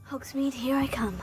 Hogsmeade, here I come.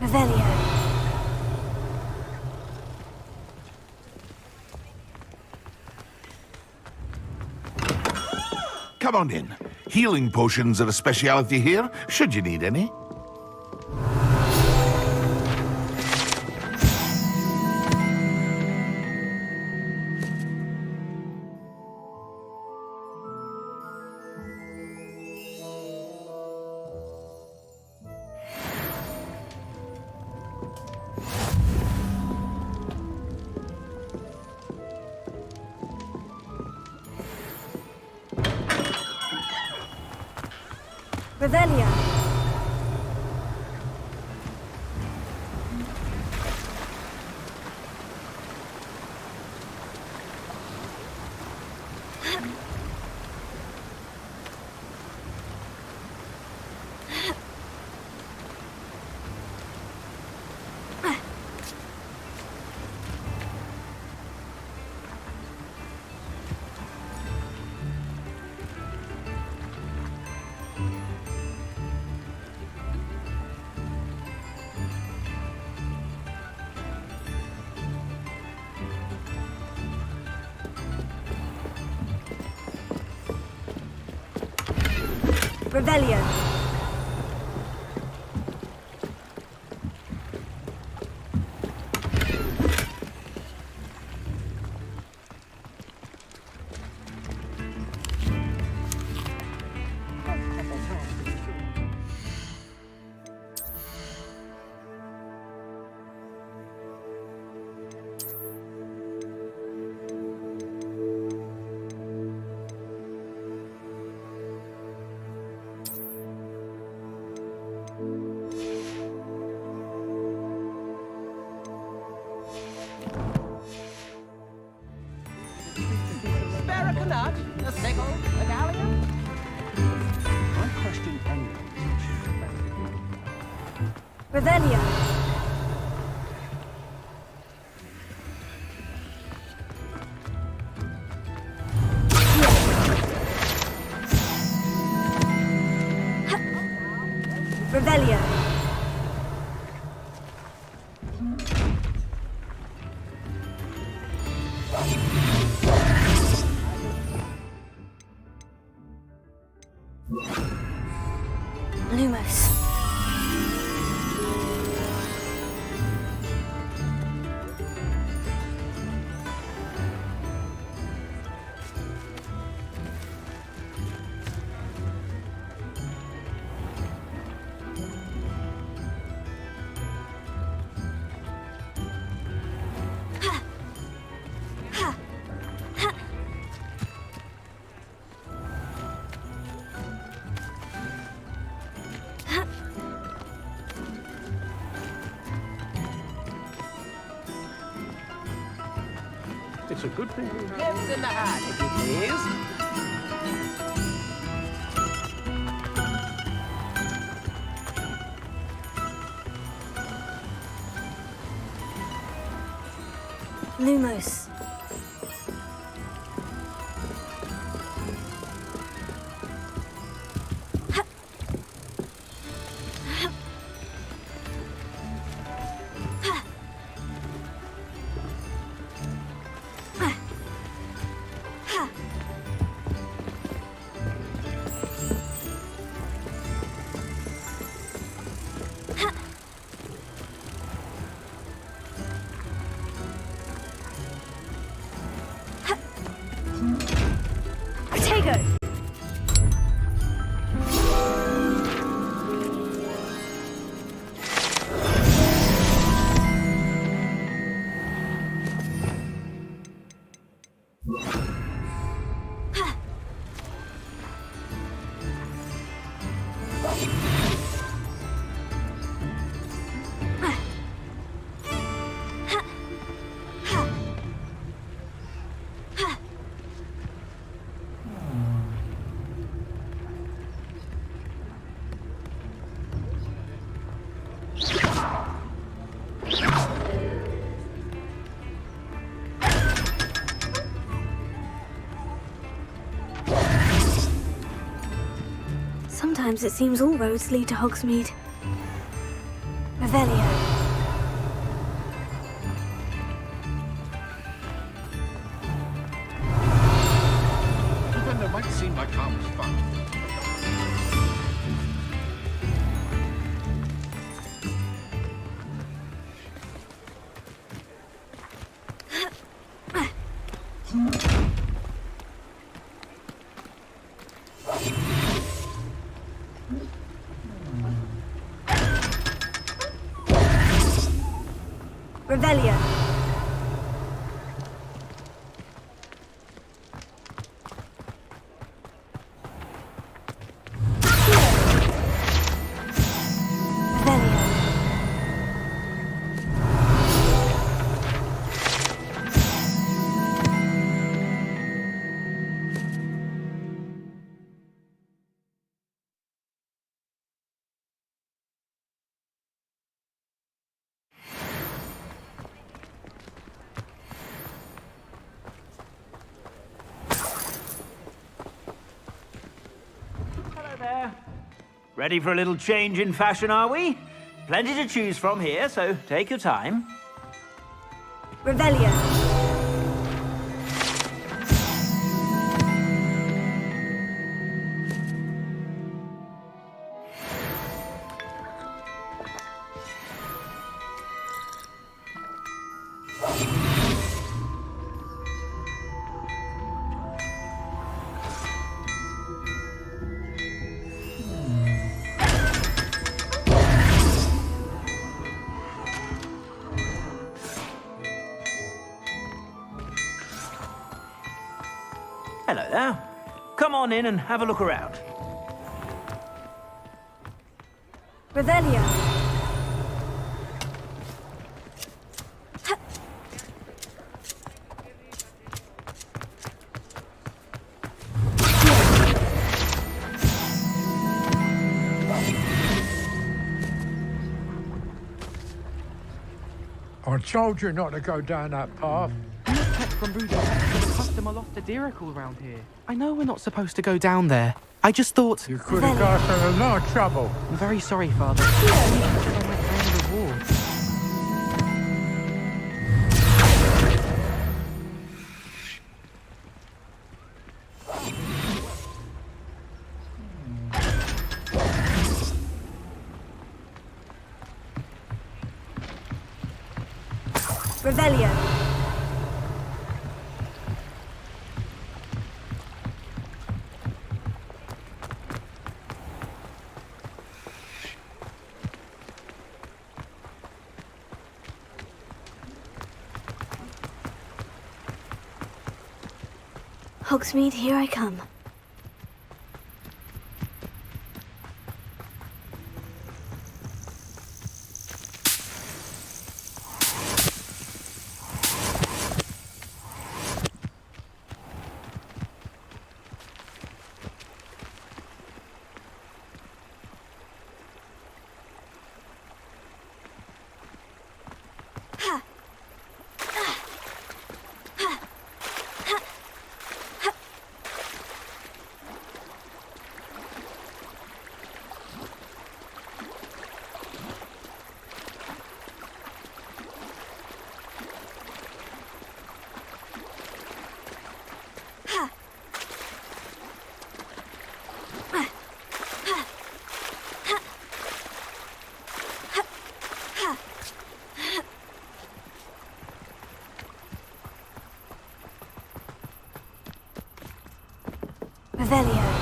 Revelio. Come on in. Healing potions are a speciality here, should you need any. Revelio. Revelio. A sickle, a galleon? I question anyone. Revelio. Revelio. Lumos. It's a good thing. Lives in the hat, if you please. Lumos. Sometimes it seems all roads lead to Hogsmeade. Revelio. Even though it might seem like harmless fun. Revelio. There. Ready for a little change in fashion, are we? Plenty to choose from here, so take your time. Revelio. Hello there. Come on in and have a look around. Revelio. I told you not to go down that path. From Rudolph to the customer loft to Dirical around here. I know we're not supposed to go down there. I just thought... You could have got in a lot of trouble. I'm very sorry, Father. I might earn a reward. Revelio. Hogsmeade, here I come. Revelio.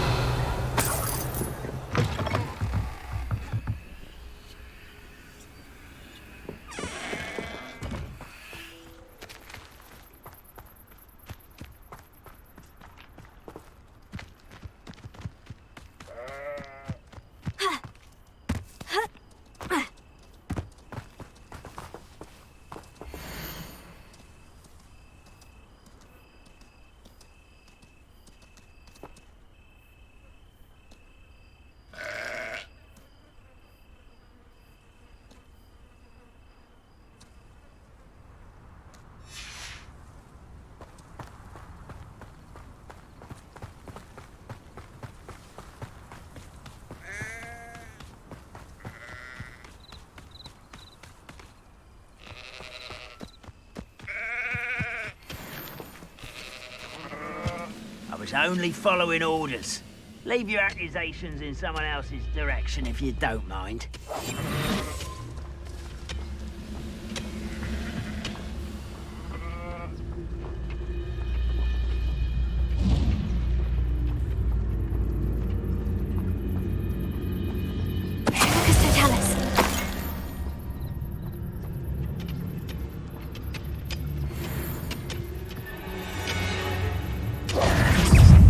I was only following orders. Leave your accusations in someone else's direction if you don't mind.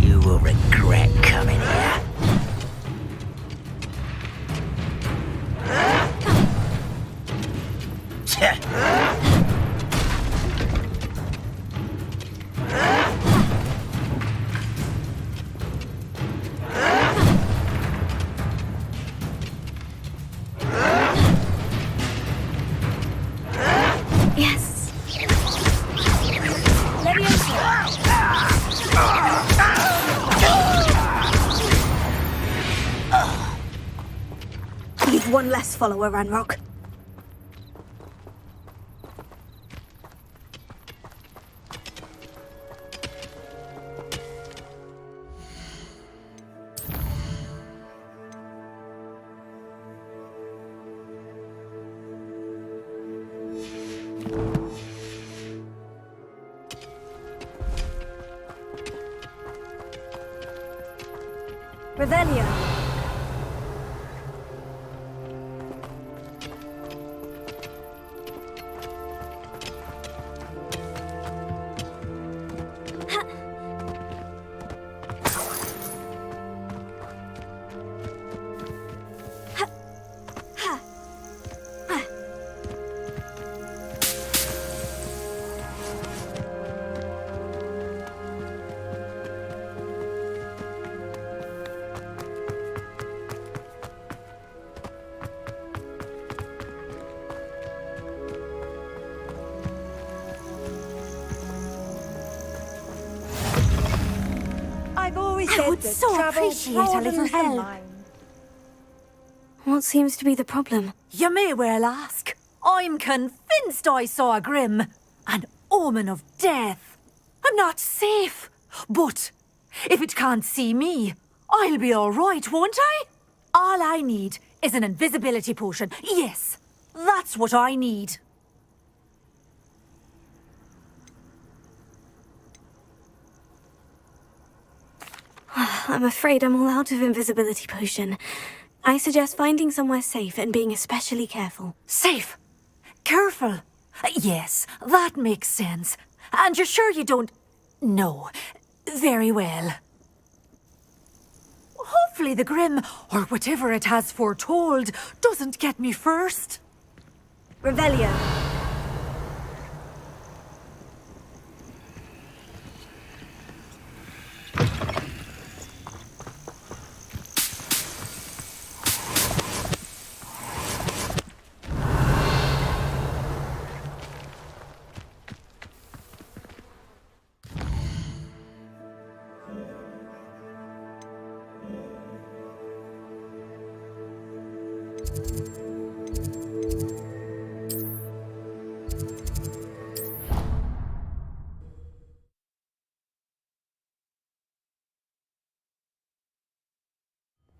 You will regret coming here. Yes. You've one less follower, Ranrock. Revelio. I would so appreciate a little help. What seems to be the problem? You may well ask. I'm convinced I saw a grim, an omen of death. I'm not safe, but if it can't see me, I'll be all right, won't I? All I need is an invisibility potion. Yes, that's what I need. I'm afraid I'm all out of invisibility potion. I suggest finding somewhere safe and being especially careful. Safe? Careful? Yes, that makes sense. And you're sure you don't... No. Very well. Hopefully the Grim, or whatever it has foretold, doesn't get me first. Revelio.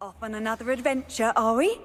Off on another adventure, are we?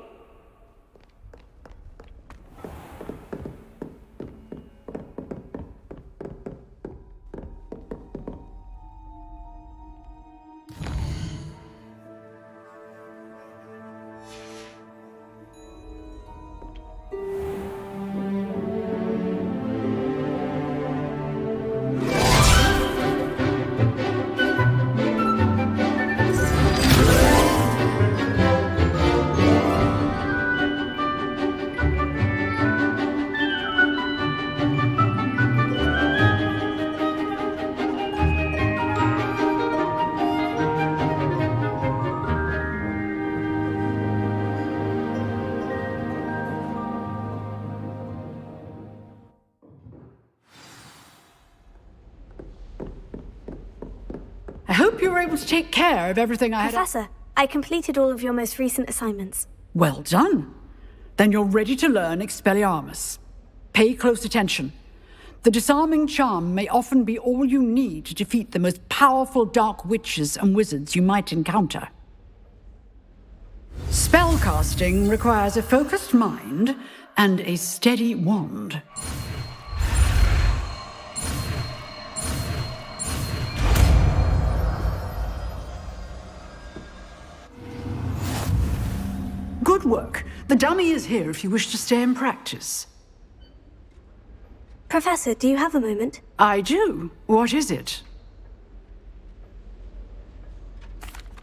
I hope you were able to take care of everything I had. Professor, I completed all of your most recent assignments. Well done. Then you're ready to learn Expelliarmus. Pay close attention. The disarming charm may often be all you need to defeat the most powerful dark witches and wizards you might encounter. Spellcasting requires a focused mind and a steady wand. Good work. The dummy is here if you wish to stay and practice. Professor, do you have a moment? I do. What is it?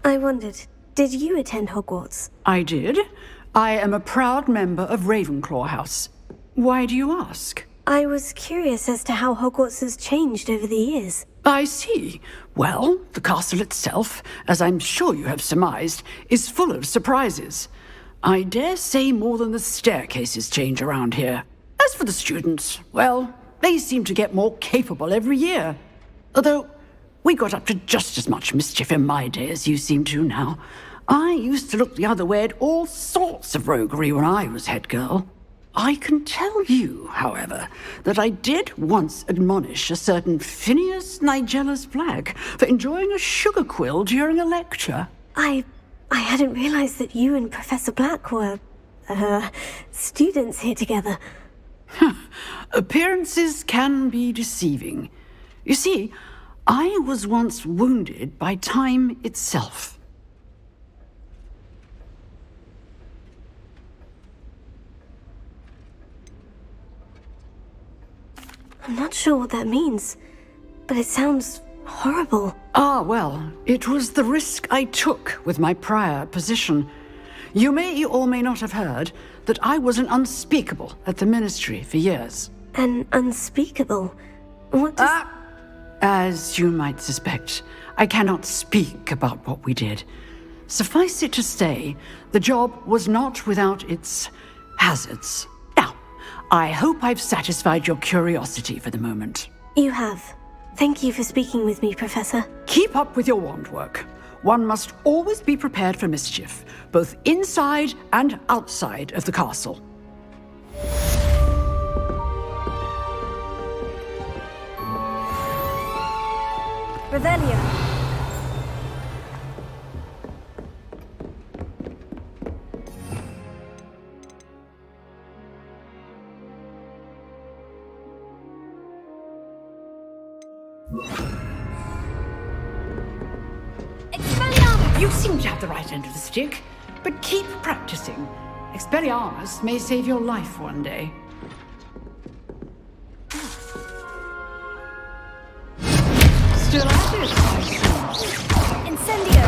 I wondered, did you attend Hogwarts? I did. I am a proud member of Ravenclaw House. Why do you ask? I was curious as to how Hogwarts has changed over the years. I see. Well, the castle itself, as I'm sure you have surmised, is full of surprises. I dare say more than the staircases change around here. As for the students, well, they seem to get more capable every year. Although, we got up to just as much mischief in my day as you seem to now. I used to look the other way at all sorts of roguery when I was head girl. I can tell you, however, that I did once admonish a certain Phineas Nigella's Flag for enjoying a sugar quill during a lecture. I hadn't realized that you and Professor Black were, students here together. Appearances can be deceiving. You see, I was once wounded by time itself. I'm not sure what that means, but it sounds horrible. Ah, well, it was the risk I took with my prior position. You may or may not have heard that I was an unspeakable at the Ministry for years. An unspeakable? What does... As you might suspect, I cannot speak about what we did. Suffice it to say, the job was not without its hazards. Now, I hope I've satisfied your curiosity for the moment. You have. Thank you for speaking with me, Professor. Keep up with your wand work. One must always be prepared for mischief, both inside and outside of the castle. Revelio. You seem to have the right end of the stick, but keep practicing. Expelliarmus may save your life one day. Still at it, I see. Incendio.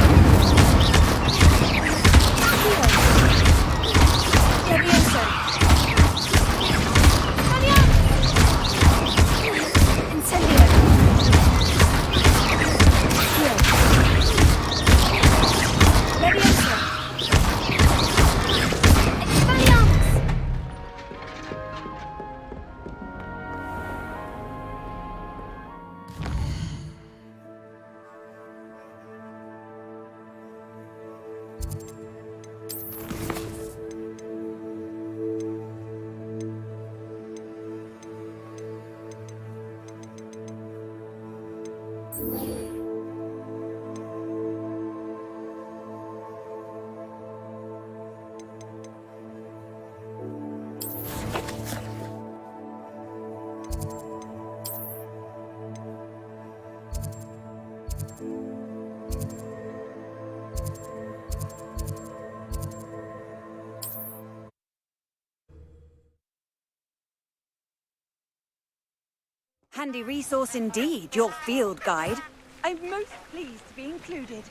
Levioso. Incendio. Levioso. Expelliarmus. Handy resource indeed, your field guide. I'm most pleased to be included.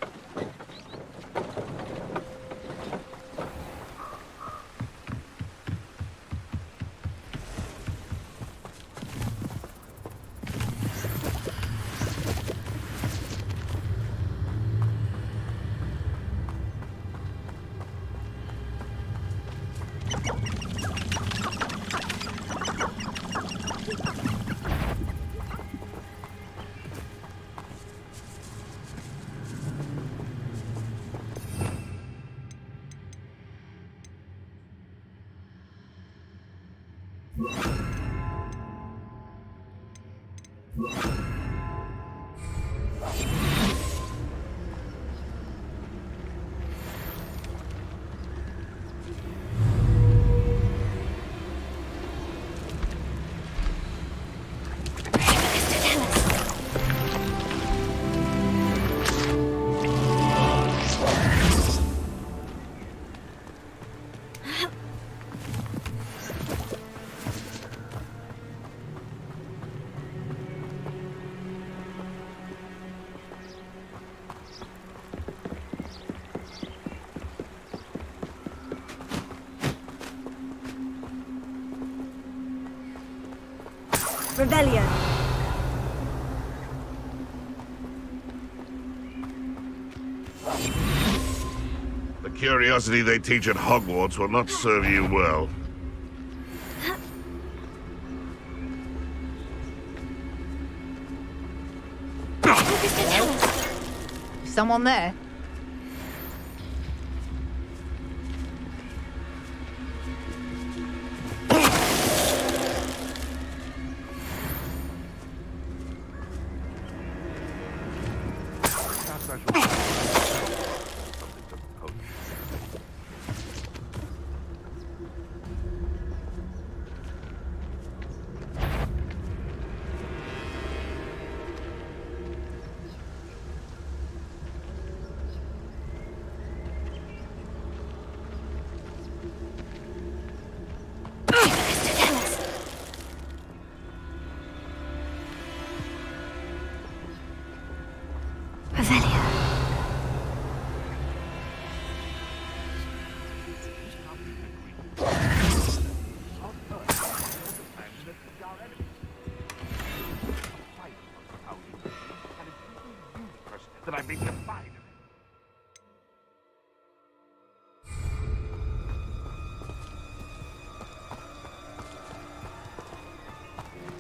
Revelio. The curiosity they teach at Hogwarts will not serve you well. Someone there? That I've been defied.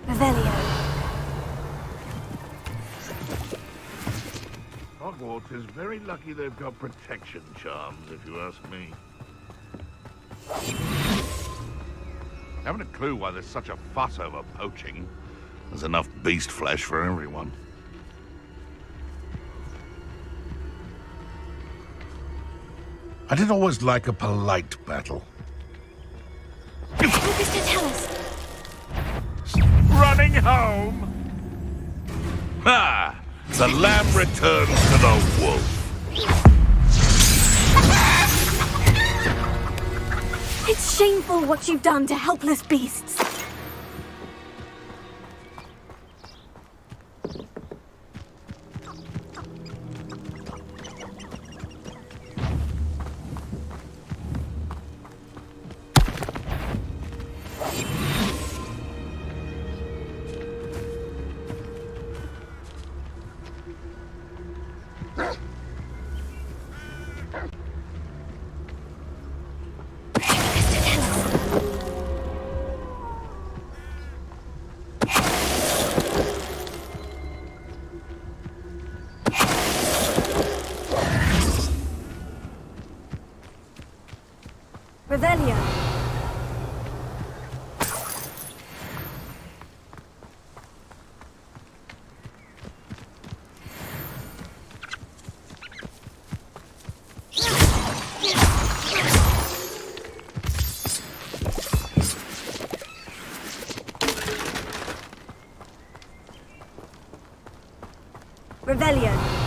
Revelio. Hogwarts is very lucky they've got protection charms, if you ask me. Haven't a clue why there's such a fuss over poaching. There's enough beast flesh for everyone. I did always like a polite battle. Mr. Tellus. Running home! Ha! The lamb returns to the wolf. It's shameful what you've done to helpless beasts. Revelio. Revelio.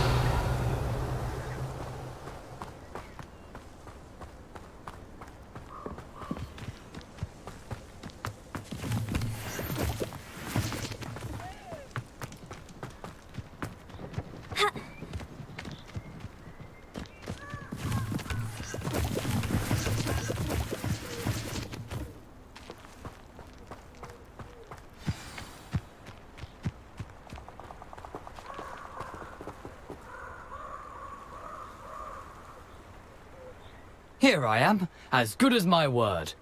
Here I am, as good as my word.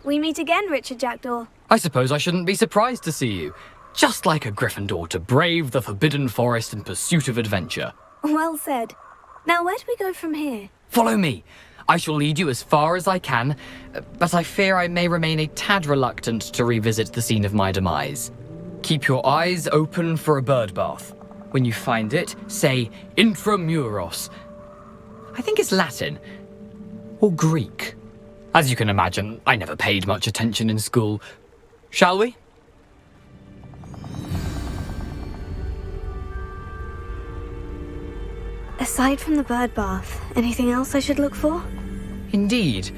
We meet again, Richard Jackdaw. I suppose I shouldn't be surprised to see you. Just like a Gryffindor to brave the Forbidden Forest in pursuit of adventure. Well said. Now, where do we go from here? Follow me. I shall lead you as far as I can, but I fear I may remain a tad reluctant to revisit the scene of my demise. Keep your eyes open for a bird bath. When you find it, say intramuros. I think it's Latin. Or Greek. As you can imagine, I never paid much attention in school. Shall we? Aside from the bird bath, anything else I should look for? Indeed.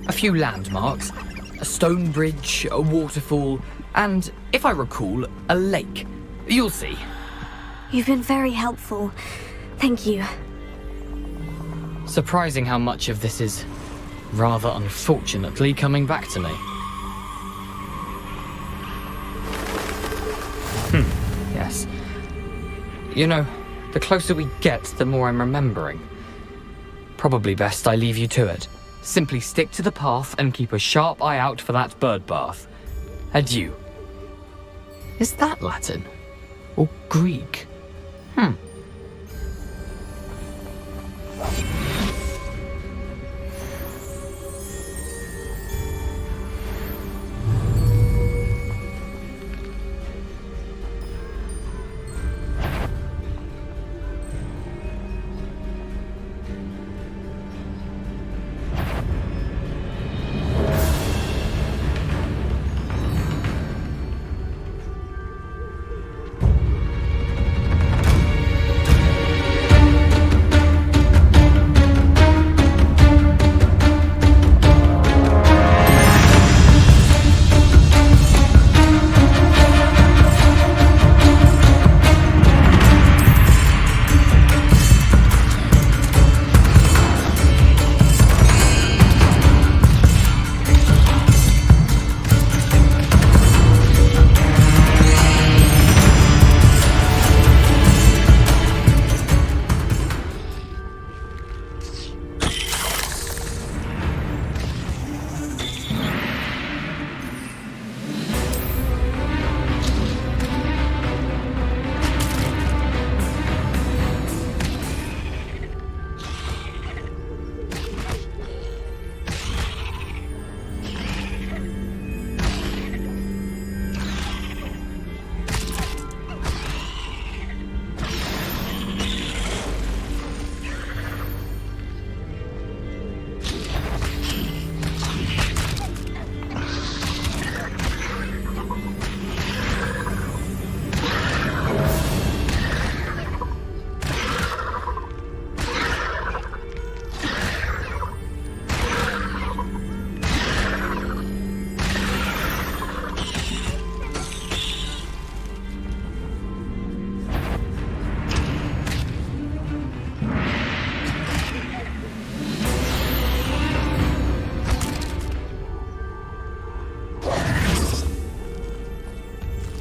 A few landmarks. A stone bridge, a waterfall, and, if I recall, a lake. You'll see. You've been very helpful. Thank you. Surprising how much of this is, rather unfortunately, coming back to me. Yes. You know, the closer we get, the more I'm remembering. Probably best I leave you to it. Simply stick to the path and keep a sharp eye out for that bird bath. Adieu. Is that Latin? Or Greek?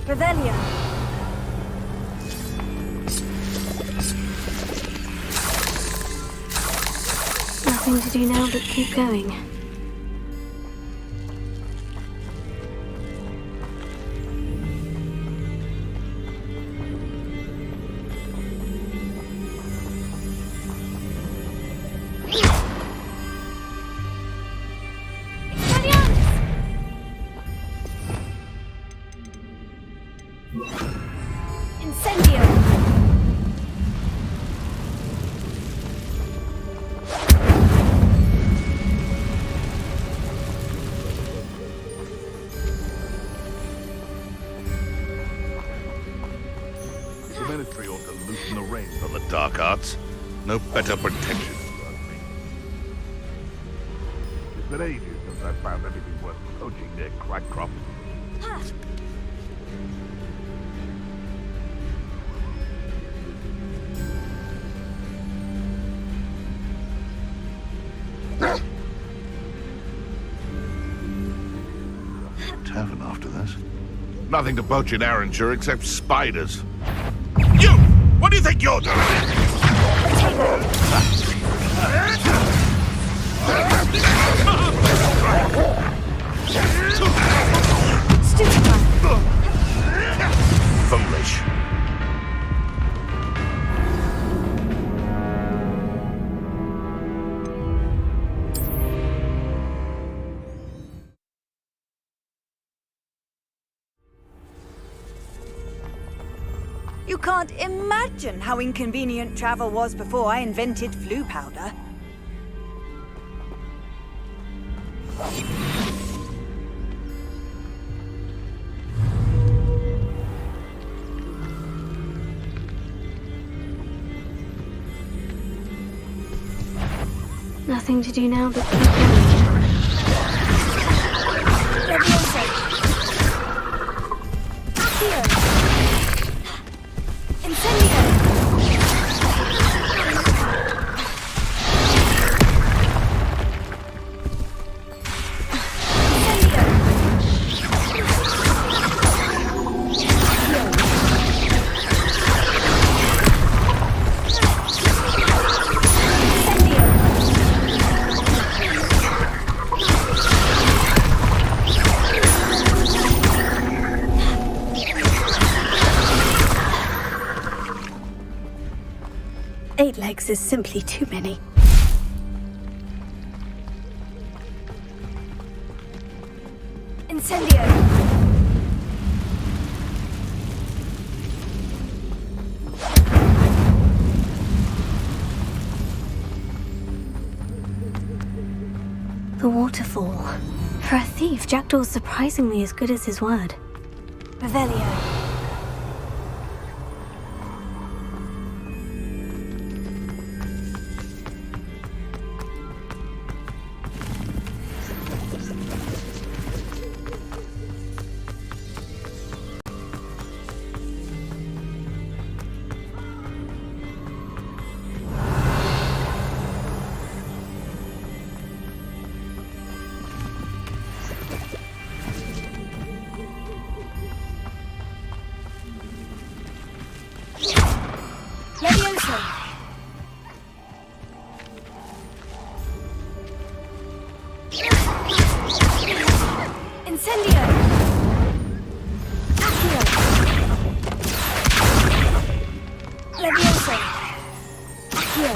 Revelia. Nothing to do now but keep going. No better protection. It's been ages since I found anything worth poaching near Rackham. Tavern after this. Nothing to poach in Arranshire except spiders. You! What do you think you're doing? Foolish. You can't imagine how inconvenient travel was before I invented flu powder. Nothing to do now but keep going. Leviosa! Accio! Incendio! Eight legs is simply too many. Incendio! The waterfall. For a thief, Jackdaw's surprisingly as good as his word. Revelio. Leviosa! Incendio! Accio! Leviosa! Accio!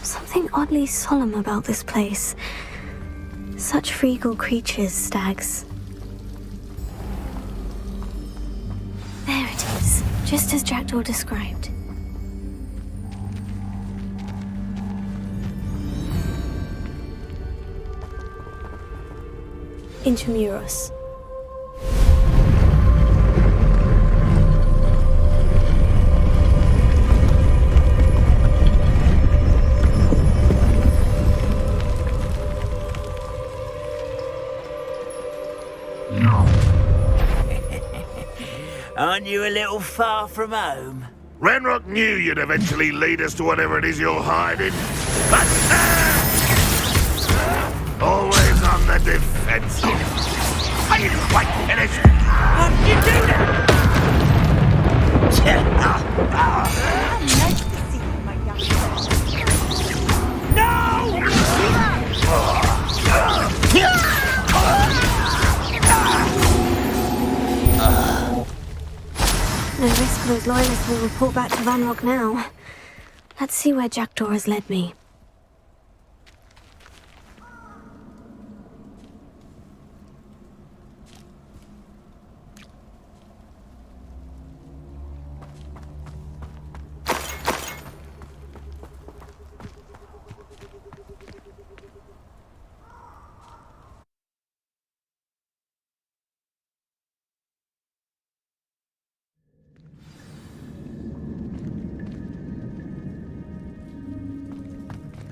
Something oddly solemn about this place. Such regal creatures, stags. There it is, just as Jackdaw described. Intramuros. Aren't you a little far from home? Ranrock knew you'd eventually lead us to whatever it is you're hiding. But always on the defensive. I didn't quite finish. How did you do that? Nice to see you, my young friend. No risk those loyalists will report back to Ranrock now. Let's see where Jackdaw has led me.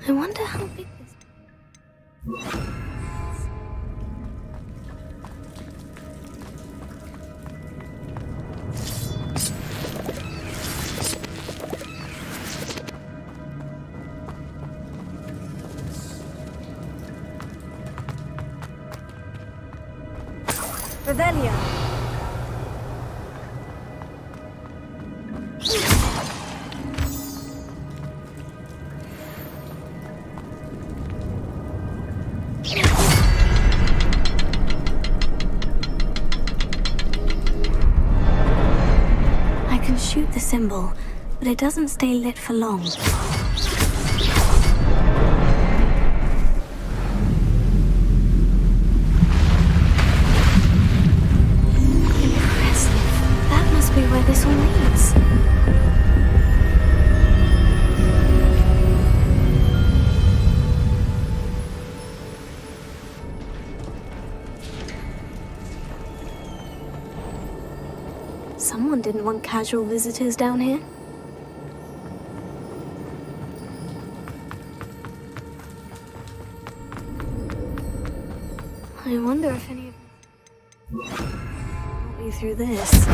I wonder how big this... Revelio. symbol, but it doesn't stay lit for long. Impressive. That must be where this all leads. Someone didn't want casual visitors down here. I wonder if any of them will be through this.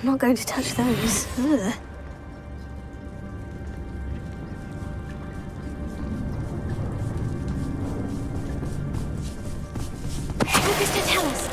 I'm not going to touch those. Ugh. Focus to tell us.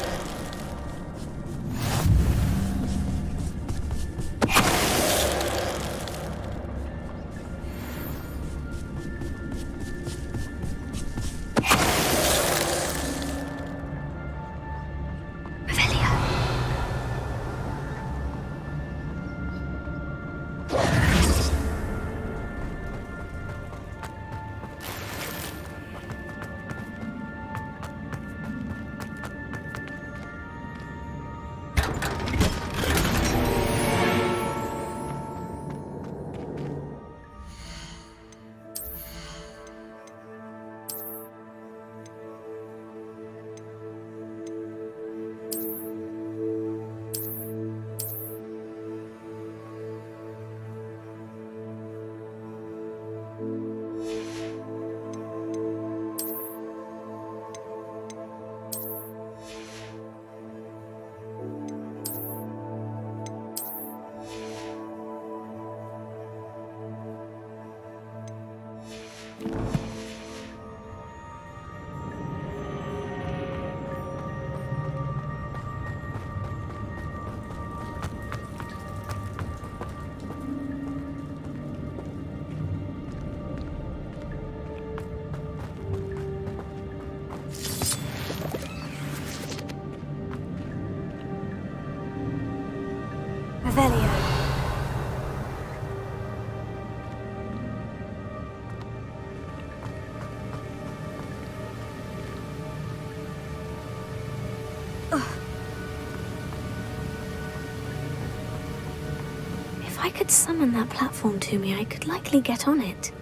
If I could summon that platform to me, I could likely get on it.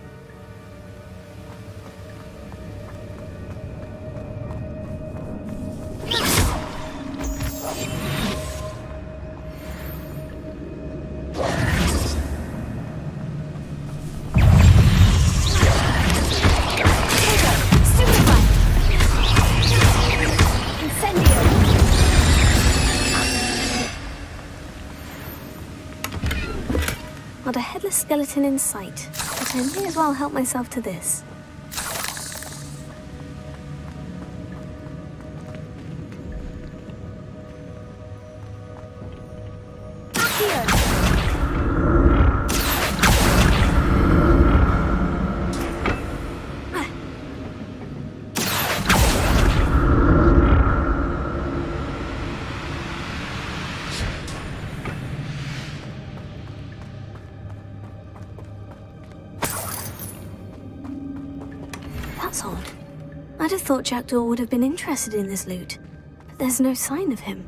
Not a headless skeleton in sight, but I may as well help myself to this. That's odd. I'd have thought Jackdaw would have been interested in this loot, but there's no sign of him.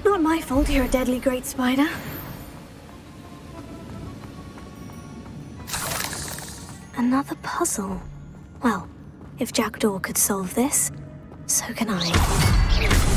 Not my fault you're a deadly great spider. Another puzzle. Well, if Jackdaw could solve this, so can I.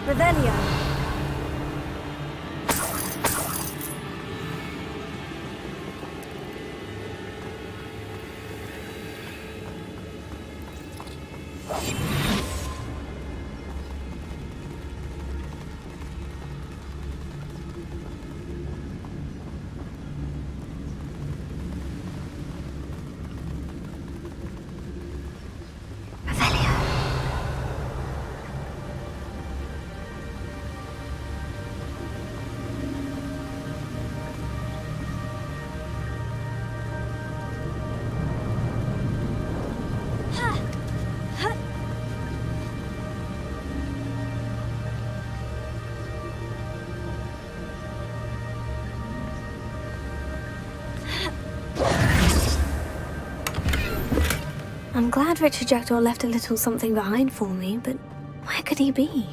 Revelio. I'm glad Richard Jackdaw left a little something behind for me, but where could he be?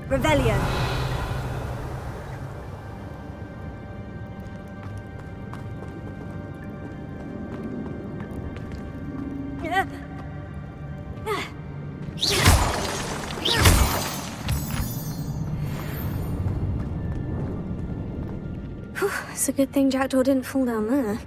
Revelio. Whew, it's a good thing Jackdaw didn't fall down there.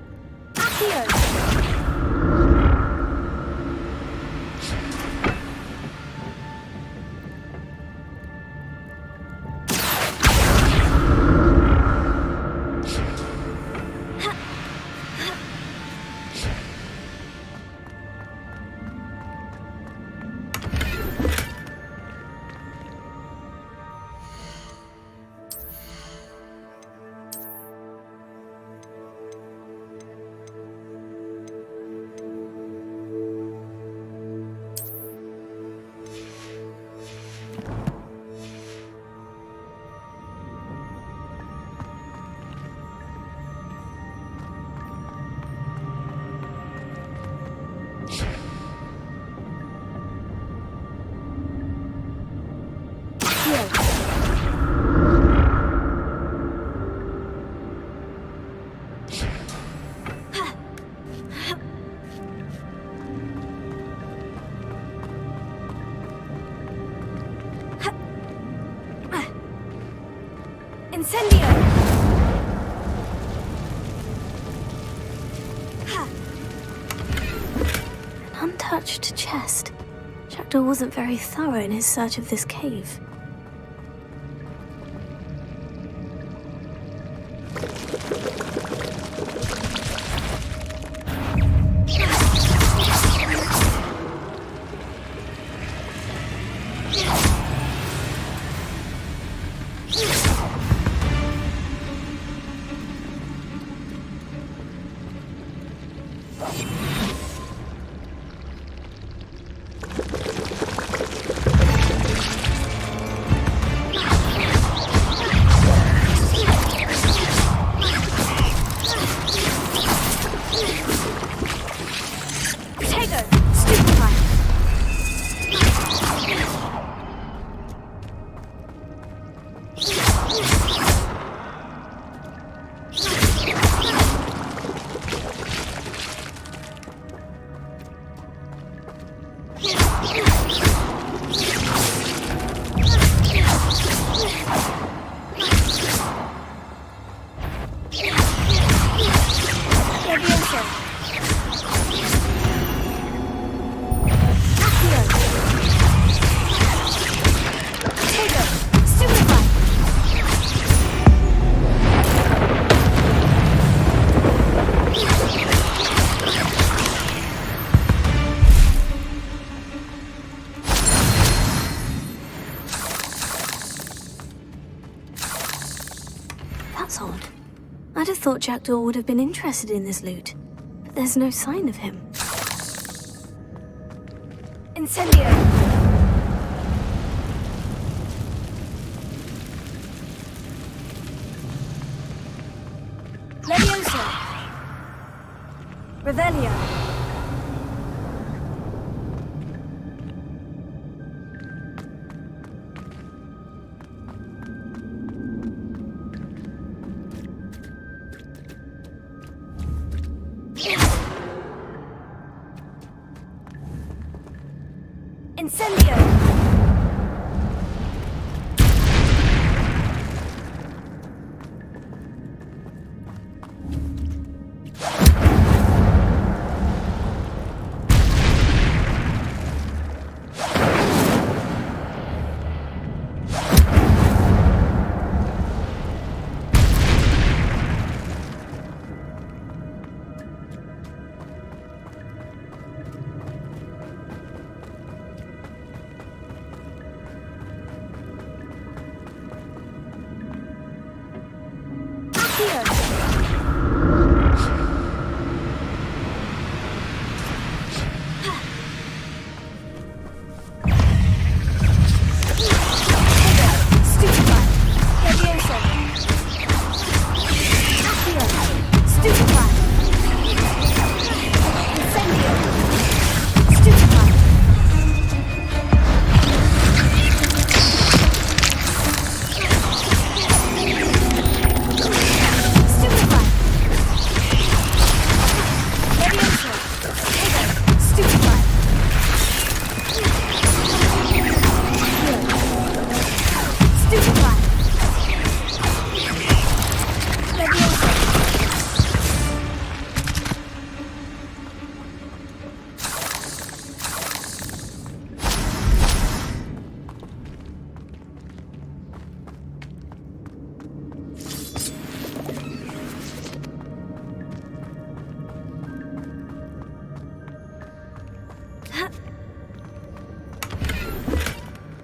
Untouched chest. Jackdaw wasn't very thorough in his search of this cave. thought Jackdaw would have been interested in this loot, but there's no sign of him. Incendio! Leviosa! Revelio! Incendio!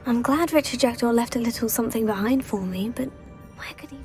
I'm glad Richard Jackdaw left a little something behind for me, but where could he...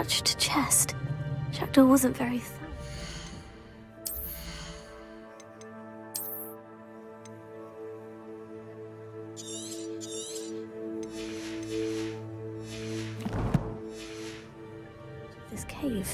untouched chest. Jackdaw wasn't very thorough. This cave.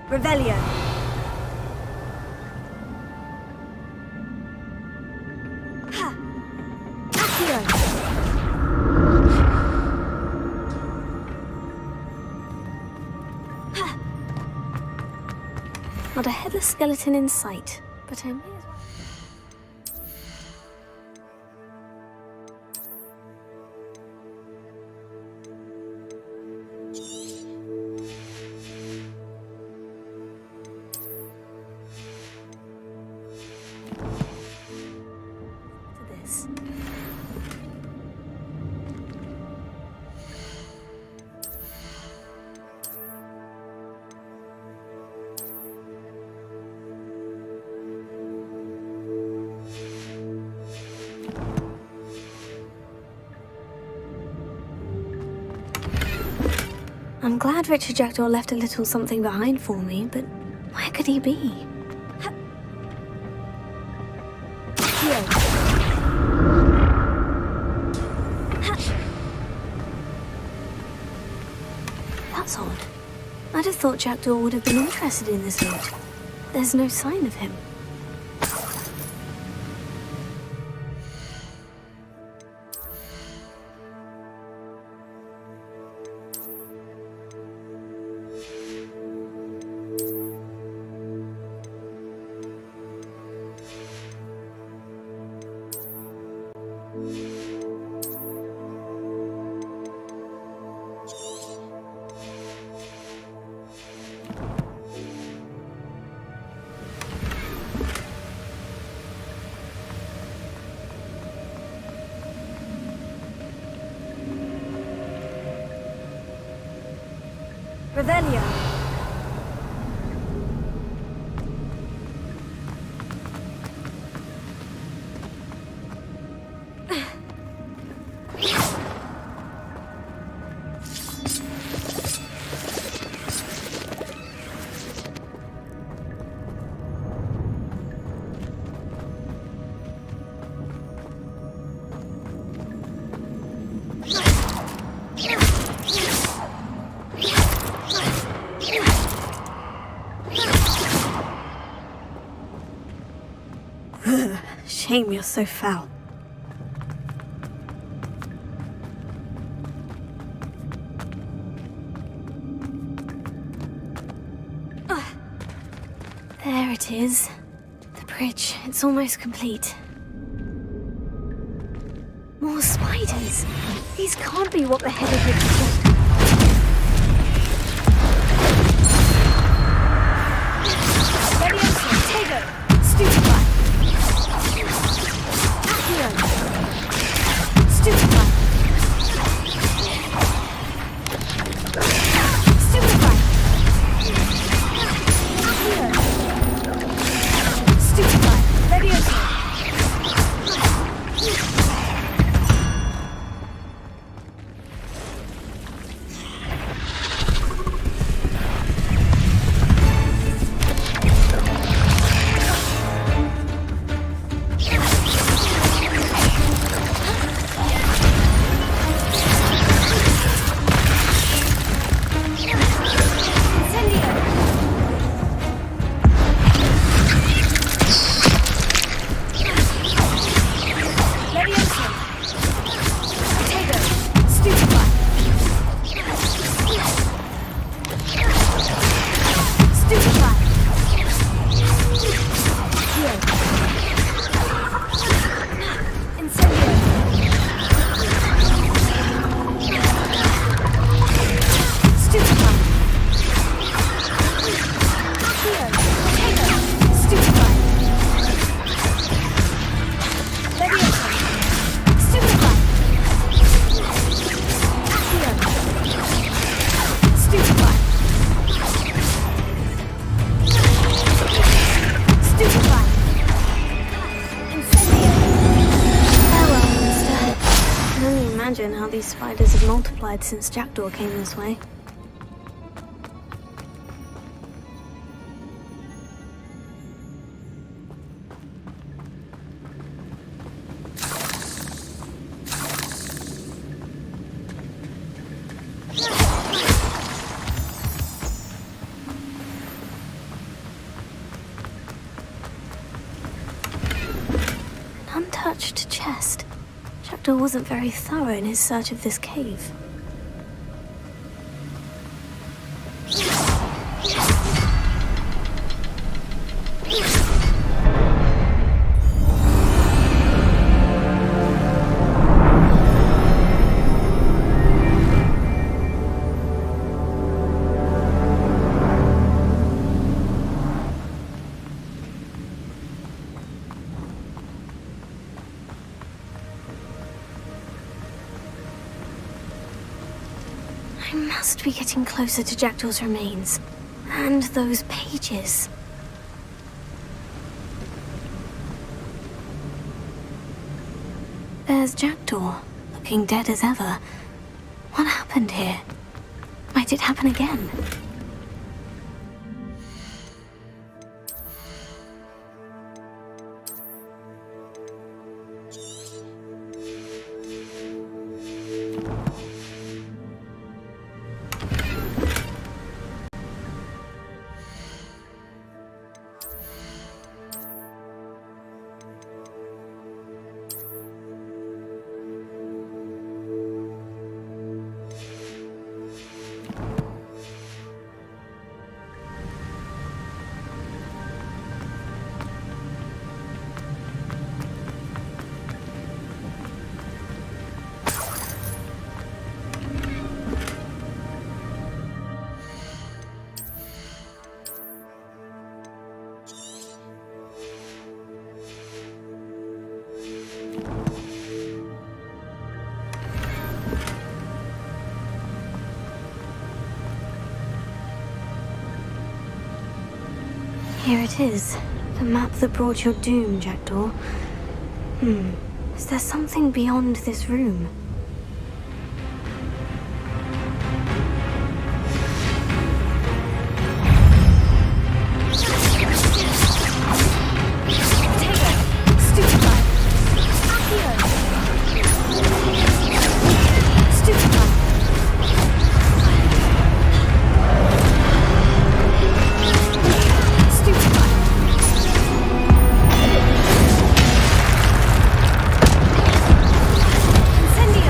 Revelio. Ha! Accio! Ha! Not a headless skeleton in sight, but I may as well. I'm glad Richard Jackdaw left a little something behind for me, but where could he be? That's odd. I'd have thought Jackdaw would have been interested in this loot. There's no sign of him. Revelio. Shame you're so foul. There it is. The bridge. It's almost complete. More spiders. These can't be what the head of it is. Stupefy. Stupefy. Stupefy. Stupefy. Leviosa. How these spiders have multiplied since Jackdaw came this way. An untouched chest. Jackdaw wasn't very thorough in his search of this cave. I must be getting closer to Jackdaw's remains. And those pages. There's Jackdaw, looking dead as ever. What happened here? Might it happen again? Here it is. The map that brought your doom, Jackdaw. Is there something beyond this room? Incendio!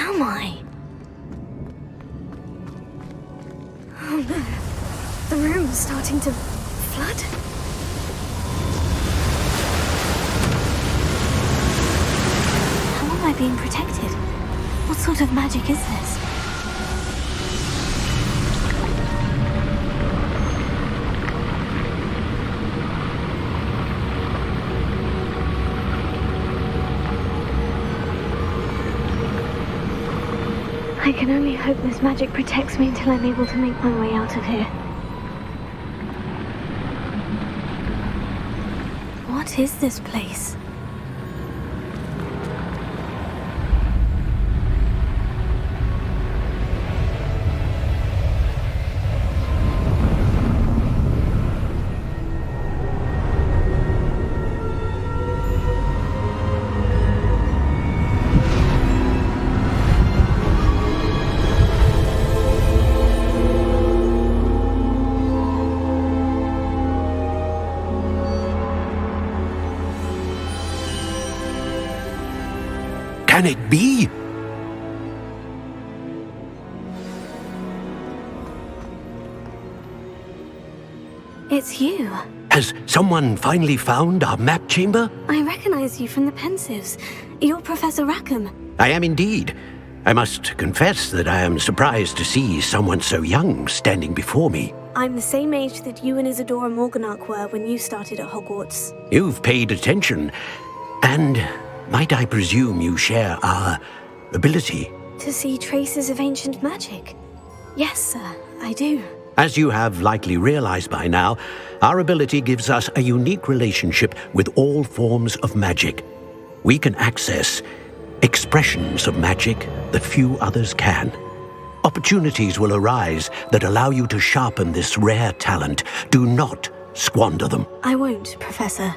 am I? Oh no. The room's starting to flood. How am I being protected? What sort of magic is this? I can only hope this magic protects me until I'm able to make my way out of here. What is this place? Can it be? It's you. Has someone finally found our map chamber? I recognize you from the Pensives. You're Professor Rackham. I am indeed. I must confess that I am surprised to see someone so young standing before me. I'm the same age that you and Isadora Morganach were when you started at Hogwarts. You've paid attention, and might I presume you share our ability? To see traces of ancient magic? Yes, sir, I do. As you have likely realized by now, our ability gives us a unique relationship with all forms of magic. We can access expressions of magic that few others can. Opportunities will arise that allow you to sharpen this rare talent. Do not squander them. I won't, Professor.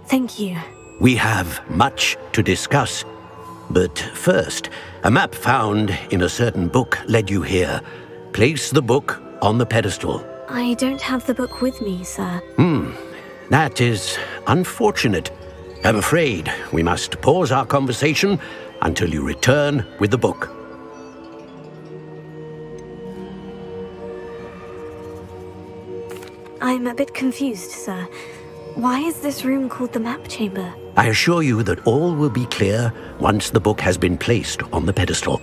Thank you. We have much to discuss. But first, a map found in a certain book led you here. Place the book on the pedestal. I don't have the book with me, sir. That is unfortunate. I'm afraid we must pause our conversation until you return with the book. I'm a bit confused, sir. Why is this room called the map chamber? I assure you that all will be clear once the book has been placed on the pedestal.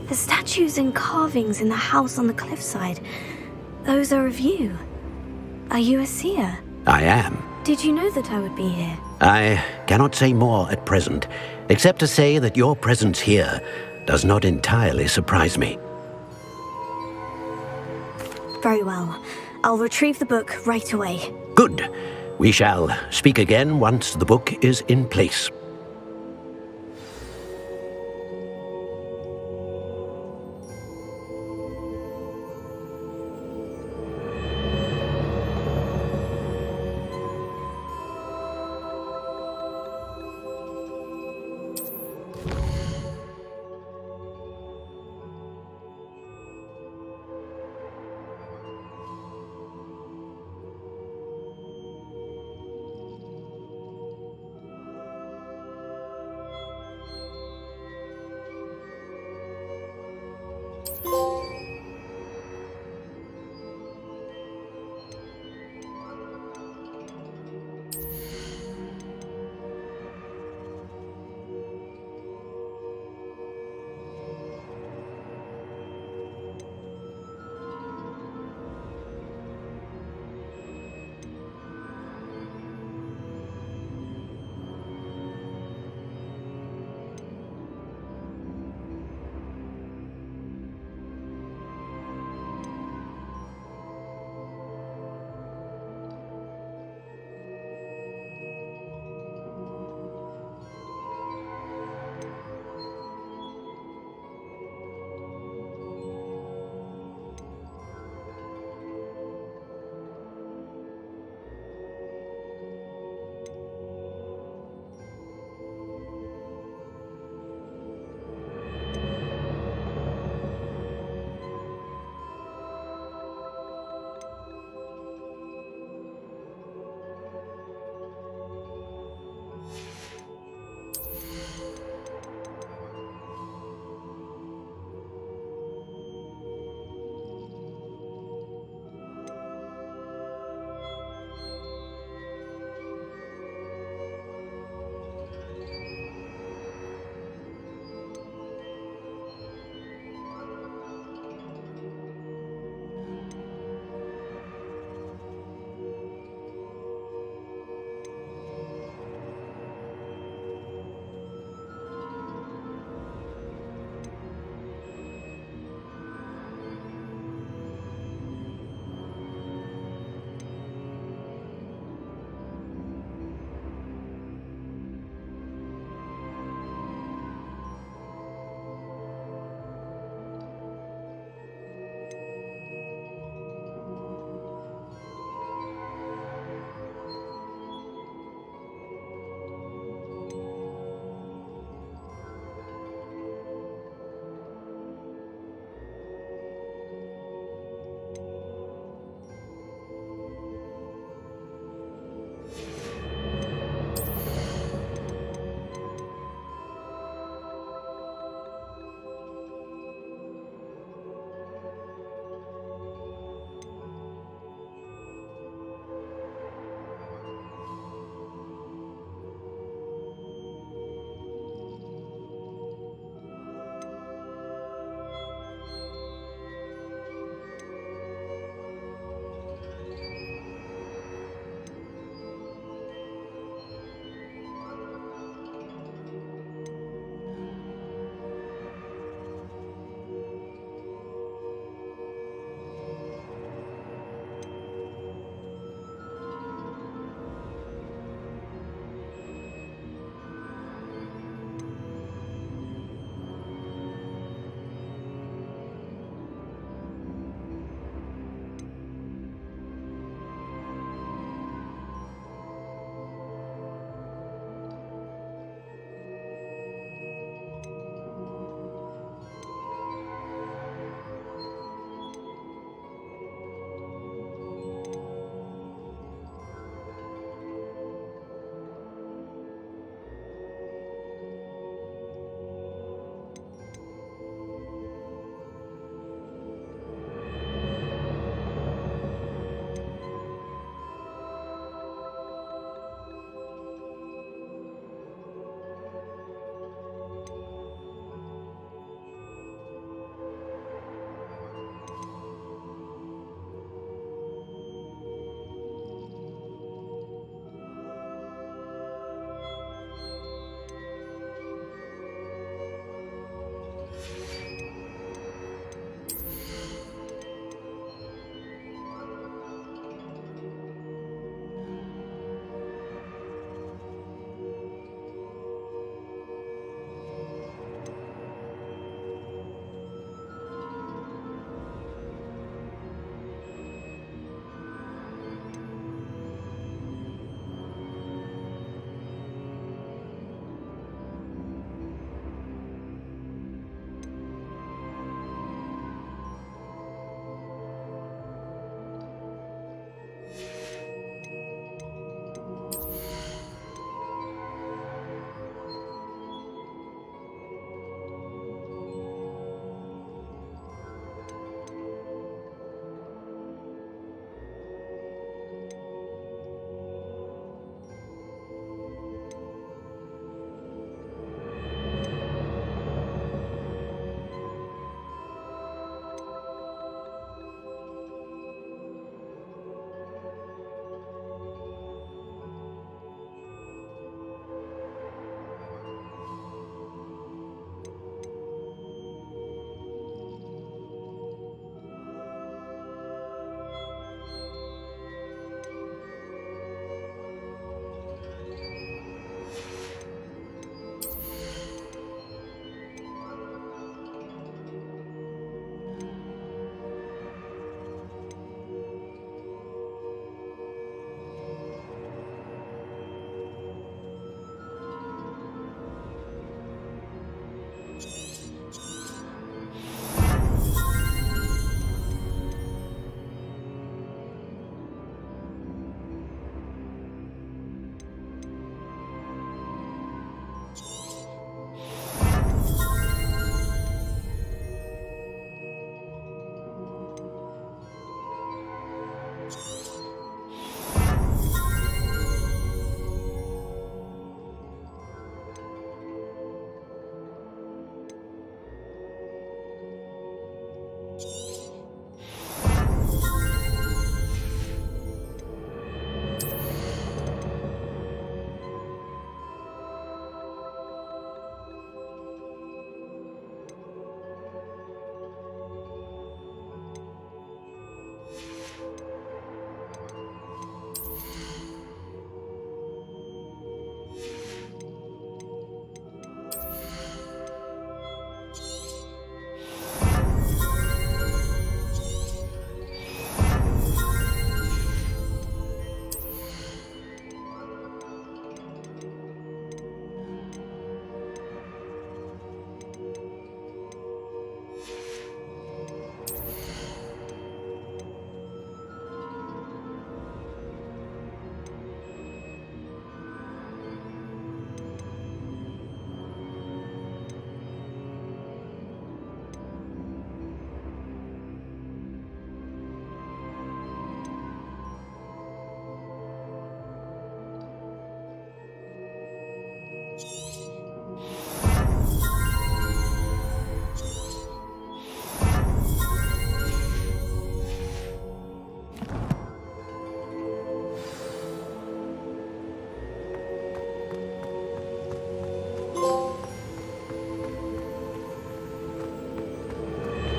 The statues and carvings in the house on the cliffside, those are of you. Are you a seer? I am. Did you know that I would be here? I cannot say more at present, except to say that your presence here does not entirely surprise me. Very well. I'll retrieve the book right away. Good. We shall speak again once the book is in place.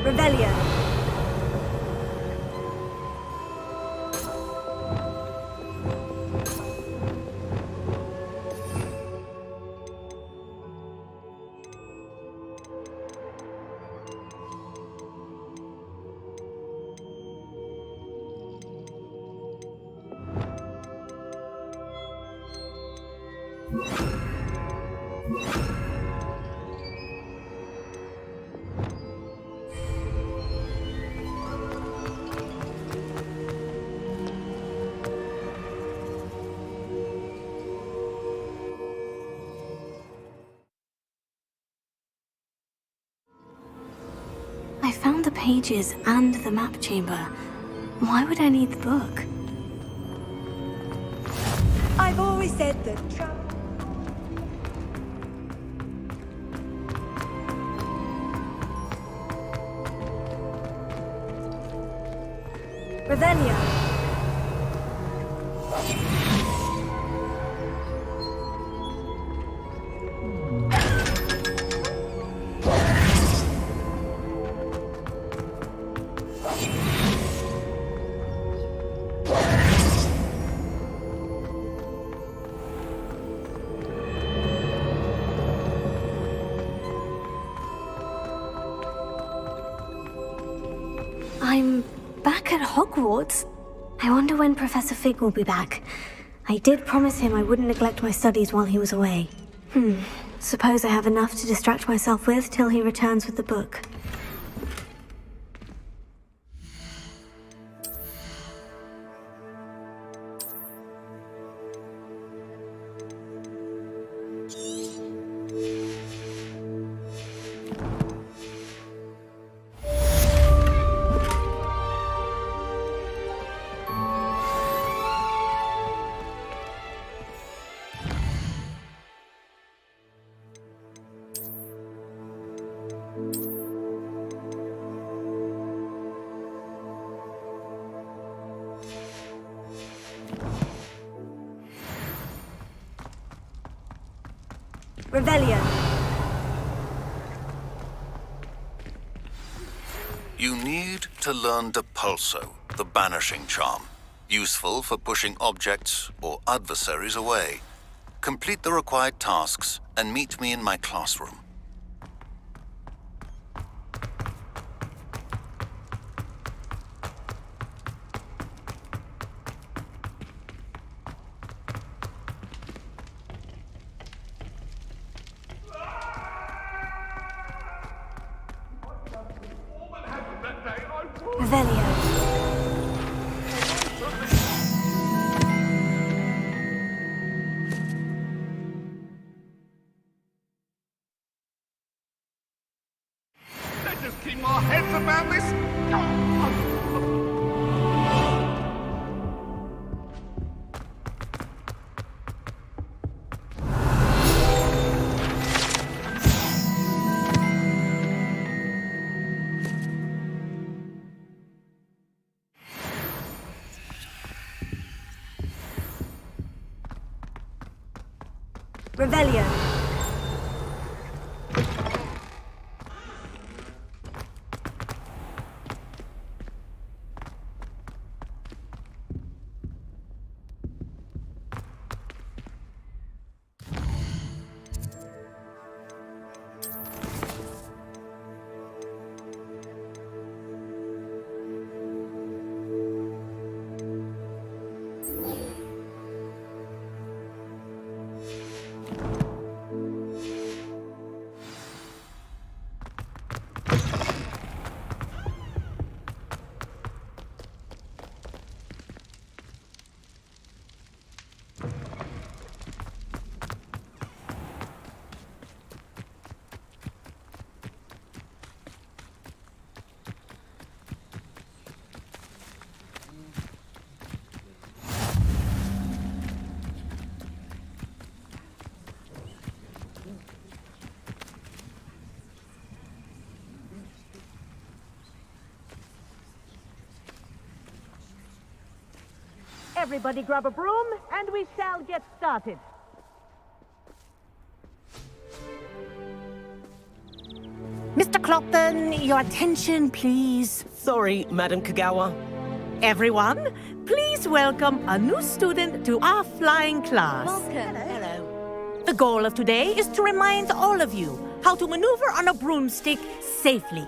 Revelio. I found the pages and the map chamber. Why would I need the book? I've always said that Revelio. I'm back at Hogwarts. I wonder when Professor Fig will be back. I did promise him I wouldn't neglect my studies while he was away. Suppose I have enough to distract myself with till he returns with the book. Revelio. You need to learn Depulso, the banishing charm. Useful for pushing objects or adversaries away. Complete the required tasks and meet me in my classroom. Revelio. Let's just keep our heads about this. Revelio. Everybody grab a broom, and we shall get started. Mr. Clopton, your attention, please. Sorry, Madam Kagawa. Everyone, please welcome a new student to our flying class. Welcome. Hello. The goal of today is to remind all of you how to maneuver on a broomstick safely,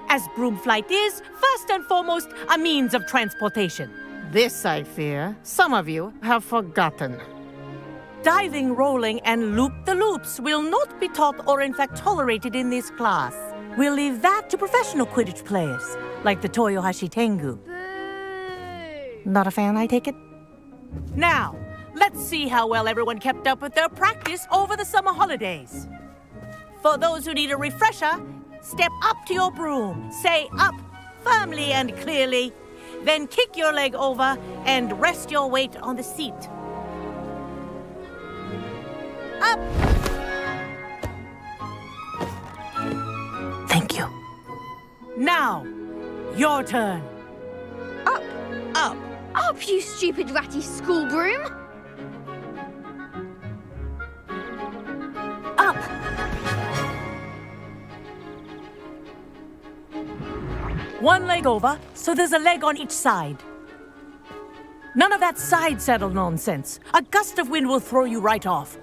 as broom flight is, first and foremost, a means of transportation. This, I fear, some of you have forgotten. Diving, rolling, and loop-the-loops will not be taught or in fact tolerated in this class. We'll leave that to professional Quidditch players, like the Toyohashi Tengu. Not a fan, I take it? Now, let's see how well everyone kept up with their practice over the summer holidays. For those who need a refresher, step up to your broom, say up firmly and clearly, then kick your leg over and rest your weight on the seat. Up! Thank you. Now, your turn. Up. Up. Up, you stupid ratty school broom. Up! One leg over, so there's a leg on each side. None of that side saddle nonsense. A gust of wind will throw you right off.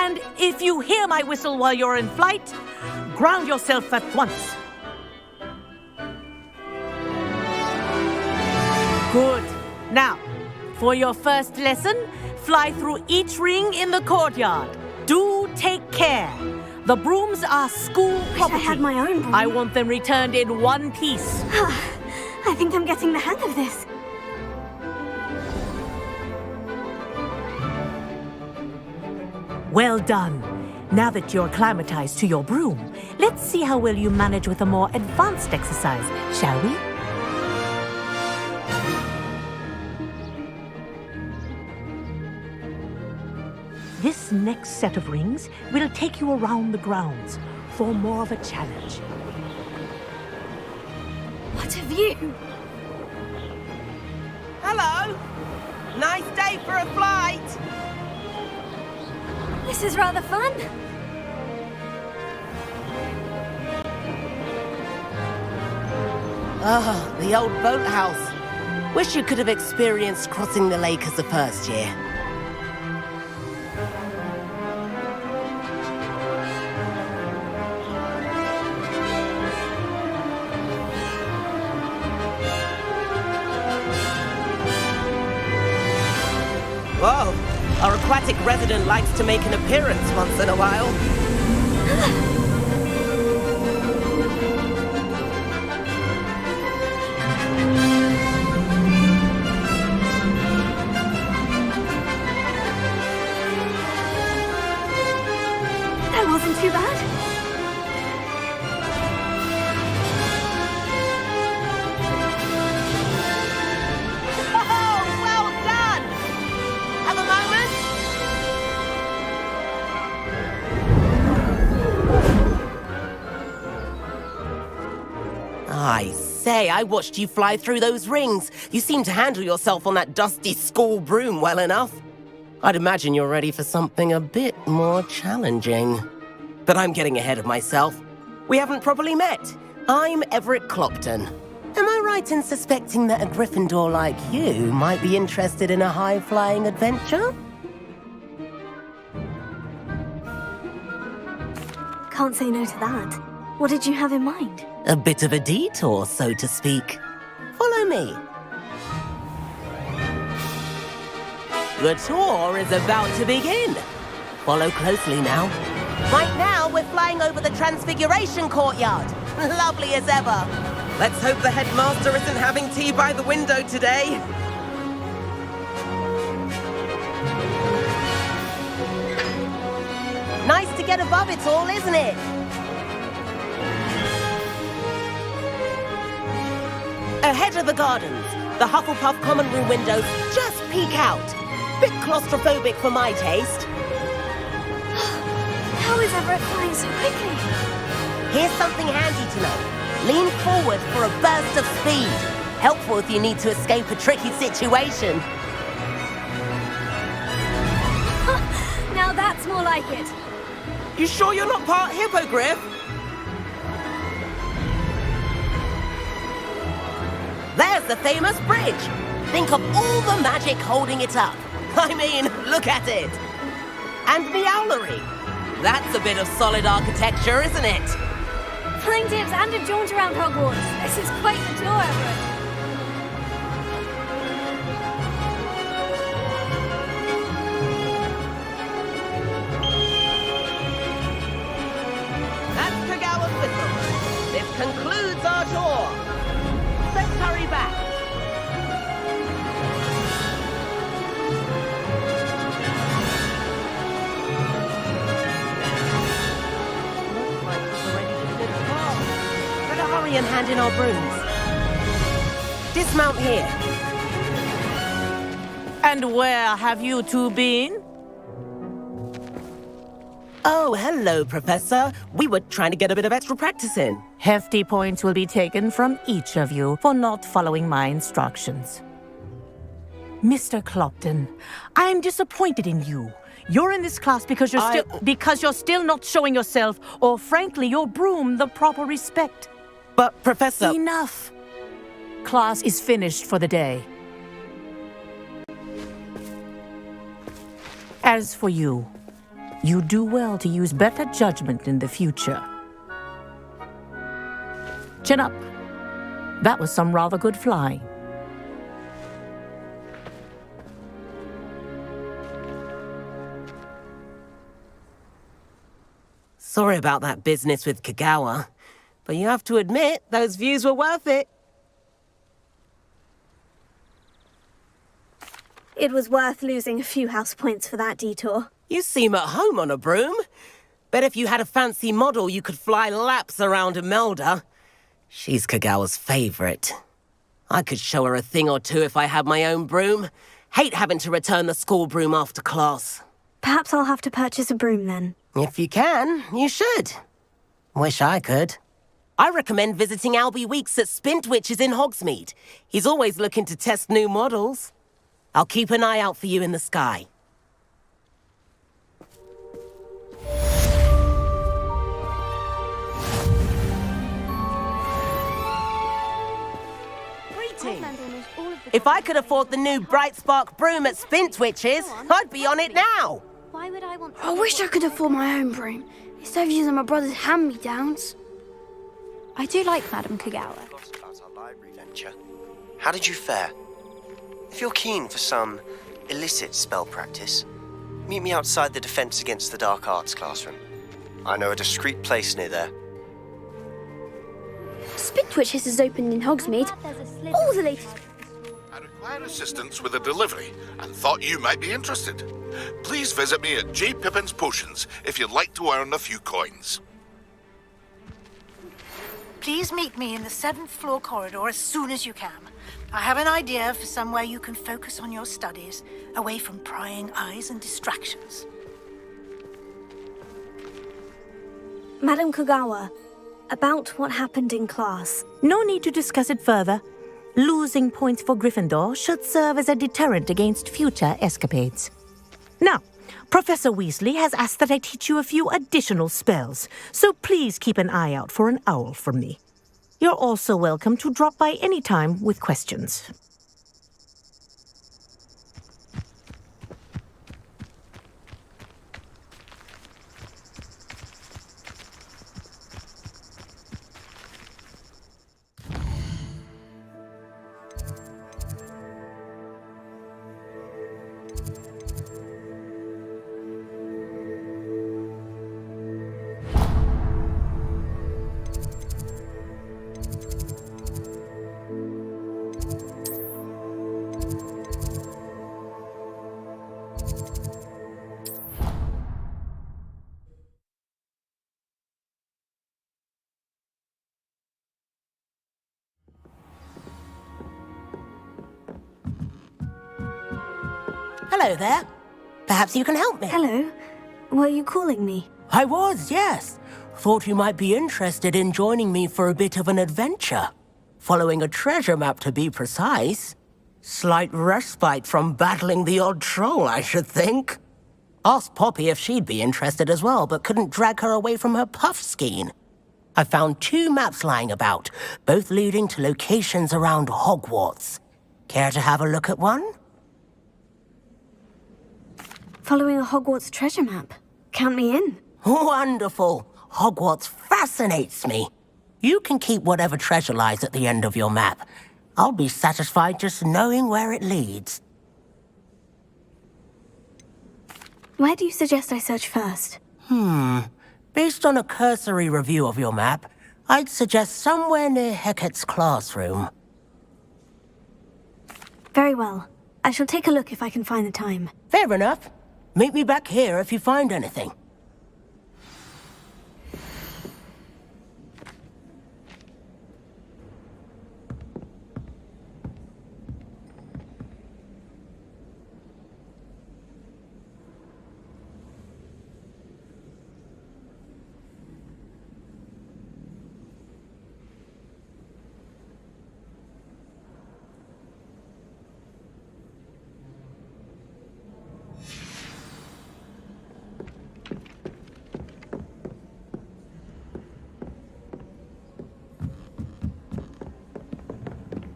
And if you hear my whistle while you're in flight, ground yourself at once. Good. Now, for your first lesson, fly through each ring in the courtyard. Do take care. The brooms are school property. I had my own broom. I want them returned in one piece. I think I'm getting the hang of this. Well done. Now that you're acclimatized to your broom, let's see how well you manage with a more advanced exercise, shall we? This next set of rings will take you around the grounds for more of a challenge. What a view! Hello. Nice day for a flight. This is rather fun. Ah, the old boathouse. Wish you could have experienced crossing the lake as a first year. Whoa, our aquatic resident likes to make an appearance once in a while. That wasn't too bad. Oh, well done! Have a moment? I say, I watched you fly through those rings. You seem to handle yourself on that dusty school broom well enough. I'd imagine you're ready for something a bit more challenging. But I'm getting ahead of myself. We haven't properly met. I'm Everett Clopton. Am I right in suspecting that a Gryffindor like you might be interested in a high-flying adventure? Can't say no to that. What did you have in mind? A bit of a detour, so to speak. Follow me. The tour is about to begin. Follow closely now. Right now, we're flying over the Transfiguration Courtyard. Lovely as ever. Let's hope the headmaster isn't having tea by the window today. Nice to get above it all, isn't it? Ahead of the gardens, the Hufflepuff common room windows just peek out. Bit claustrophobic for my taste. How is Everett flying so quickly? Here's something handy to know. Lean forward for a burst of speed. Helpful if you need to escape a tricky situation. Now that's more like it. You sure you're not part hippogriff? There's the famous bridge. Think of all the magic holding it up. I mean, look at it. And the owlery. That's a bit of solid architecture, isn't it? Flying tips and a jaunt around Hogwarts. This is quite the tour, Everett. That's Kagawa's whistle. This concludes our tour. Let's hurry back. Looks like we're ready for this class. Better hurry and hand in our brooms. Dismount here. And where have you two been? Oh, hello, Professor. We were trying to get a bit of extra practice in. Hefty points will be taken from each of you for not following my instructions. Mr. Clopton, I'm disappointed in you. You're in this class because you're still not showing yourself, or frankly, your broom, the proper respect. But, Professor... Enough. Class is finished for the day. As for you, you do well to use better judgment in the future. Chin up. That was some rather good flying. Sorry about that business with Kagawa, but you have to admit, those views were worth it. It was worth losing a few house points for that detour. You seem at home on a broom. Bet if you had a fancy model, you could fly laps around Imelda. She's Kagawa's favorite. I could show her a thing or two if I had my own broom. Hate having to return the school broom after class. Perhaps I'll have to purchase a broom then. If you can, you should. Wish I could. I recommend visiting Albie Weeks at Spintwitches in Hogsmeade. He's always looking to test new models. I'll keep an eye out for you in the sky. If I could afford the new Bright Spark broom at Spintwitches, I'd be on it now. Why would I want I wish I could afford my own broom, instead of using my brother's hand-me-downs. I do like Madam Kagawa. About our library venture. How did you fare? If you're keen for some illicit spell practice, meet me outside the Defense Against the Dark Arts classroom. I know a discreet place near there. Spintwitches is opened in Hogsmeade. All the latest... I require assistance with a delivery and thought you might be interested. Please visit me at J. Pippin's Potions if you'd like to earn a few coins. Please meet me in the 7th floor corridor as soon as you can. I have an idea for somewhere you can focus on your studies, away from prying eyes and distractions. Madam Kagawa, about what happened in class. No need to discuss it further. Losing points for Gryffindor should serve as a deterrent against future escapades. Now, Professor Weasley has asked that I teach you a few additional spells, so please keep an eye out for an owl from me. You're also welcome to drop by any time with questions. Hello there. Perhaps you can help me. Hello. Were you calling me? I was, yes. Thought you might be interested in joining me for a bit of an adventure. Following a treasure map, to be precise. Slight respite from battling the odd troll, I should think. Asked Poppy if she'd be interested as well, but couldn't drag her away from her puff skein. I found 2 maps lying about, both leading to locations around Hogwarts. Care to have a look at one? Following a Hogwarts treasure map. Count me in. Wonderful. Hogwarts fascinates me. You can keep whatever treasure lies at the end of your map. I'll be satisfied just knowing where it leads. Where do you suggest I search first? Based on a cursory review of your map, I'd suggest somewhere near Hecat's classroom. Very well. I shall take a look if I can find the time. Fair enough. Meet me back here if you find anything.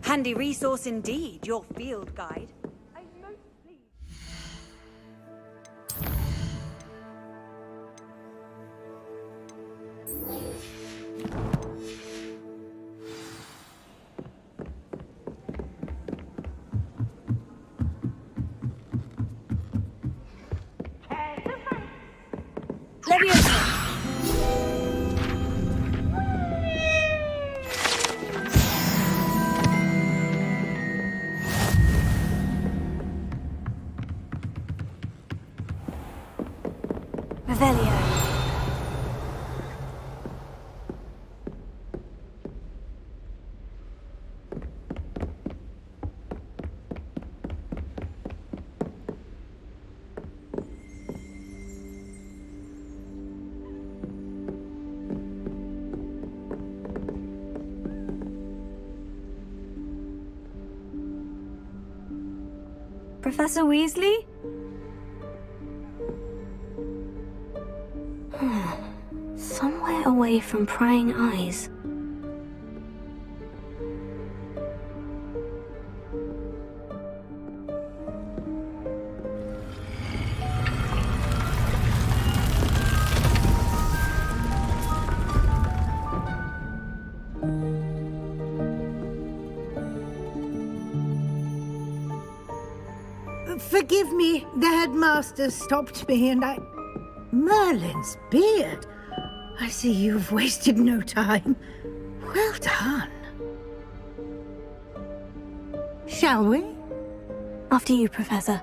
Handy resource indeed, your field guide. Professor Weasley? Somewhere away from prying eyes. Forgive me, the headmaster stopped me and I... Merlin's beard. I see you've wasted no time. Well done. Shall we? After you, Professor.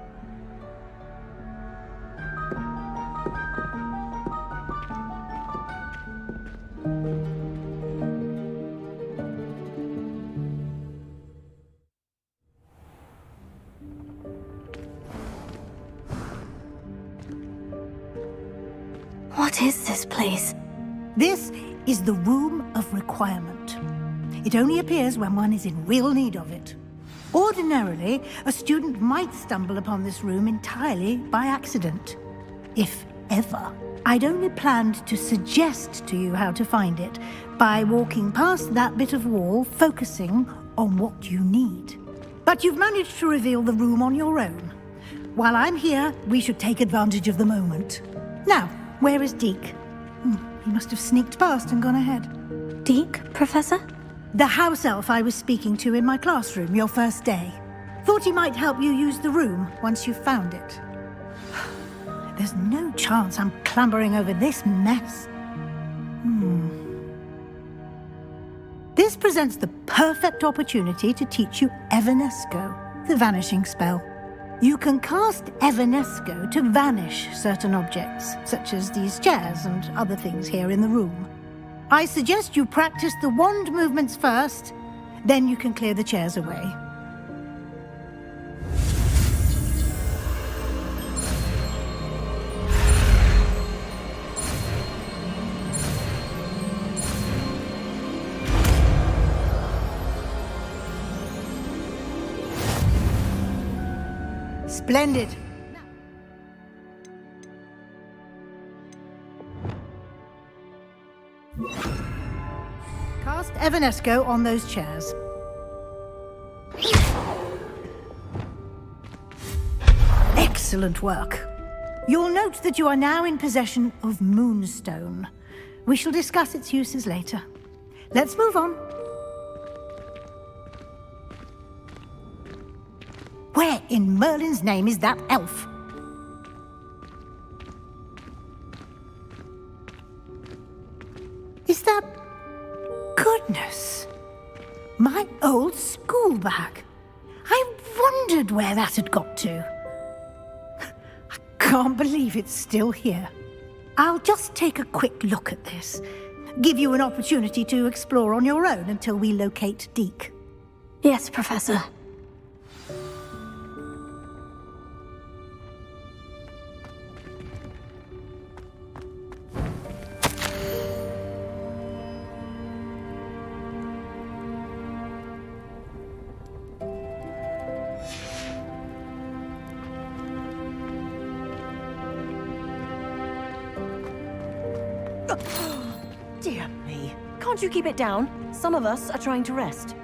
What is this place? This is the Room of Requirement. It only appears when one is in real need of it. Ordinarily, a student might stumble upon this room entirely by accident. If ever. I'd only planned to suggest to you how to find it by walking past that bit of wall, focusing on what you need. But you've managed to reveal the room on your own. While I'm here, we should take advantage of the moment. Now, where is Deke? He must have sneaked past and gone ahead. Deke, Professor? The house elf I was speaking to in my classroom your first day. Thought he might help you use the room once you've found it. There's no chance I'm clambering over this mess. This presents the perfect opportunity to teach you Evanesco, the vanishing spell. You can cast Evanesco to vanish certain objects, such as these chairs and other things here in the room. I suggest you practice the wand movements first, then you can clear the chairs away. Splendid. Cast Evanesco on those chairs. Excellent work. You'll note that you are now in possession of Moonstone. We shall discuss its uses later. Let's move on. Where in Merlin's name is that elf? Is that... Goodness! My old school bag. I wondered where that had got to. I can't believe it's still here. I'll just take a quick look at this. Give you an opportunity to explore on your own until we locate Deke. Yes, Professor. Dear me. Can't you keep it down? Some of us are trying to rest.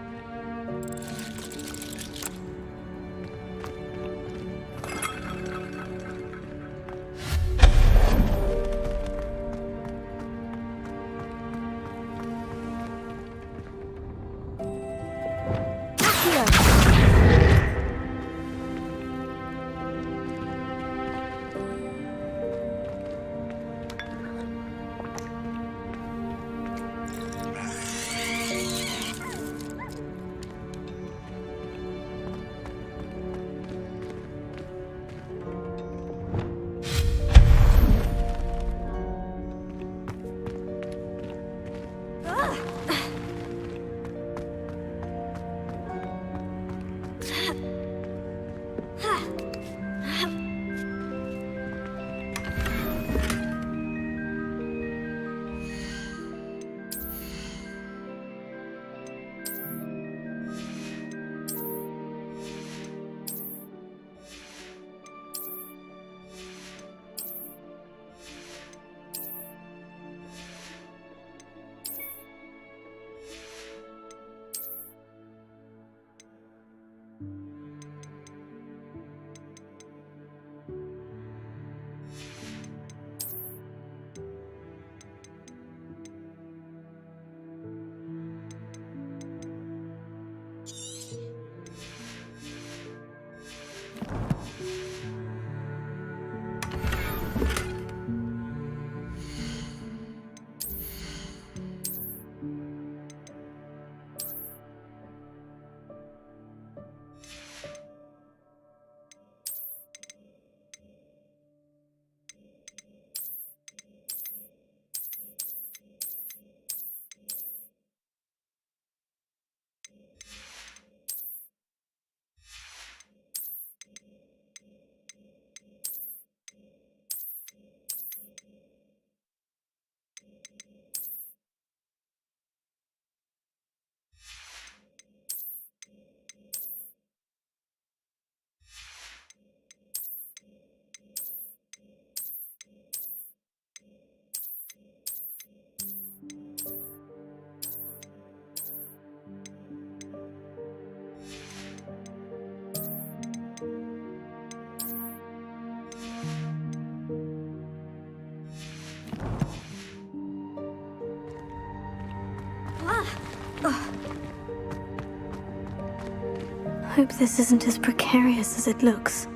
Hope this isn't as precarious as it looks.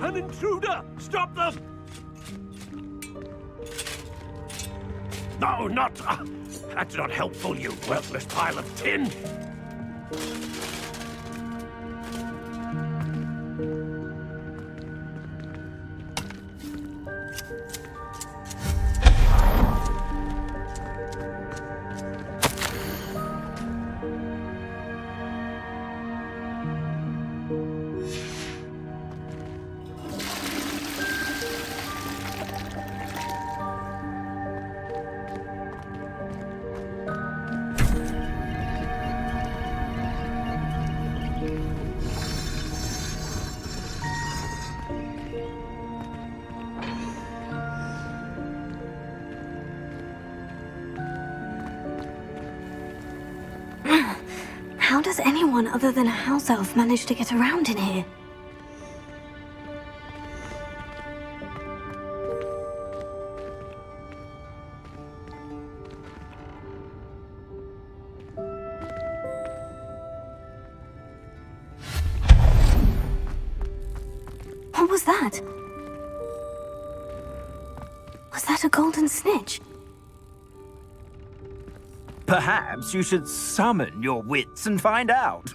An intruder! Stop them! No, not... that's not helpful, you worthless pile of tin! How does anyone other than a house elf manage to get around in here? What was that? Was that a golden snitch? Perhaps you should summon your wits and find out.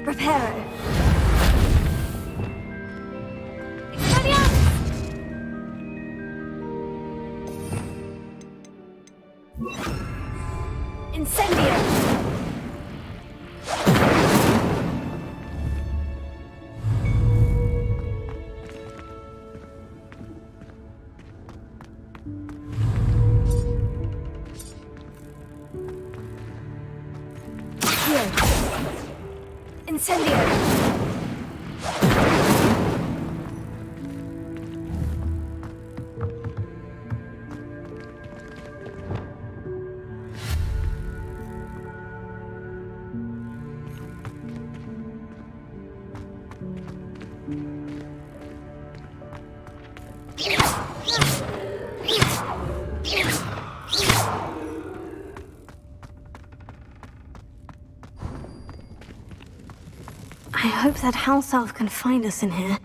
Reparo. Incendio! Incendio! I hope that house elf can find us in here.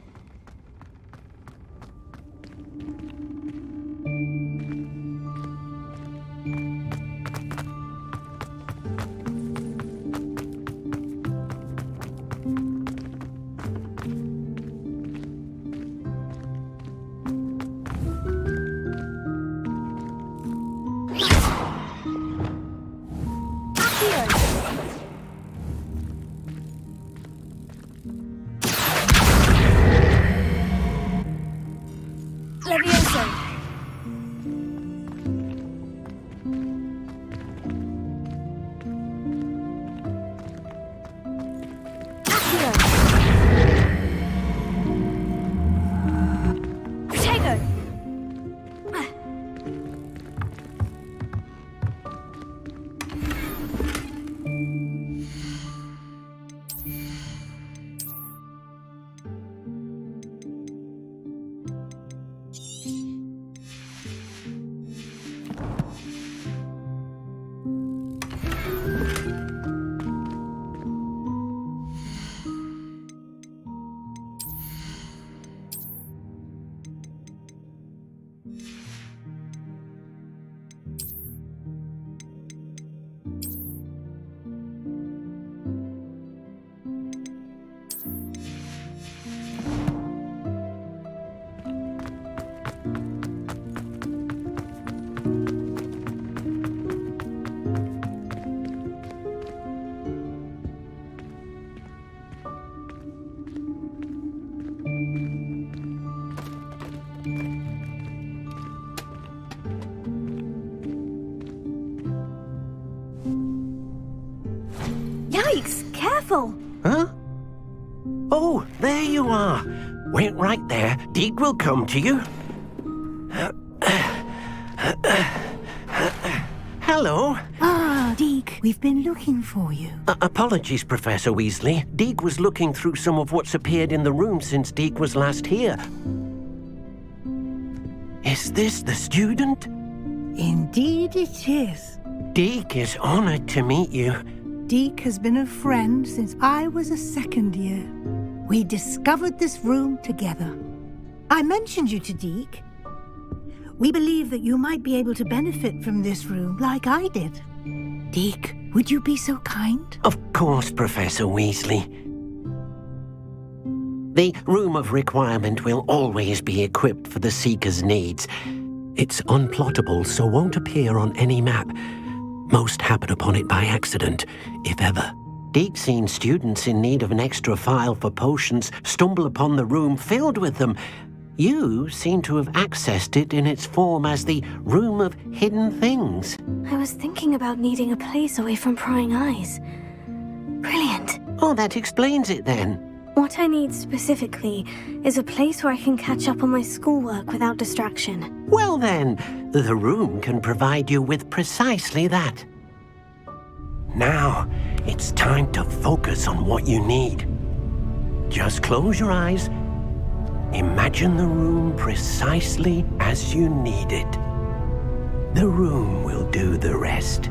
Yikes! Careful! Huh? Oh, there you are. Wait right there. Deek will come to you. Hello. Ah, Deek, we've been looking for you. Apologies, Professor Weasley. Deek was looking through some of what's appeared in the room since Deek was last here. Is this the student? Indeed it is. Deek is honored to meet you. Deek has been a friend since I was a second year. We discovered this room together. I mentioned you to Deek. We believe that you might be able to benefit from this room like I did. Deek, would you be so kind? Of course, Professor Weasley. The Room of Requirement will always be equipped for the Seeker's needs. It's unplottable, so won't appear on any map. Most happen upon it by accident, if ever. Deek's seen students in need of an extra file for potions stumble upon the room filled with them. You seem to have accessed it in its form as the Room of Hidden Things. I was thinking about needing a place away from prying eyes. Brilliant. Oh, that explains it then. What I need specifically is a place where I can catch up on my schoolwork without distraction. Well then, the room can provide you with precisely that. Now, it's time to focus on what you need. Just close your eyes. Imagine the room precisely as you need it. The room will do the rest.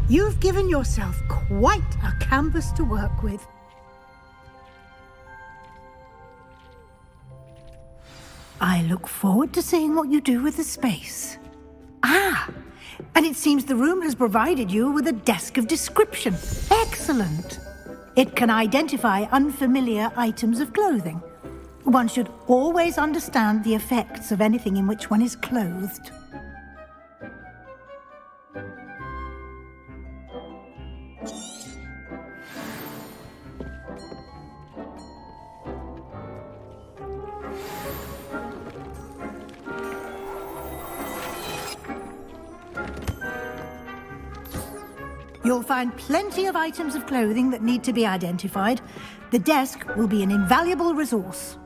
You've given yourself quite a canvas to work with. I look forward to seeing what you do with the space. Ah, and it seems the room has provided you with a desk of description. Excellent. It can identify unfamiliar items of clothing. One should always understand the effects of anything in which one is clothed. You'll find plenty of items of clothing that need to be identified. The desk will be an invaluable resource.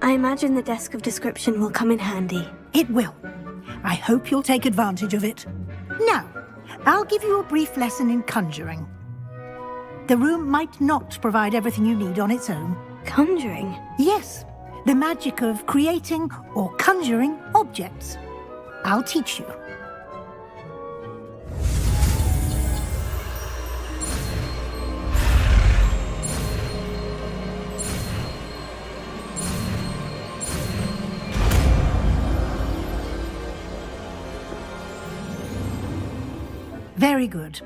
I imagine the desk of description will come in handy. It will. I hope you'll take advantage of it. Now, I'll give you a brief lesson in conjuring. The room might not provide everything you need on its own. Conjuring? Yes, the magic of creating or conjuring objects. I'll teach you. Very good.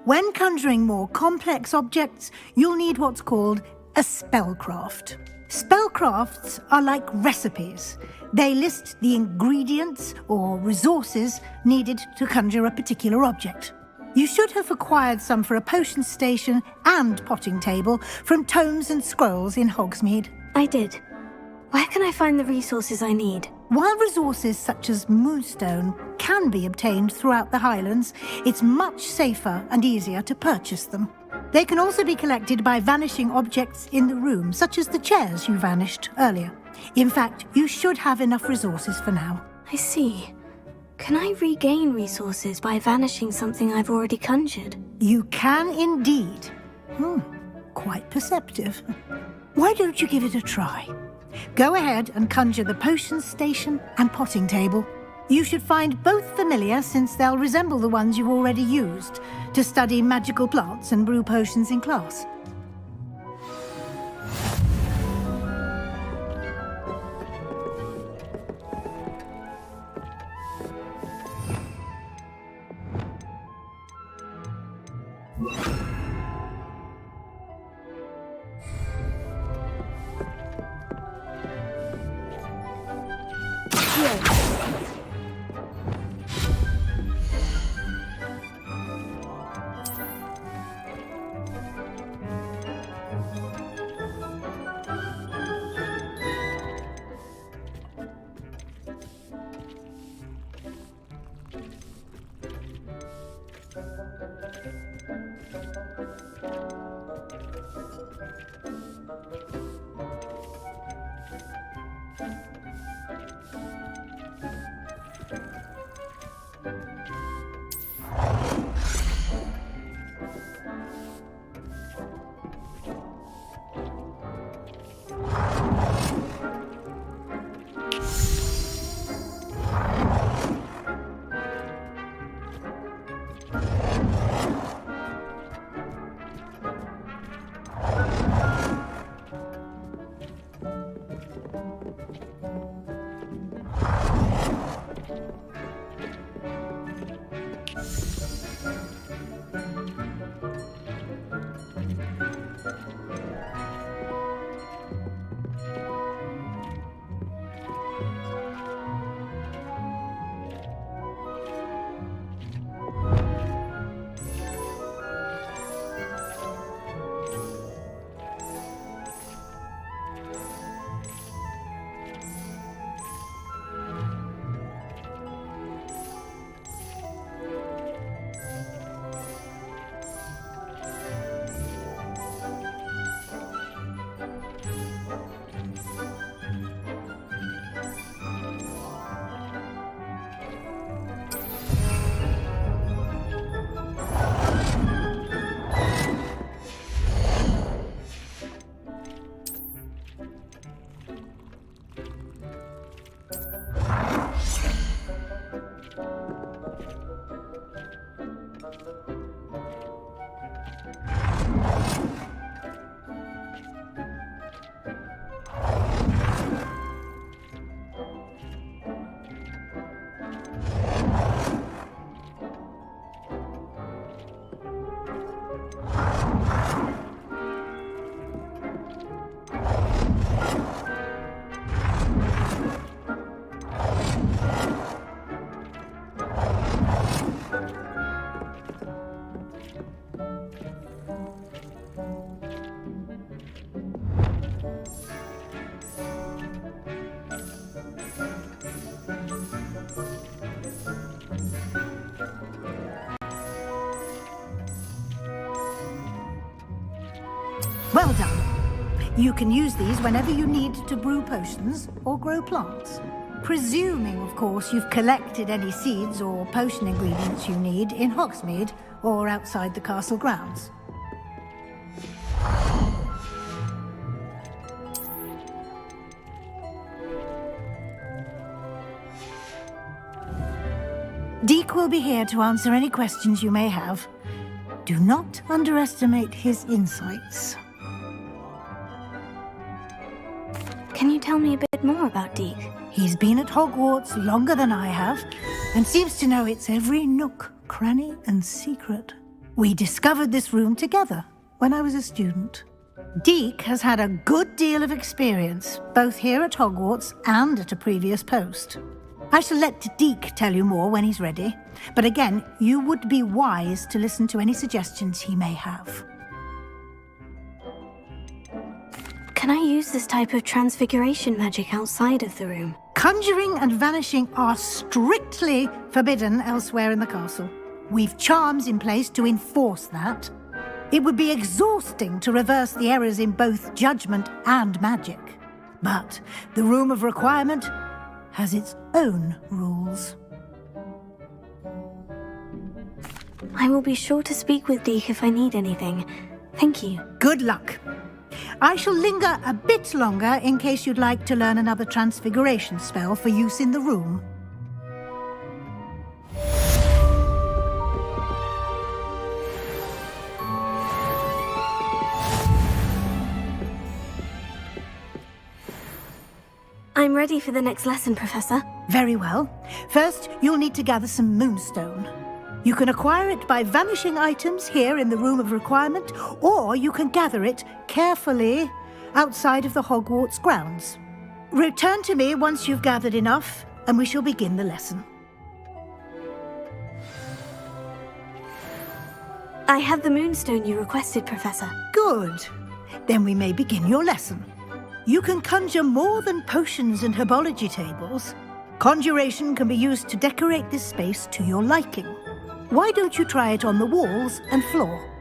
When conjuring more complex objects, you'll need what's called a spellcraft. Spellcrafts are like recipes. They list the ingredients or resources needed to conjure a particular object. You should have acquired some for a potion station and potting table from tomes and scrolls in Hogsmeade. I did. Where can I find the resources I need? While resources such as moonstone can be obtained throughout the Highlands, it's much safer and easier to purchase them. They can also be collected by vanishing objects in the room, such as the chairs you vanished earlier. In fact, you should have enough resources for now. I see. Can I regain resources by vanishing something I've already conjured? You can indeed. Quite perceptive. Why don't you give it a try? Go ahead and conjure the potions station and potting table. You should find both familiar, since they'll resemble the ones you've already used to study magical plants and brew potions in class. Well done. You can use these whenever you need to brew potions or grow plants. Presuming, of course, you've collected any seeds or potion ingredients you need in Hogsmeade or outside the castle grounds. Deek will be here to answer any questions you may have. Do not underestimate his insights. Can you tell me a bit more about Deek? He's been at Hogwarts longer than I have, and seems to know its every nook, cranny, and secret. We discovered this room together when I was a student. Deek has had a good deal of experience, both here at Hogwarts and at a previous post. I shall let Deek tell you more when he's ready, but again, you would be wise to listen to any suggestions he may have. Can I use this type of transfiguration magic outside of the room? Conjuring and vanishing are strictly forbidden elsewhere in the castle. We've charms in place to enforce that. It would be exhausting to reverse the errors in both judgment and magic. But the Room of Requirement has its own rules. I will be sure to speak with Deke if I need anything. Thank you. Good luck. I shall linger a bit longer in case you'd like to learn another transfiguration spell for use in the room. I'm ready for the next lesson, Professor. Very well. First, you'll need to gather some moonstone. You can acquire it by vanishing items here in the Room of Requirement, or you can gather it carefully outside of the Hogwarts grounds. Return to me once you've gathered enough, and we shall begin the lesson. I have the moonstone you requested, Professor. Good. Then we may begin your lesson. You can conjure more than potions and herbology tables. Conjuration can be used to decorate this space to your liking. Why don't you try it on the walls and floor?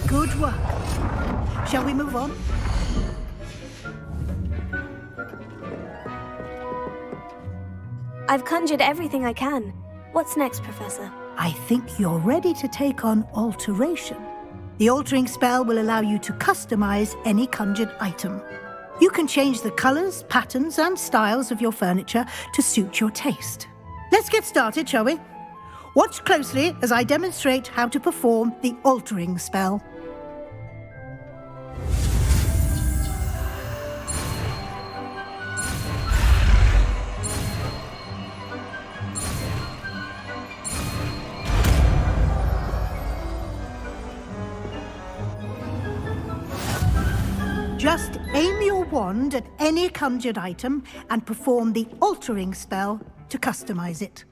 Good work. Shall we move on? I've conjured everything I can. What's next, Professor? I think you're ready to take on alteration. The altering spell will allow you to customize any conjured item. You can change the colors, patterns, and styles of your furniture to suit your taste. Let's get started, shall we? Watch closely as I demonstrate how to perform the altering spell. Just aim your wand at any conjured item and perform the altering spell to customize it.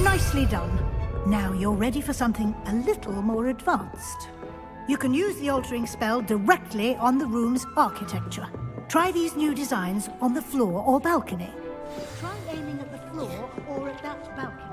Nicely done. Now you're ready for something a little more advanced. You can use the altering spell directly on the room's architecture. Try these new designs on the floor or balcony. Try aiming at the floor or at that balcony.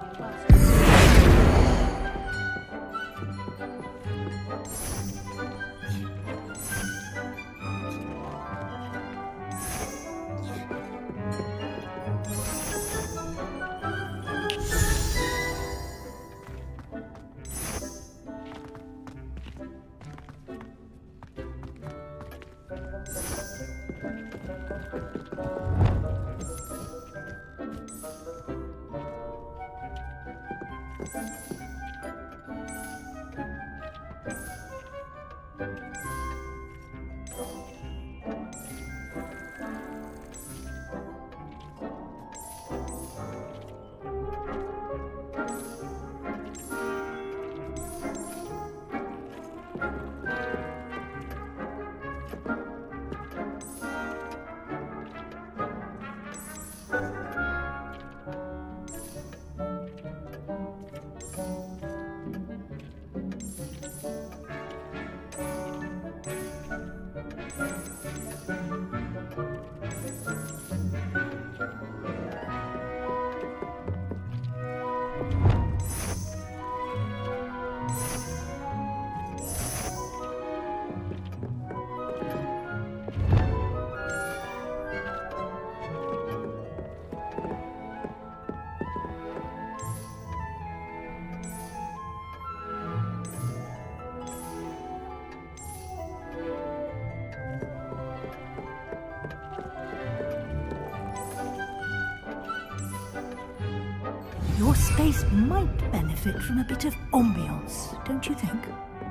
Your space might benefit from a bit of ambiance, don't you think?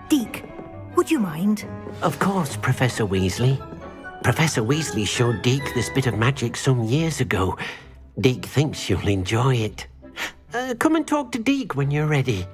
Deke, would you mind? Of course, Professor Weasley. Professor Weasley showed Deke this bit of magic some years ago. Deke thinks you'll enjoy it. Come and talk to Deke when you're ready.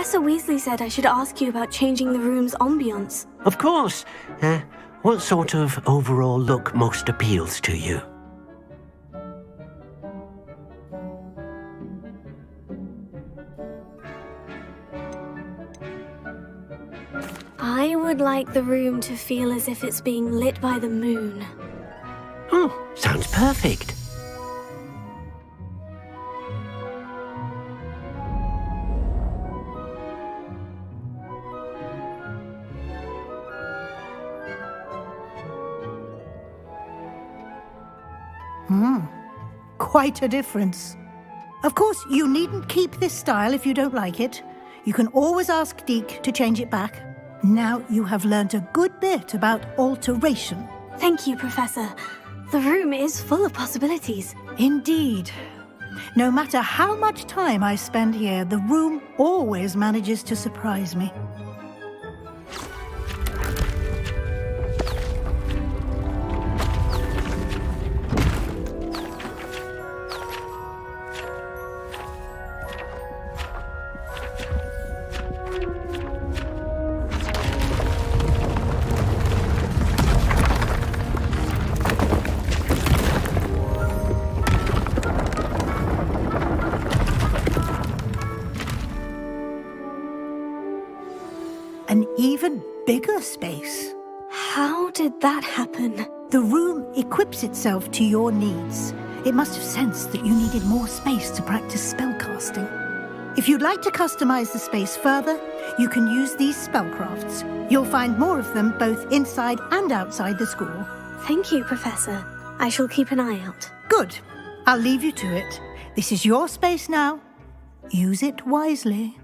Professor Weasley said I should ask you about changing the room's ambience. Of course. What sort of overall look most appeals to you? I would like the room to feel as if it's being lit by the moon. Oh, sounds perfect. Quite a difference. Of course, you needn't keep this style if you don't like it. You can always ask Deke to change it back. Now you have learned a good bit about alteration. Thank you, Professor. The room is full of possibilities. Indeed. No matter how much time I spend here, the room always manages to surprise me. An even bigger space. How did that happen? The room equips itself to your needs. It must have sensed that you needed more space to practice spellcasting. If you'd like to customize the space further, you can use these spellcrafts. You'll find more of them both inside and outside the school. Thank you, Professor. I shall keep an eye out. Good. I'll leave you to it. This is your space now. Use it wisely.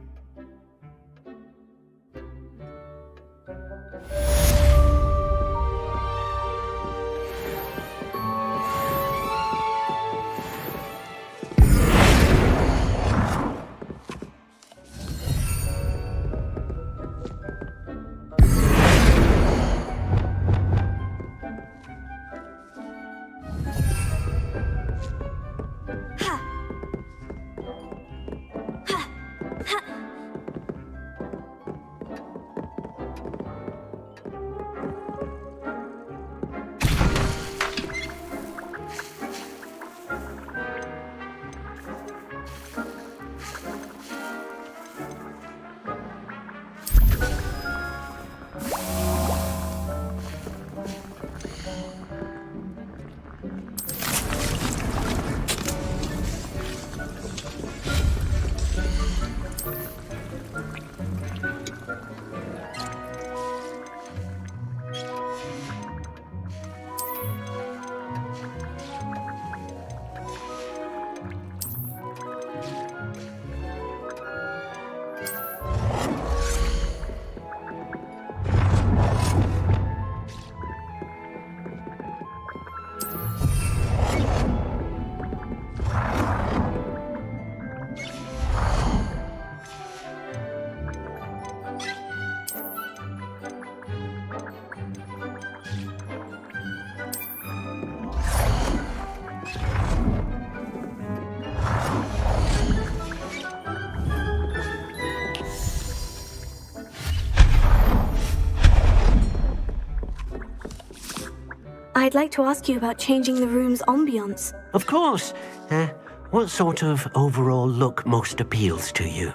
I'd like to ask you about changing the room's ambience. Of course. What sort of overall look most appeals to you?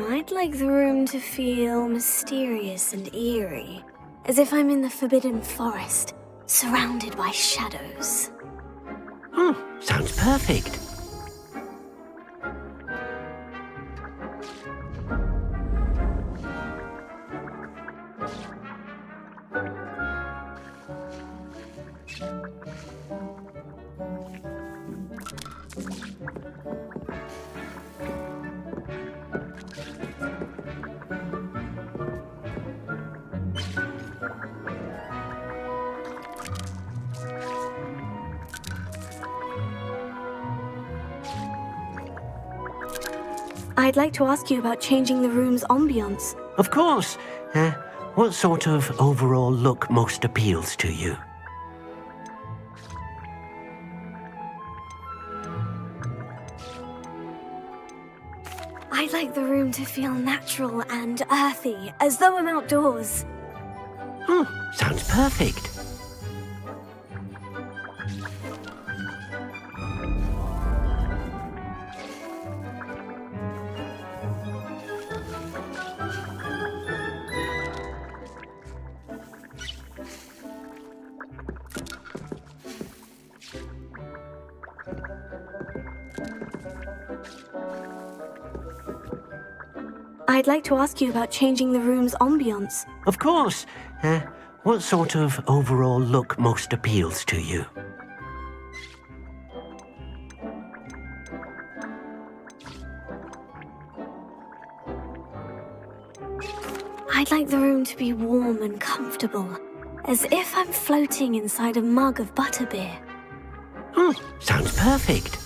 I'd like the room to feel mysterious and eerie, as if I'm in the Forbidden Forest, surrounded by shadows. Oh, sounds perfect. I'd like to ask you about changing the room's ambience. Of course. What sort of overall look most appeals to you? room to feel natural and earthy, as though I'm outdoors. Sounds perfect. I'd like to ask you about changing the room's ambiance. Of course. What sort of overall look most appeals to you? I'd like the room to be warm and comfortable, as if I'm floating inside a mug of butterbeer. Sounds perfect.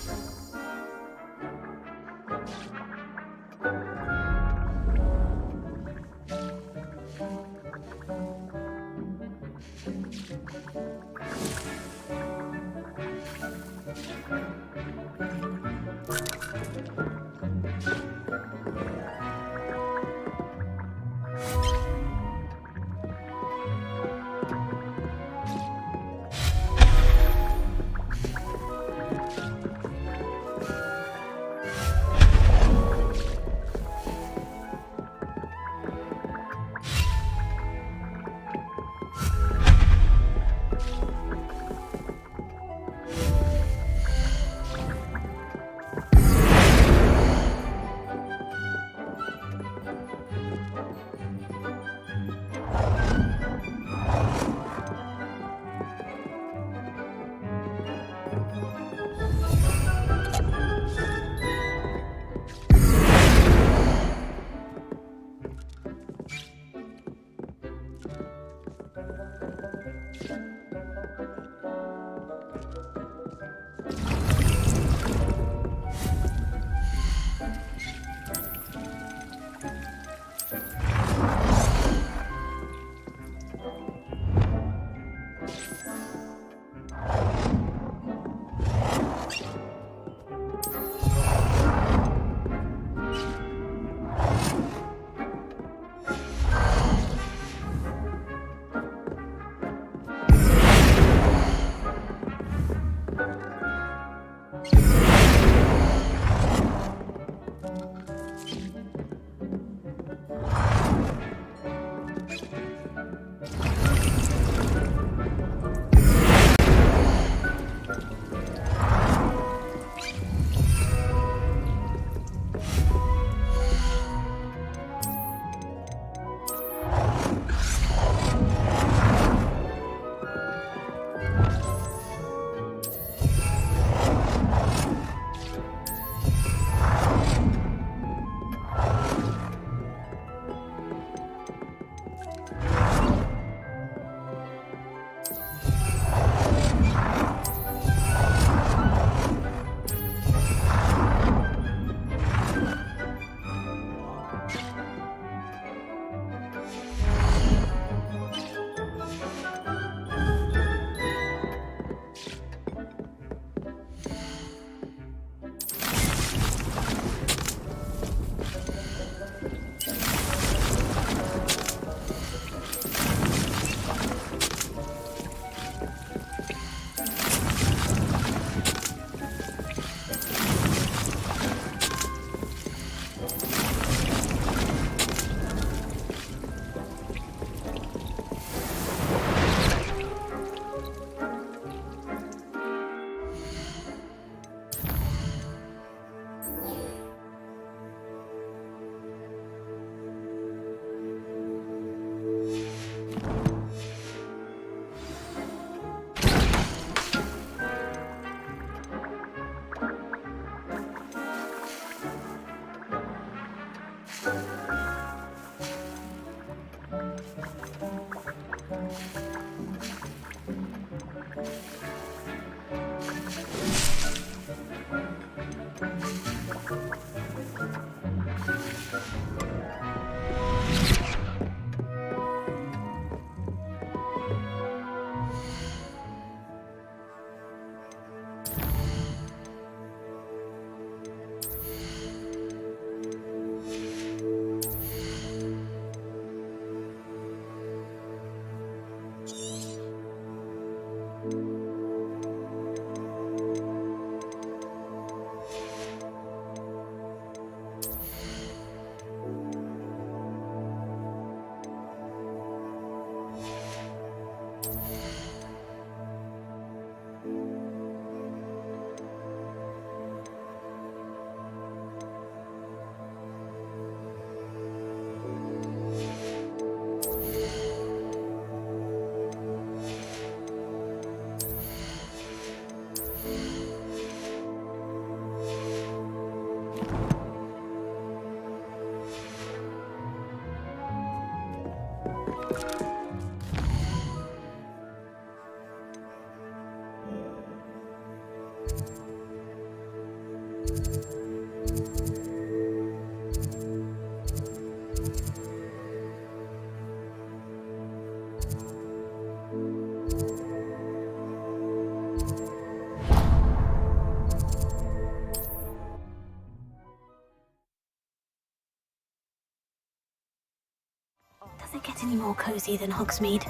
Does it get any more cozy than Hogsmeade?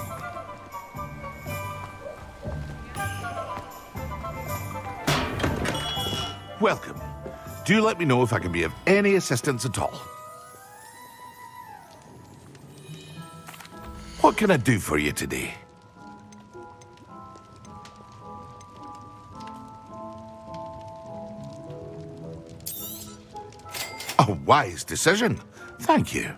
Welcome. Do let me know if I can be of any assistance at all. What can I do for you today? A wise decision. Thank you.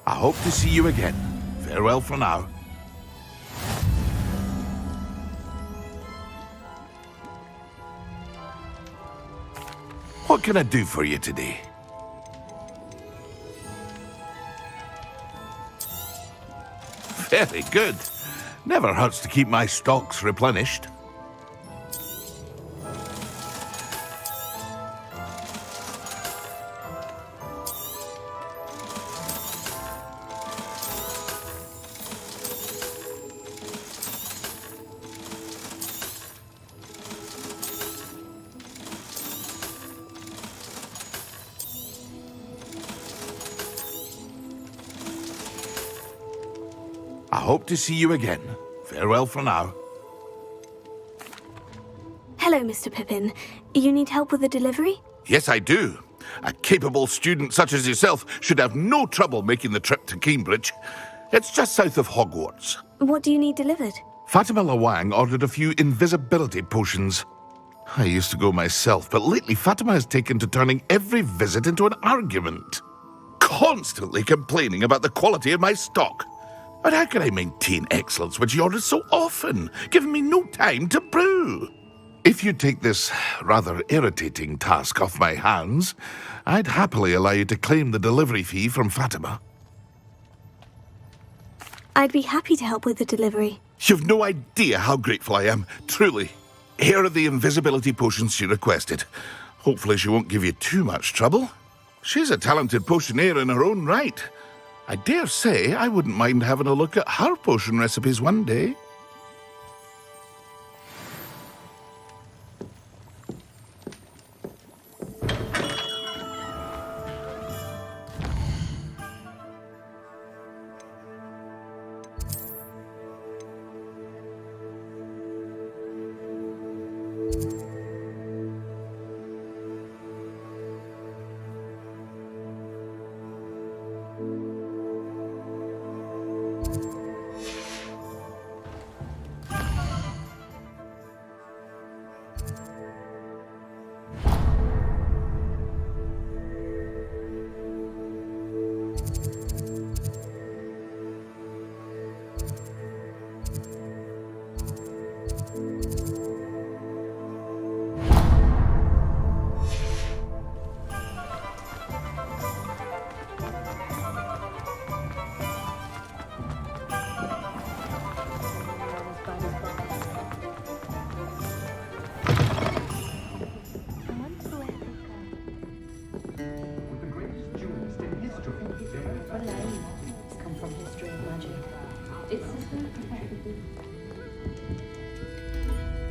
I hope to see you again. Farewell for now. What can I do for you today? Very good. Never hurts to keep my stocks replenished. I hope to see you again. Farewell for now. Hello, Mr. Pippin. You need help with a delivery? Yes, I do. A capable student such as yourself should have no trouble making the trip to Cambridge. It's just south of Hogwarts. What do you need delivered? Fatima Lawang ordered a few invisibility potions. I used to go myself, but lately Fatima has taken to turning every visit into an argument. Constantly complaining about the quality of my stock. But how can I maintain excellence when she orders so often, giving me no time to brew? If you take this rather irritating task off my hands, I'd happily allow you to claim the delivery fee from Fatima. I'd be happy to help with the delivery. You've no idea how grateful I am, truly. Here are the invisibility potions she requested. Hopefully she won't give you too much trouble. She's a talented potioneer in her own right. I dare say I wouldn't mind having a look at her potion recipes one day.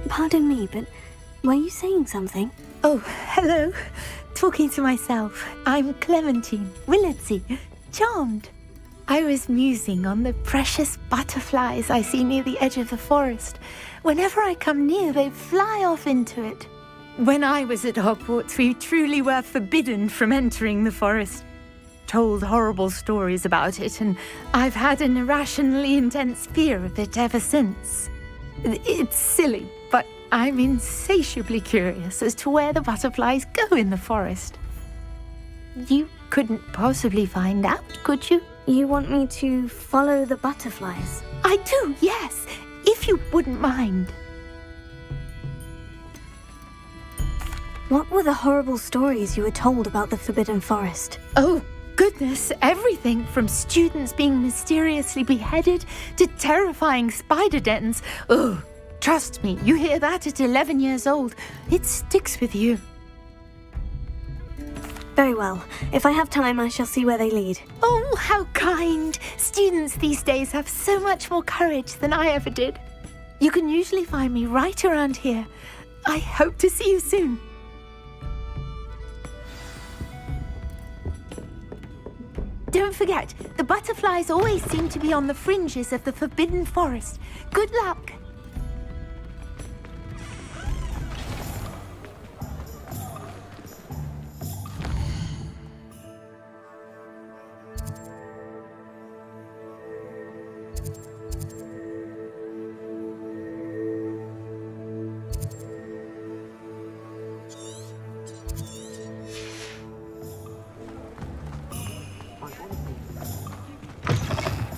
Pardon me, but were you saying something? Oh, hello. Talking to myself. I'm Clementine, Willardsey, charmed. I was musing on the precious butterflies I see near the edge of the forest. Whenever I come near, they fly off into it. When I was at Hogwarts, we truly were forbidden from entering the forest. told horrible stories about it, and I've had an irrationally intense fear of it ever since. It's silly, but I'm insatiably curious as to where the butterflies go in the forest. You couldn't possibly find out, could you? You want me to follow the butterflies? I do, yes, if you wouldn't mind. What were the horrible stories you were told about the Forbidden Forest? Oh, goodness, everything from students being mysteriously beheaded to terrifying spider dens. Oh, trust me, you hear that at 11 years old, it sticks with you. Very well. If I have time, I shall see where they lead. Oh, how kind! Students these days have so much more courage than I ever did. You can usually find me right around here. I hope to see you soon. Don't forget, the butterflies always seem to be on the fringes of the Forbidden Forest. Good luck!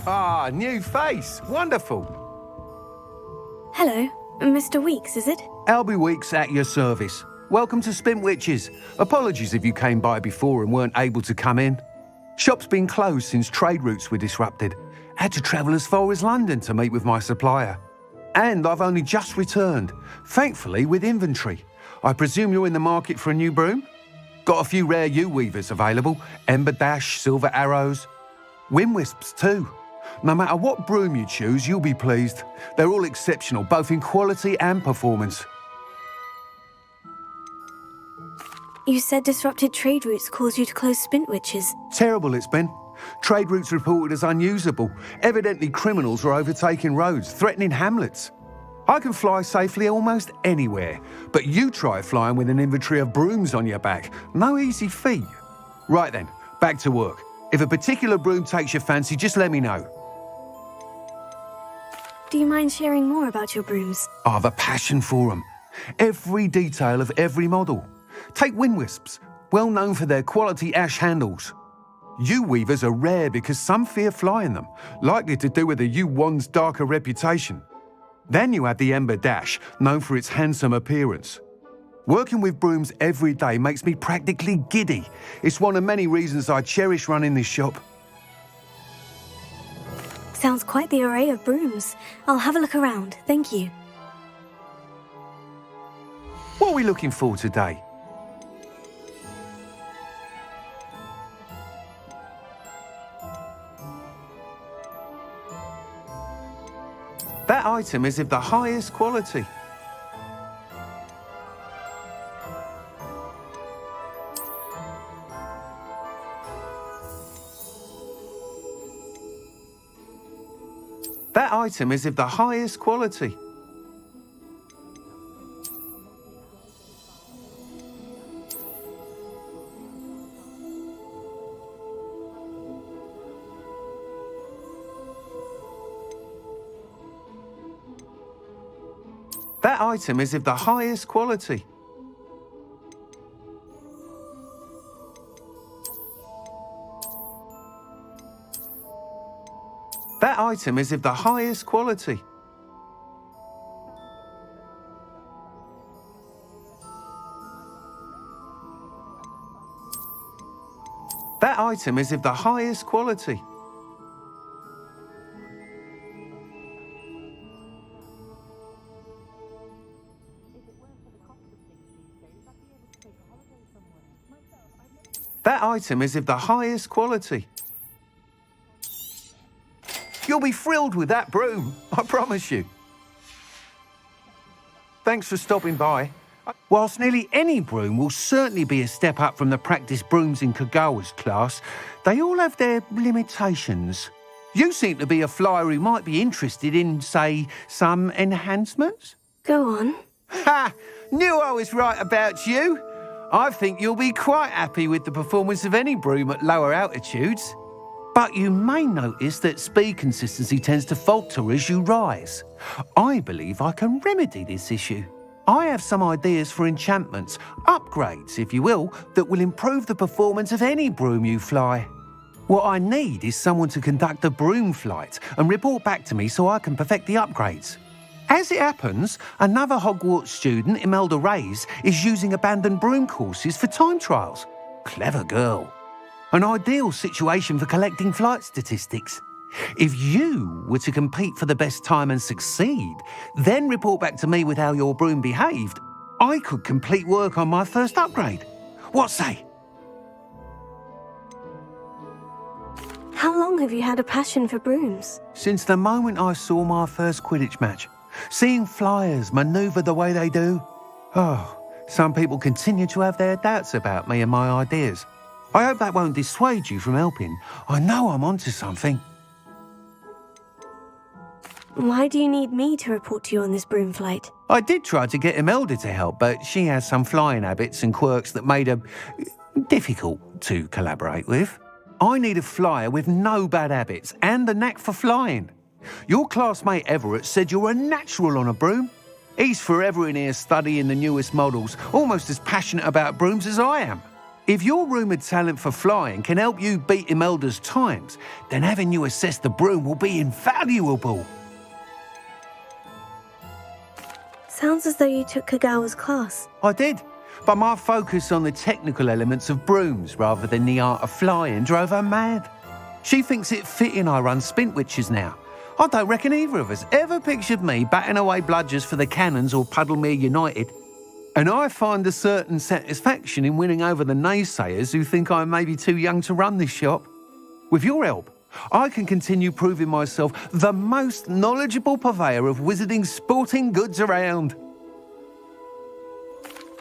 Ah, new face. Wonderful. Hello. Mr. Weeks, is it? Albie Weeks at your service. Welcome to Spintwitches. Apologies if you came by before and weren't able to come in. Shop's been closed since trade routes were disrupted. Had to travel as far as London to meet with my supplier. And I've only just returned, thankfully with inventory. I presume you're in the market for a new broom? Got a few rare yew-weavers available. Ember Dash, Silver Arrows. Wind-wisps too. No matter what broom you choose, you'll be pleased. They're all exceptional, both in quality and performance. You said disrupted trade routes caused you to close Spintwitches. Terrible it's been. Trade routes reported as unusable. Evidently criminals were overtaking roads, threatening hamlets. I can fly safely almost anywhere, but you try flying with an inventory of brooms on your back. No easy feat. Right then, back to work. If a particular broom takes your fancy, just let me know. Do you mind sharing more about your brooms? I have a passion for them. Every detail of every model. Take Wind-wisps, well known for their quality ash handles. Yew-weavers are rare because some fear flying them, likely to do with the yew-wand's darker reputation. Then you have the Ember Dash, known for its handsome appearance. Working with brooms every day makes me practically giddy. It's one of many reasons I cherish running this shop. Sounds quite the array of brooms. I'll have a look around, thank you. What are we looking for today? That item is of the highest quality. That item is of the highest quality. That item is of the highest quality. That item is of the highest quality. That item is of the highest quality. That item is of the highest quality. You'll be thrilled with that broom, I promise you. Thanks for stopping by. Whilst nearly any broom will certainly be a step up from the practice brooms in Kagawa's class, they all have their limitations. You seem to be a flyer who might be interested in, say, some enhancements? Go on. Ha! Knew I was right about you. I think you'll be quite happy with the performance of any broom at lower altitudes. But you may notice that speed consistency tends to falter as you rise. I believe I can remedy this issue. I have some ideas for enchantments, upgrades, if you will, that will improve the performance of any broom you fly. What I need is someone to conduct a broom flight and report back to me so I can perfect the upgrades. As it happens, another Hogwarts student, Imelda Reyes, is using abandoned broom courses for time trials. Clever girl. An ideal situation for collecting flight statistics. If you were to compete for the best time and succeed, then report back to me with how your broom behaved, I could complete work on my first upgrade. What say? How long have you had a passion for brooms? Since the moment I saw my first Quidditch match. Seeing flyers manoeuvre the way they do. Oh, some people continue to have their doubts about me and my ideas. I hope that won't dissuade you from helping. I know I'm onto something. Why do you need me to report to you on this broom flight? I did try to get Imelda to help, but she has some flying habits and quirks that made her difficult to collaborate with. I need a flyer with no bad habits and a knack for flying. Your classmate Everett said you're a natural on a broom. He's forever in here studying the newest models, almost as passionate about brooms as I am. If your rumoured talent for flying can help you beat Imelda's times, then having you assess the broom will be invaluable. Sounds as though you took Kagawa's class. I did, but my focus on the technical elements of brooms rather than the art of flying drove her mad. She thinks it fitting I run Spintwitches now. I don't reckon either of us ever pictured me batting away bludgers for the Cannons or Puddlemere United. And I find a certain satisfaction in winning over the naysayers who think I may be too young to run this shop. With your help, I can continue proving myself the most knowledgeable purveyor of wizarding sporting goods around.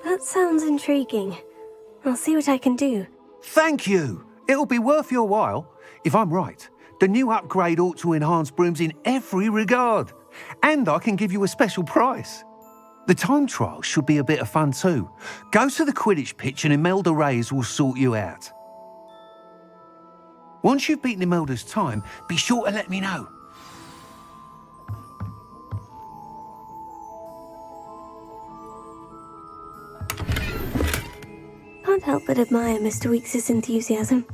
That sounds intriguing. I'll see what I can do. Thank you. It'll be worth your while. If I'm right, the new upgrade ought to enhance brooms in every regard. And I can give you a special price. The time trial should be a bit of fun too. Go to the Quidditch pitch and Imelda Reyes will sort you out. Once you've beaten Imelda's time, be sure to let me know. Can't help but admire Mr. Weekes' enthusiasm.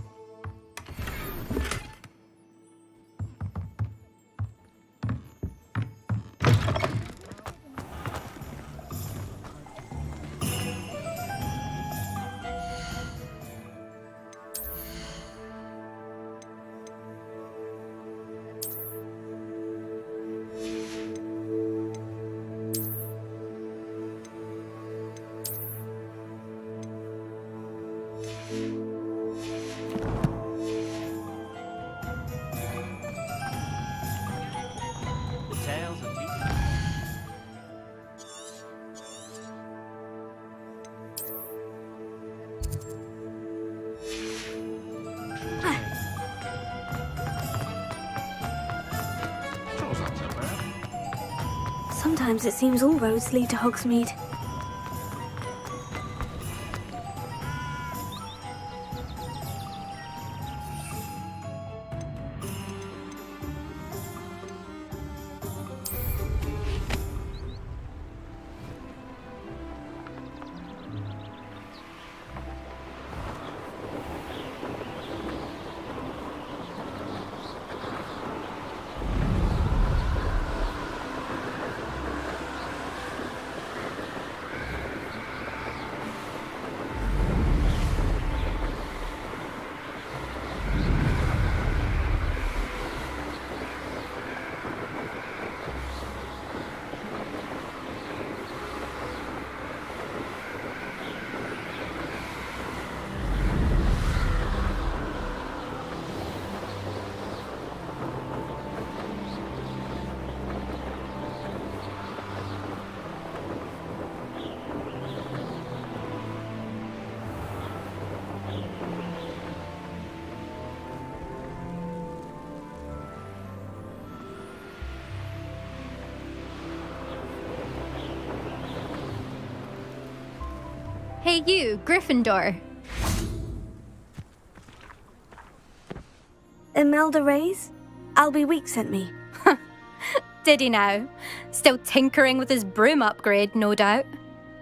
Sometimes it seems all roads lead to Hogsmeade. Hey you, Gryffindor. Imelda Reyes? Albie Weeks sent me. Did he now? Still tinkering with his broom upgrade, no doubt.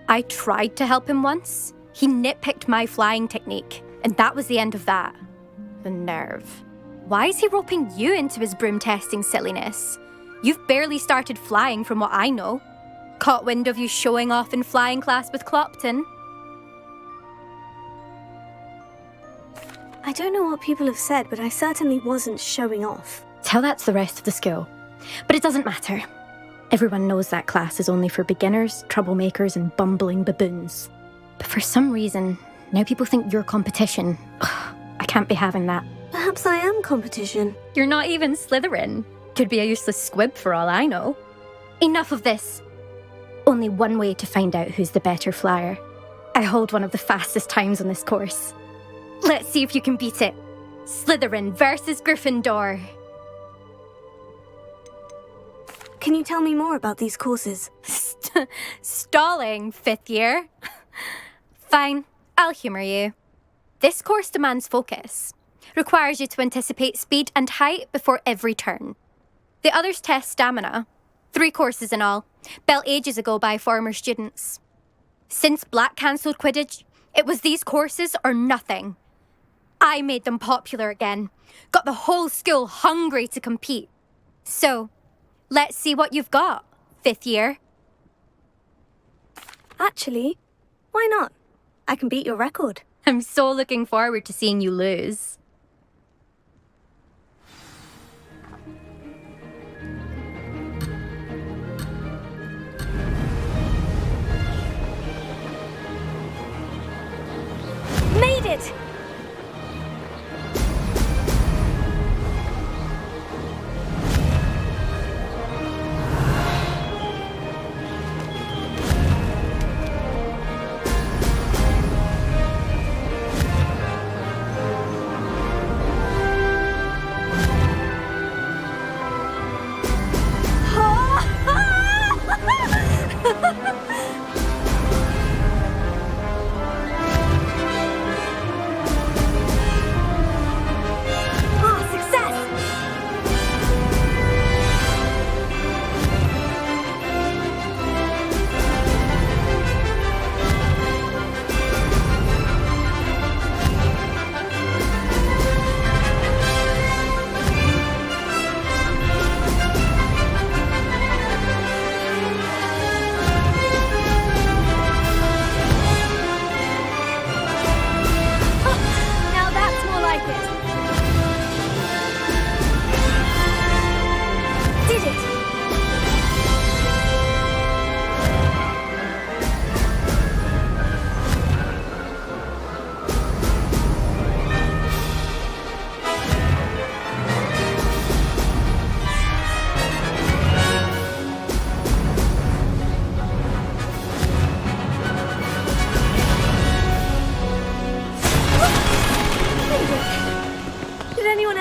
I tried to help him once. He nitpicked my flying technique, and that was the end of that. The nerve. Why is he roping you into his broom testing silliness? You've barely started flying from what I know. Caught wind of you showing off in flying class with Clopton. I don't know what people have said, but I certainly wasn't showing off. Tell that to the rest of the school. But it doesn't matter. Everyone knows that class is only for beginners, troublemakers, and bumbling baboons. But for some reason, now people think you're competition. Ugh, I can't be having that. Perhaps I am competition. You're not even Slytherin. Could be a useless squib for all I know. Enough of this. Only one way to find out who's the better flyer. I hold one of the fastest times on this course. Let's see if you can beat it. Slytherin versus Gryffindor. Can you tell me more about these courses? Stalling, 5th year. Fine, I'll humour you. This course demands focus. Requires you to anticipate speed and height before every turn. The others test stamina. 3 courses in all, built ages ago by former students. Since Black cancelled Quidditch, it was these courses or nothing. I made them popular again. Got the whole school hungry to compete. So, let's see what you've got, 5th year. Actually, why not? I can beat your record. I'm so looking forward to seeing you lose. Made it!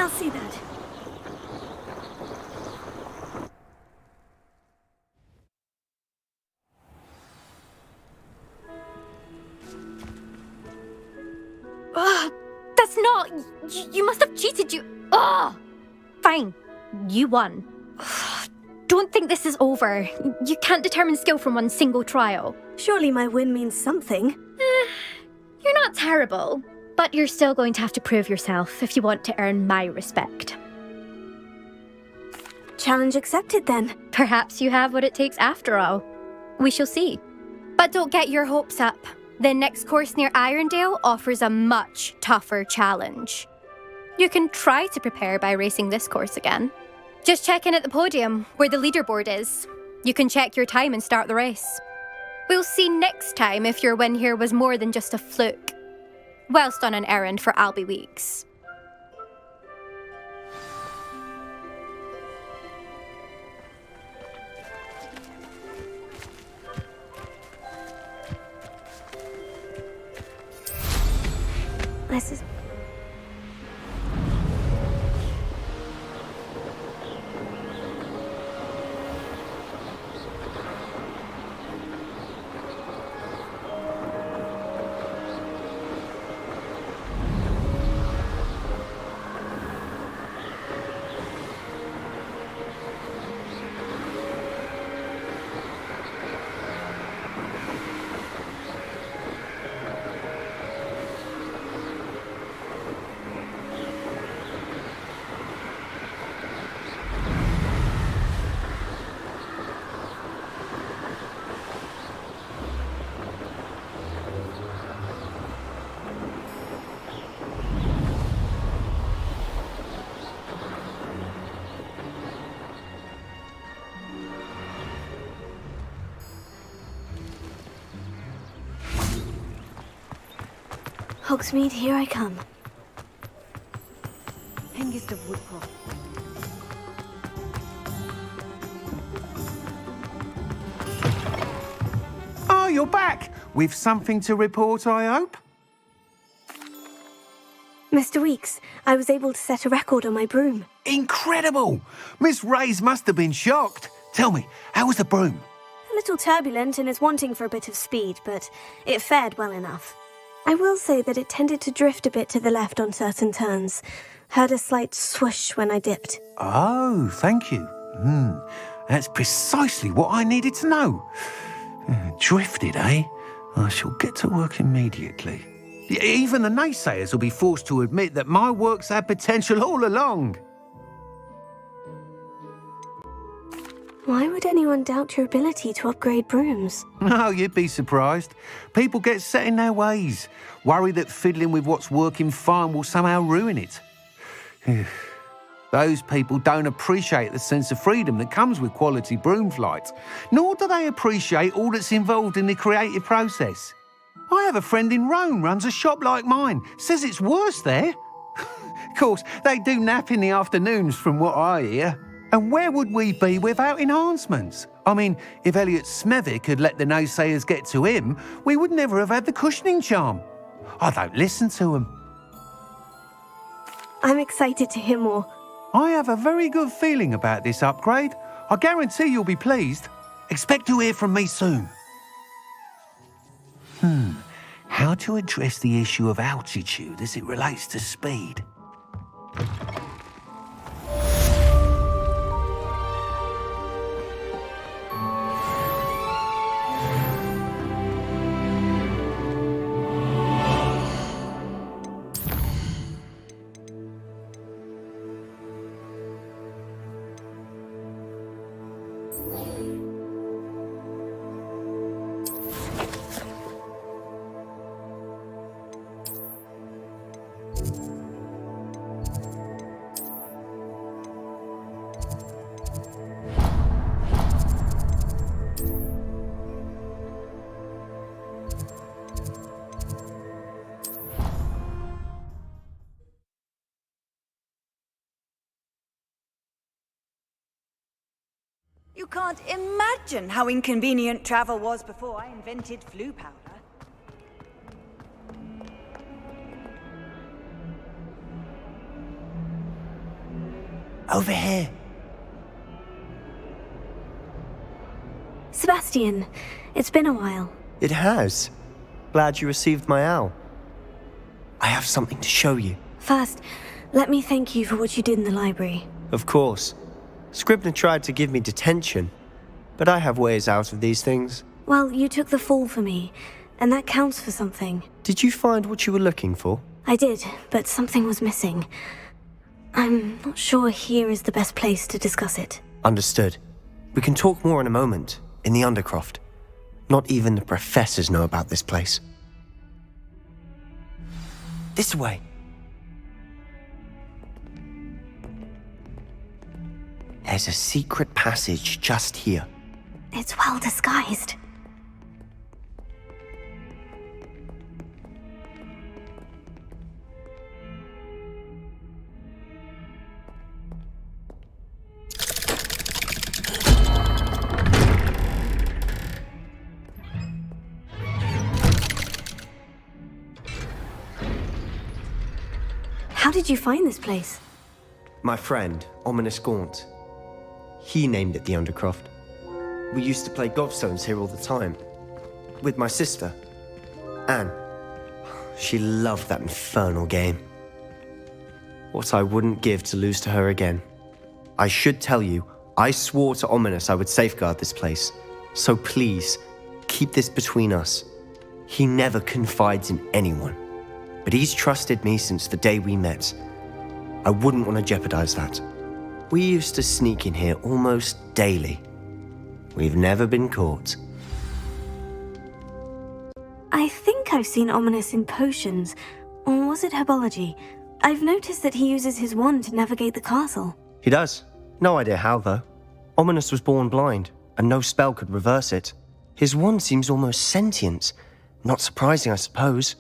See that? Ugh, that's not... You must have cheated, you... Ugh! Fine, you won. Ugh, don't think this is over. You can't determine skill from one single trial. Surely my win means something. You're not terrible. But you're still going to have to prove yourself if you want to earn my respect. Challenge accepted, then. Perhaps you have what it takes after all. We shall see. But don't get your hopes up. The next course near Irondale offers a much tougher challenge. You can try to prepare by racing this course again. Just check in at the podium, where the leaderboard is. You can check your time and start the race. We'll see next time if your win here was more than just a fluke. Whilst on an errand for Albie Weeks. This is... Hogsmeade, here I come. Hengist of Woodcroft. Oh, you're back! With something to report, I hope? Mr. Weeks, I was able to set a record on my broom. Incredible! Miss Ray's must have been shocked. Tell me, how was the broom? A little turbulent and is wanting for a bit of speed, but it fared well enough. I will say that it tended to drift a bit to the left on certain turns. Heard a slight swoosh when I dipped. Oh, thank you. That's precisely what I needed to know. Drifted, eh? I shall get to work immediately. Even the naysayers will be forced to admit that my work's had potential all along. Why would anyone doubt your ability to upgrade brooms? Oh, you'd be surprised. People get set in their ways, worry that fiddling with what's working fine will somehow ruin it. Those people don't appreciate the sense of freedom that comes with quality broom flight, nor do they appreciate all that's involved in the creative process. I have a friend in Rome runs a shop like mine, says it's worse there. Of course, they do nap in the afternoons from what I hear. And where would we be without enhancements? I mean, if Elliot Smethwick had let the naysayers get to him, we would never have had the cushioning charm. I don't listen to them. I'm excited to hear more. I have a very good feeling about this upgrade. I guarantee you'll be pleased. Expect to hear from me soon. How to address the issue of altitude as it relates to speed? You can't imagine how inconvenient travel was before I invented flu powder. Over here. Sebastian, it's been a while. It has. Glad you received my owl. I have something to show you. First, let me thank you for what you did in the library. Of course. Scribner tried to give me detention, but I have ways out of these things. Well, you took the fall for me, and that counts for something. Did you find what you were looking for? I did, but something was missing. I'm not sure here is the best place to discuss it. Understood. We can talk more in a moment, in the Undercroft. Not even the professors know about this place. This way. There's a secret passage just here. It's well disguised. How did you find this place? My friend, Ominous Gaunt. He named it the Undercroft. We used to play gobstones here all the time. With my sister, Anne. She loved that infernal game. What I wouldn't give to lose to her again. I should tell you, I swore to Ominous I would safeguard this place. So please, keep this between us. He never confides in anyone. But he's trusted me since the day we met. I wouldn't want to jeopardize that. We used to sneak in here almost daily. We've never been caught. I think I've seen Ominous in potions. Or was it Herbology? I've noticed that he uses his wand to navigate the castle. He does. No idea how, though. Ominous was born blind, and no spell could reverse it. His wand seems almost sentient. Not surprising, I suppose.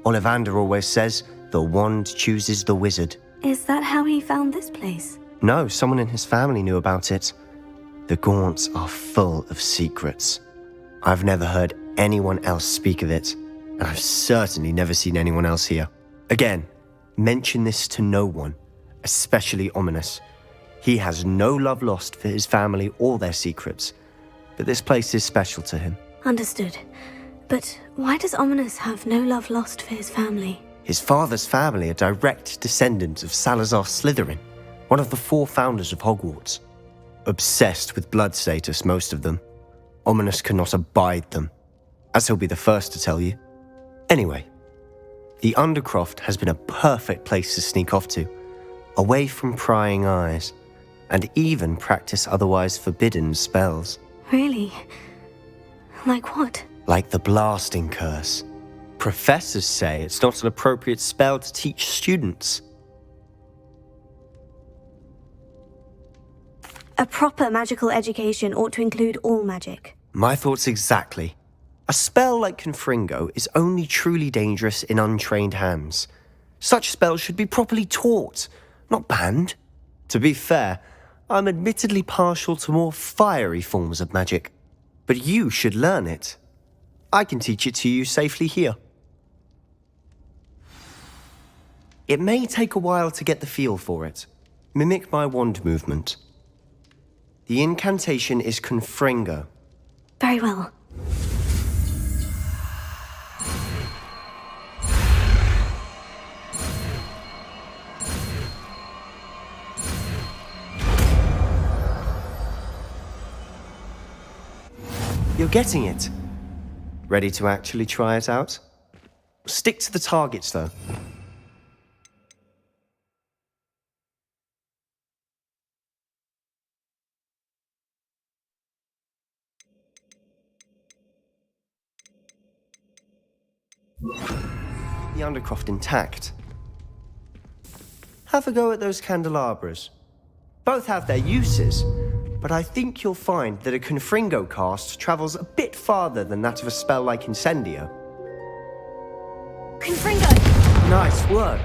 Ollivander always says, the wand chooses the wizard. Is that how he found this place? No, someone in his family knew about it. The Gaunts are full of secrets. I've never heard anyone else speak of it, and I've certainly never seen anyone else here. Again, mention this to no one, especially Ominous. He has no love lost for his family or their secrets, but this place is special to him. Understood. But why does Ominous have no love lost for his family? His father's family are direct descendants of Salazar Slytherin, one of the 4 founders of Hogwarts. Obsessed with blood status, most of them. Ominous cannot abide them, as he'll be the first to tell you. Anyway, the Undercroft has been a perfect place to sneak off to, away from prying eyes, and even practice otherwise forbidden spells. Really? Like what? Like the blasting curse. Professors say it's not an appropriate spell to teach students. A proper magical education ought to include all magic. My thoughts exactly. A spell like Confringo is only truly dangerous in untrained hands. Such spells should be properly taught, not banned. To be fair, I'm admittedly partial to more fiery forms of magic. But you should learn it. I can teach it to you safely here. It may take a while to get the feel for it. Mimic my wand movement. The incantation is Confringo. Very well. You're getting it. Ready to actually try it out? Stick to the targets, though. The Undercroft intact. Have a go at those candelabras. Both have their uses, but I think you'll find that a Confringo cast travels a bit farther than that of a spell like Incendio. Confringo! Nice work.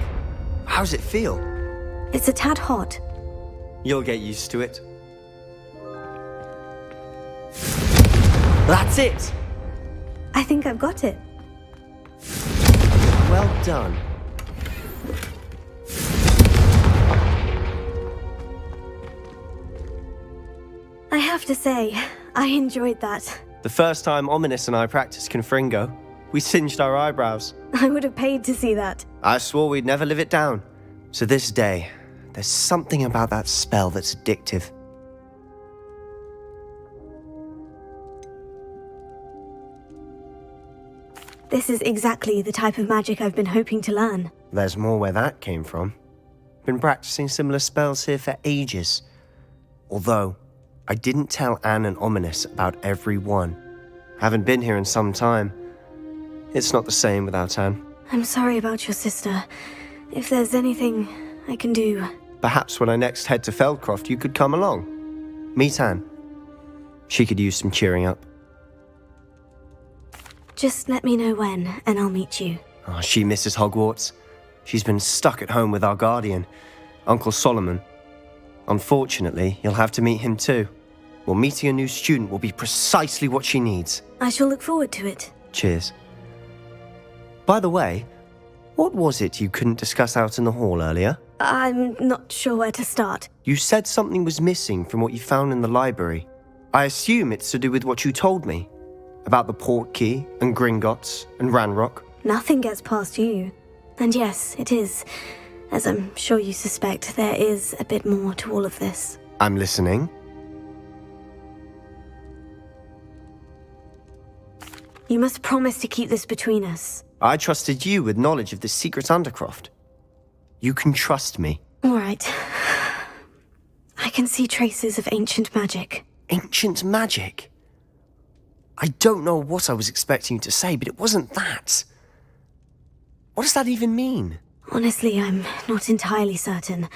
How's it feel? It's a tad hot. You'll get used to it. That's it! I think I've got it. Well done. I have to say, I enjoyed that. The first time Ominous and I practiced Confringo, we singed our eyebrows. I would have paid to see that. I swore we'd never live it down. So this day, there's something about that spell that's addictive. This is exactly the type of magic I've been hoping to learn. There's more where that came from. Been practicing similar spells here for ages. Although, I didn't tell Anne and Ominous about every one. Haven't been here in some time. It's not the same without Anne. I'm sorry about your sister. If there's anything I can do... Perhaps when I next head to Feldcroft, you could come along. Meet Anne. She could use some cheering up. Just let me know when, and I'll meet you. Oh, she misses Hogwarts. She's been stuck at home with our guardian, Uncle Solomon. Unfortunately, you'll have to meet him too. Well, meeting a new student will be precisely what she needs. I shall look forward to it. Cheers. By the way, what was it you couldn't discuss out in the hall earlier? I'm not sure where to start. You said something was missing from what you found in the library. I assume it's to do with what you told me. About the Portkey, and Gringotts, and Ranrock. Nothing gets past you. And yes, it is. As I'm sure you suspect, there is a bit more to all of this. I'm listening. You must promise to keep this between us. I trusted you with knowledge of the secret Undercroft. You can trust me. All right. I can see traces of ancient magic. Ancient magic? I don't know what I was expecting you to say, but it wasn't that. What does that even mean? Honestly, I'm not entirely certain.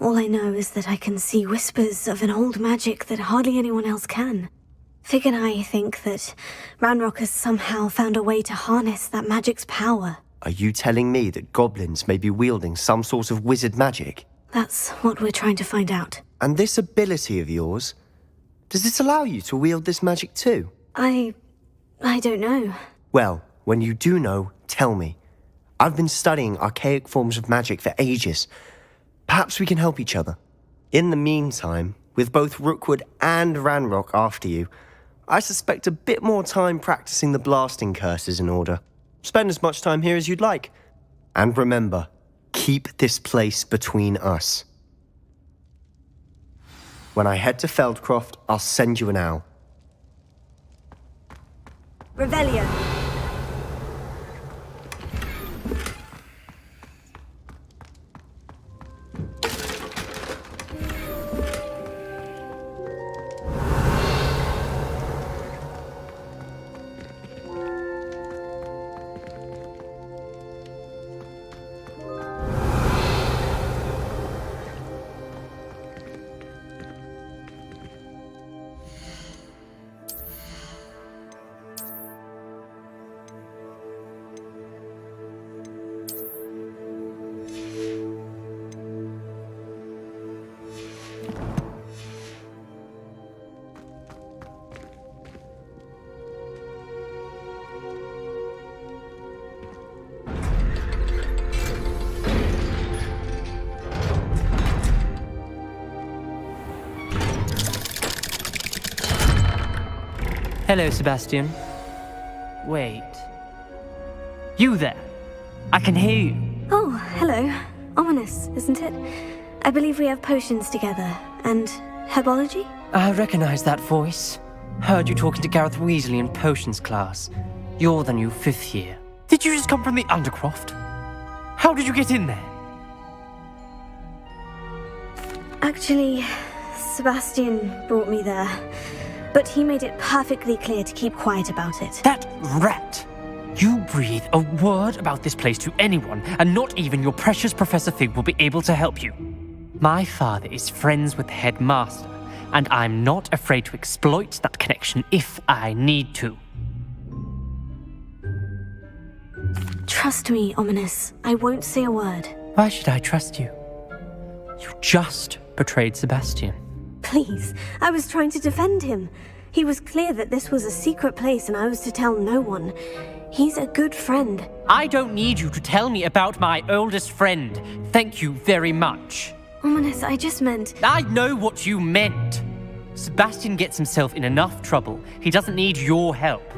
All I know is that I can see whispers of an old magic that hardly anyone else can. Fig and I think that Ranrock has somehow found a way to harness that magic's power. Are you telling me that goblins may be wielding some sort of wizard magic? That's what we're trying to find out. And this ability of yours, does this allow you to wield this magic too? I don't know. Well, when you do know, tell me. I've been studying archaic forms of magic for ages. Perhaps we can help each other. In the meantime, with both Rookwood and Ranrock after you, I suspect a bit more time practicing the blasting curse is in order. Spend as much time here as you'd like. And remember, keep this place between us. When I head to Feldcroft, I'll send you an owl. Revelio. Hello, Sebastian. Wait. You there? I can hear you. Oh, hello. Ominous, isn't it? I believe we have potions together. And Herbology? I recognize that voice. Heard you talking to Gareth Weasley in potions class. You're the new 5th year. Did you just come from the Undercroft? How did you get in there? Actually, Sebastian brought me there. But he made it perfectly clear to keep quiet about it. That rat! You breathe a word about this place to anyone, and not even your precious Professor Fig will be able to help you. My father is friends with the headmaster, and I'm not afraid to exploit that connection if I need to. Trust me, Ominous. I won't say a word. Why should I trust you? You just betrayed Sebastian. Please, I was trying to defend him. He was clear that this was a secret place and I was to tell no one. He's a good friend. I don't need you to tell me about my oldest friend. Thank you very much. Ominous, I just meant... I know what you meant. Sebastian gets himself in enough trouble. He doesn't need your help.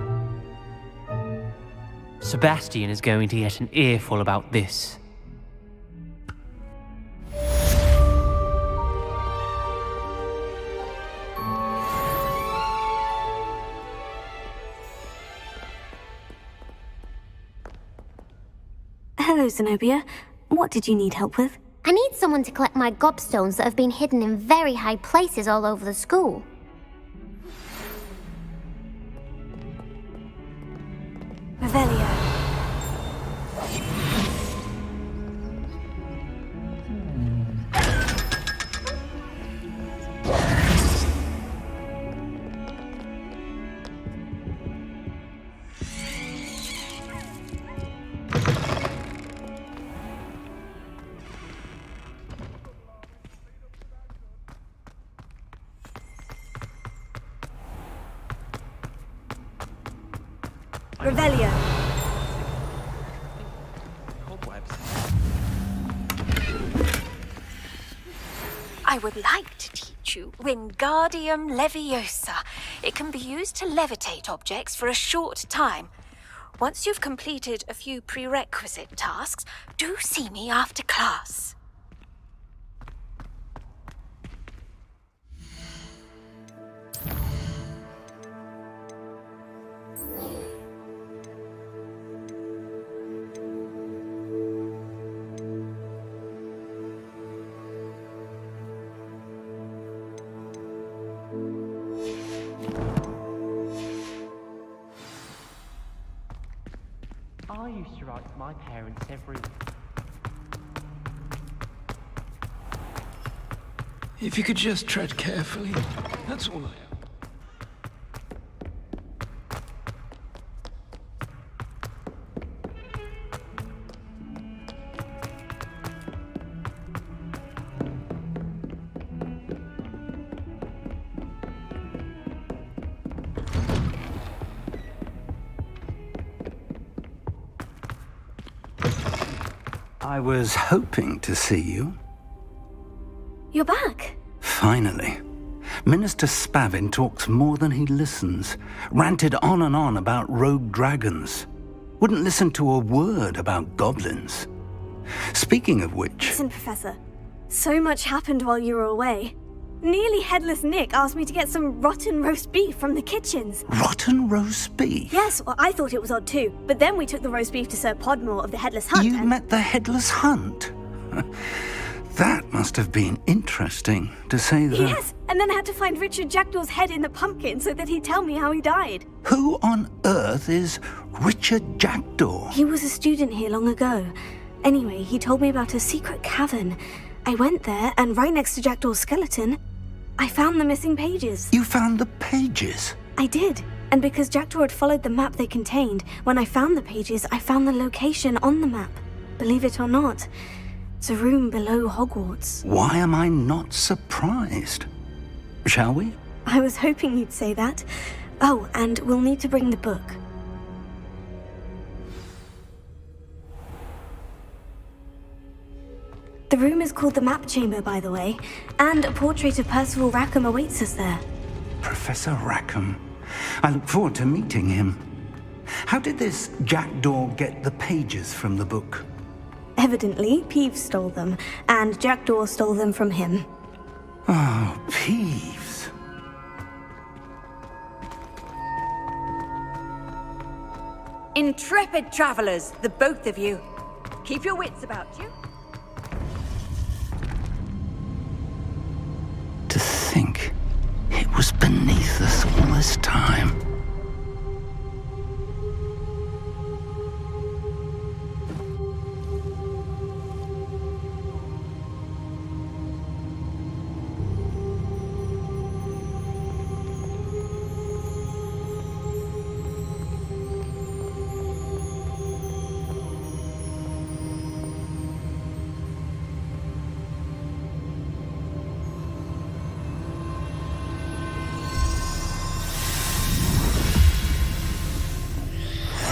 Sebastian is going to get an earful about this. Hello, Zenobia. What did you need help with? I need someone to collect my gobstones that have been hidden in very high places all over the school. Revelio. Revelio. I would like to teach you Wingardium Leviosa. It can be used to levitate objects for a short time. Once you've completed a few prerequisite tasks, do see me after class. I used to write to my parents every week. If you could just tread carefully, that's all I ask. I was hoping to see you. You're back. Finally. Minister Spavin talks more than he listens. Ranted on and on about rogue dragons. Wouldn't listen to a word about goblins. Speaking of which... Listen, Professor. So much happened while you were away. Nearly Headless Nick asked me to get some rotten roast beef from the kitchens. Rotten roast beef? Yes, well, I thought it was odd too. But then we took the roast beef to Sir Podmore of the Headless Hunt. You met the Headless Hunt? That must have been interesting, to say the... Yes, and then I had to find Richard Jackdaw's head in the pumpkin so that he'd tell me how he died. Who on earth is Richard Jackdaw? He was a student here long ago. Anyway, he told me about a secret cavern. I went there, and right next to Jackdaw's skeleton, I found the missing pages. You found the pages? I did. And because Jackdaw had followed the map they contained, when I found the pages, I found the location on the map. Believe it or not, it's a room below Hogwarts. Why am I not surprised? Shall we? I was hoping you'd say that. Oh, and we'll need to bring the book. The room is called the Map Chamber, by the way, and a portrait of Percival Rackham awaits us there. Professor Rackham. I look forward to meeting him. How did this Jackdaw get the pages from the book? Evidently, Peeves stole them, and Jackdaw stole them from him. Oh, Peeves. Intrepid travelers, the both of you. Keep your wits about you. To think it was beneath us all this time.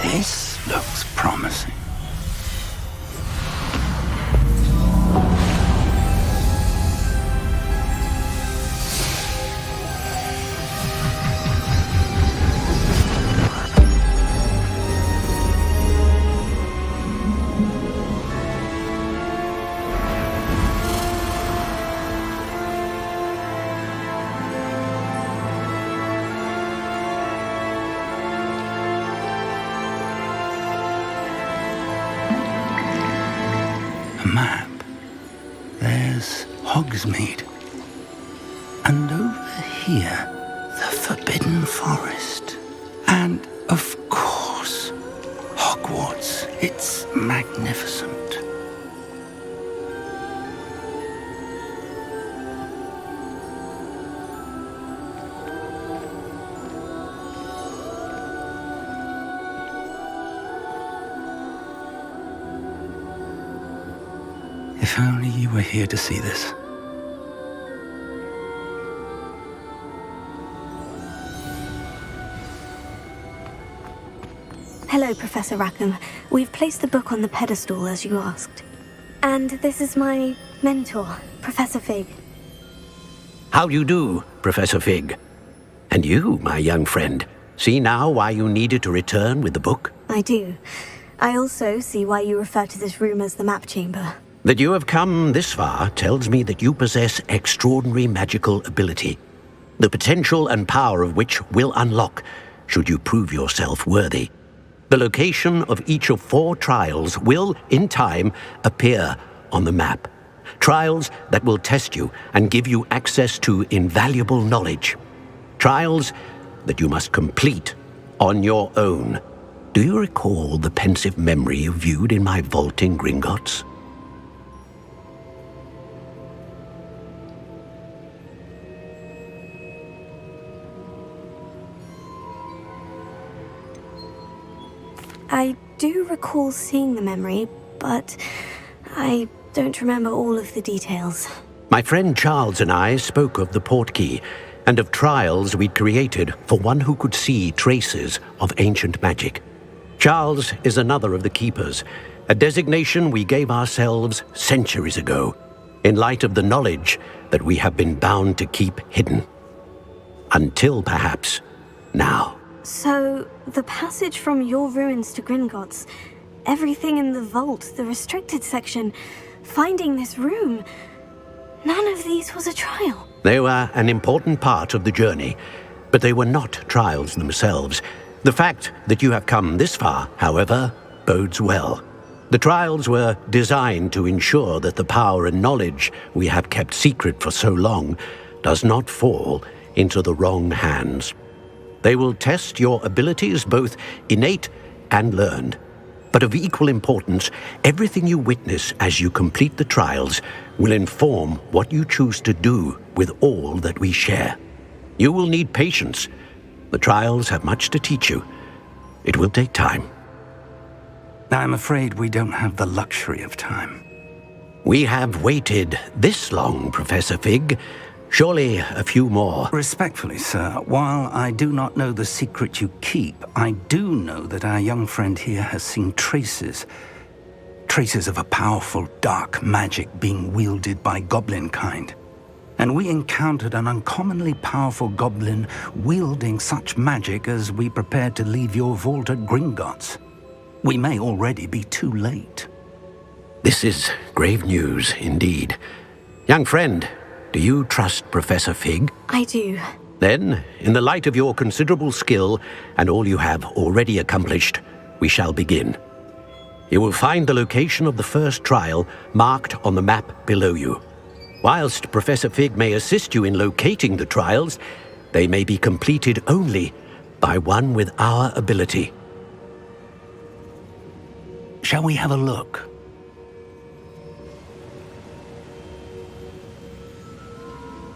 This looks promising. Map. There's Hogsmeade. And over here, the Forbidden Forest. And, of course, Hogwarts. It's magnificent. If only you were here to see this. Hello, Professor Rackham. We've placed the book on the pedestal, as you asked. And this is my mentor, Professor Fig. How do you do, Professor Fig? And you, my young friend, see now why you needed to return with the book? I do. I also see why you refer to this room as the Map Chamber. That you have come this far tells me that you possess extraordinary magical ability, the potential and power of which will unlock should you prove yourself worthy. The location of each of 4 trials will, in time, appear on the map. Trials that will test you and give you access to invaluable knowledge. Trials that you must complete on your own. Do you recall the pensive memory you viewed in my vault in Gringotts? I do recall seeing the memory, but I don't remember all of the details. My friend Charles and I spoke of the portkey and of trials we'd created for one who could see traces of ancient magic. Charles is another of the keepers, a designation we gave ourselves centuries ago, in light of the knowledge that we have been bound to keep hidden. Until perhaps now. So, the passage from your ruins to Gringotts, everything in the vault, the restricted section, finding this room, none of these was a trial. They were an important part of the journey, but they were not trials themselves. The fact that you have come this far, however, bodes well. The trials were designed to ensure that the power and knowledge we have kept secret for so long does not fall into the wrong hands. They will test your abilities, both innate and learned. But of equal importance, everything you witness as you complete the trials will inform what you choose to do with all that we share. You will need patience. The trials have much to teach you. It will take time. I'm afraid we don't have the luxury of time. We have waited this long, Professor Fig. Surely a few more. Respectfully, sir, while I do not know the secret you keep, I do know that our young friend here has seen traces of a powerful dark magic being wielded by goblin kind. And we encountered an uncommonly powerful goblin wielding such magic as we prepared to leave your vault at Gringotts. We may already be too late. This is grave news indeed. Young friend, do you trust Professor Fig? I do. Then, in the light of your considerable skill and all you have already accomplished, we shall begin. You will find the location of the first trial marked on the map below you. Whilst Professor Fig may assist you in locating the trials, they may be completed only by one with our ability. Shall we have a look?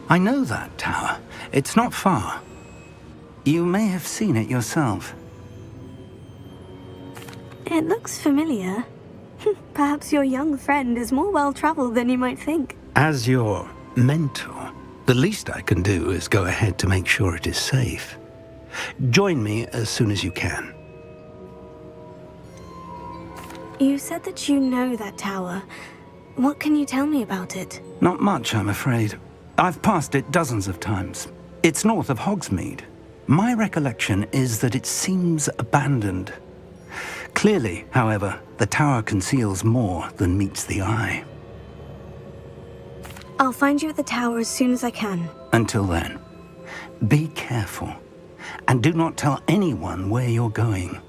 I know that tower. It's not far. You may have seen it yourself. It looks familiar. Perhaps your young friend is more well-traveled than you might think. As your mentor, the least I can do is go ahead to make sure it is safe. Join me as soon as you can. You said that you know that tower. What can you tell me about it? Not much, I'm afraid. I've passed it dozens of times. It's north of Hogsmeade. My recollection is that it seems abandoned. Clearly, however, the tower conceals more than meets the eye. I'll find you at the tower as soon as I can. Until then, be careful, and do not tell anyone where you're going.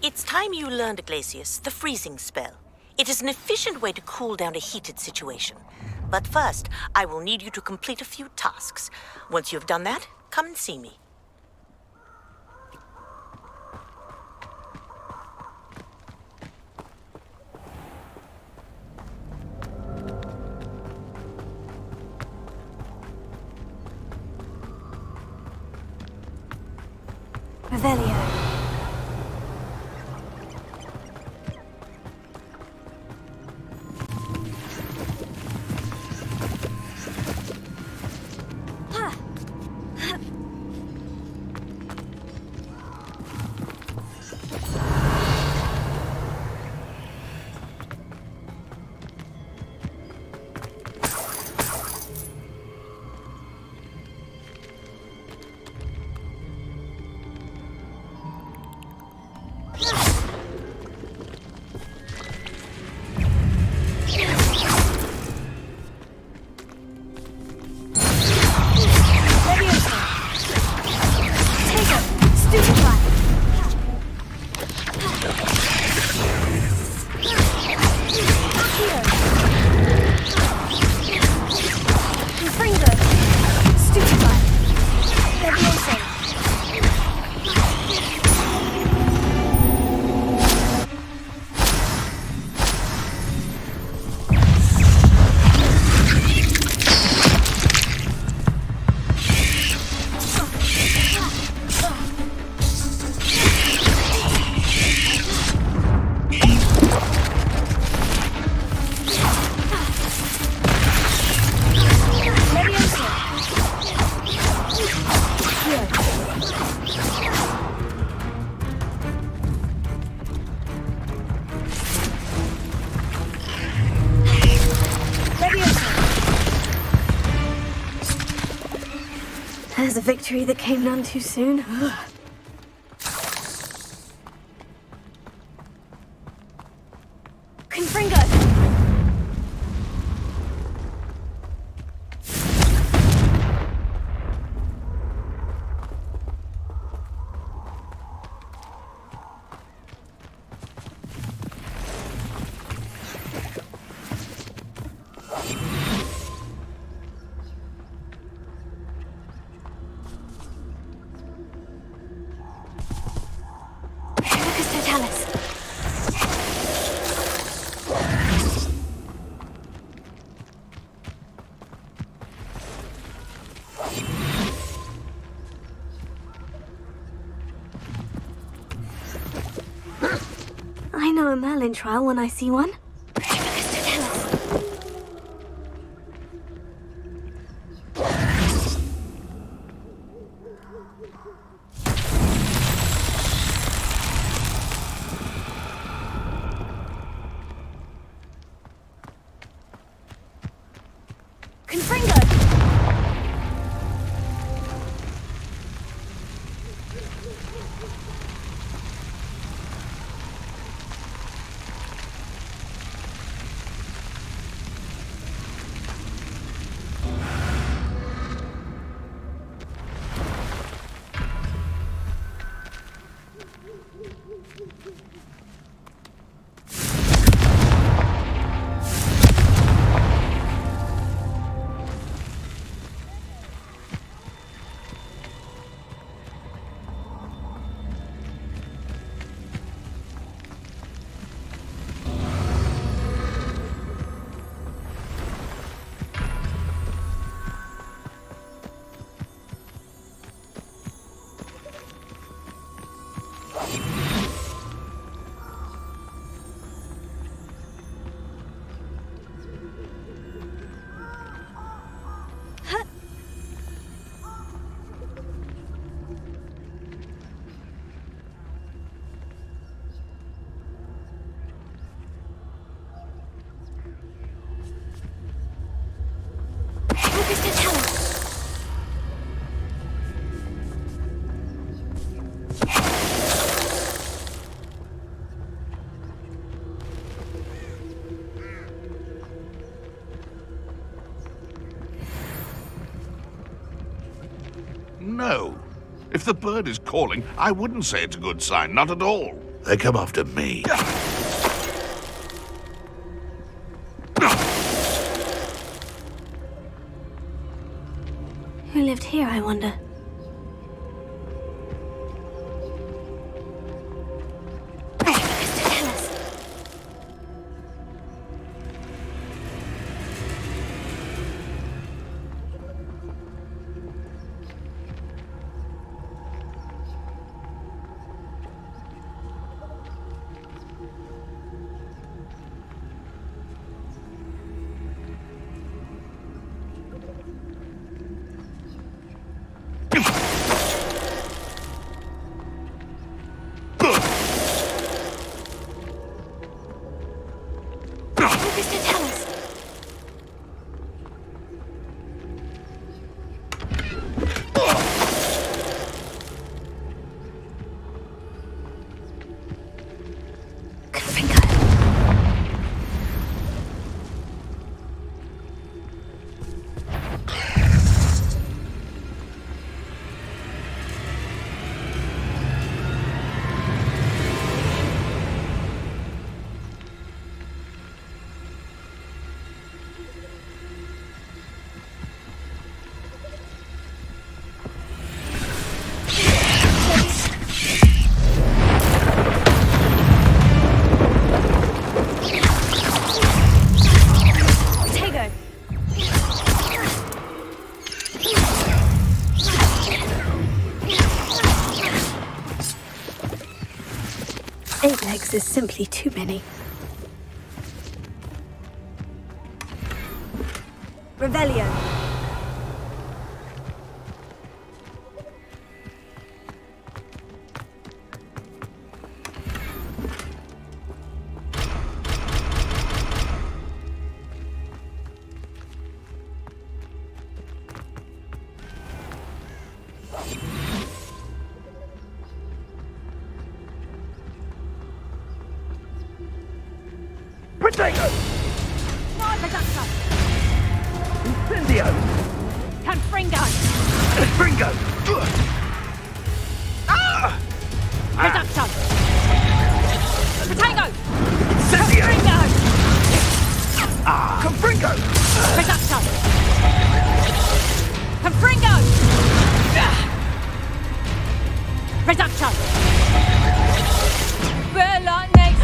It's time you learned, Glacius, the freezing spell. It is an efficient way to cool down a heated situation. But first, I will need you to complete a few tasks. Once you have done that, come and see me. Revelio. There's a victory that came none too soon. Confringo! I know a Merlin trial when I see one. No. If the bird is calling, I wouldn't say it's a good sign, not at all. They come after me. Who lived here, I wonder? Is simply too many. Revelio. Potato! Reducto! Incendio! Confringo! Fringo! Reducto! Potato! Incendio! Confringo! Confringo! Reducto! Confringo! Reducto! Bella next!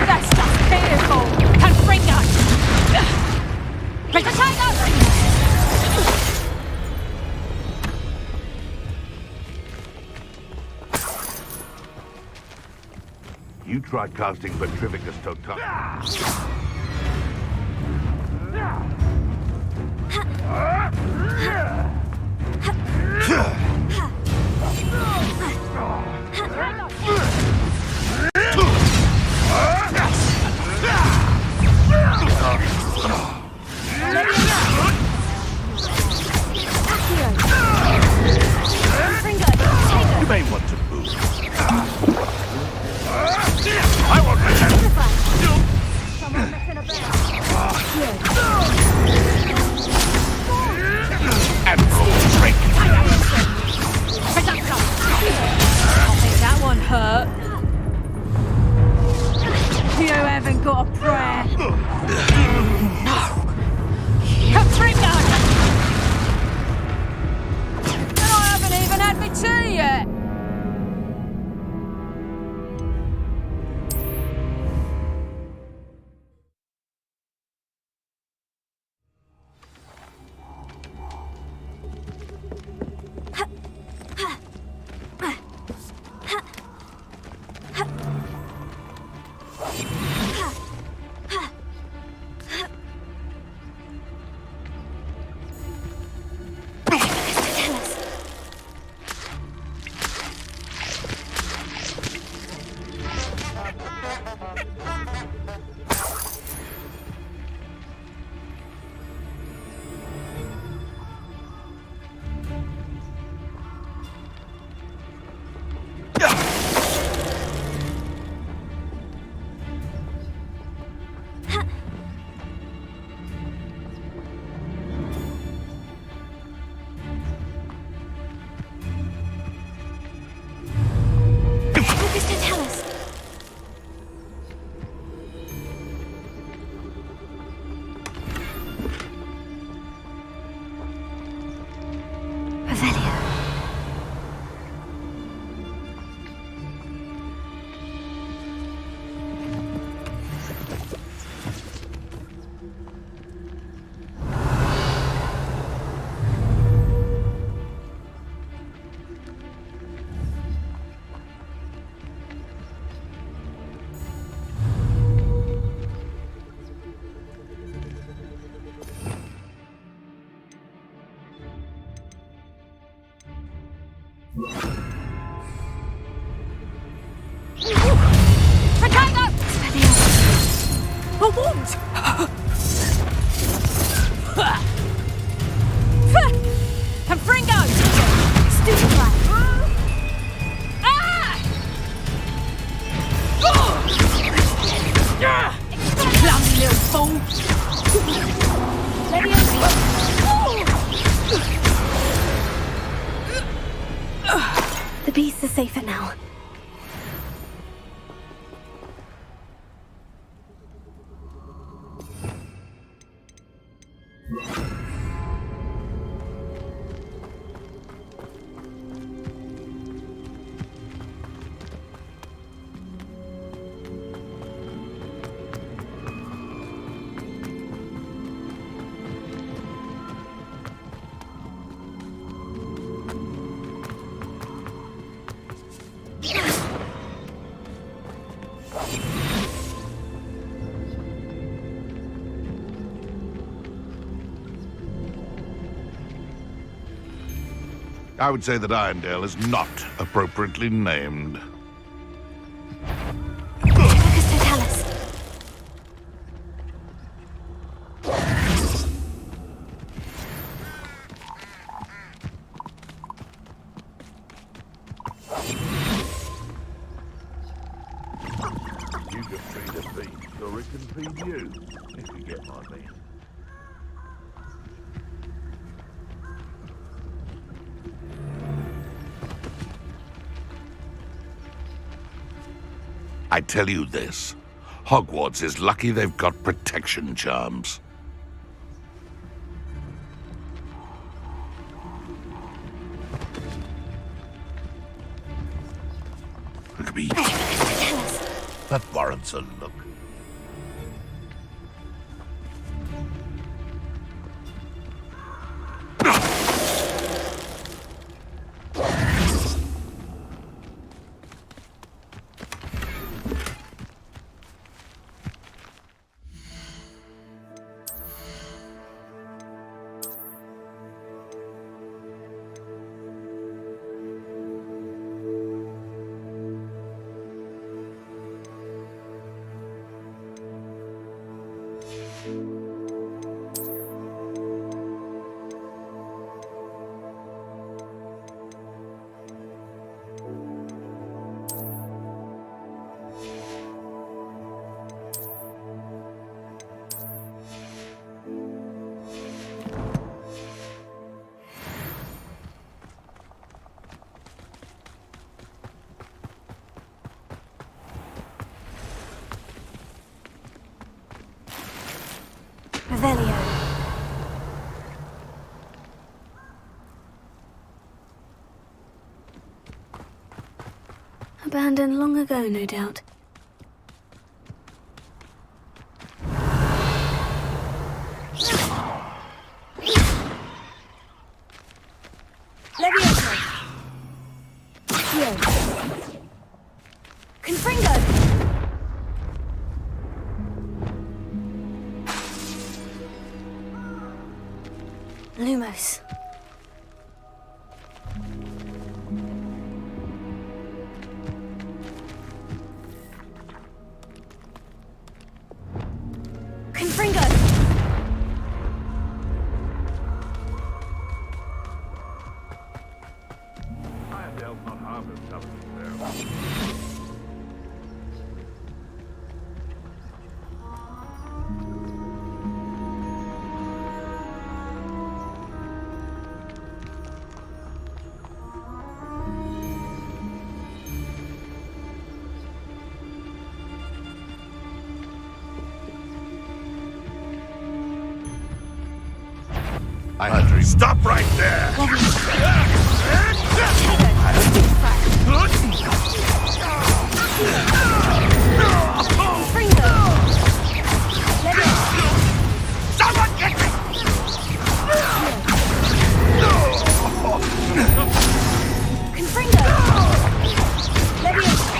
That's just fearful! Confringo! Potato! You tried casting Petrificus Totalus. You may want to move. I won't let that. And full drink. I think that one hurt. You haven't got a prayer. No. Confringo! And I haven't even had my tea yet. Potato! A wound! Confringo! Stupid one! Clumsy little fool! The beasts are safer now. I would say that Irondale is not appropriately named. You can feed a beast, or it can feed you, if you get my meaning. I tell you this, Hogwarts is lucky they've got protection charms. Look at me. That warrants a look. Revelio. Abandoned long ago, no doubt. Leviosa! Here. Confringo! Lumos. Confringo! I have dealt not half as tough as there. Stop right there! Someone get me! Confringo! Leviosa!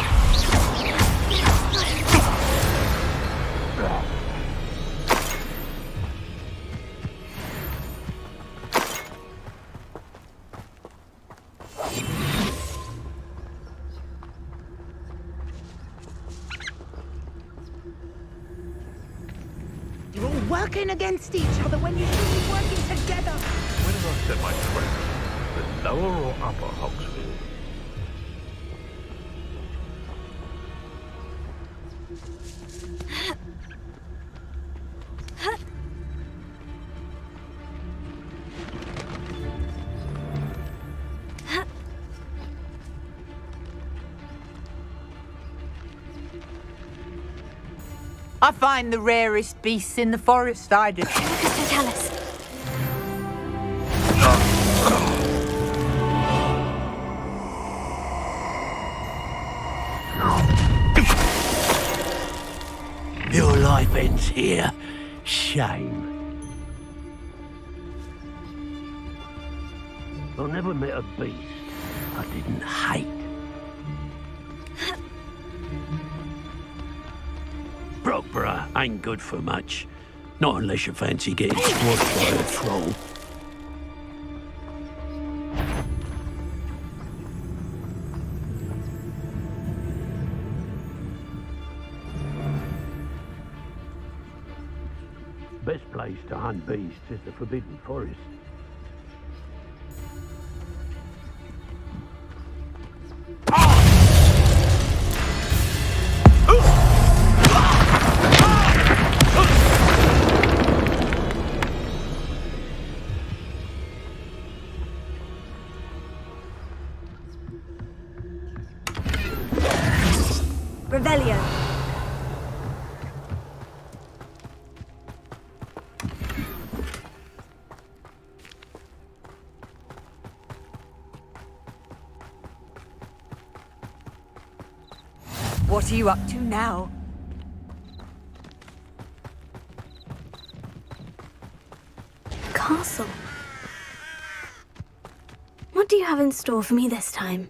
You're all working against each other when you should be working together. Where did I set my trap? The lower or upper Hogsfield? I find the rarest beasts in the forest, I do. Tell us. Your life ends here. Shame. I never met a beast I didn't hate. Brockborough ain't good for much. Not unless you fancy getting squashed by a troll. Best place to hunt beasts is the Forbidden Forest. Revelio. What are you up to now? Castle. What do you have in store for me this time?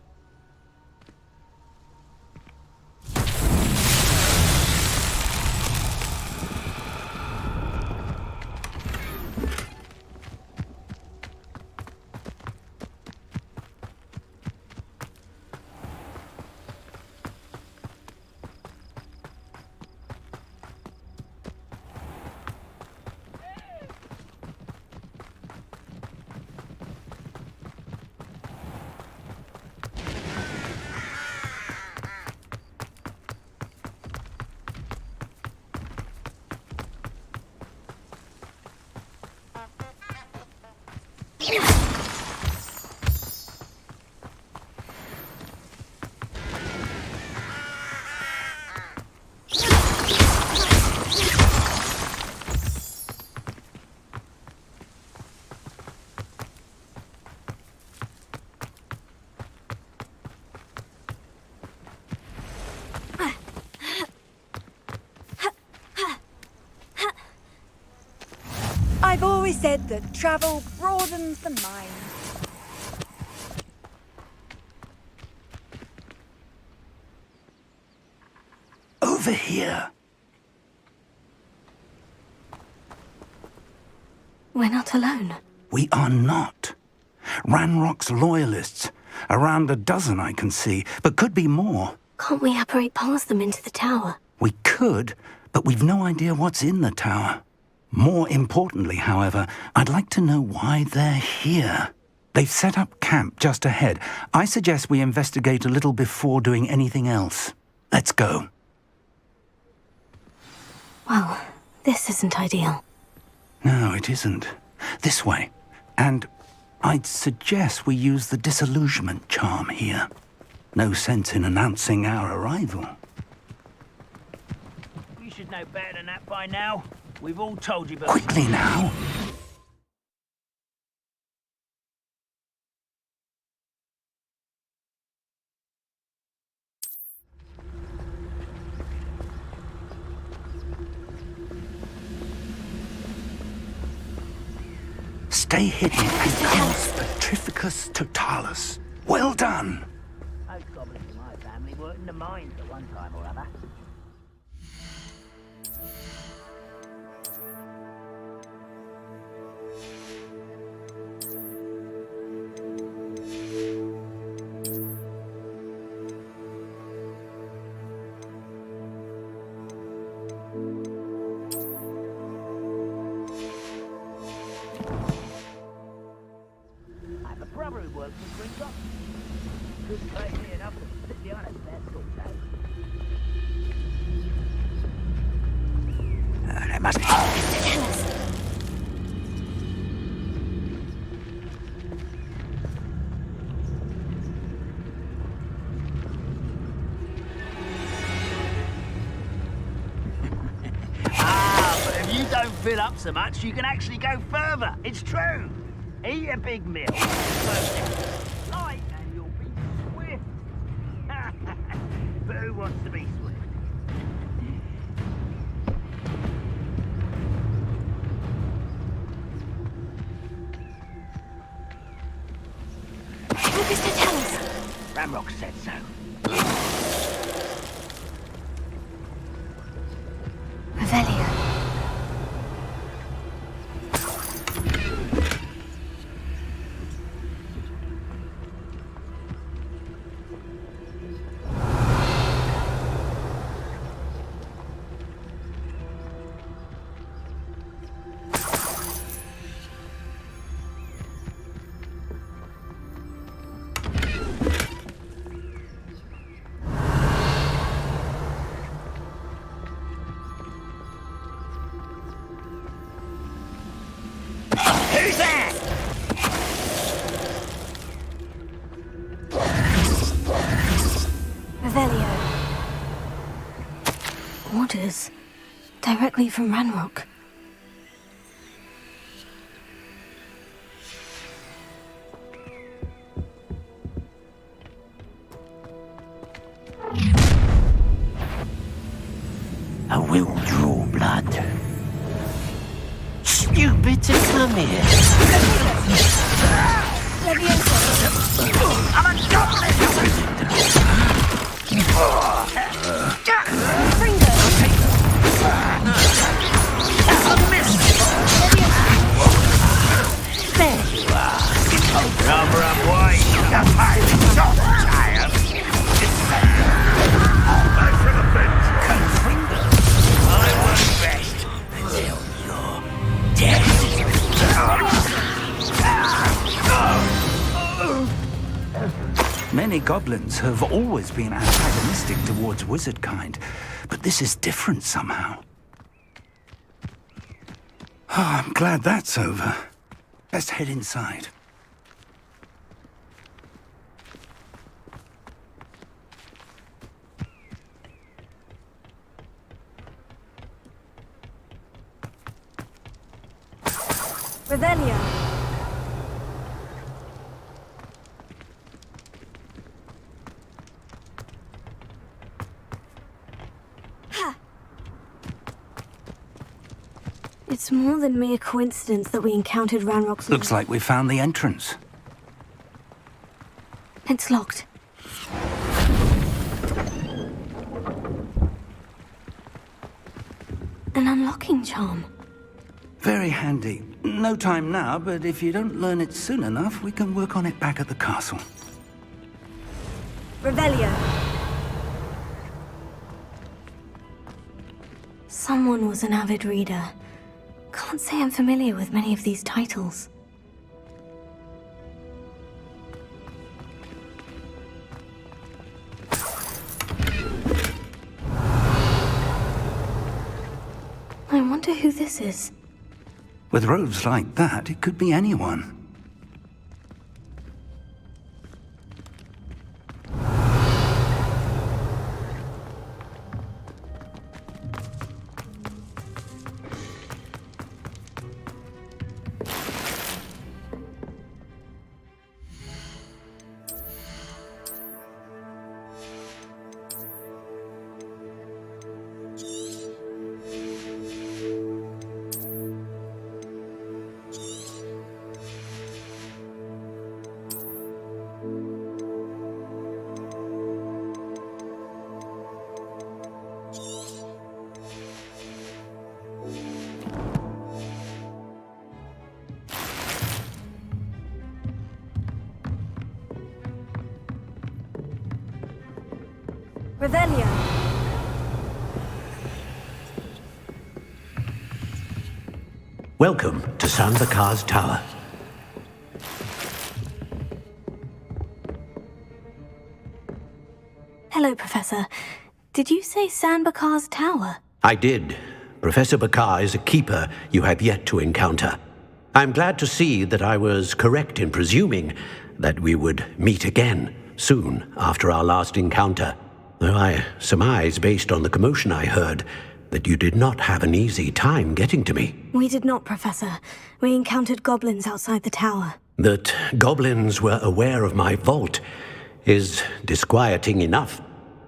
I've always said that travel broadens the mind. Over here. We're not alone. We are not. Ranrock's loyalists. Around a dozen I can see, but could be more. Can't we apparate past them into the tower? We could, but we've no idea what's in the tower. More importantly, however, I'd like to know why they're here. They've set up camp just ahead. I suggest we investigate a little before doing anything else. Let's go. Well, this isn't ideal. No, it isn't. This way. And I'd suggest we use the disillusionment charm here. No sense in announcing our arrival. You should know better than that by now. We've all told you, but... Quickly now! Stay hidden and cast Petrificus Totalis. Well done! Those goblins in my family were in the mines at one time or other. Who works in Springtop. Couldn't pay me enough to sit behind a desk all day. That must be... But if you don't fill up so much, you can actually go further. It's true. Eat a big meal. Light and you'll be swift. But who wants to be swift? Mr. Tellus. Ramrock said so. Revelio. Orders. Directly from Ranrock. I will draw blood. Stupid to come here. I'm a goblin! There you are. Cover up white. You're finally so tired. I'm from a bench. I work best until you're dead. Many goblins have always been antagonistic towards wizard kind, but this is different somehow. Oh, I'm glad that's over. Let's head inside. Revelio. It's more than mere coincidence that we encountered Ranrock's... Looks like we found the entrance. It's locked. An unlocking charm. Very handy. No time now, but if you don't learn it soon enough, we can work on it back at the castle. Revelio. Someone was an avid reader. Can't say I'm familiar with many of these titles. I wonder who this is. With robes like that, it could be anyone. Revelio. Welcome to Bakar's Tower. Hello, Professor. Did you say Bakar's Tower? I did. Professor Bakar is a keeper you have yet to encounter. I'm glad to see that I was correct in presuming that we would meet again soon after our last encounter. Though I surmise, based on the commotion I heard, that you did not have an easy time getting to me. We did not, Professor. We encountered goblins outside the tower. That goblins were aware of my vault is disquieting enough.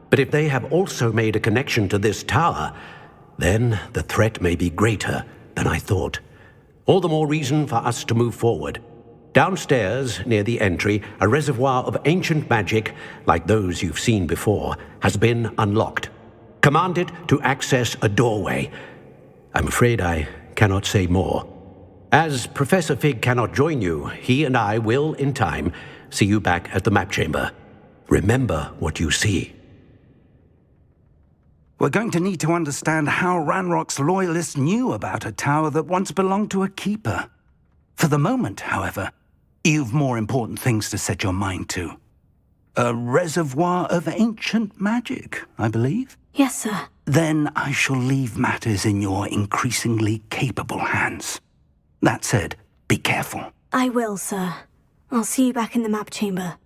But if they have also made a connection to this tower, then the threat may be greater than I thought. All the more reason for us to move forward. Downstairs, near the entry, a reservoir of ancient magic, like those you've seen before, has been unlocked. Command it to access a doorway. I'm afraid I cannot say more. As Professor Fig cannot join you, he and I will, in time, see you back at the map chamber. Remember what you see. We're going to need to understand how Ranrock's loyalists knew about a tower that once belonged to a keeper. For the moment, however, you've more important things to set your mind to. A reservoir of ancient magic, I believe? Yes, sir. Then I shall leave matters in your increasingly capable hands. That said, be careful. I will, sir. I'll see you back in the map chamber.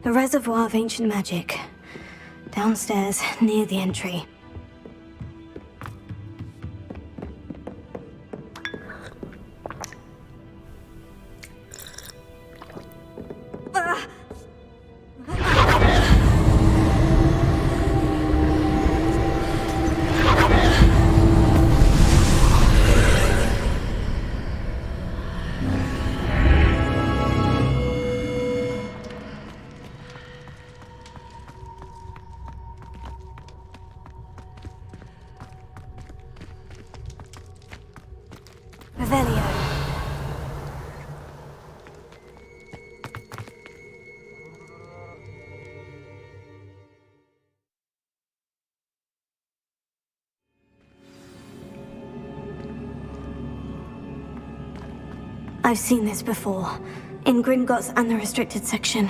A reservoir of ancient magic. Downstairs, near the entry. I've seen this before, in Gringotts and the restricted section.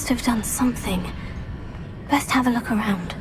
Have done something. Best have a look around.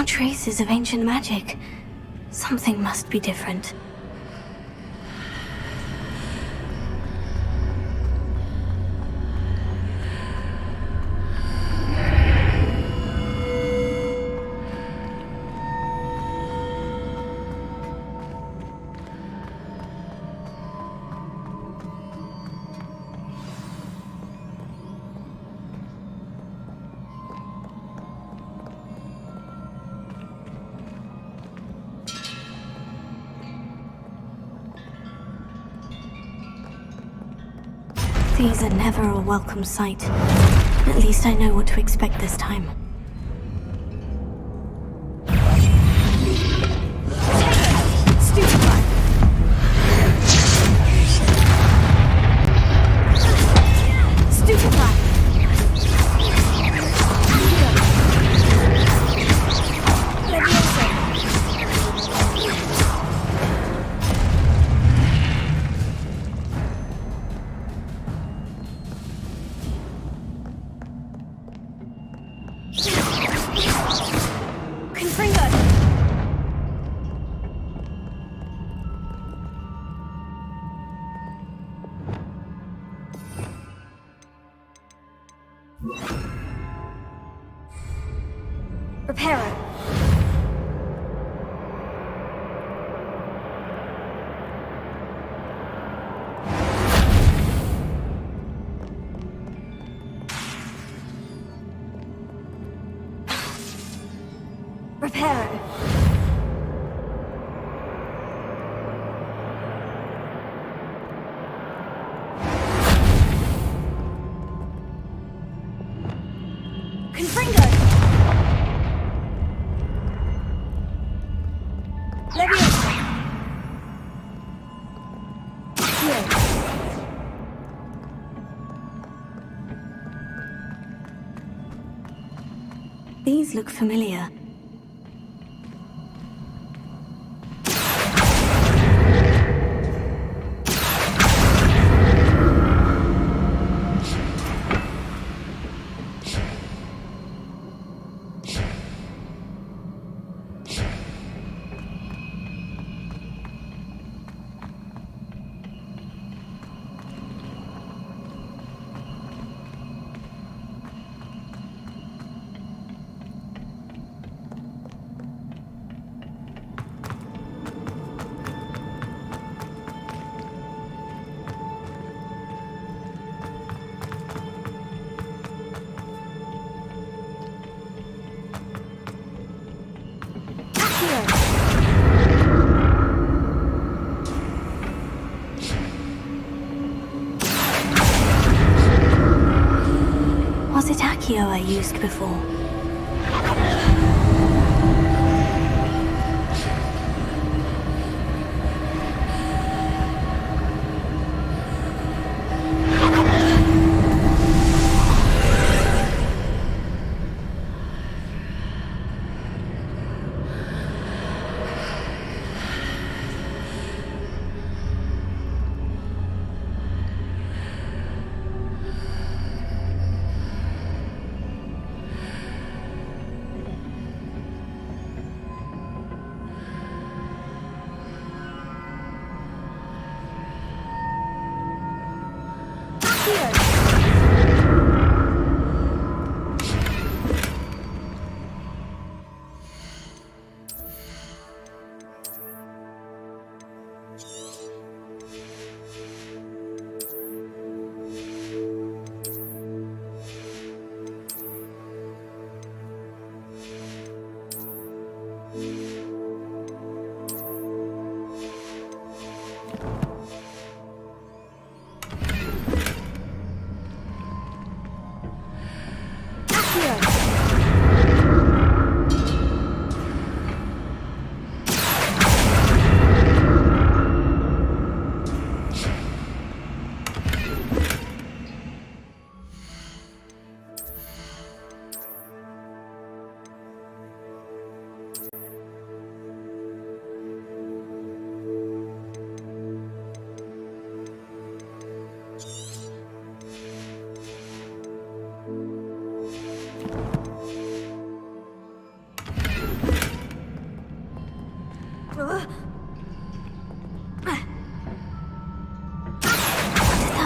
Traces of ancient magic. Something must be different. These are never a welcome sight. At least I know what to expect this time. Leviosa! These look familiar. Was it Accio I used before?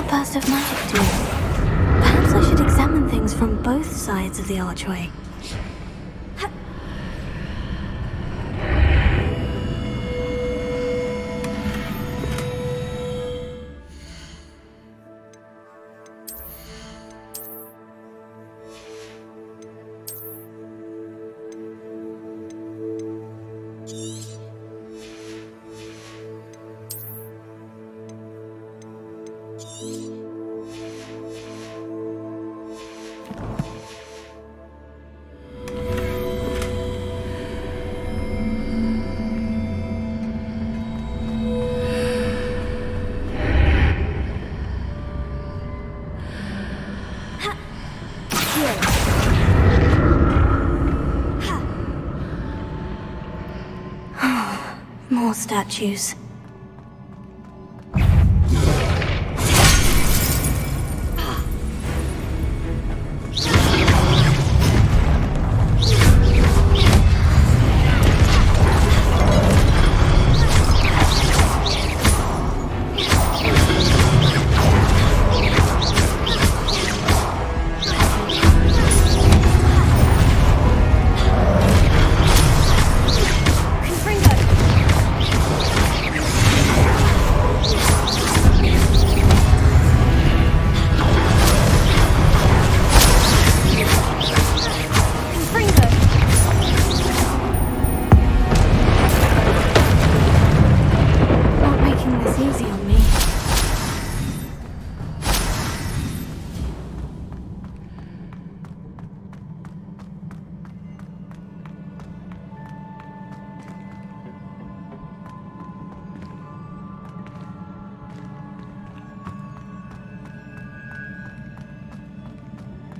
Burst of magic do? Perhaps I should examine things from both sides of the archway. More statues.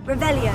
Revelio.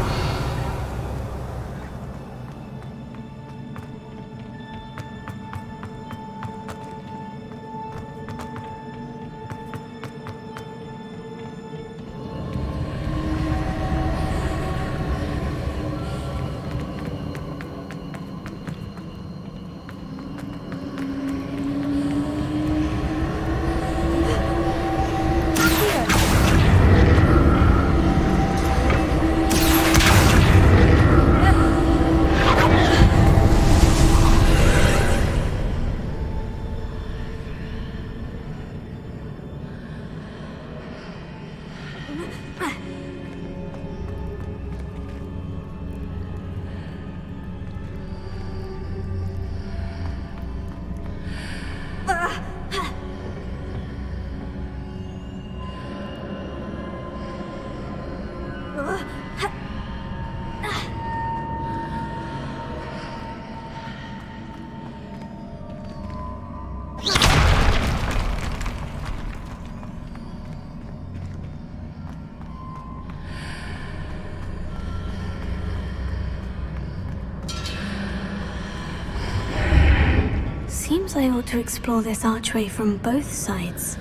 Seems I ought to explore this archway from both sides.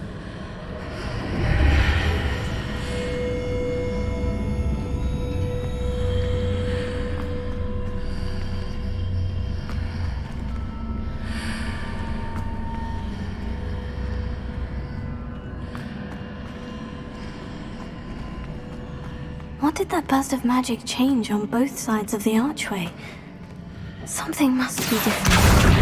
What did that burst of magic change on both sides of the archway? Something must be different.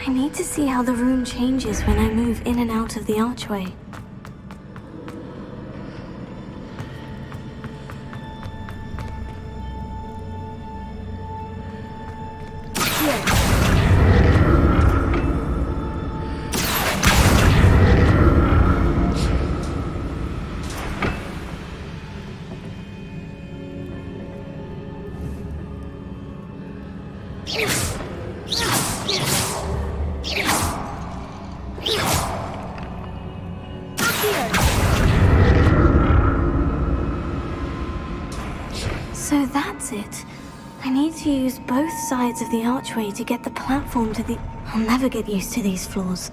I need to see how the room changes when I move in and out of the archway. So that's it. I need to use both sides of the archway to get the platform to the... I'll never get used to these floors.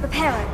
Prepare it.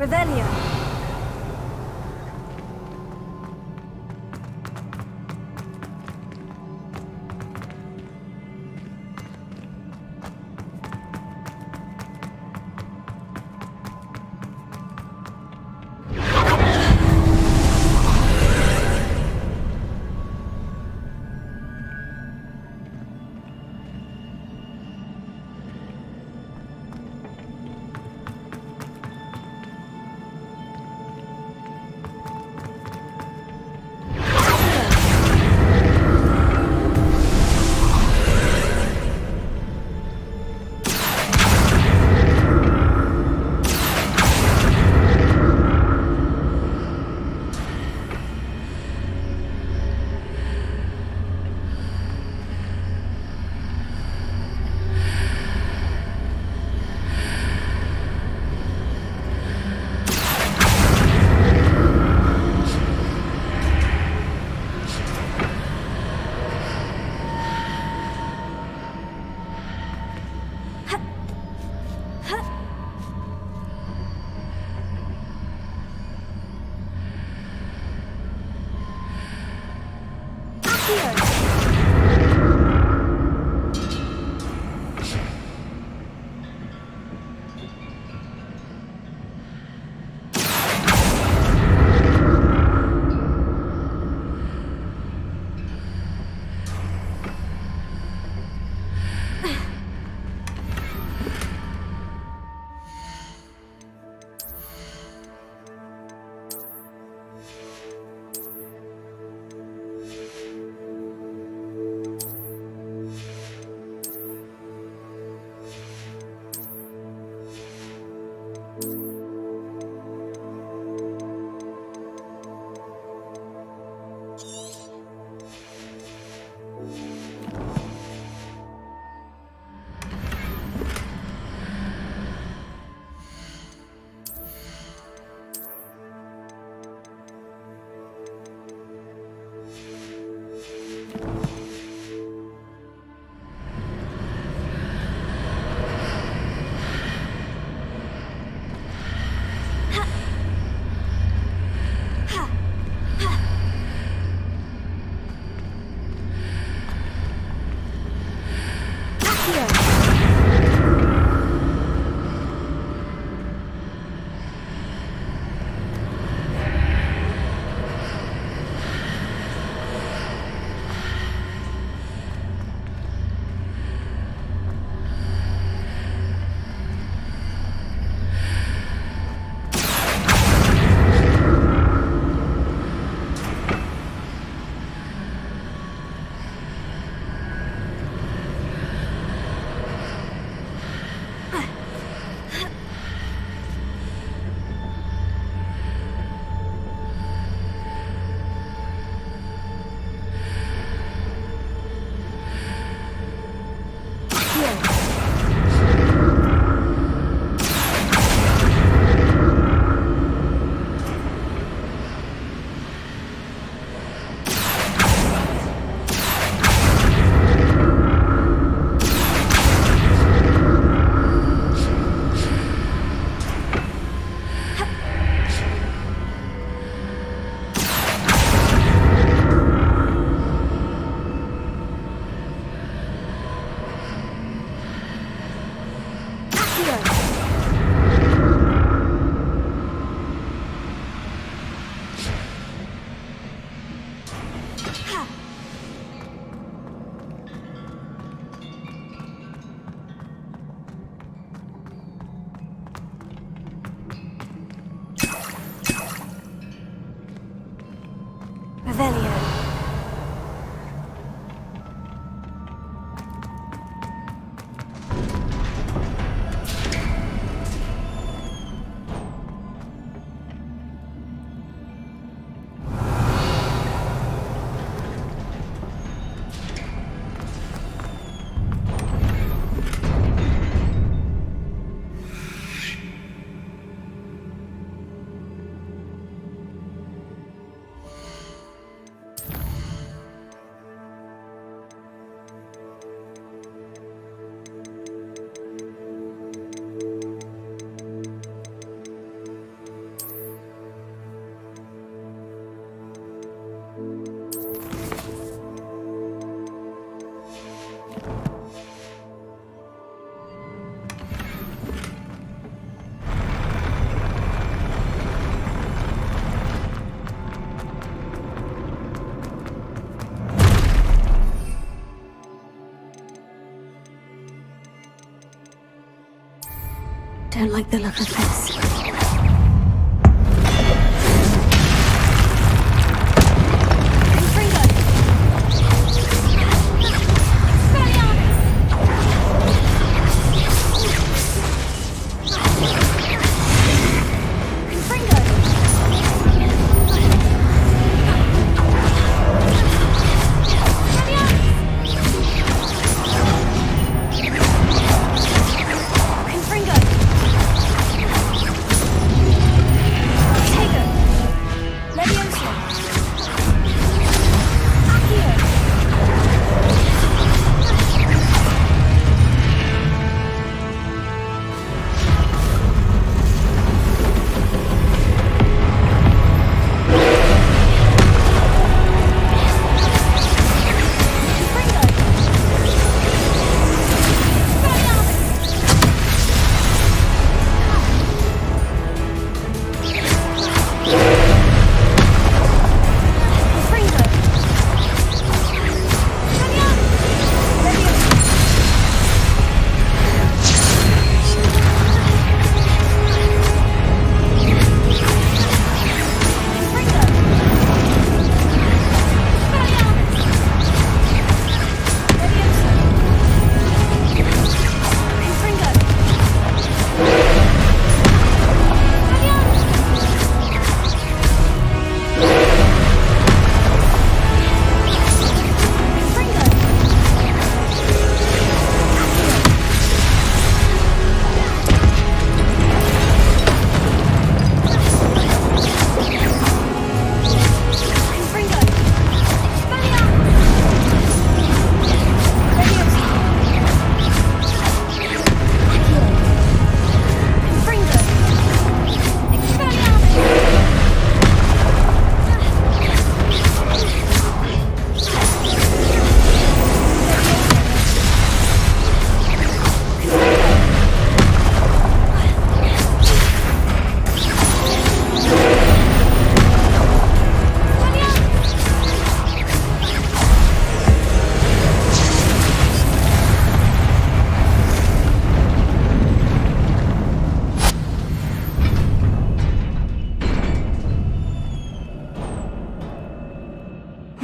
Revelio. don't like the look of this.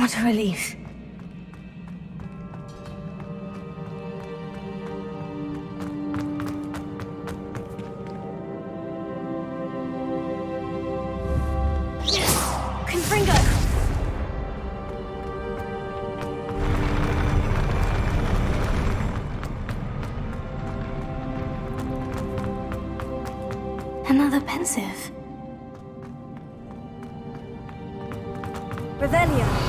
What a relief. Another pensive. Revelio.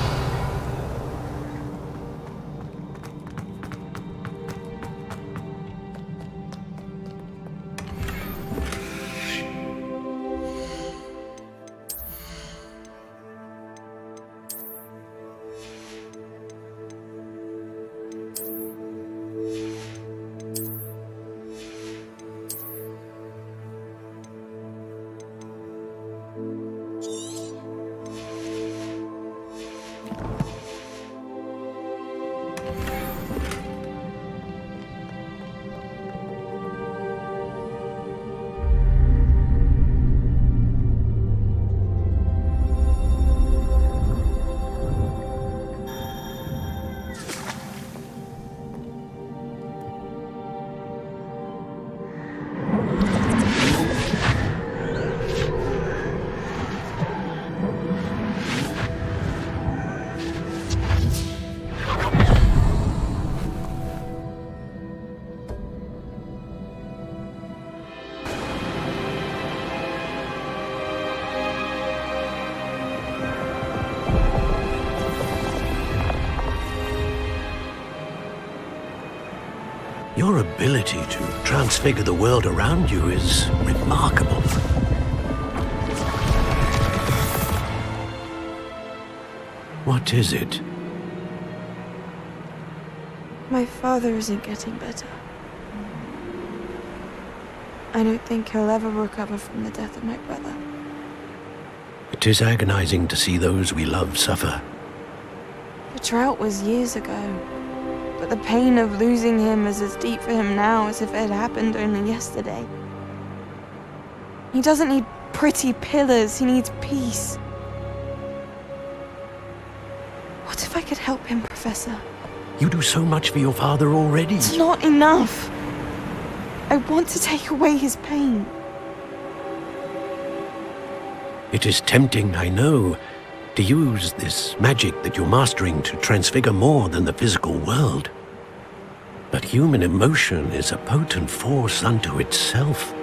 Your ability to transfigure the world around you is remarkable. What is it? My father isn't getting better. I don't think he'll ever recover from the death of my brother. It is agonizing to see those we love suffer. The drought was years ago, but the pain of losing him is as deep for him now as if it had happened only yesterday. He doesn't need pretty pillars, he needs peace. What if I could help him, Professor? You do so much for your father already. It's not enough. I want to take away his pain. It is tempting, I know, to use this magic that you're mastering to transfigure more than the physical world. But human emotion is a potent force unto itself.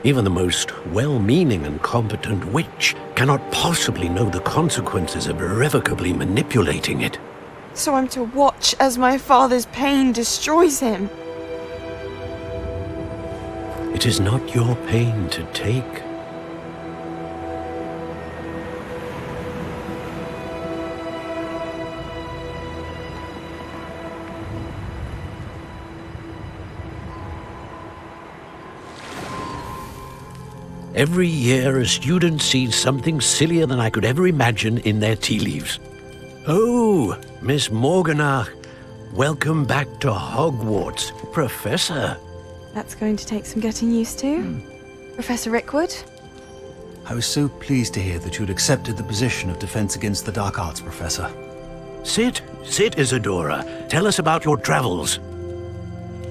Even the most well-meaning and competent witch cannot possibly know the consequences of irrevocably manipulating it. So I'm to watch as my father's pain destroys him. It is not your pain to take. Every year, a student sees something sillier than I could ever imagine in their tea leaves. Oh, Miss Morganach, welcome back to Hogwarts, Professor. That's going to take some getting used to. Professor Rookwood? I was so pleased to hear that you'd accepted the position of Defense Against the Dark Arts, Professor. Sit, Isadora. Tell us about your travels.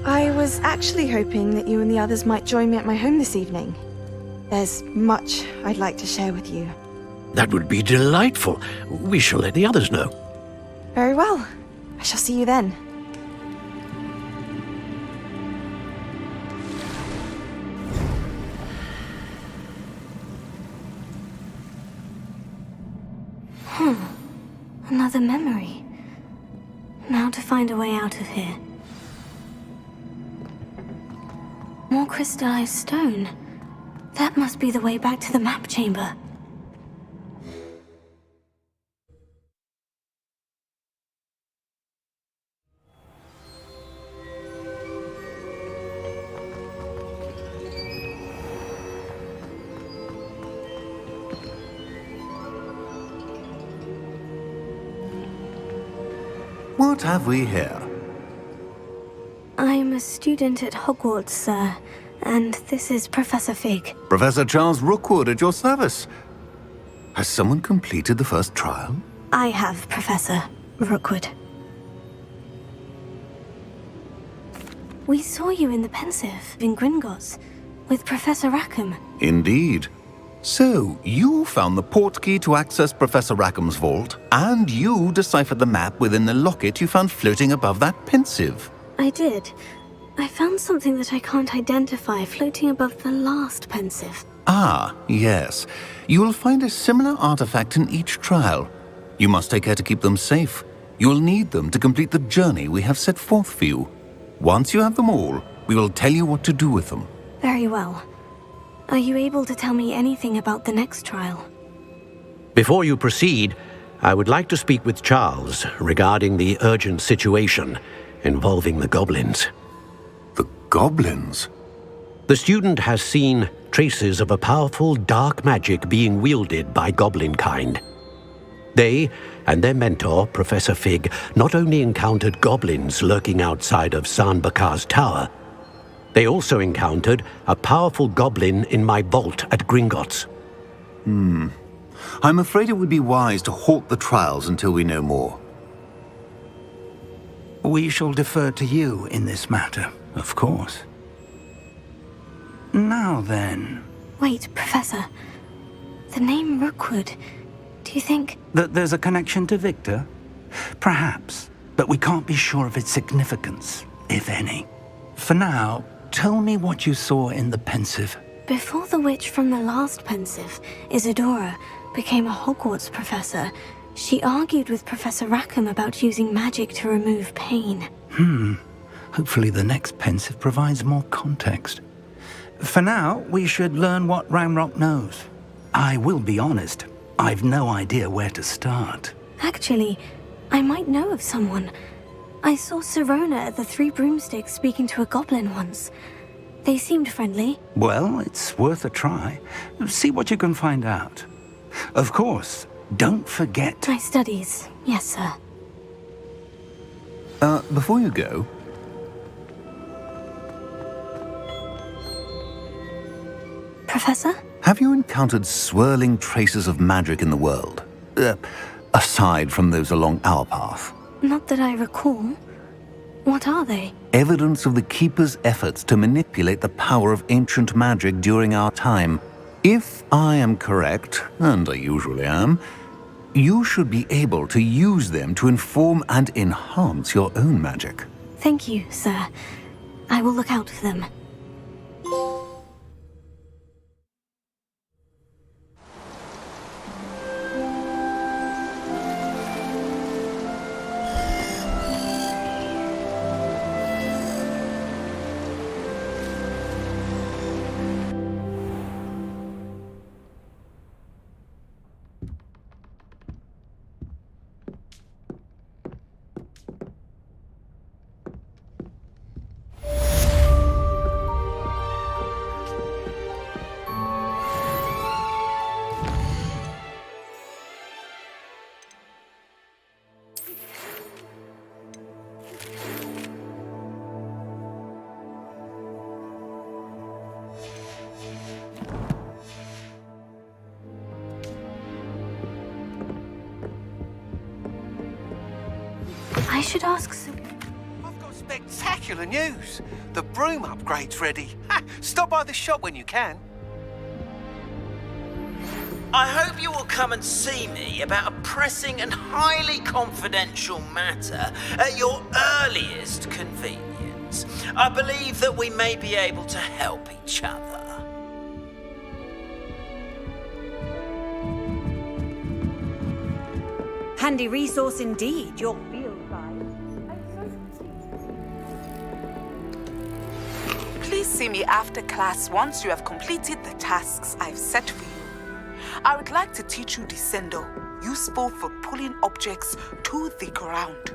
I was actually hoping that you and the others might join me at my home this evening. There's much I'd like to share with you. That would be delightful. We shall let the others know. Very well. I shall see you then. Another memory. Now to find a way out of here. More crystallized stone. That must be the way back to the map chamber. What have we here? I'm a student at Hogwarts, sir, and this is Professor Fig. Professor Charles Rookwood at your service. Has someone completed the first trial? I have, Professor Rookwood. We saw you in the Pensive in Gringotts with Professor Rackham. Indeed. So, you found the portkey to access Professor Rackham's vault, and you deciphered the map within the locket you found floating above that Pensive. I did. I found something that I can't identify floating above the last Pensive. Ah, yes. You will find a similar artifact in each trial. You must take care to keep them safe. You will need them to complete the journey we have set forth for you. Once you have them all, we will tell you what to do with them. Very well. Are you able to tell me anything about the next trial? Before you proceed, I would like to speak with Charles regarding the urgent situation involving the goblins. The goblins? The student has seen traces of a powerful dark magic being wielded by goblin kind. They and their mentor, Professor Fig, not only encountered goblins lurking outside of Bakar's tower, they also encountered a powerful goblin in my vault at Gringotts. I'm afraid it would be wise to halt the trials until we know more. We shall defer to you in this matter, of course. Now then... Wait, Professor. The name Rookwood. Do you think... that there's a connection to Victor? Perhaps, but we can't be sure of its significance, if any. For now, tell me what you saw in the Pensive. Before the witch from the last Pensive, Isadora, became a Hogwarts professor, she argued with Professor Rackham about using magic to remove pain. Hopefully the next Pensive provides more context. For now, we should learn what Ramrock knows. I will be honest, I've no idea where to start. Actually, I might know of someone. I saw Sirona at the Three Broomsticks speaking to a goblin once. They seemed friendly. Well, it's worth a try. See what you can find out. Of course, don't forget... My studies, yes, sir. Before you go... Professor? Have you encountered swirling traces of magic in the world? Aside from those along our path? Not that I recall. What are they? Evidence of the Keeper's efforts to manipulate the power of ancient magic during our time. If I am correct, and I usually am, you should be able to use them to inform and enhance your own magic. Thank you, sir. I will look out for them. I should ask some... I've got spectacular news. The Broom upgrade's ready. Ha! Stop by the shop when you can. I hope you will come and see me about a pressing and highly confidential matter at your earliest convenience. I believe that we may be able to help each other. Handy resource indeed, your field guide. Please see me after class once you have completed the tasks I've set for you. I would like to teach you Descendo, useful for pulling objects to the ground.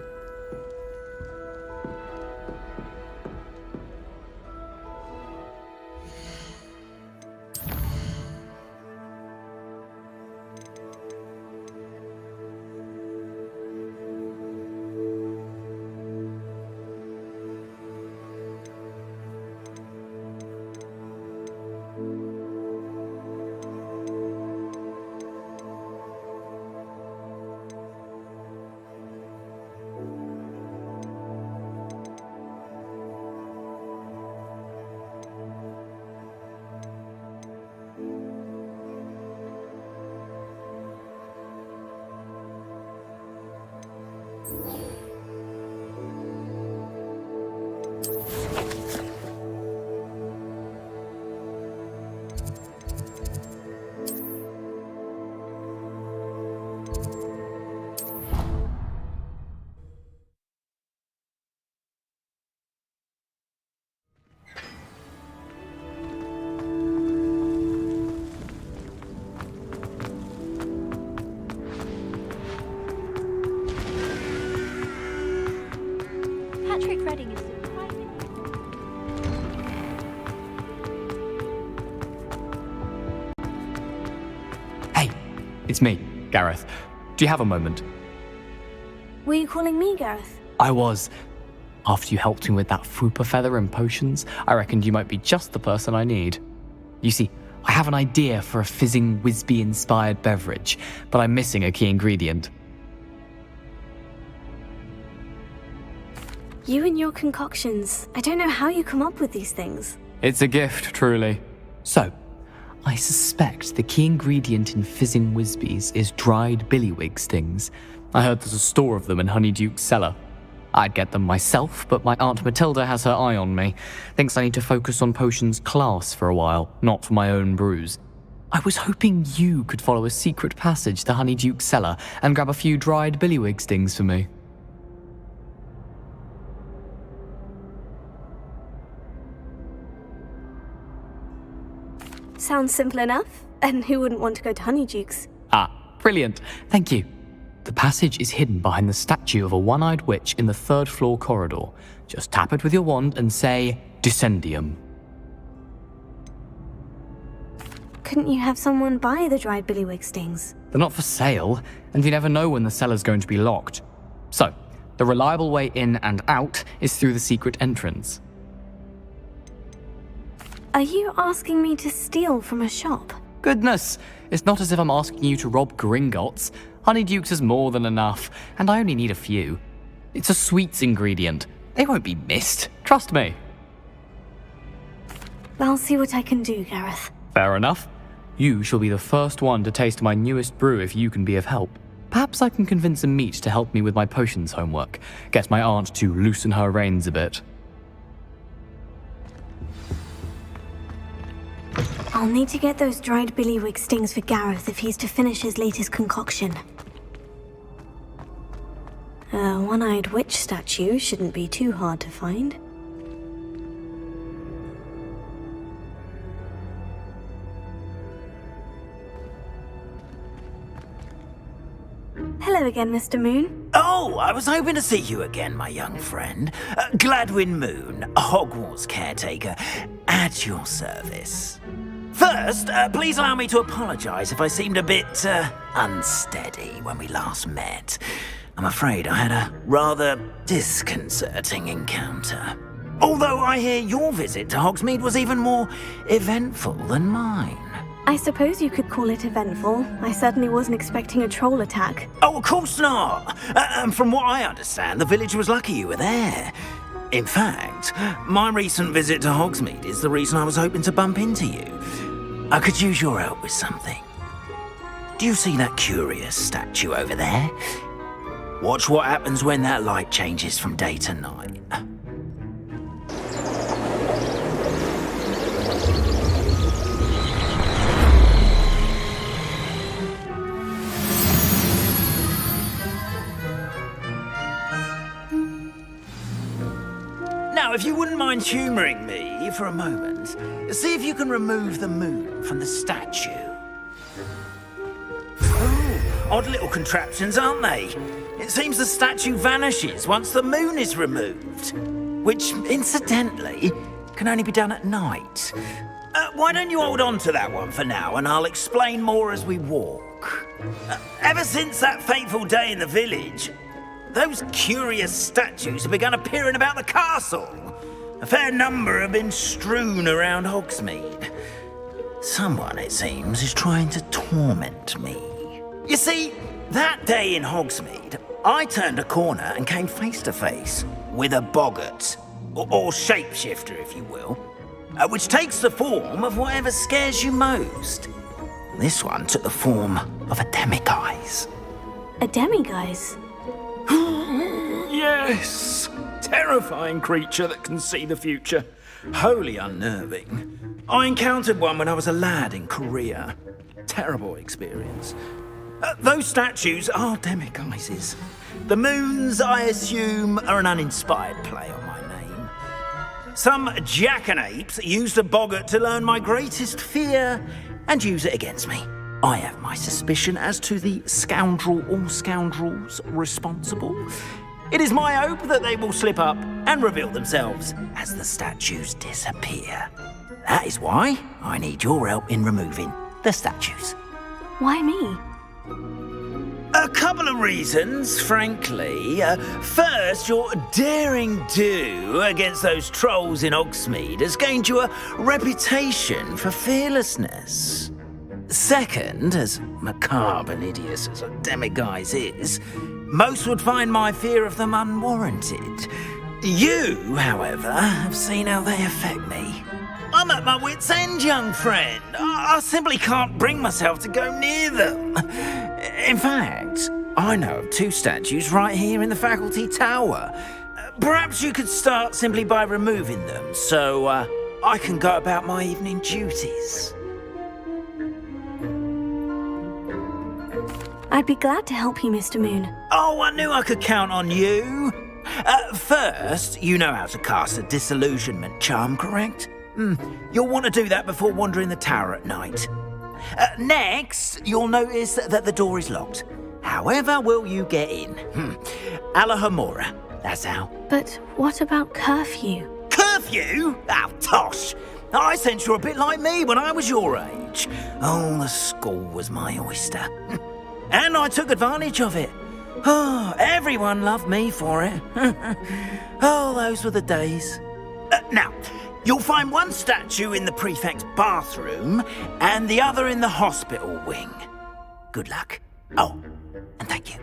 It's me, Gareth. Do you have a moment? Were you calling me Gareth? I was. After you helped me with that Fupa feather and potions, I reckoned you might be just the person I need. You see, I have an idea for a fizzing Whizbee-inspired beverage, but I'm missing a key ingredient. You and your concoctions. I don't know how you come up with these things. It's a gift, truly. So, I suspect the key ingredient in fizzing Whizbees is dried billywig stings. I heard there's a store of them in Honeyduke's cellar. I'd get them myself, but my Aunt Matilda has her eye on me. Thinks I need to focus on potions class for a while, not for my own brews. I was hoping you could follow a secret passage to Honeyduke's cellar and grab a few dried billywig stings for me. Sounds simple enough. And who wouldn't want to go to Honeyduke's? Ah, brilliant. Thank you. The passage is hidden behind the statue of a one-eyed witch in the third-floor corridor. Just tap it with your wand and say, Descendium. Couldn't you have someone buy the dried billywig stings? They're not for sale, and you never know when the cellar's going to be locked. So, the reliable way in and out is through the secret entrance. Are you asking me to steal from a shop? Goodness, it's not as if I'm asking you to rob Gringotts. Honeydukes is more than enough, and I only need a few. It's a sweets ingredient. They won't be missed. Trust me. I'll see what I can do, Gareth. Fair enough. You shall be the first one to taste my newest brew if you can be of help. Perhaps I can convince a meat to help me with my potions homework. Get my aunt to loosen her reins a bit. I'll need to get those dried billywig stings for Gareth if he's to finish his latest concoction. A one-eyed witch statue shouldn't be too hard to find. Hello again, Mr. Moon. Oh, I was hoping to see you again, my young friend. Gladwin Moon, Hogwarts caretaker, at your service. First, please allow me to apologise if I seemed a bit unsteady when we last met. I'm afraid I had a rather disconcerting encounter. Although I hear your visit to Hogsmeade was even more eventful than mine. I suppose you could call it eventful. I certainly wasn't expecting a troll attack. Oh, of course not. And from what I understand, the village was lucky you were there. In fact, my recent visit to Hogsmeade is the reason I was hoping to bump into you. I could use your help with something. Do you see that curious statue over there? Watch what happens when that light changes from day to night. Now, if you wouldn't mind humouring me for a moment, see if you can remove the moon from the statue. Oh, odd little contraptions, aren't they? It seems the statue vanishes once the moon is removed, which, incidentally, can only be done at night. Why don't you hold on to that one for now, and I'll explain more as we walk. Ever since that fateful day in the village, those curious statues have begun appearing about the castle. A fair number have been strewn around Hogsmeade. Someone, it seems, is trying to torment me. You see, that day in Hogsmeade, I turned a corner and came face to face with a boggart, or shapeshifter, if you will, which takes the form of whatever scares you most. This one took the form of a demiguise. A demiguise? Yes! Terrifying creature that can see the future. Wholly unnerving. I encountered one when I was a lad in Korea. Terrible experience. Those statues are demiguises. The moons, I assume, are an uninspired play on my name. Some jackanapes used a boggart to learn my greatest fear and use it against me. I have my suspicion as to the scoundrel or scoundrels responsible. It is my hope that they will slip up and reveal themselves as the statues disappear. That is why I need your help in removing the statues. Why me? A couple of reasons, frankly. First, your daring do against those trolls in Hogsmeade has gained you a reputation for fearlessness. Second, as macabre and hideous as a demiguise is, most would find my fear of them unwarranted. You, however, have seen how they affect me. I'm at my wit's end, young friend. I simply can't bring myself to go near them. In fact, I know of two statues right here in the faculty tower. Perhaps you could start simply by removing them, so I can go about my evening duties. I'd be glad to help you, Mr. Moon. Oh, I knew I could count on you. First, you know how to cast a disillusionment charm, correct? You'll want to do that before wandering the tower at night. Next, you'll notice that the door is locked. However will you get in? Alahomora, that's how. But what about curfew? Curfew? Oh, tosh. I sense you're a bit like me when I was your age. Oh, the school was my oyster. And I took advantage of it. Oh, everyone loved me for it. Oh, those were the days. Now, You'll find one statue in the prefect's bathroom and the other in the hospital wing. Good luck. Oh, and thank you.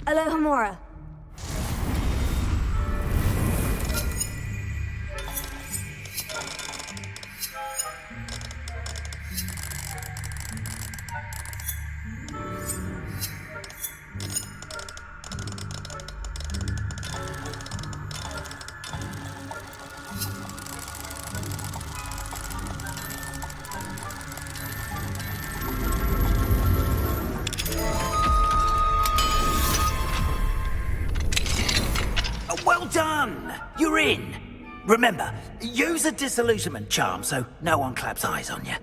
Alohomora. Well done! You're in. Remember, use a disillusionment charm so no one claps eyes on you.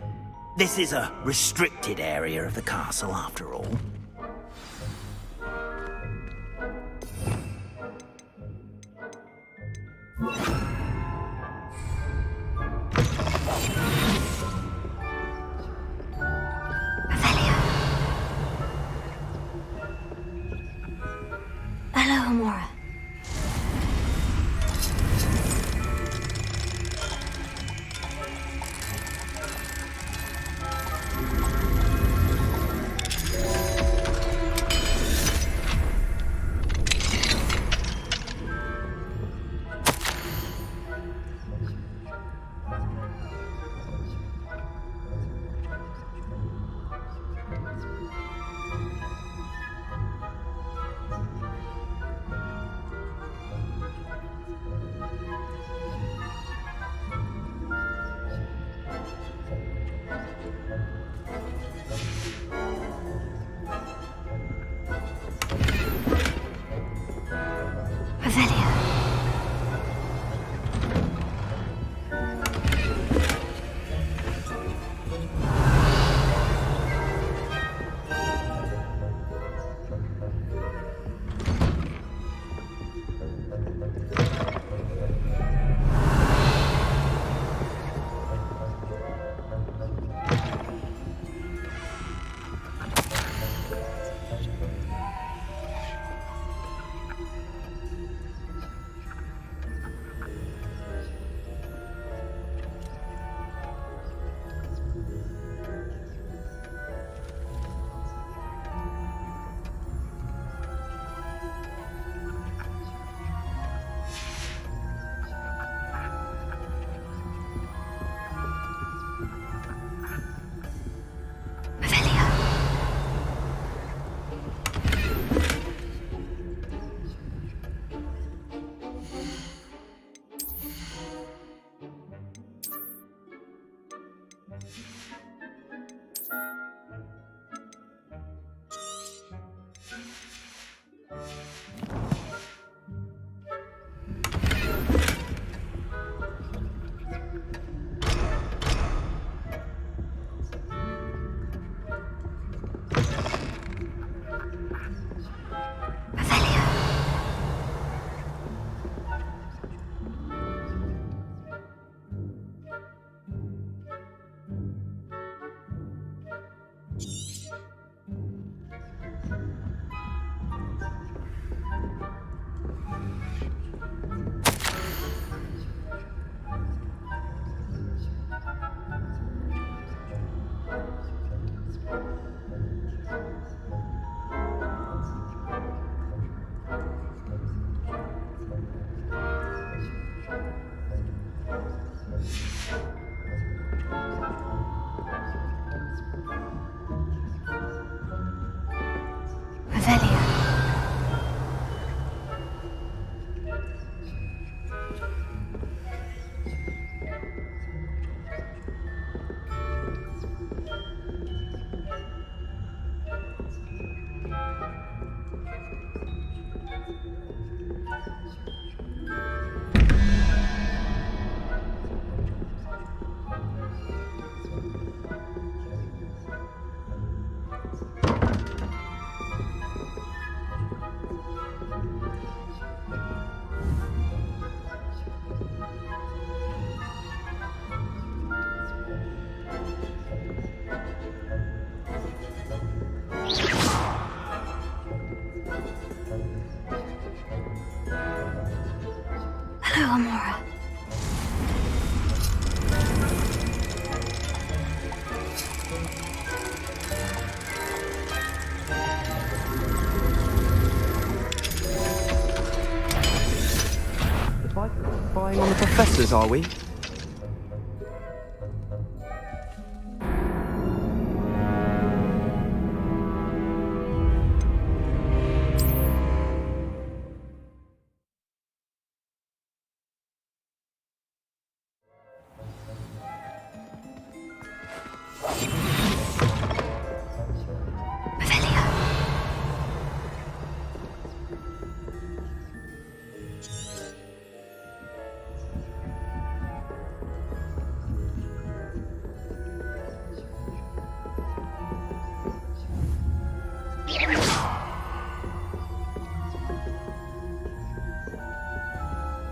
This is a restricted area of the castle, after all. Alohomora. Amora. Spying on the professors, are we?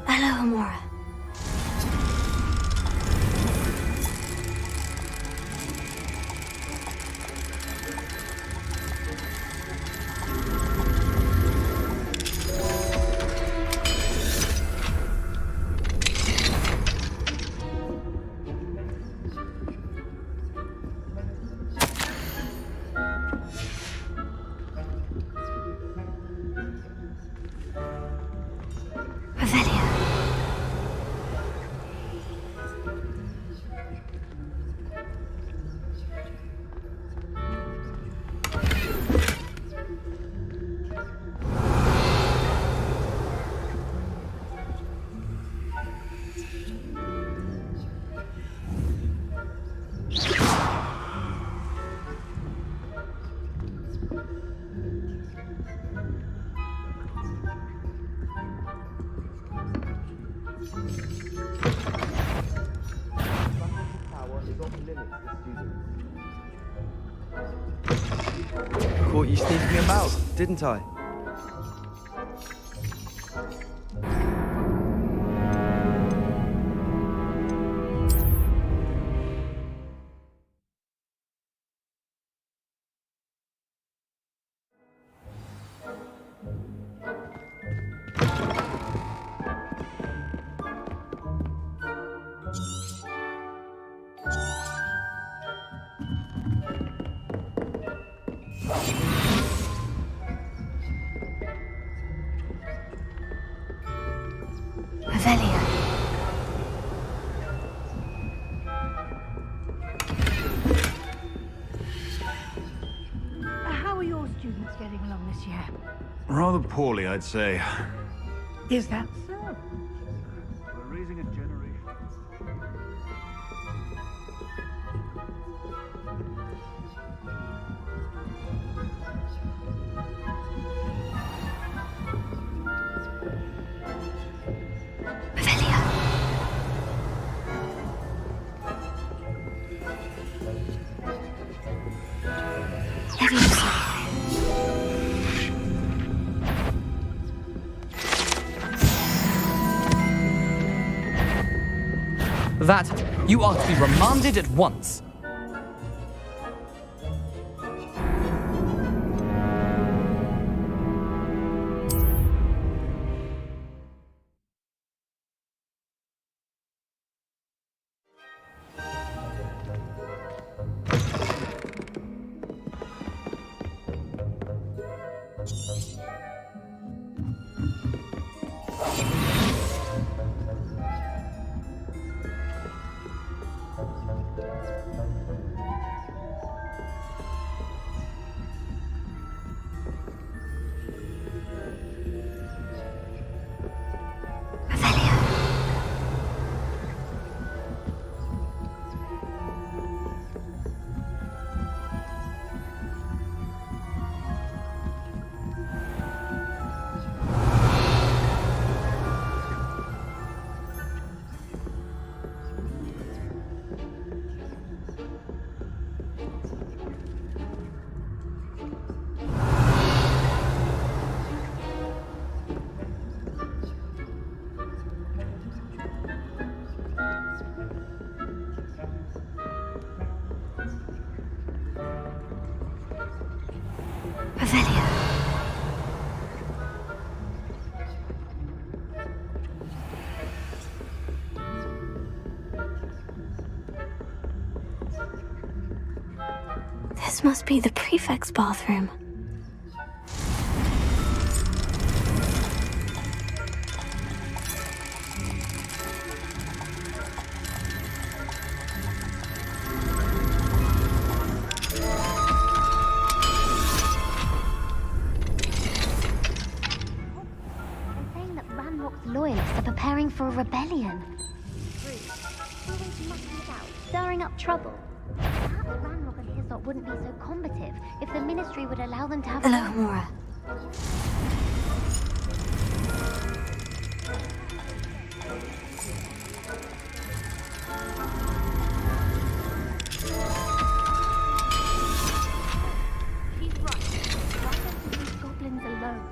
Hello, Amora. Caught you sneaking about, didn't I? How are your students getting along this year? Rather poorly, I'd say. Is that so? We're raising a generation. That you are to be remanded at once. This must be the prefect's bathroom. Loyalists are preparing for a rebellion. Stirring up trouble. Perhaps Ranrock and Hislop wouldn't be so combative if the Ministry would allow them to have... Hello, Mora. He's right. Why don't we leave goblins alone?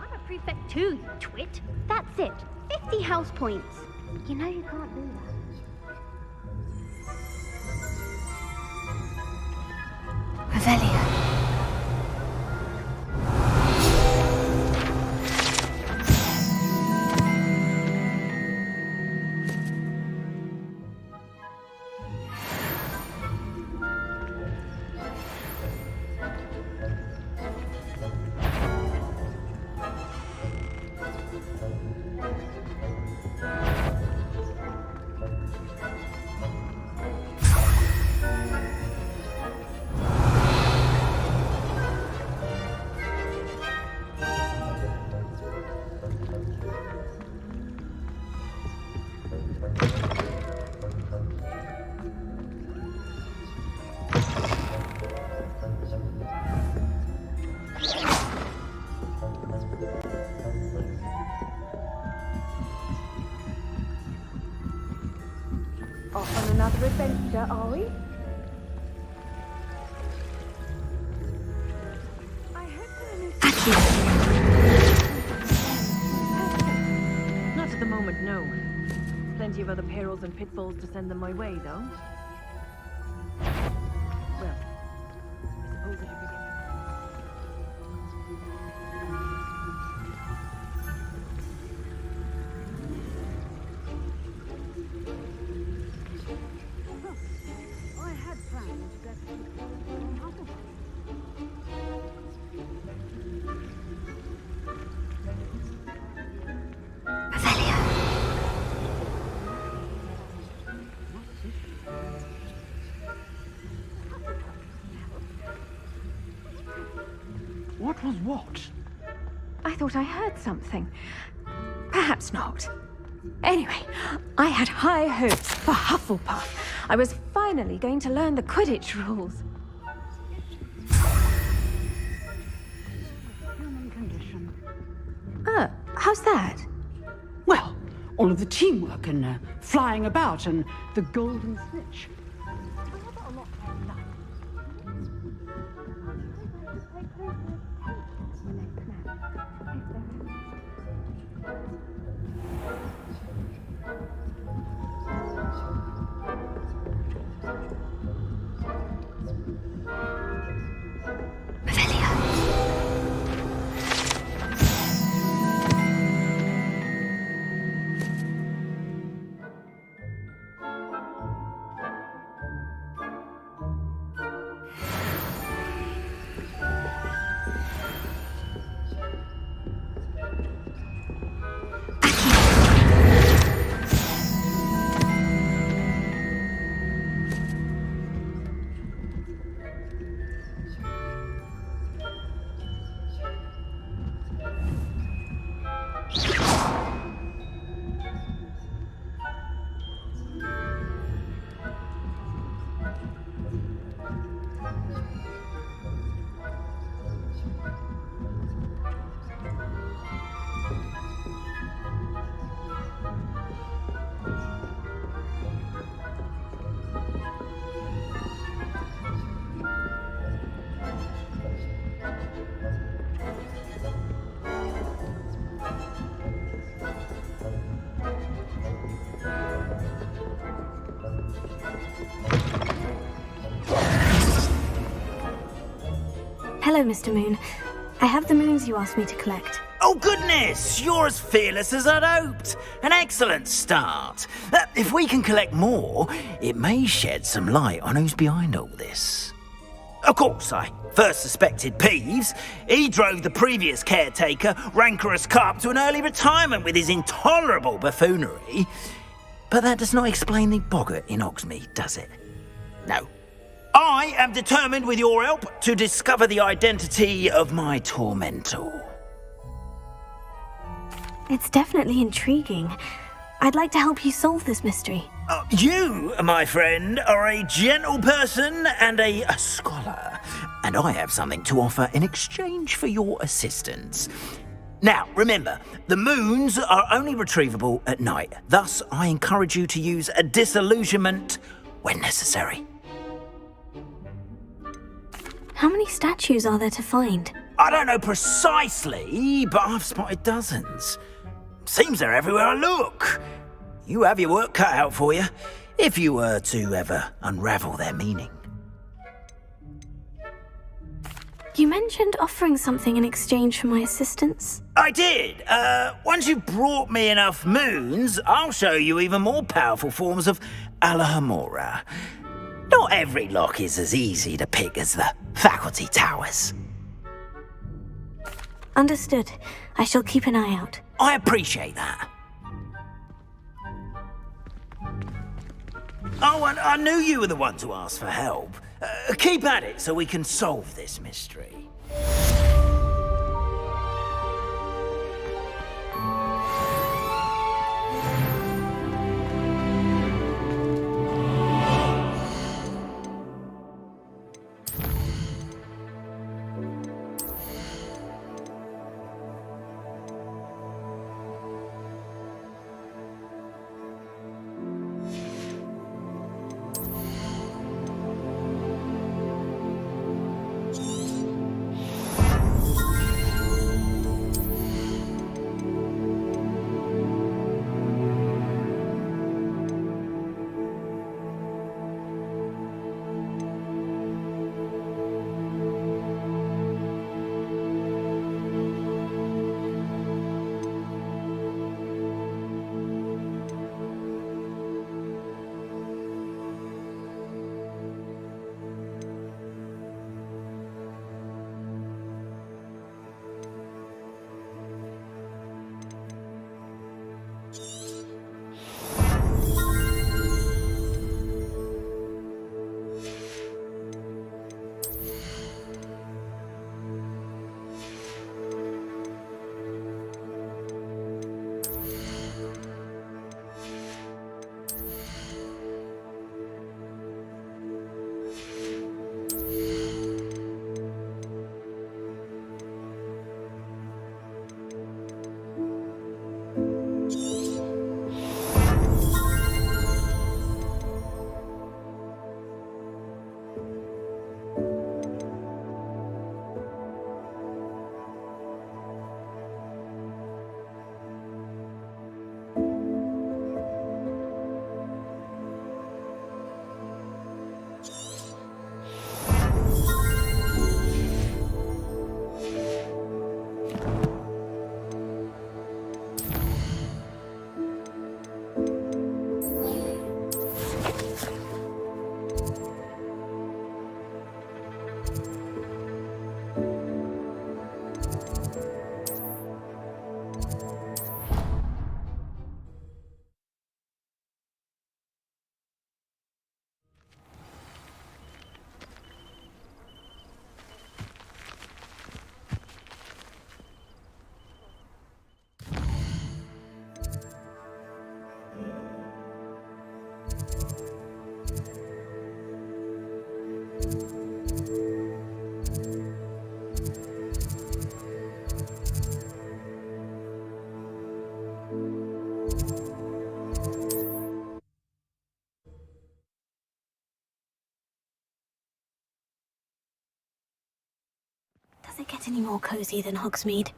I'm a prefect too, you twit. That's it. 50 house points. You know you can't do that. Revelio. Off on another adventure, are we? I hope there are no... Not at the moment, no. Plenty of other perils and pitfalls to send them my way, though. Well, I suppose I should begin. I had planned to get to Hogwarts. What was what? I thought I heard something. Perhaps not. Anyway, I had high hopes for Hufflepuff. I was finally going to learn the Quidditch rules. Human condition. How's that? Well, all of the teamwork and flying about and the golden snitch. Hello, Mr. Moon. I have the moons you asked me to collect. Oh goodness, you're as fearless as I'd hoped. An excellent start. If we can collect more, it may shed some light on who's behind all this. Of course, I first suspected Peeves. He drove the previous caretaker, Rancorous Carp, to an early retirement with his intolerable buffoonery. But that does not explain the boggart in Hogsmeade, does it? No. I am determined, with your help, to discover the identity of my tormentor. It's definitely intriguing. I'd like to help you solve this mystery. You, my friend, are a gentle person and a scholar, and I have something to offer in exchange for your assistance. Now, remember, the moons are only retrievable at night. Thus, I encourage you to use a disillusionment when necessary. How many statues are there to find? I don't know precisely, but I've spotted dozens. Seems they're everywhere I look. You have your work cut out for you, if you were to ever unravel their meaning. You mentioned offering something in exchange for my assistance. I did. Once you've brought me enough moons, I'll show you even more powerful forms of Alohomora. Not every lock is as easy to pick as the faculty towers. Understood. I shall keep an eye out. I appreciate that. Oh, and I knew you were the one to ask for help. Keep at it so we can solve this mystery. Does it get any more cozy than Hogsmeade?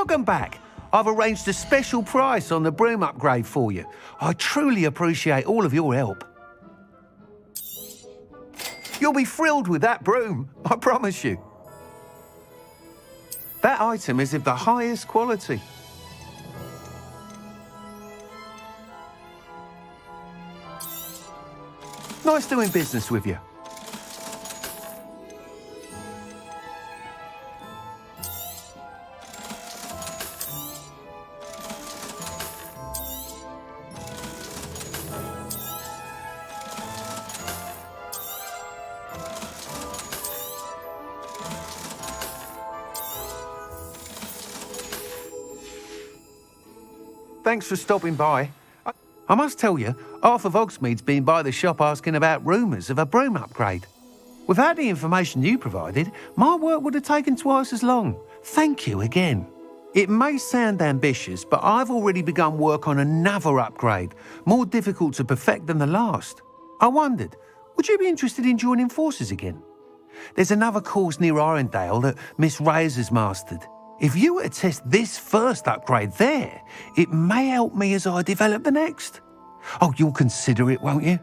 Welcome back. I've arranged a special price on the broom upgrade for you. I truly appreciate all of your help. You'll be thrilled with that broom, I promise you. That item is of the highest quality. Nice doing business with you. Thanks for stopping by. I must tell you, half of Hogsmeade's been by the shop asking about rumours of a broom upgrade. Without the information you provided, my work would have taken twice as long. Thank you again. It may sound ambitious, but I've already begun work on another upgrade, more difficult to perfect than the last. I wondered, would you be interested in joining forces again? There's another course near Arendale that Miss Reyes has mastered. If you were to test this first upgrade there, it may help me as I develop the next. Oh, you'll consider it, won't you?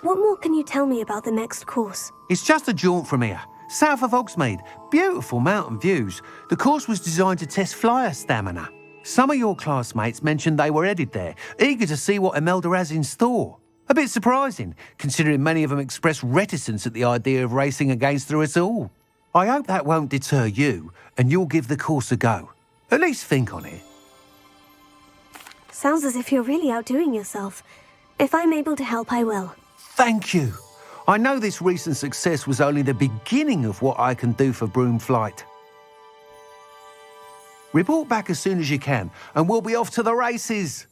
What more can you tell me about the next course? It's just a jaunt from here, south of Hogsmeade. Beautiful mountain views. The course was designed to test flyer stamina. Some of your classmates mentioned they were headed there, eager to see what Imelda has in store. A bit surprising, considering many of them expressed reticence at the idea of racing against her at all. I hope that won't deter you, and you'll give the course a go. At least think on it. Sounds as if you're really outdoing yourself. If I'm able to help, I will. Thank you. I know this recent success was only the beginning of what I can do for broom flight. Report back as soon as you can, and we'll be off to the races.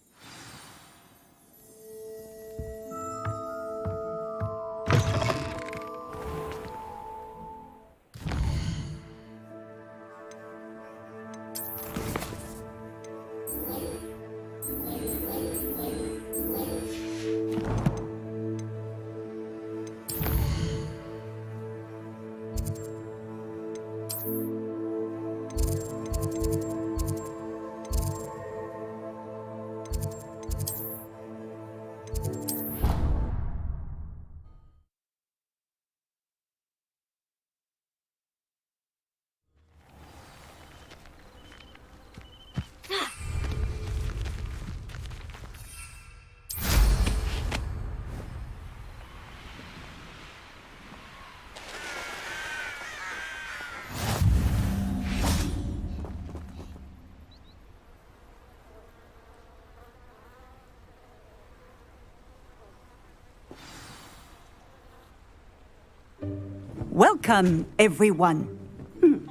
Welcome, everyone.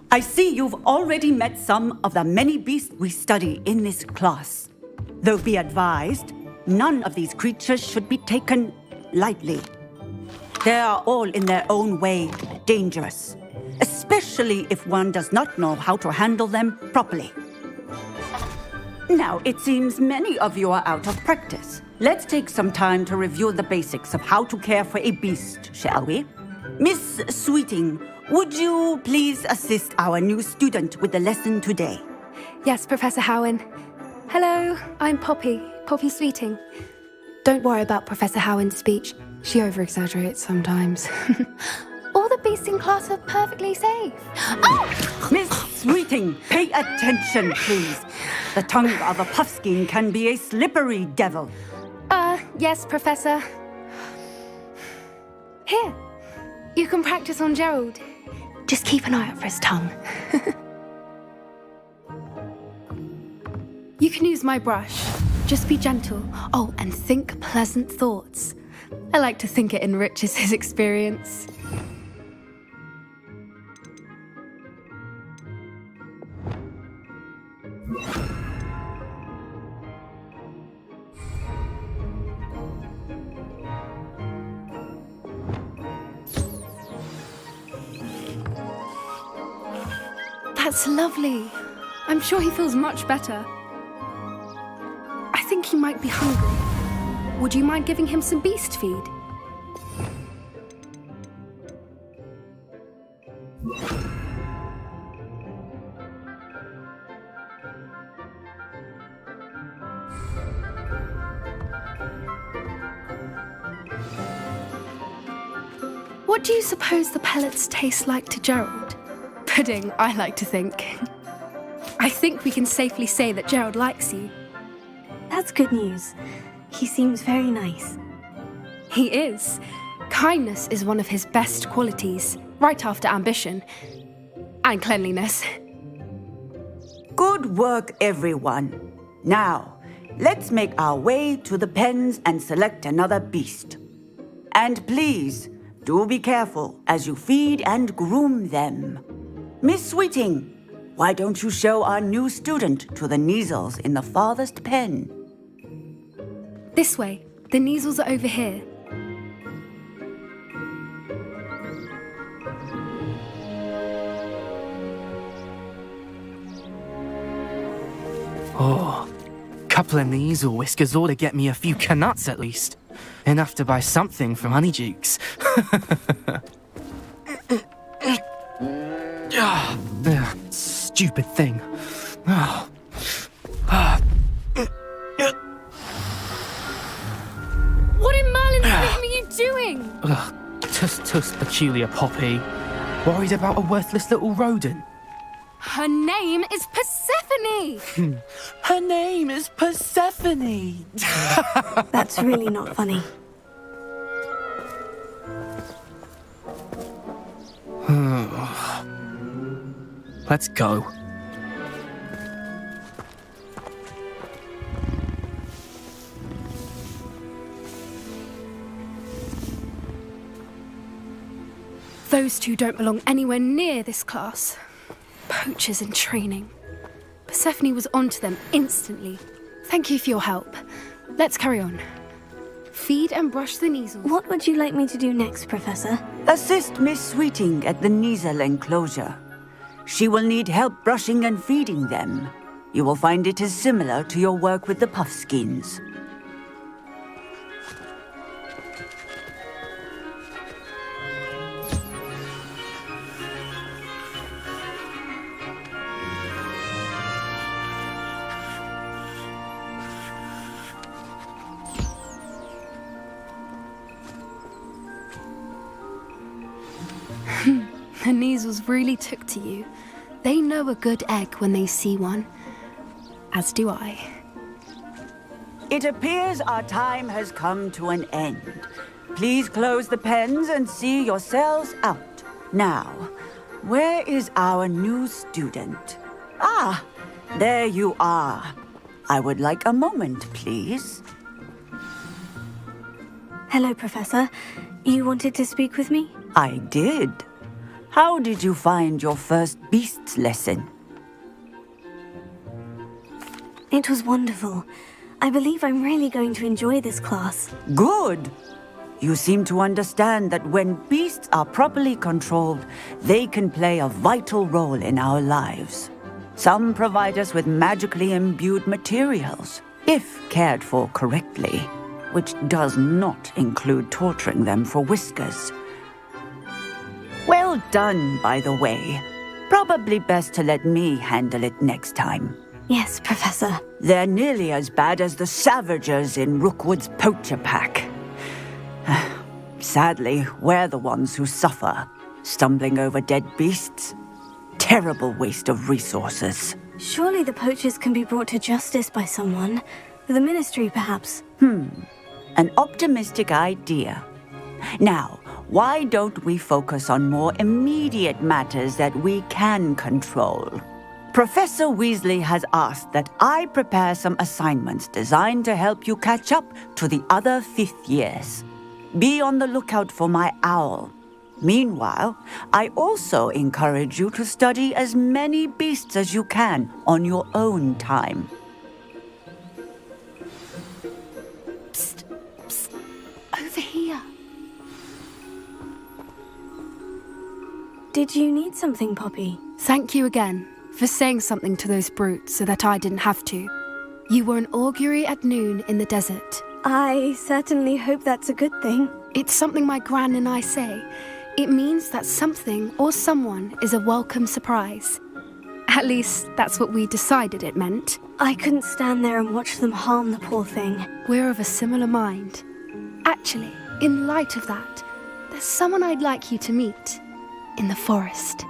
I see you've already met some of the many beasts we study in this class. Though be advised, none of these creatures should be taken lightly. They are all in their own way dangerous, especially if one does not know how to handle them properly. Now, it seems many of you are out of practice. Let's take some time to review the basics of how to care for a beast, shall we? Miss Sweeting, would you please assist our new student with the lesson today? Yes, Professor Howen. Hello, I'm Poppy Sweeting. Don't worry about Professor Howen's speech. She over-exaggerates sometimes. All the beasts in class are perfectly safe. Oh! Miss Sweeting, pay attention, please. The tongue of a puffskein can be a slippery devil. Yes, Professor. Here. You can practice on Gerald. Just keep an eye out for his tongue. You can use my brush. Just be gentle. Oh, and think pleasant thoughts. I like to think it enriches his experience. That's lovely. I'm sure he feels much better. I think he might be hungry. Would you mind giving him some beast feed? What do you suppose the pellets taste like to Gerald? Pudding, I like to think. I think we can safely say that Gerald likes you. That's good news. He seems very nice. He is. Kindness is one of his best qualities, right after ambition. And cleanliness. Good work, everyone. Now, let's make our way to the pens and select another beast. And please, do be careful as you feed and groom them. Miss Sweeting, why don't you show our new student to the Neasels in the farthest pen? This way. The Neasels are over here. Oh, couple of Neasel whiskers ought to get me a few canuts at least. Enough to buy something from Honeydukes. Stupid thing. What in Merlin's name are you doing? Tuss peculiar Poppy. Worried about a worthless little rodent. Her name is Persephone! Her name is Persephone! That's really not funny. Let's go. Those two don't belong anywhere near this class. Poachers in training. Persephone was onto them instantly. Thank you for your help. Let's carry on. Feed and brush the Neasels. What would you like me to do next, Professor? Assist Miss Sweeting at the Neasel enclosure. She will need help brushing and feeding them. You will find it is similar to your work with the Puffskins. The Neasels really took to you. They know a good egg when they see one. As do I. It appears our time has come to an end. Please close the pens and see yourselves out. Now, where is our new student? Ah, there you are. I would like a moment, please. Hello, Professor. You wanted to speak with me? I did. How did you find your first beasts lesson? It was wonderful. I believe I'm really going to enjoy this class. Good! You seem to understand that when beasts are properly controlled, they can play a vital role in our lives. Some provide us with magically imbued materials, if cared for correctly, which does not include torturing them for whiskers. Well done, by the way. Probably best to let me handle it next time. Yes, Professor. They're nearly as bad as the Savagers in Rookwood's poacher pack. Sadly, we're the ones who suffer, stumbling over dead beasts. Terrible waste of resources. Surely the poachers can be brought to justice by someone. The Ministry, perhaps. An optimistic idea. Now, why don't we focus on more immediate matters that we can control? Professor Weasley has asked that I prepare some assignments designed to help you catch up to the other 5th years. Be on the lookout for my owl. Meanwhile, I also encourage you to study as many beasts as you can on your own time. Psst, psst. Over here. Did you need something, Poppy? Thank you again for saying something to those brutes so that I didn't have to. You were an augury at noon in the desert. I certainly hope that's a good thing. It's something my gran and I say. It means that something or someone is a welcome surprise. At least, that's what we decided it meant. I couldn't stand there and watch them harm the poor thing. We're of a similar mind. Actually, in light of that, someone I'd like you to meet in the forest.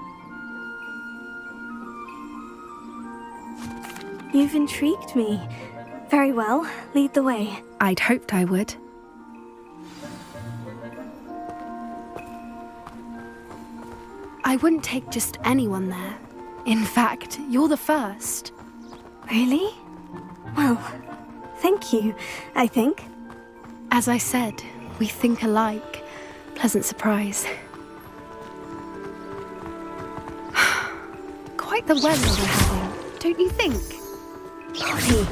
You've intrigued me. Very well, lead the way. I'd hoped I would. I wouldn't take just anyone there. In fact, you're the first. Really? Well, thank you, I think. As I said, we think alike. Pleasant surprise. Quite the weather we're having, don't you think? Poppy,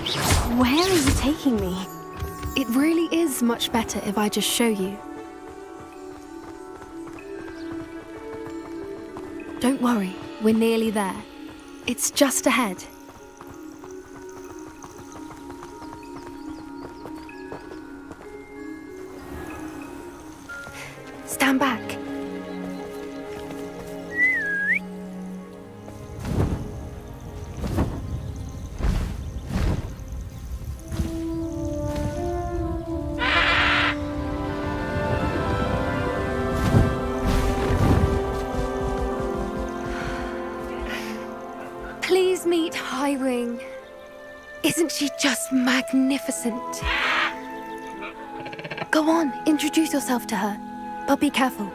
where are you taking me? It really is much better if I just show you. Don't worry, we're nearly there. It's just ahead. Stand back. Please meet Highwing. Isn't she just magnificent? Go on, introduce yourself to her. But be careful.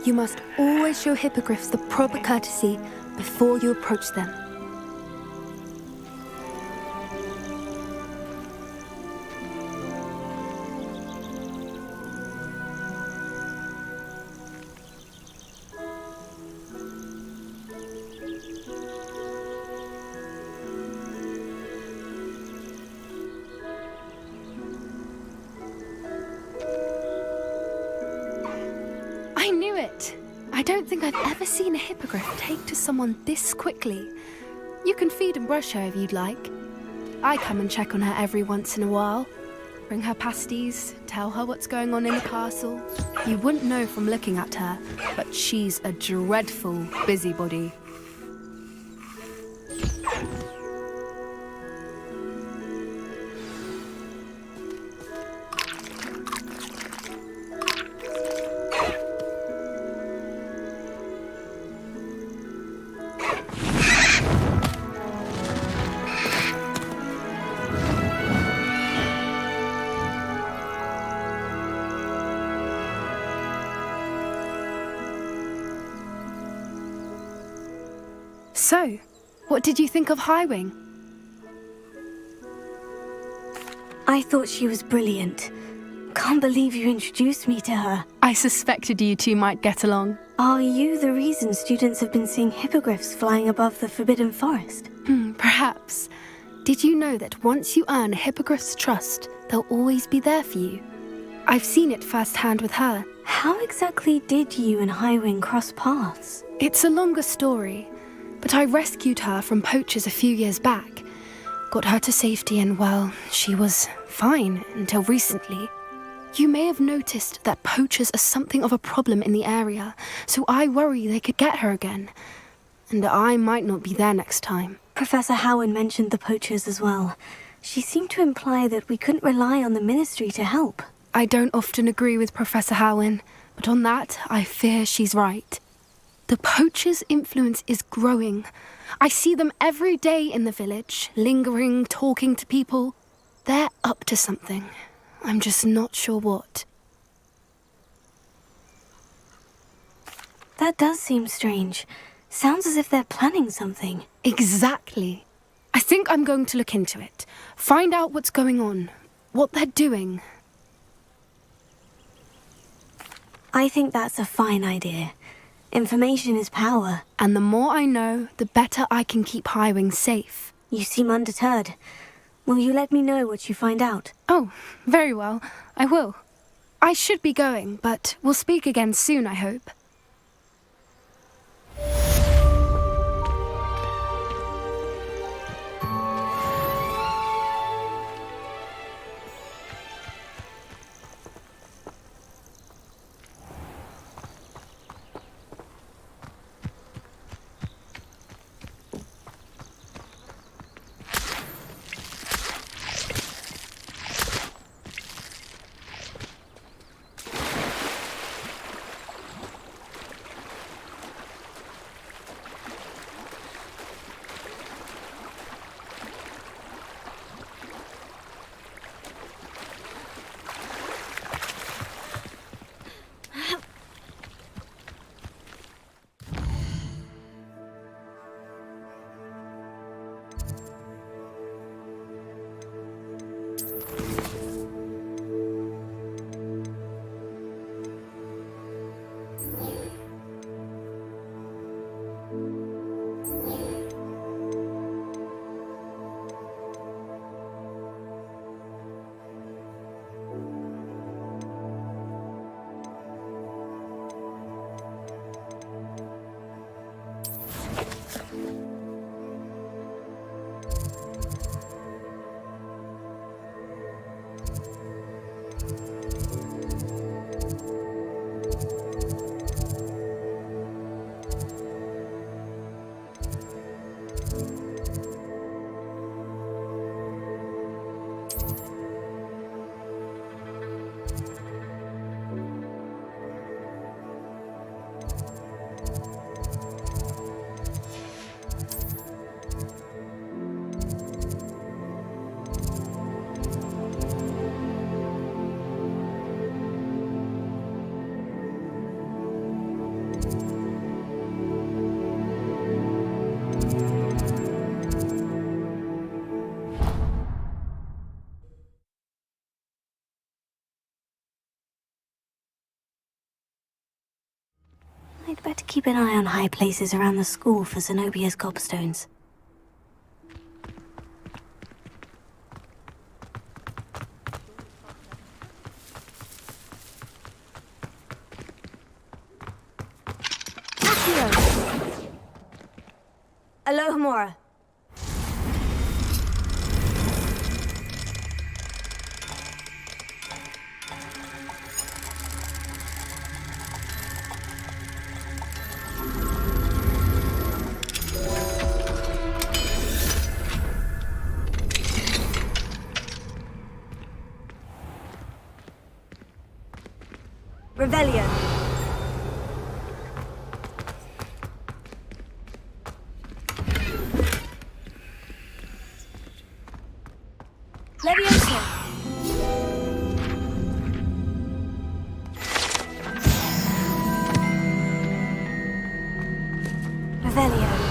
You must always show hippogriffs the proper courtesy before you approach them. I knew it! I don't think I've ever seen a hippogriff take to someone this quickly. You can feed and brush her if you'd like. I come and check on her every once in a while. Bring her pasties, tell her what's going on in the castle. You wouldn't know from looking at her, but she's a dreadful busybody. So, what did you think of Highwing? I thought she was brilliant. Can't believe you introduced me to her. I suspected you two might get along. Are you the reason students have been seeing hippogriffs flying above the Forbidden Forest? Perhaps. Did you know that once you earn a hippogriff's trust, they'll always be there for you? I've seen it firsthand with her. How exactly did you and Highwing cross paths? It's a longer story, but I rescued her from poachers a few years back. Got her to safety and, well, she was fine until recently. You may have noticed that poachers are something of a problem in the area, so I worry they could get her again. And I might not be there next time. Professor Howin mentioned the poachers as well. She seemed to imply that we couldn't rely on the Ministry to help. I don't often agree with Professor Howin, but on that, I fear she's right. The poachers' influence is growing. I see them every day in the village, lingering, talking to people. They're up to something. I'm just not sure what. That does seem strange. Sounds as if they're planning something. Exactly. I think I'm going to look into it. Find out what's going on, what they're doing. I think that's a fine idea. Information is power. And the more I know, the better I can keep Highwing safe. You seem undeterred. Will you let me know what you find out? Oh, very well. I will. I should be going, but we'll speak again soon, I hope. keep an eye on high places around the school for Zenobia's gobstones. Alohomora. Revelio. Leviosa. Revelio.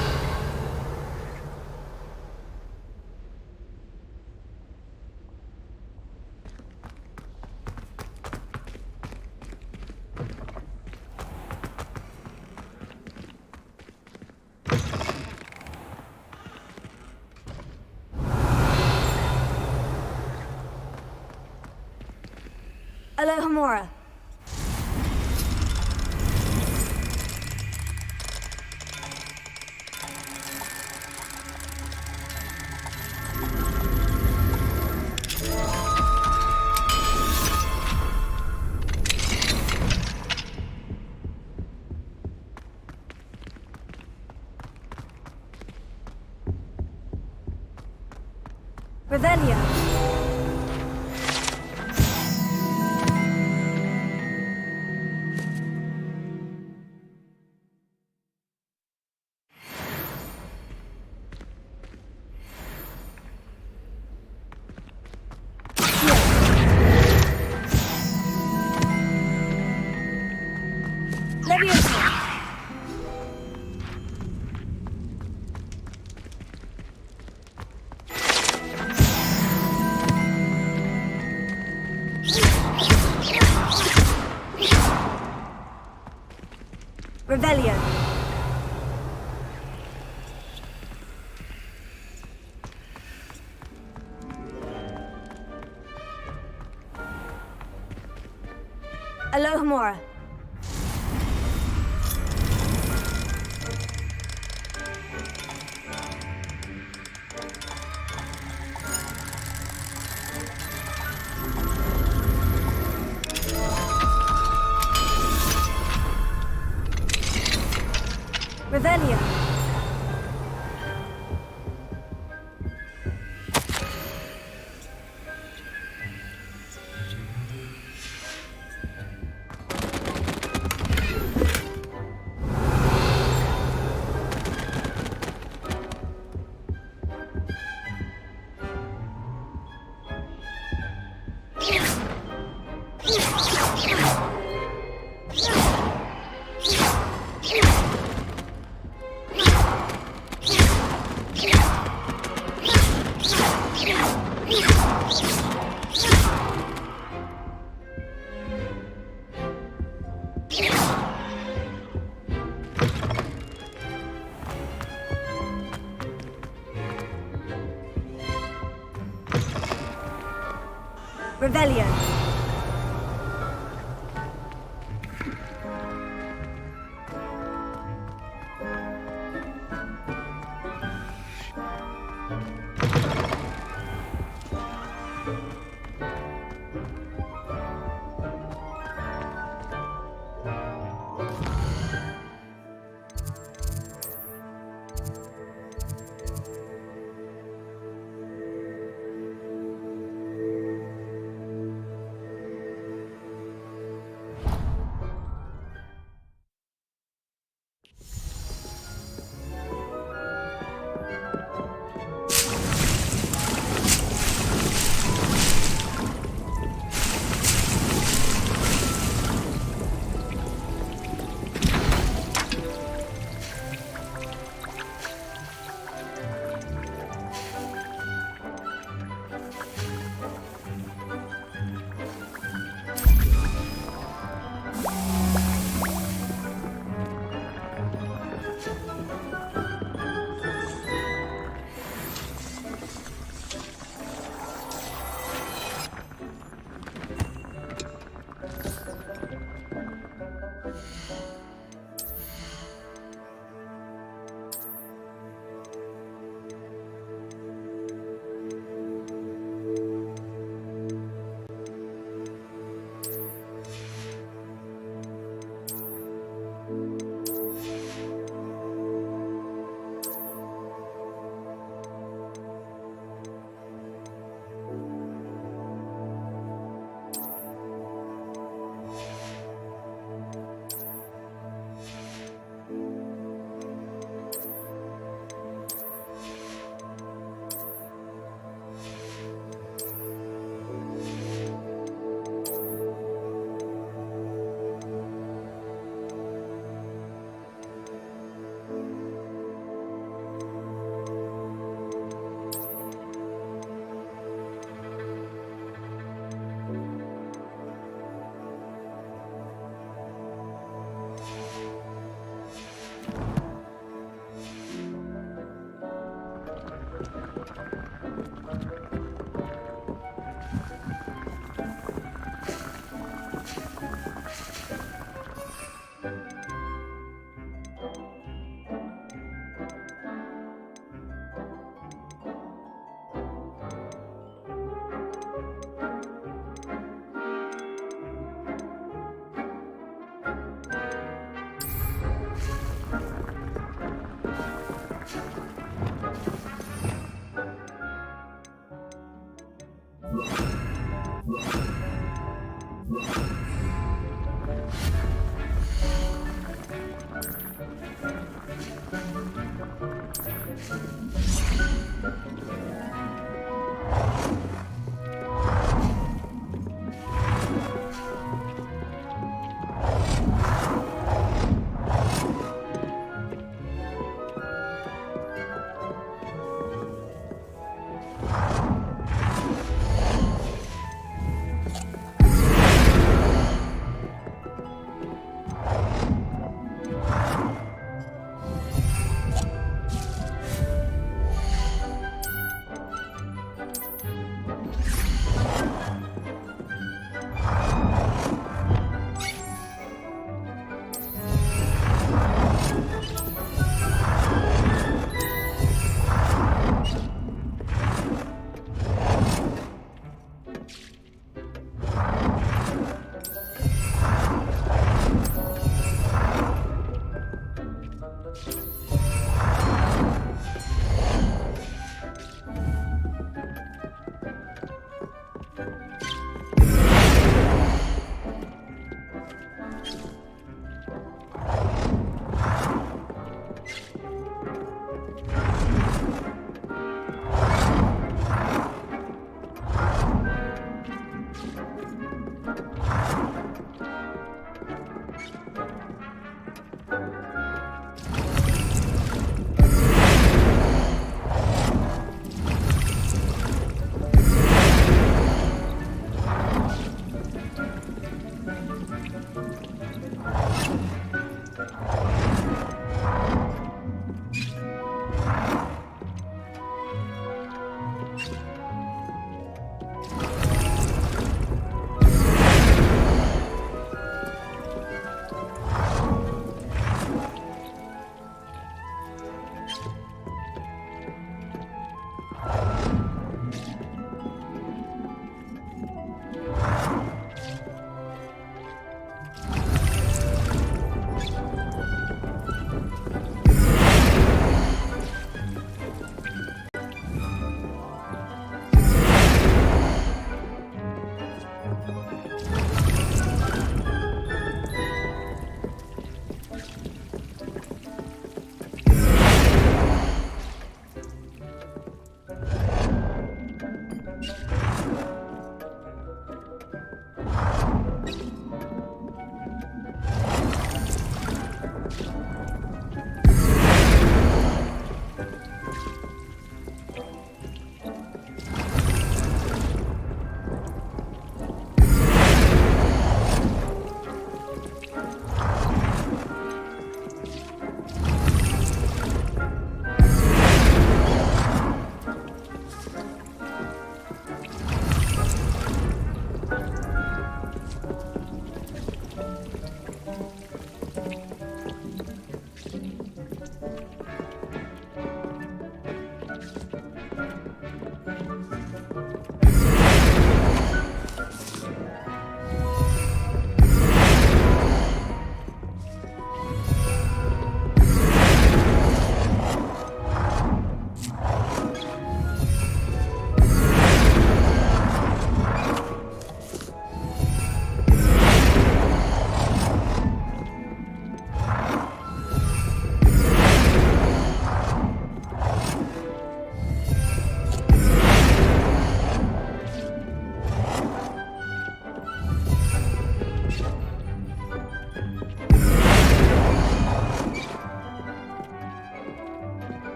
Alohomora. Revelio. Revelio. Alohomora. Revelio. Revelio.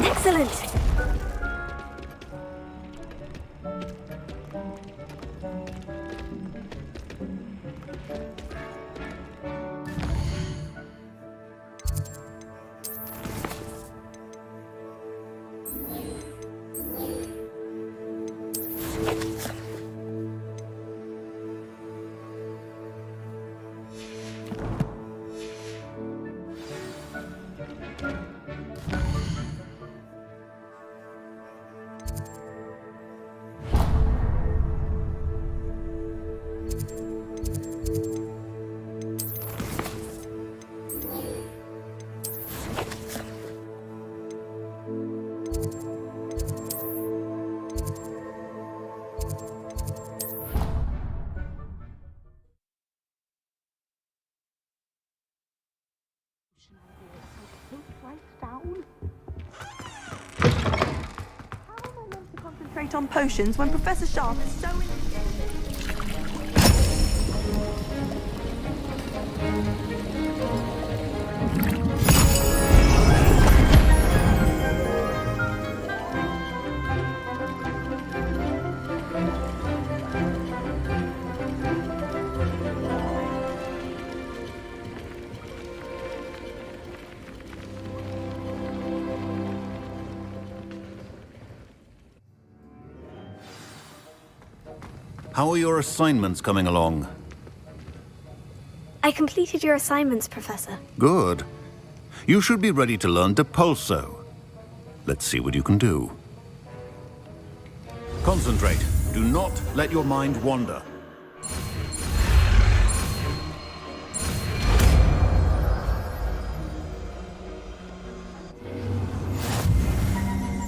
Excellent! Concentrate on potions when Professor Sharp is so How are your assignments coming along? I completed your assignments, Professor. Good. You should be ready to learn Depulso. Let's see what you can do. Concentrate. Do not let your mind wander.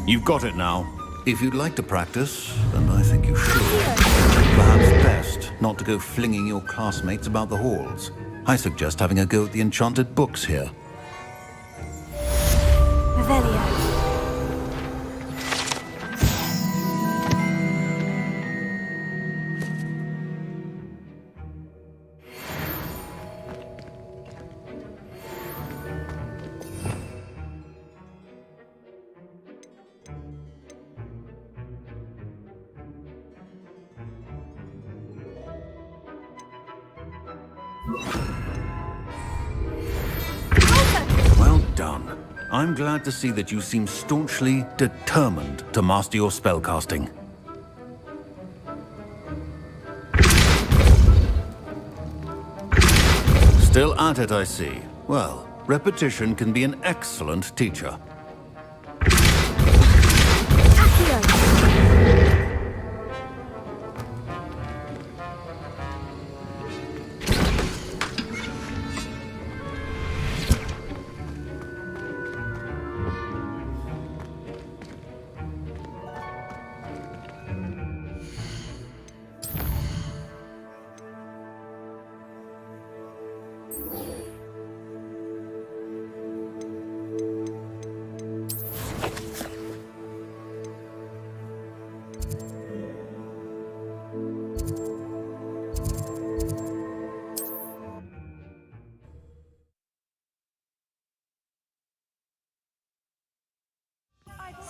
You've got it now. If you'd like to practice, and I think you should, perhaps best not to go flinging your classmates about the halls. I suggest having a go at the enchanted books here. Revelio. Well done. I'm glad to see that you seem staunchly determined to master your spellcasting. Still at it, I see. Well, repetition can be an excellent teacher.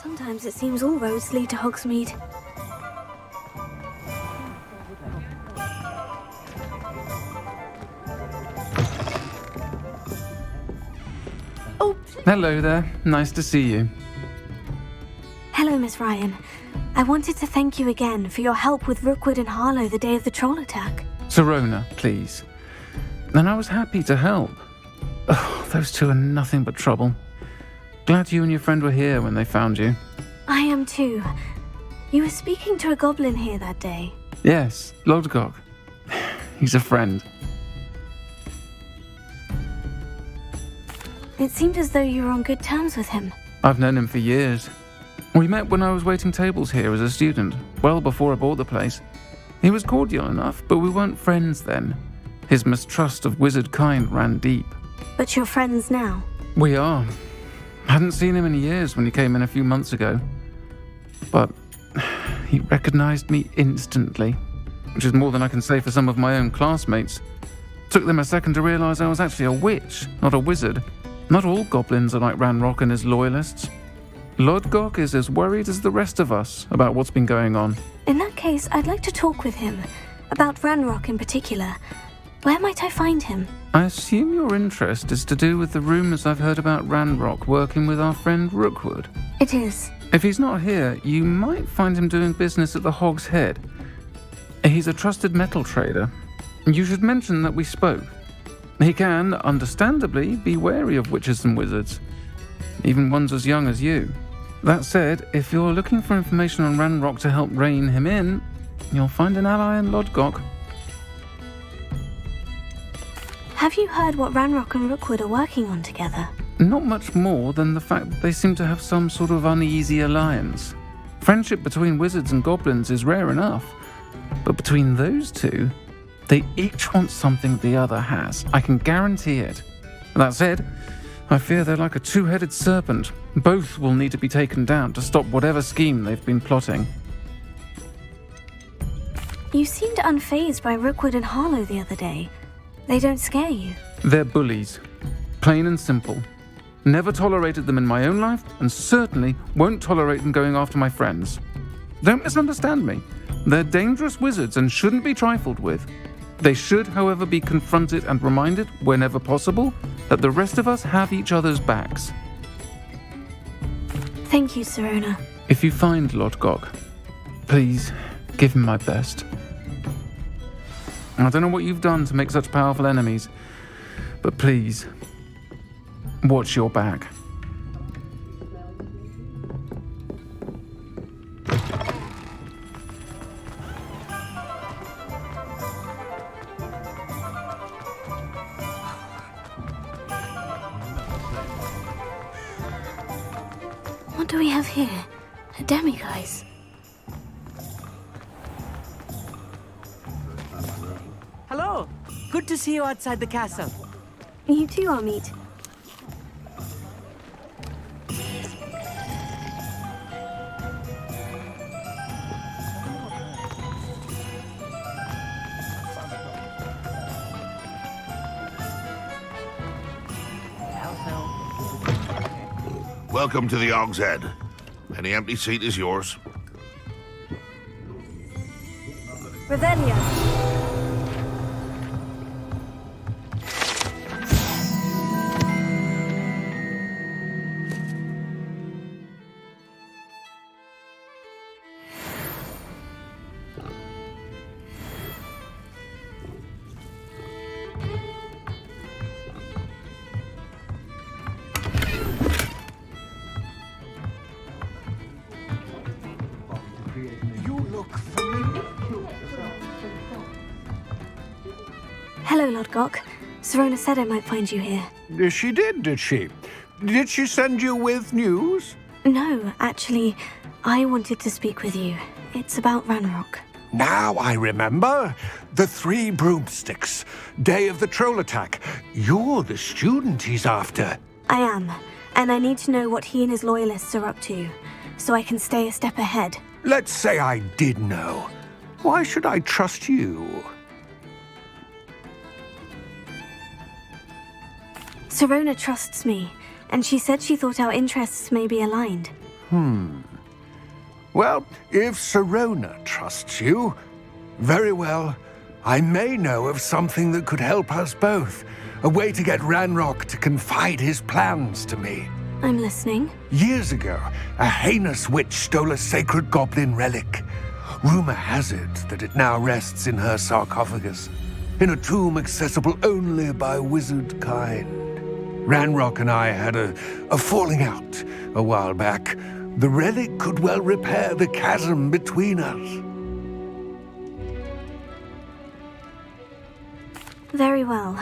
Sometimes it seems all roads lead to Hogsmeade. Hello there. Nice to see you. Hello, Miss Ryan. I wanted to thank you again for your help with Rookwood and Harlow the day of the troll attack. Sirona, please. And I was happy to help. Oh, those two are nothing but trouble. Glad you and your friend were here when they found you. I am too. You were speaking to a goblin here that day. Yes, Lodgok. He's a friend. It seemed as though you were on good terms with him. I've known him for years. We met when I was waiting tables here as a student, well before I bought the place. He was cordial enough, but we weren't friends then. His mistrust of wizard kind ran deep. But you're friends now? We are. Hadn't seen him in years when he came in a few months ago. But he recognized me instantly, which is more than I can say for some of my own classmates. Took them a second to realize I was actually a witch, not a wizard. Not all goblins are like Ranrock and his loyalists. Lodgok is as worried as the rest of us about what's been going on. In that case, I'd like to talk with him. About Ranrock in particular. Where might I find him? I assume your interest is to do with the rumors I've heard about Ranrock working with our friend Rookwood. It is. If he's not here, you might find him doing business at the Hog's Head. He's a trusted metal trader. You should mention that we spoke. He can, understandably, be wary of witches and wizards, even ones as young as you. That said, if you're looking for information on Ranrock to help rein him in, you'll find an ally in Lodgok. Have you heard what Ranrock and Rookwood are working on together? Not much more than the fact that they seem to have some sort of uneasy alliance. Friendship between wizards and goblins is rare enough, but between those two, they each want something the other has. I can guarantee it. That said, I fear they're like a two-headed serpent. Both will need to be taken down to stop whatever scheme they've been plotting. You seemed unfazed by Rookwood and Harlow the other day. They don't scare you. They're bullies. Plain and simple. Never tolerated them in my own life, and certainly won't tolerate them going after my friends. Don't misunderstand me. They're dangerous wizards and shouldn't be trifled with. They should, however, be confronted and reminded, whenever possible, that the rest of us have each other's backs. Thank you, Sirona. If you find Lodgok, please give him my best. I don't know what you've done to make such powerful enemies, but please, watch your back. What do we have here? A demiguise. Hello! Good to see you outside the castle. You too, Amit. Welcome to the Hog's Head. Any empty seat is yours. Revelio. Hello, Lodgok. Sirona said I might find you here. She did she? Did she send you with news? No, actually, I wanted to speak with you. It's about Ranrock. Now I remember. The 3 broomsticks. Day of the troll attack. You're the student he's after. I am, and I need to know what he and his loyalists are up to, so I can stay a step ahead. Let's say I did know. Why should I trust you? Sirona trusts me, and she said she thought our interests may be aligned. Well, if Sirona trusts you, very well. I may know of something that could help us both. A way to get Ranrock to confide his plans to me. I'm listening. Years ago, a heinous witch stole a sacred goblin relic. Rumor has it that it now rests in her sarcophagus, in a tomb accessible only by wizard kind. Ranrock and I had a falling out a while back. The relic could well repair the chasm between us. Very well.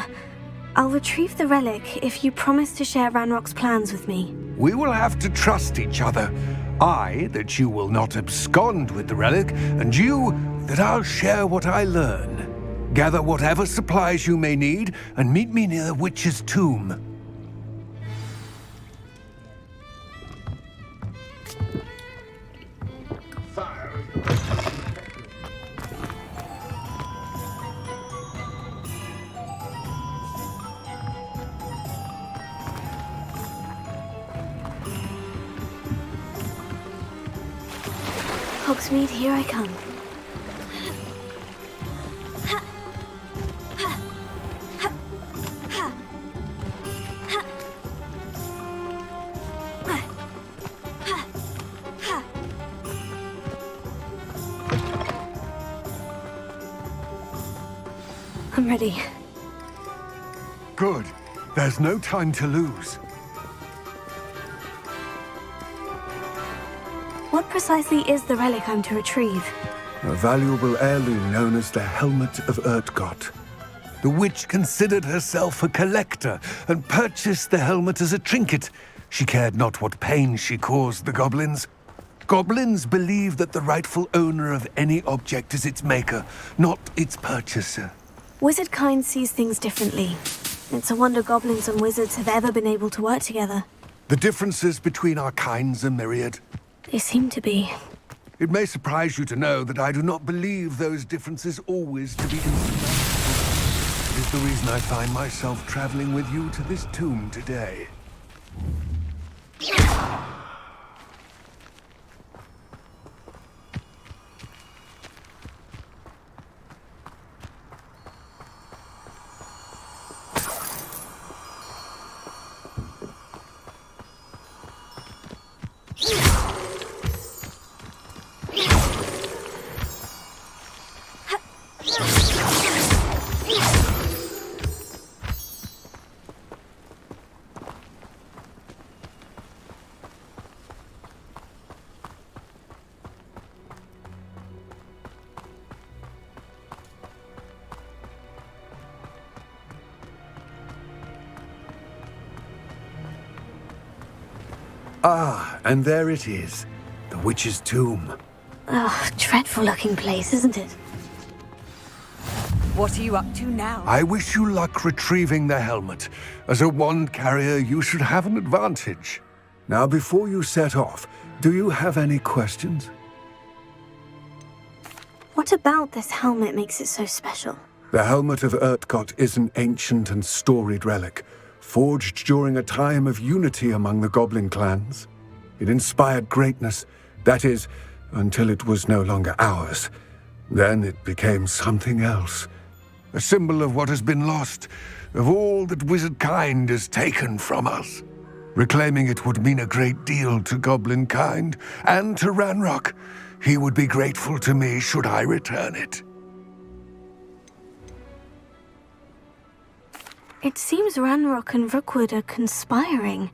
I'll retrieve the relic if you promise to share Ranrock's plans with me. We will have to trust each other. I, that you will not abscond with the relic, and you, that I'll share what I learn. Gather whatever supplies you may need, and meet me near the witch's tomb. Hogsmeade, here I come. I'm ready. Good. There's no time to lose. What precisely is the relic I'm to retrieve? A valuable heirloom known as the Helmet of Urtkot. The witch considered herself a collector and purchased the helmet as a trinket. She cared not what pain she caused the goblins. Goblins believe that the rightful owner of any object is its maker, not its purchaser. Wizard kind sees things differently. It's a wonder goblins and wizards have ever been able to work together. The differences between our kinds are myriad. They seem to be. It may surprise you to know that I do not believe those differences always to be insurmountable. It is the reason I find myself traveling with you to this tomb today. Ah, and there it is. The witch's tomb. Ugh, dreadful looking place, isn't it? What are you up to now? I wish you luck retrieving the helmet. As a wand carrier, you should have an advantage. Now, before you set off, do you have any questions? What about this helmet makes it so special? The Helmet of Urtkot is an ancient and storied relic, forged during a time of unity among the goblin clans. It inspired greatness, that is, until it was no longer ours. Then it became something else. A symbol of what has been lost, of all that wizard kind has taken from us. Reclaiming it would mean a great deal to goblin kind, and to Ranrock. He would be grateful to me should I return it. It seems Ranrock and Rookwood are conspiring.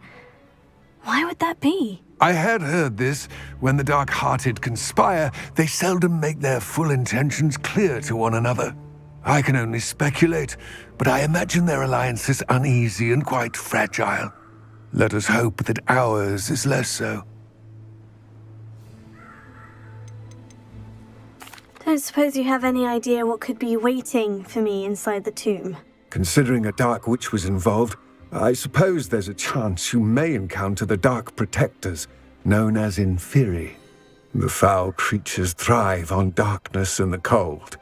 Why would that be? I had heard this. When the dark-hearted conspire, they seldom make their full intentions clear to one another. I can only speculate, but I imagine their alliance is uneasy and quite fragile. Let us hope that ours is less so. Don't suppose you have any idea what could be waiting for me inside the tomb? Considering a Dark Witch was involved, I suppose there's a chance you may encounter the Dark Protectors, known as Inferi. The foul creatures thrive on darkness and the cold.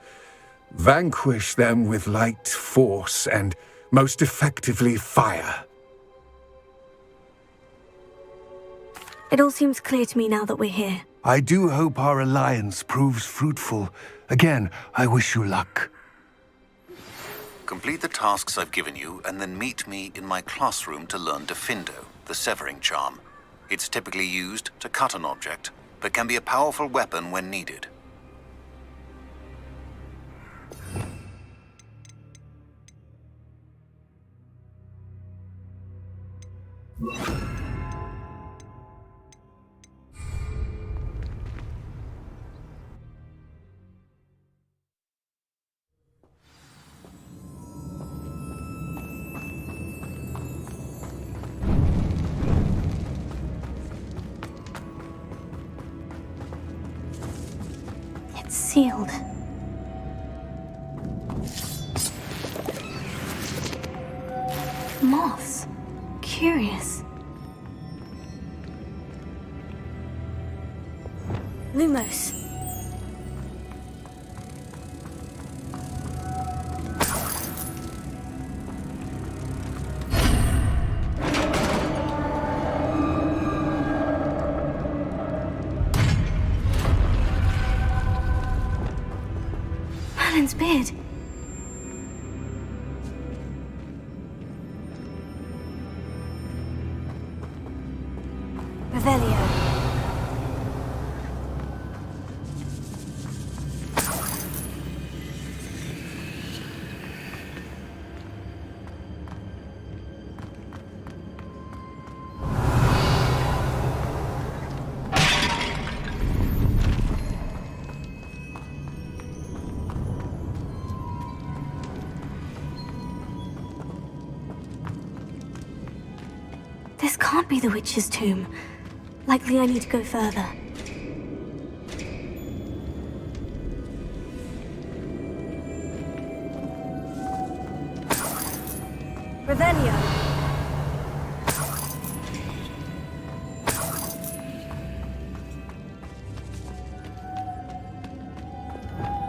Vanquish them with light, force, and, most effectively, fire. It all seems clear to me now that we're here. I do hope our alliance proves fruitful. Again, I wish you luck. Complete the tasks I've given you, and then meet me in my classroom to learn Defindo, the severing charm. It's typically used to cut an object, but can be a powerful weapon when needed. It's sealed. Moths. Curious. Lumos. Merlin's beard. Revelio. This can't be the witch's tomb. Likely I need to go further. Revelio.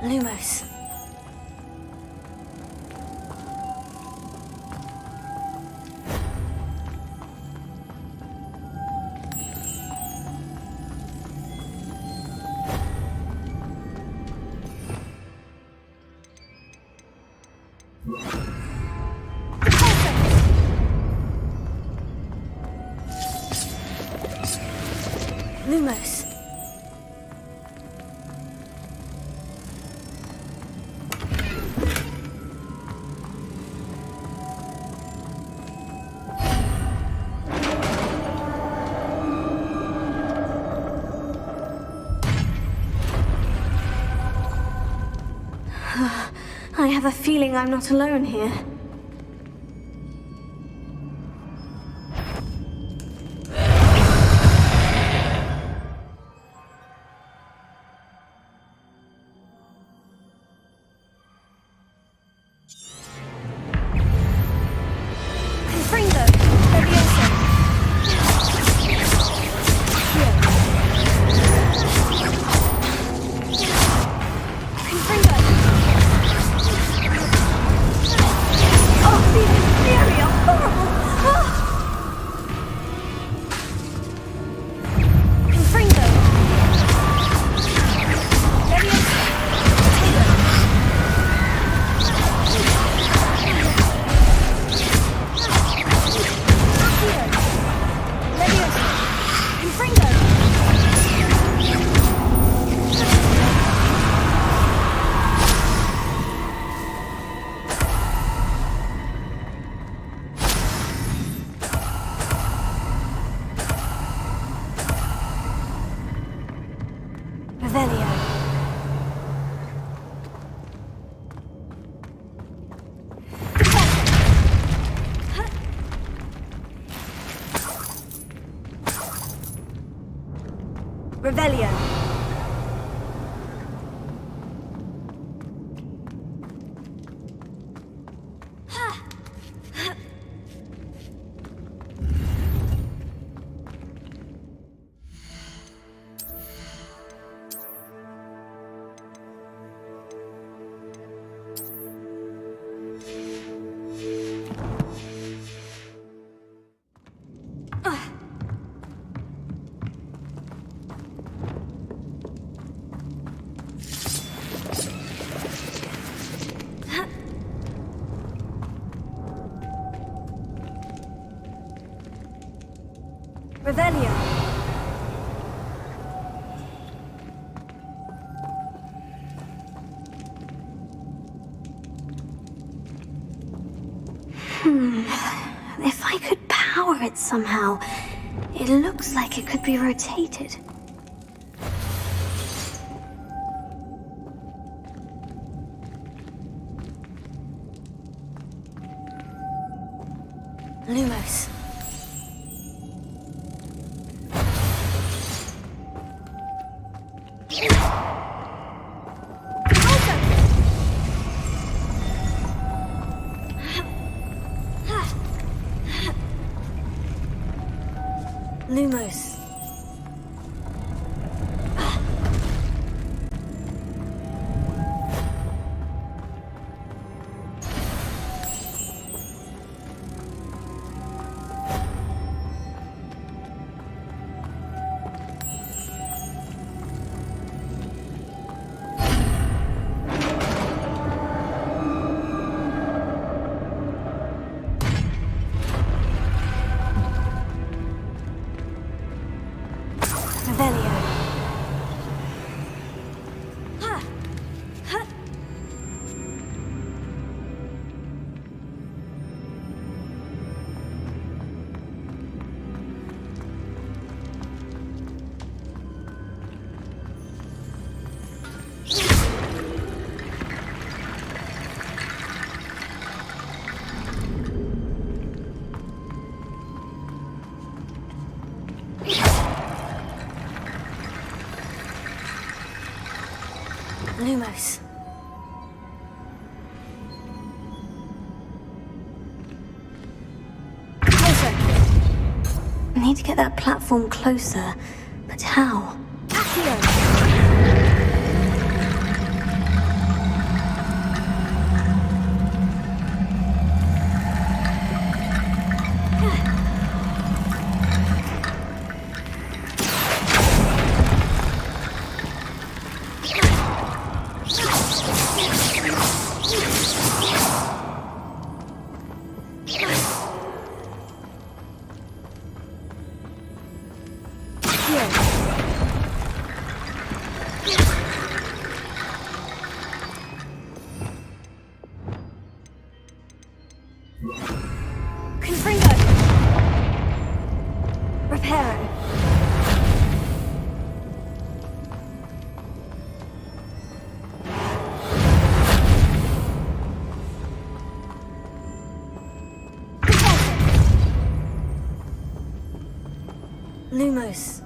Lumos. Lumos. I have a feeling I'm not alone here. Revelio. Revelio. If I could power it somehow, it looks like it could be rotated. Lumos. Lumos. Lumos. Closer. I need to get that platform closer, but how? Lumos.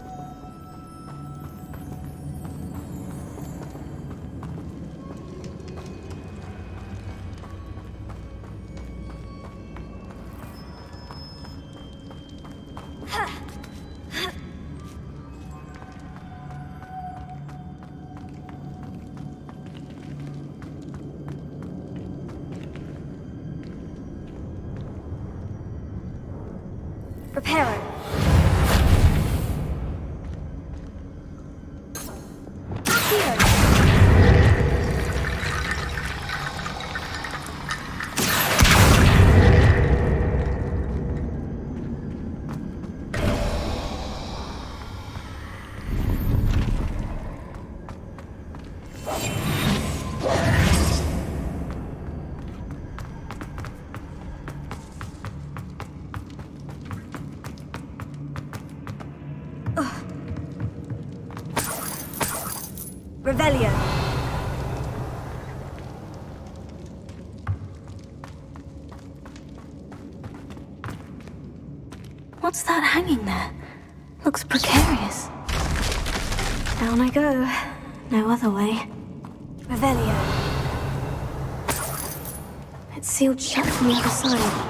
Prepare. Revelio. What's that hanging there? Looks precarious. Down I go. No other way. Revelio. It's sealed shut from the other side.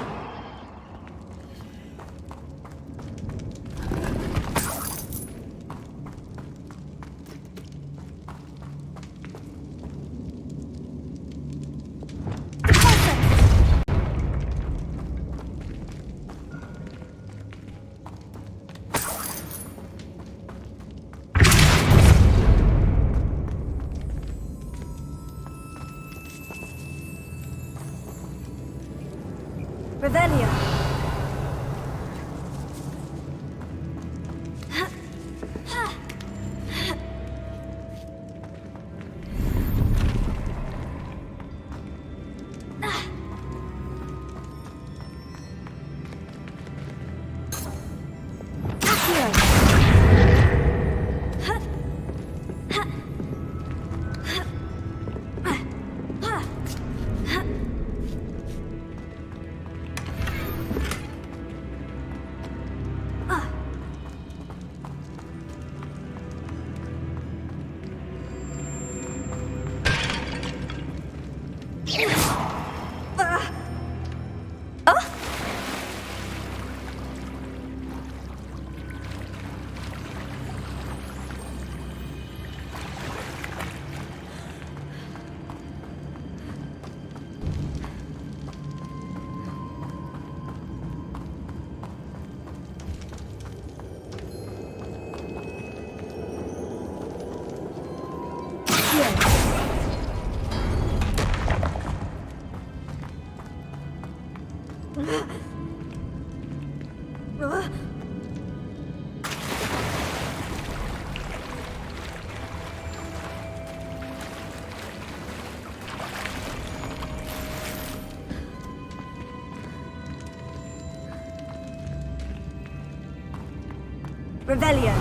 Revelio.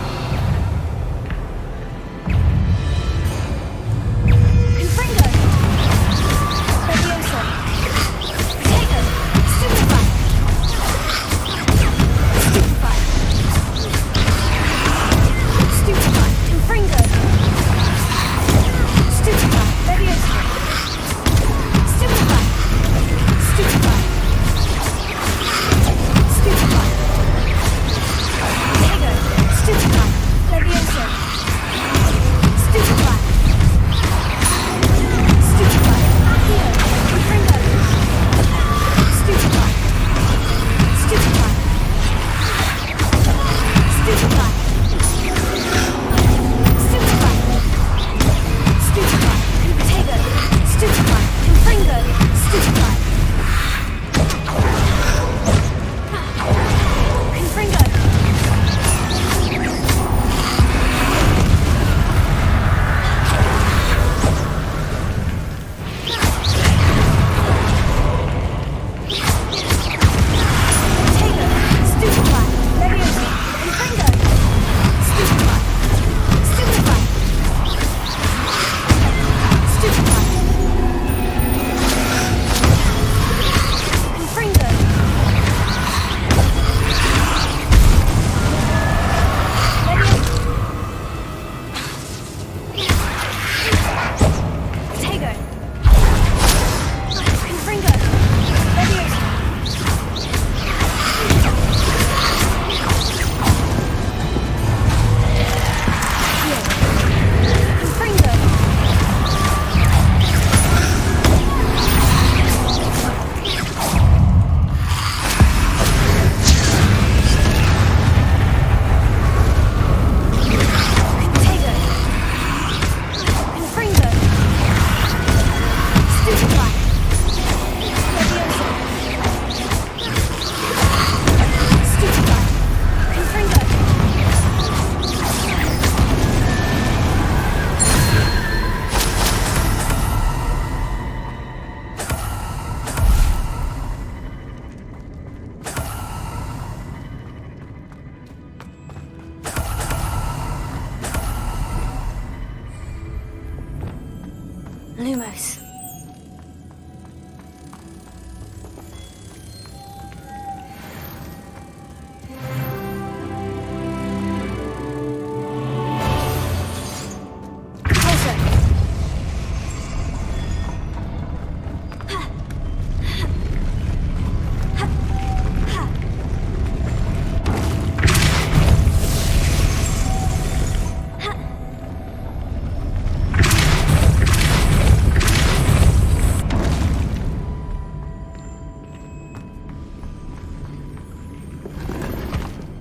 Lumos.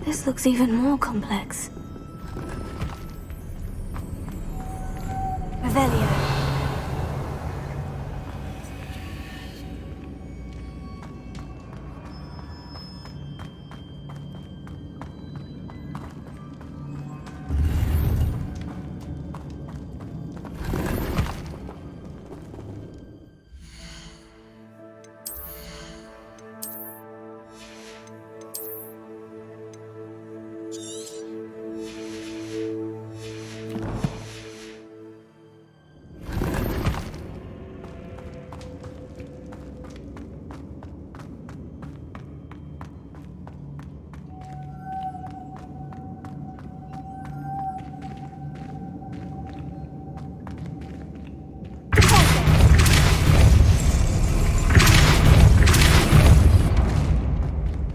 This looks even more complex. Revelio.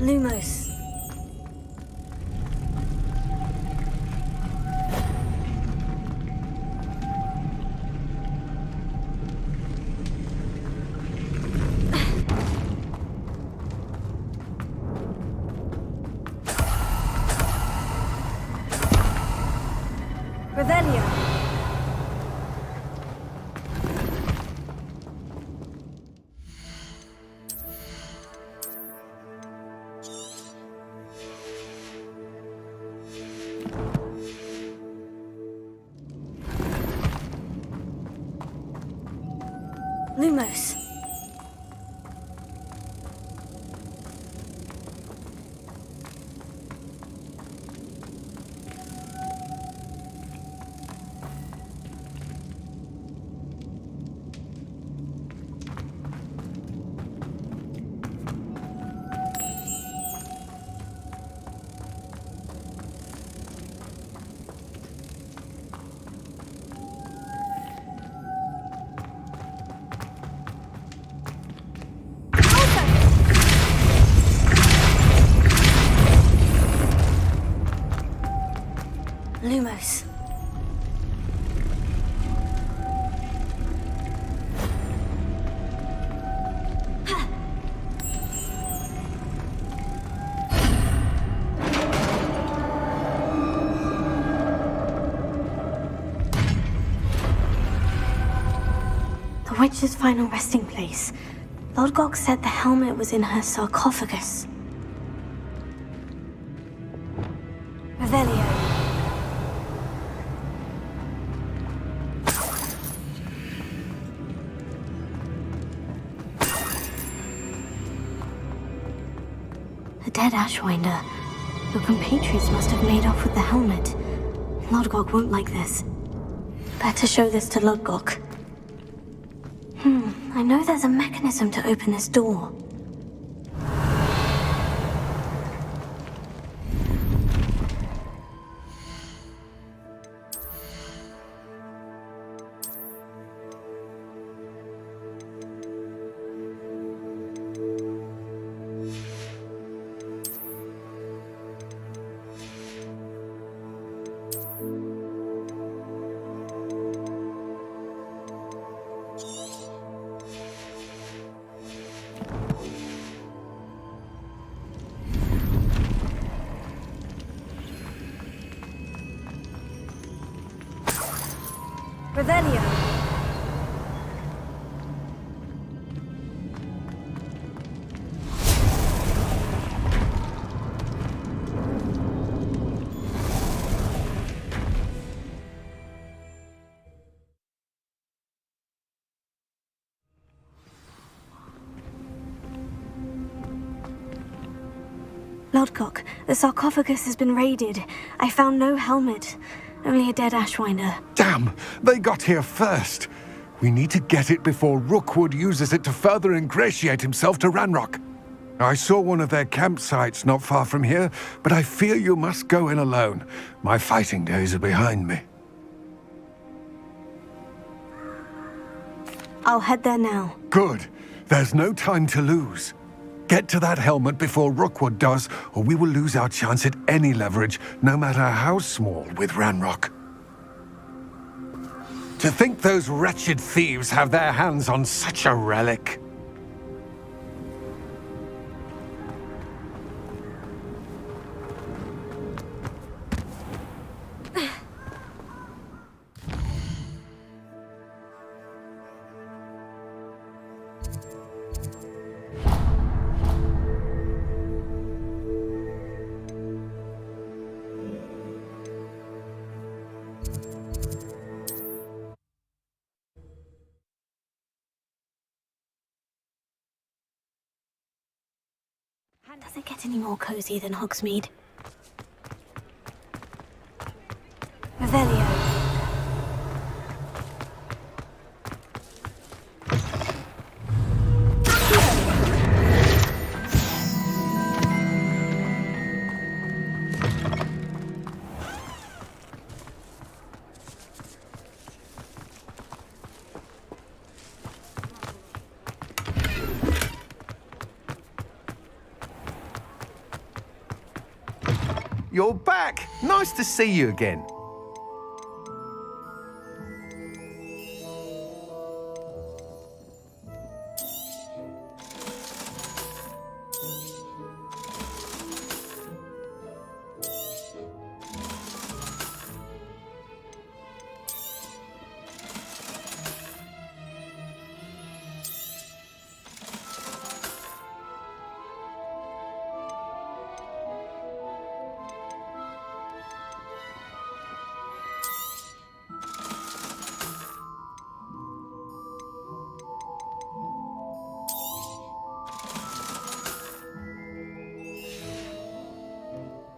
Lumos. Revelio. Lumos. Lumos. The witch's final resting place. Lodgok said the helmet was in her sarcophagus. Revelio. A dead Ashwinder. Your compatriots must have made off with the helmet. Lodgok won't like this. Better show this to Lodgok. I know there's a mechanism to open this door. Revelio. Lodgok, the sarcophagus has been raided. I found no helmet. Only a dead Ashwinder. Damn! They got here first. We need to get it before Rookwood uses it to further ingratiate himself to Ranrock. I saw one of their campsites not far from here, but I fear you must go in alone. My fighting days are behind me. I'll head there now. Good. There's no time to lose. Get to that helmet before Rookwood does, or we will lose our chance at any leverage, no matter how small, with Ranrock. To think those wretched thieves have their hands on such a relic. Does it get any more cozy than Hogsmeade? Revelio. You're back! Nice to see you again.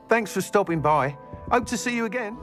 Thanks for stopping by. Hope to see you again.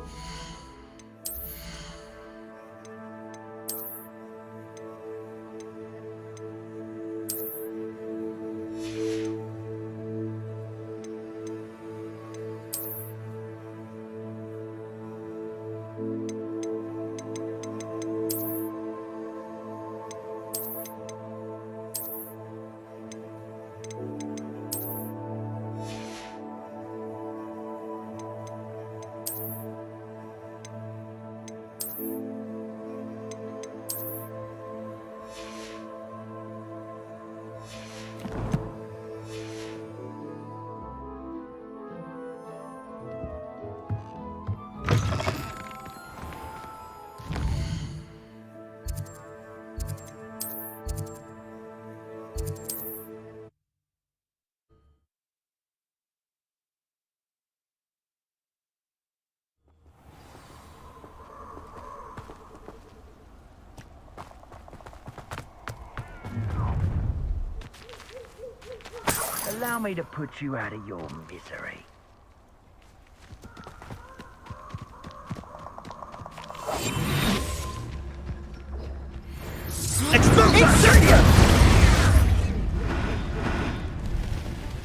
Allow me to put you out of your misery.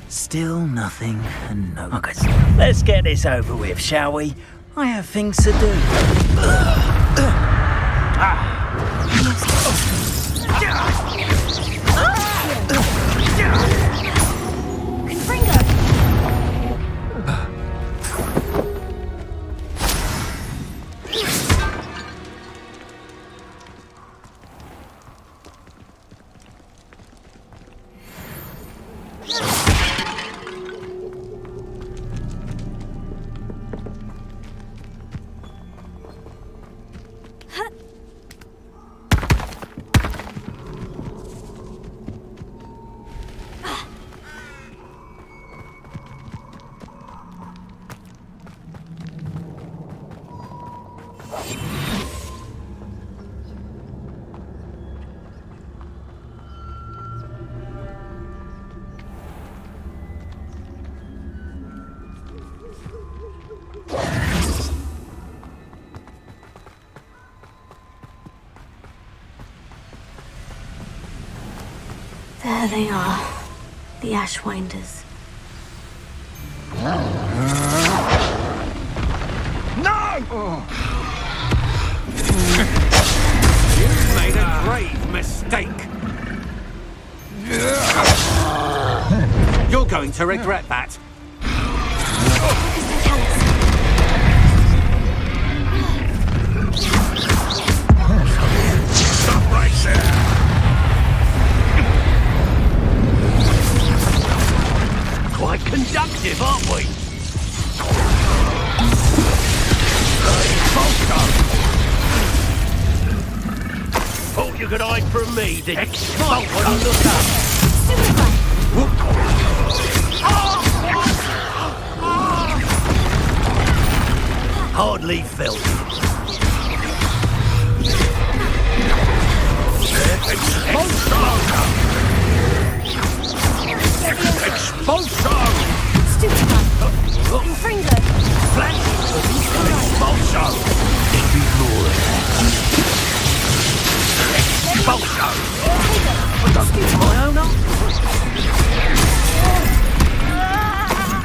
Still nothing and no good. Let's get this over with, shall we? I have things to do. There they are, the Ashwinders. No! You've made a grave mistake. You're going to regret that. Stop right there! Quite conductive, aren't we? Thought you could hide from me, did you? Don't want to look up. Hardly felt. Expulsion! Stupid one! Infringo! Flash! Expulsion! Ignore it. Expulsion! I don't give my own up.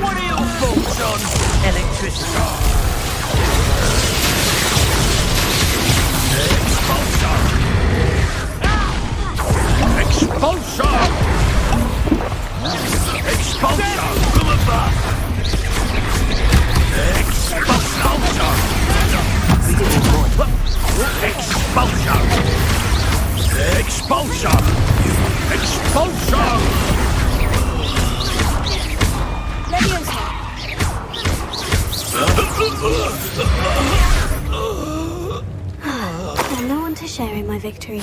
What are your thoughts on electricity? Expulsion! Expulsion! Expulsion from above! Expulsion! Expulsion! Expulsion! Expulsion! And no one to share in my victory.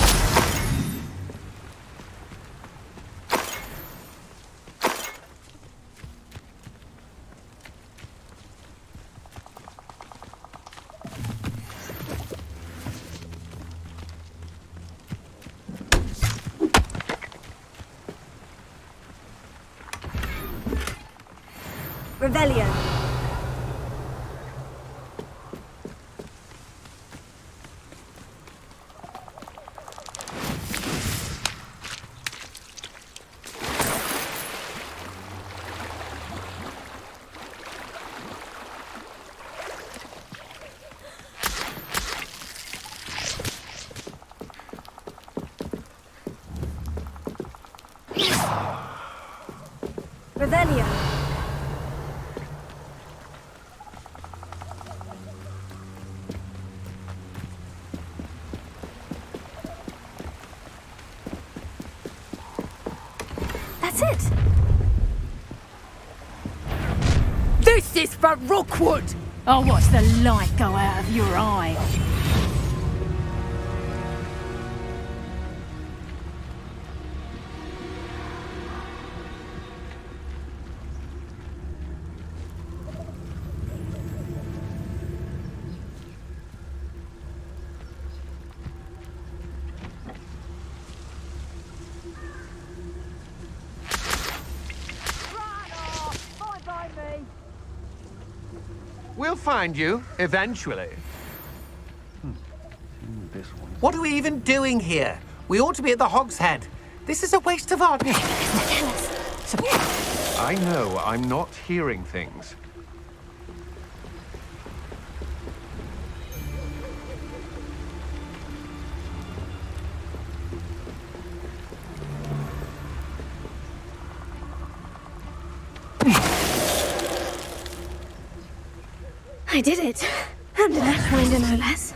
Revelio. Revelio. That's it. This is for Rookwood! I'll watch the light go out of your eye. We'll find you, eventually. What are we even doing here? We ought to be at the Hog's Head. This is a waste of our time. I know, I'm not hearing things. I did it. And an Ashwinder, no less.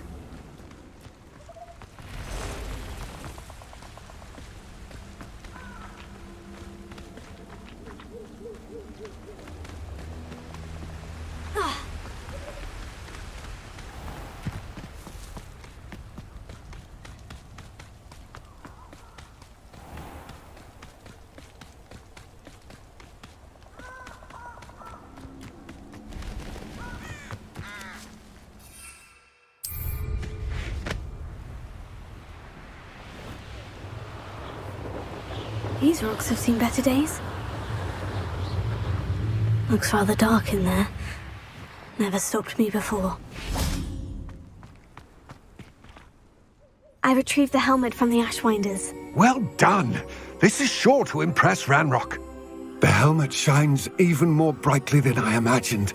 These rocks have seen better days. Looks rather dark in there. Never stopped me before. I retrieved the helmet from the Ashwinders. Well done! This is sure to impress Ranrock. The helmet shines even more brightly than I imagined.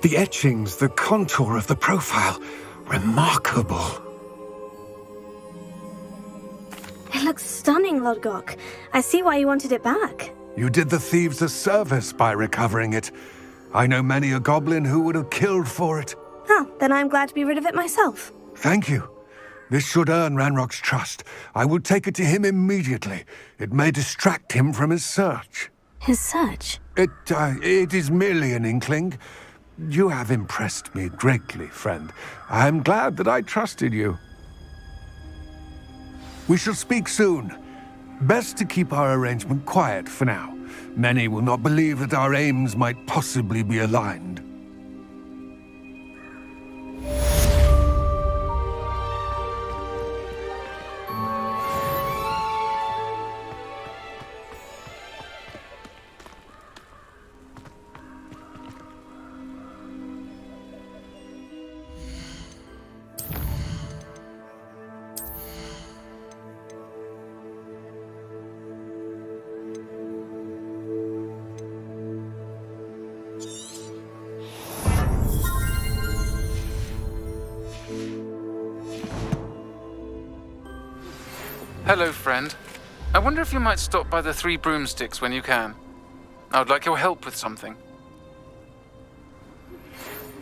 The etchings, the contour of the profile. Remarkable. It looks stunning, Lodgok. I see why you wanted it back. You did the thieves a service by recovering it. I know many a goblin who would have killed for it. Oh, then I'm glad to be rid of it myself. Thank you. This should earn Ranrock's trust. I will take it to him immediately. It may distract him from his search. His search? It is merely an inkling. You have impressed me greatly, friend. I am glad that I trusted you. We shall speak soon. Best to keep our arrangement quiet for now. Many will not believe that our aims might possibly be aligned. Hello, friend. I wonder if you might stop by the Three Broomsticks when you can. I would like your help with something.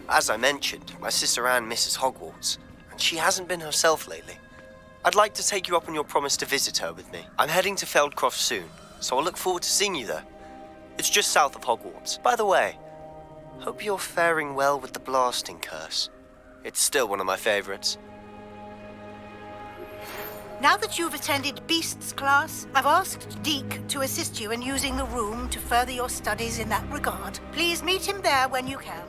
As I mentioned, my sister Anne misses Hogwarts, and she hasn't been herself lately. I'd like to take you up on your promise to visit her with me. I'm heading to Feldcroft soon, so I'll look forward to seeing you there. It's just south of Hogwarts. By the way, hope you're faring well with the blasting curse. It's still one of my favorites. Now that you've attended Beasts class, I've asked Deke to assist you in using the room to further your studies in that regard. Please meet him there when you can.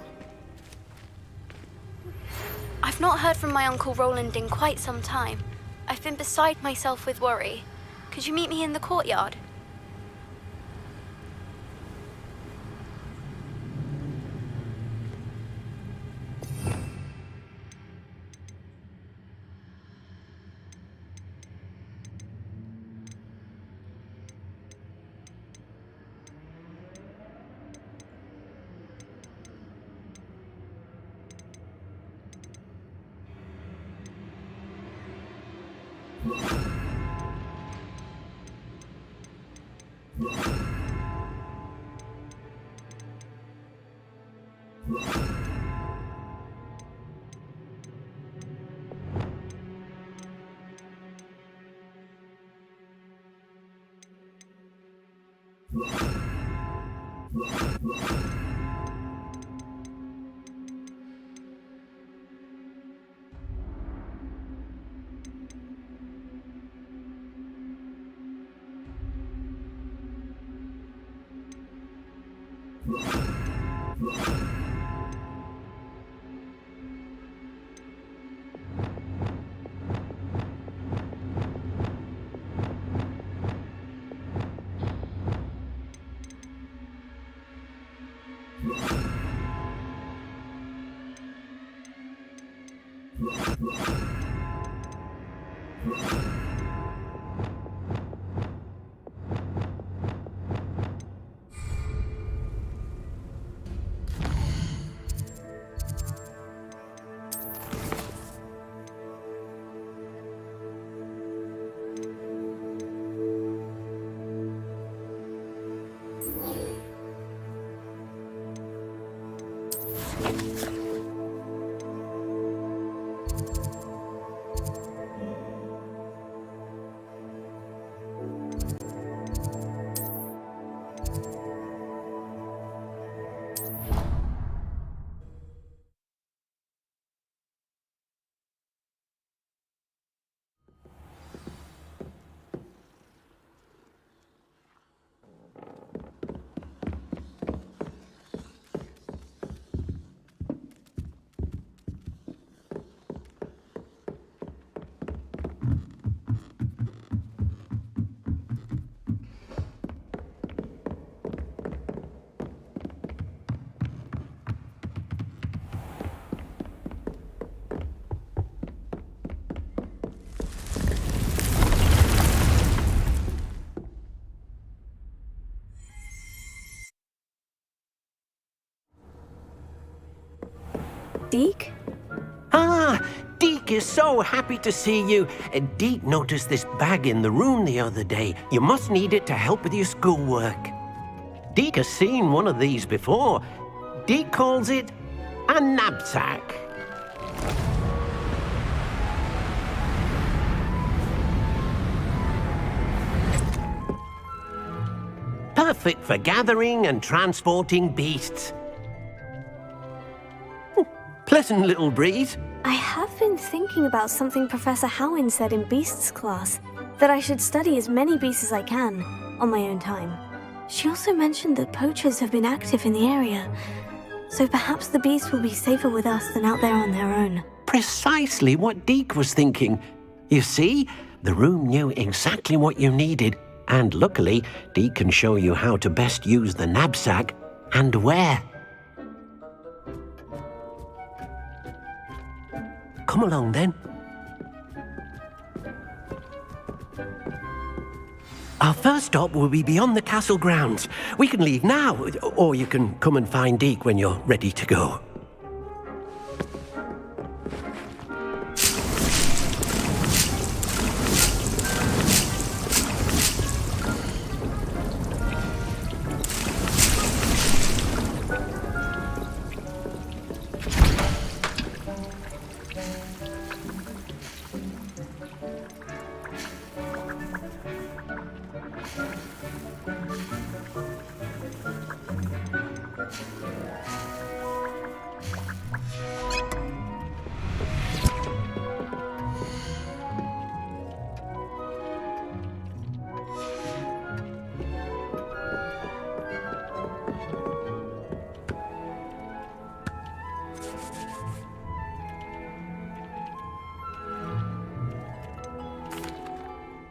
I've not heard from my Uncle Roland in quite some time. I've been beside myself with worry. Could you meet me in the courtyard? Deke? Ah, Deke is so happy to see you. Deke noticed this bag in the room the other day. You must need it to help with your schoolwork. Deke has seen one of these before. Deke calls it a knapsack. Perfect for gathering and transporting beasts. Pleasant little breeze. I have been thinking about something Professor Howin said in Beasts class, that I should study as many beasts as I can, on my own time. She also mentioned that poachers have been active in the area, so perhaps the beasts will be safer with us than out there on their own. Precisely what Deke was thinking. You see, the room knew exactly what you needed, and luckily, Deke can show you how to best use the knapsack and where. Come along, then. Our first stop will be beyond the castle grounds. We can leave now, or you can come and find Deke when you're ready to go.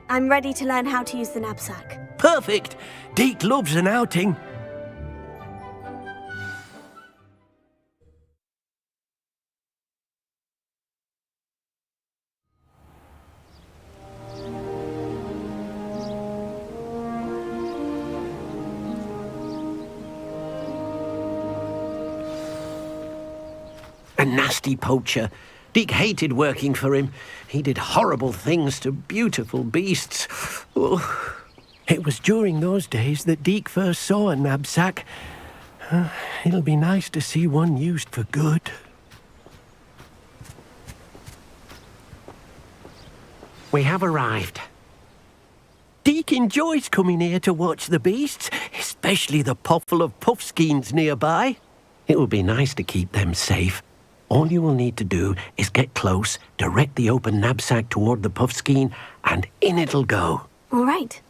I'm ready to learn how to use the knapsack. Perfect! Deke loves an outing. A nasty poacher. Deke hated working for him. He did horrible things to beautiful beasts. Oh. It was during those days that Deke first saw a knapsack, It'll be nice to see one used for good. We have arrived. Deek enjoys coming here to watch the beasts, especially the potful of puffskeins nearby. It will be nice to keep them safe. All you will need to do is get close, direct the open knapsack toward the puffskein, and in it'll go. All right.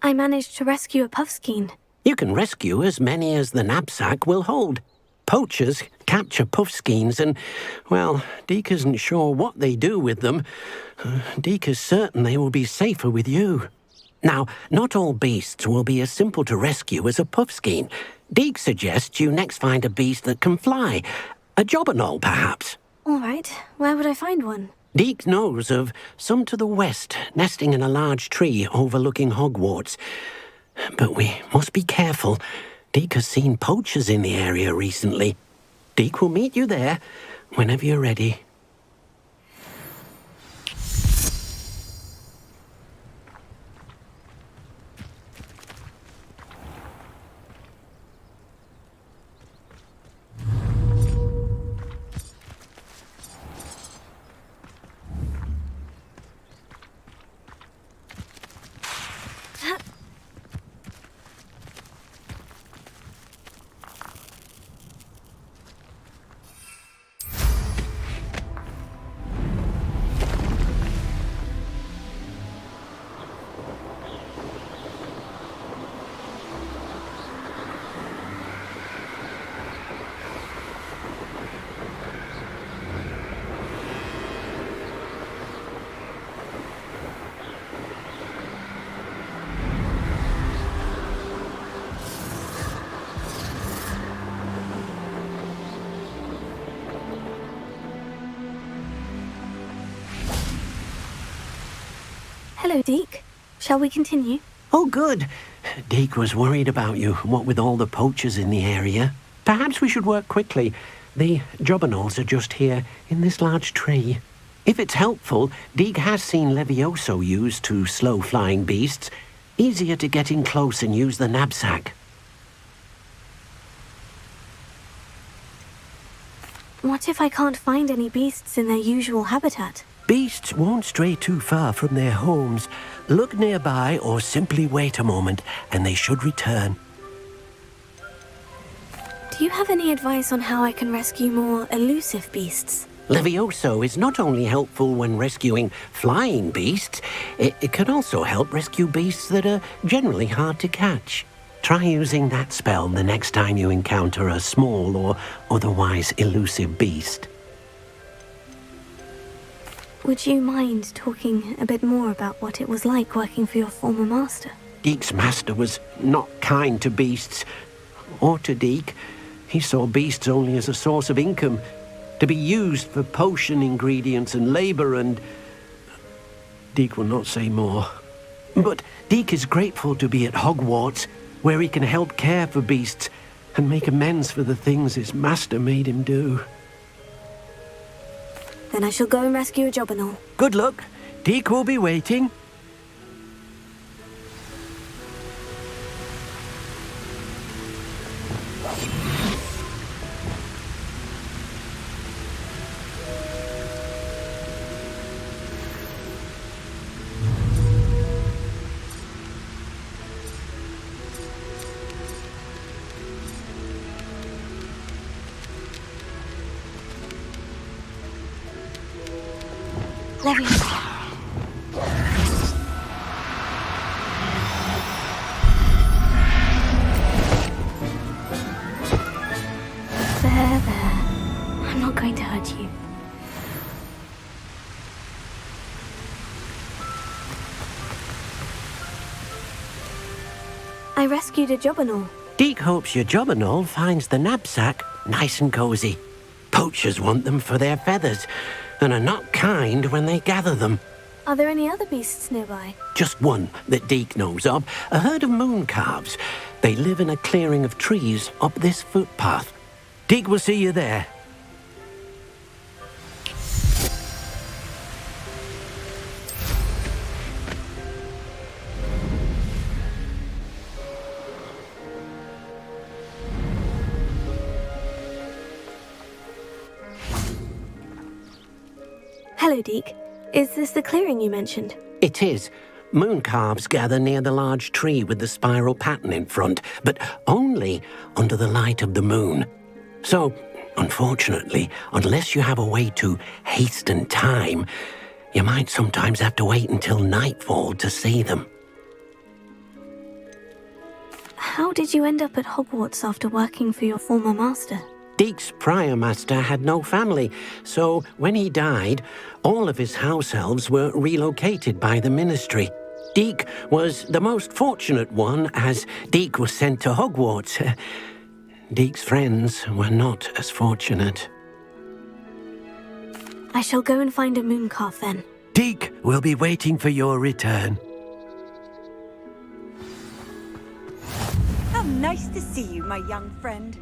I managed to rescue a puffskein. You can rescue as many as the knapsack will hold. Poachers capture puffskeins and, well, Deek isn't sure what they do with them. Deek is certain they will be safer with you. Now, not all beasts will be as simple to rescue as a puffskein. Deek suggests you next find a beast that can fly. A jobberknoll, perhaps. All right. Where would I find one? Deek knows of some to the west, nesting in a large tree overlooking Hogwarts. But we must be careful. Deek has seen poachers in the area recently. Deek will meet you there whenever you're ready. Hello, Deek. Shall we continue? Oh, good. Deek was worried about you, what with all the poachers in the area. Perhaps we should work quickly. The jobberknolls are just here, in this large tree. If it's helpful, Deek has seen Levioso used to slow flying beasts. Easier to get in close and use the knapsack. What if I can't find any beasts in their usual habitat? Beasts won't stray too far from their homes. Look nearby or simply wait a moment, and they should return. Do you have any advice on how I can rescue more elusive beasts? Levioso is not only helpful when rescuing flying beasts, it can also help rescue beasts that are generally hard to catch. Try using that spell the next time you encounter a small or otherwise elusive beast. Would you mind talking a bit more about what it was like working for your former master? Deek's master was not kind to beasts, or to Deek. He saw beasts only as a source of income, to be used for potion ingredients and labor, and Deek will not say more. But Deek is grateful to be at Hogwarts, where he can help care for beasts and make amends for the things his master made him do. Then I shall go and rescue a jobberknoll. Good luck. Deek will be waiting. There. I'm not going to hurt you. I rescued a jobberknoll. Deke hopes your jobberknoll finds the knapsack nice and cozy. Poachers want them for their feathers, and are not kind when they gather them. Are there any other beasts nearby? Just one that Deke knows of, a herd of moon calves. They live in a clearing of trees up this footpath. Deke will see you there. Hello, Deke. Is this the clearing you mentioned? It is. Moon calves gather near the large tree with the spiral pattern in front, but only under the light of the moon. So, unfortunately, unless you have a way to hasten time, you might sometimes have to wait until nightfall to see them. How did you end up at Hogwarts after working for your former master? Deke's prior master had no family, so when he died, all of his house elves were relocated by the ministry. Deke was the most fortunate one, as Deke was sent to Hogwarts. Deke's friends were not as fortunate. I shall go and find a moon calf then. Deke will be waiting for your return. How nice to see you, my young friend.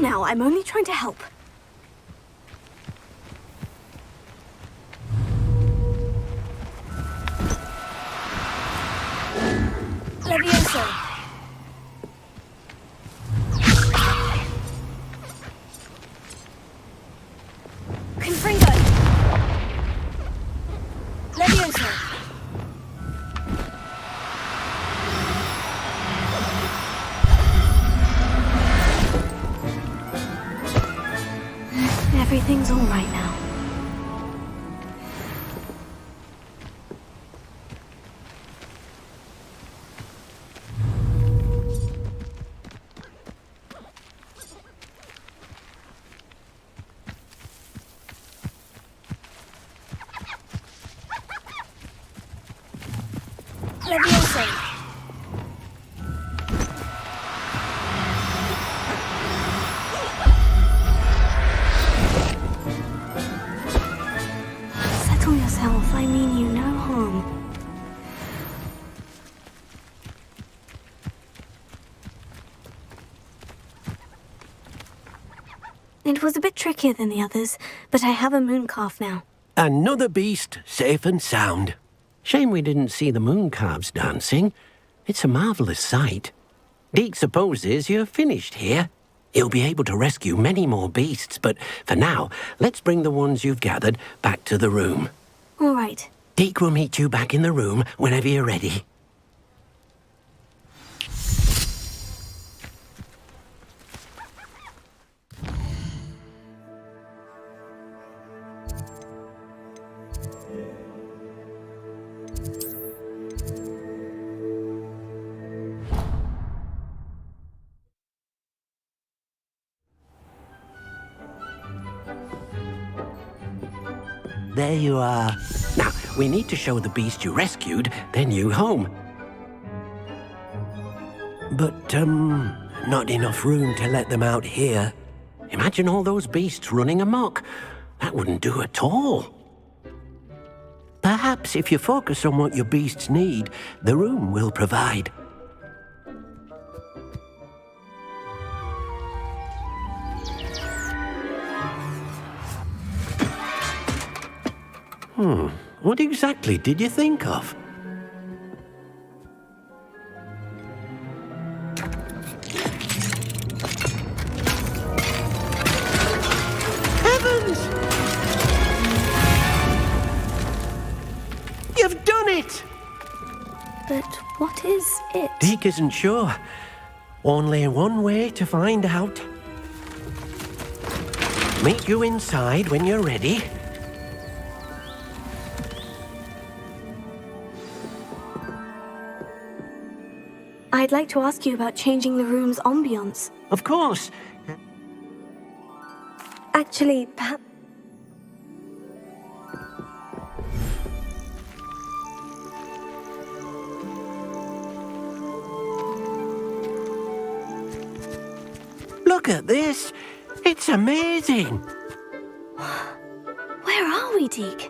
Now, I'm only trying to help. Levioso. Confringo. everything's all right now. Leviosa. Settle yourself, I mean you no harm. It was a bit trickier than the others, but I have a moon calf now. Another beast, safe and sound. Shame we didn't see the moon calves dancing. It's a marvellous sight. Deke supposes you're finished here. He'll be able to rescue many more beasts, but for now, let's bring the ones you've gathered back to the room. All right. Deke will meet you back in the room whenever you're ready. There you are. Now, we need to show the beast you rescued their new home. But, not enough room to let them out here. Imagine all those beasts running amok. That wouldn't do at all. Perhaps if you focus on what your beasts need, the room will provide. What exactly did you think of? Heavens! You've done it! But what is it? Deke isn't sure. Only one way to find out. Meet you inside when you're ready. I'd like to ask you about changing the room's ambience. Of course. Actually, perhaps... Look at this. It's amazing. Where are we, Deke?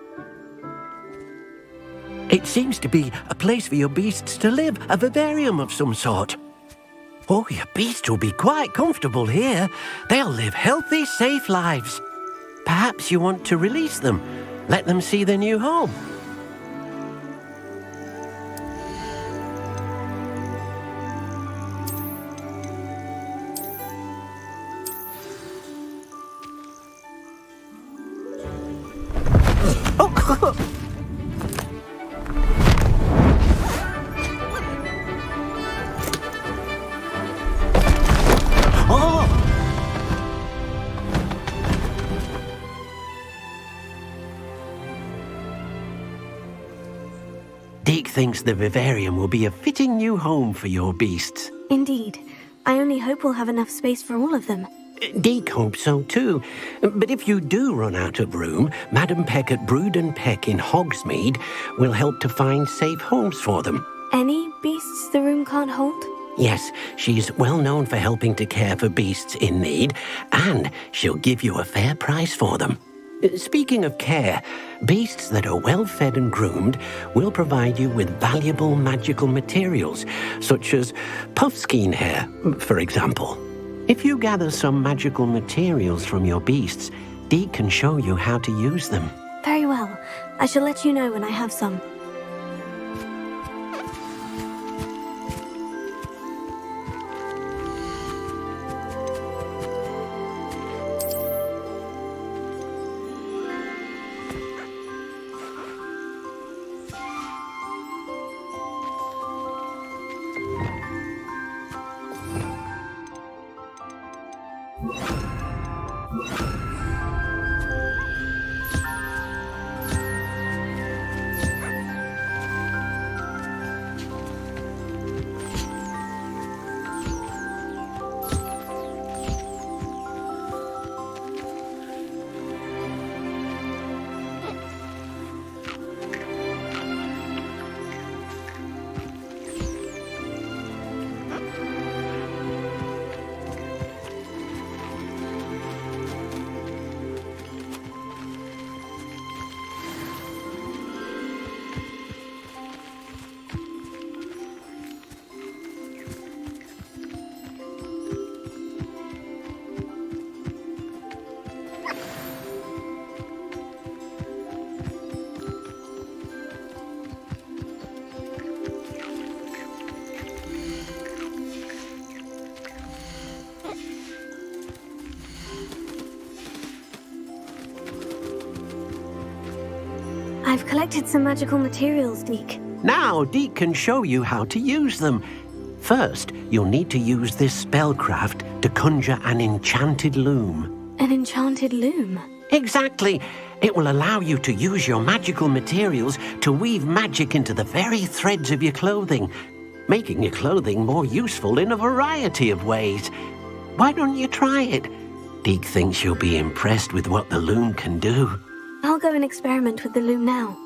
It seems to be a place for your beasts to live, a vivarium of some sort. Oh, your beasts will be quite comfortable here. They'll live healthy, safe lives. Perhaps you want to release them, let them see their new home. Deke thinks the vivarium will be a fitting new home for your beasts. Indeed. I only hope we'll have enough space for all of them. Deke hopes so too. But if you do run out of room, Madam Peck at Brood and Peck in Hogsmeade will help to find safe homes for them. Any beasts the room can't hold? Yes, she's well known for helping to care for beasts in need, and she'll give you a fair price for them. Speaking of care, beasts that are well fed and groomed will provide you with valuable magical materials, such as puffskein hair, for example. If you gather some magical materials from your beasts, Deke can show you how to use them. Very well. I shall let you know when I have some. I've collected some magical materials, Deke. Now, Deke can show you how to use them. First, you'll need to use this spellcraft to conjure an enchanted loom. An enchanted loom? Exactly. It will allow you to use your magical materials to weave magic into the very threads of your clothing, making your clothing more useful in a variety of ways. Why don't you try it? Deke thinks you'll be impressed with what the loom can do. I'll go and experiment with the loom now.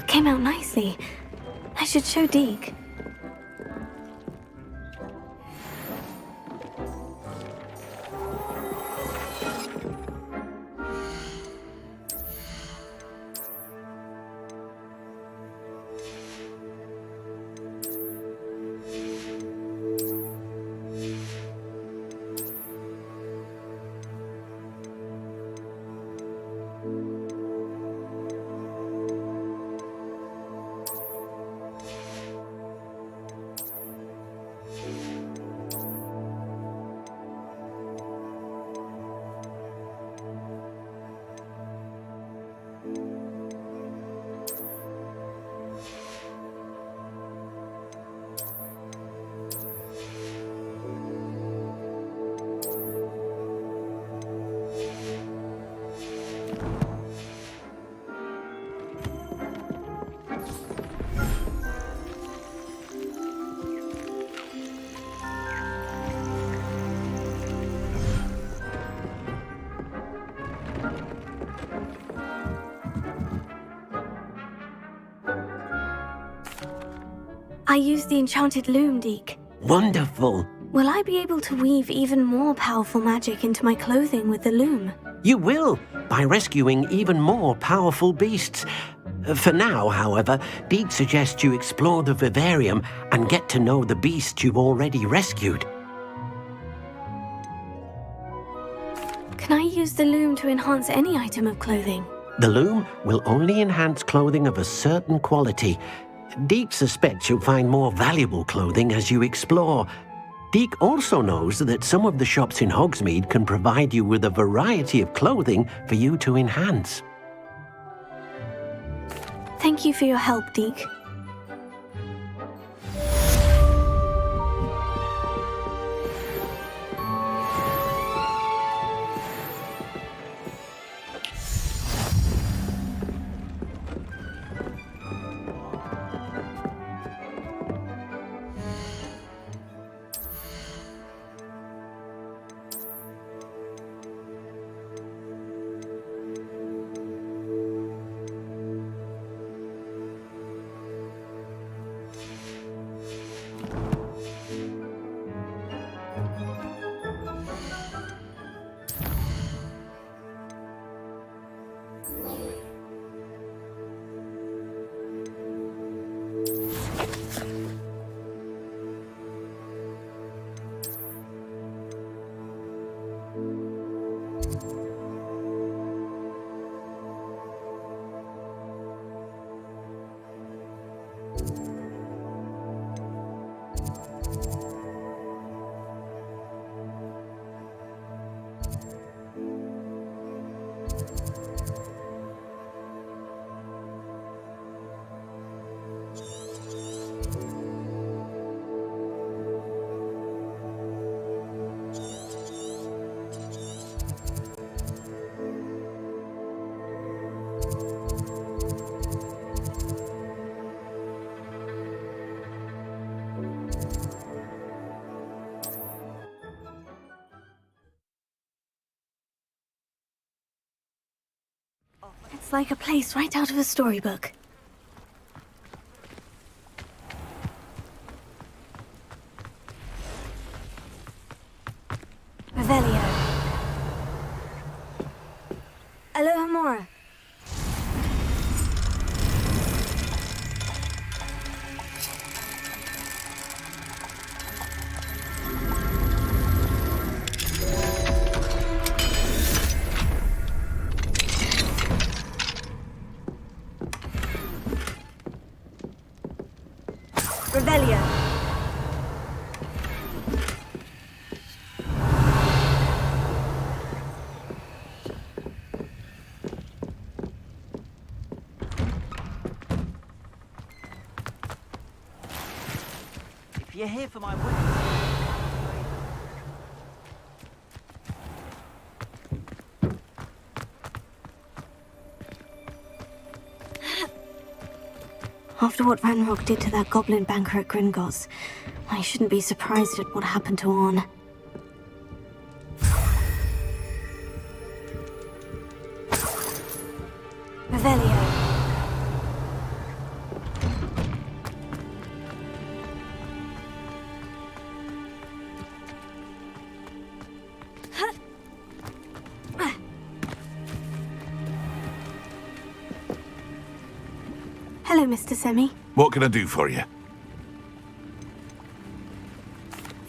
Came out nicely. I should show Deke. I used the enchanted loom, Deke. Wonderful. Will I be able to weave even more powerful magic into my clothing with the loom? You will, by rescuing even more powerful beasts. For now, however, Deke suggests you explore the vivarium and get to know the beasts you've already rescued. Can I use the loom to enhance any item of clothing? The loom will only enhance clothing of a certain quality. Deke suspects you'll find more valuable clothing as you explore. Deke also knows that some of the shops in Hogsmeade can provide you with a variety of clothing for you to enhance. Thank you for your help, Deke. It's like a place right out of a storybook. Revelio. Aloha Mora. Revelio. If you're here for my witness... After what Ranrock did to that goblin banker at Gringotts, I shouldn't be surprised at what happened to Orn. Revelio. Hello, Mr. Semi. What can I do for you?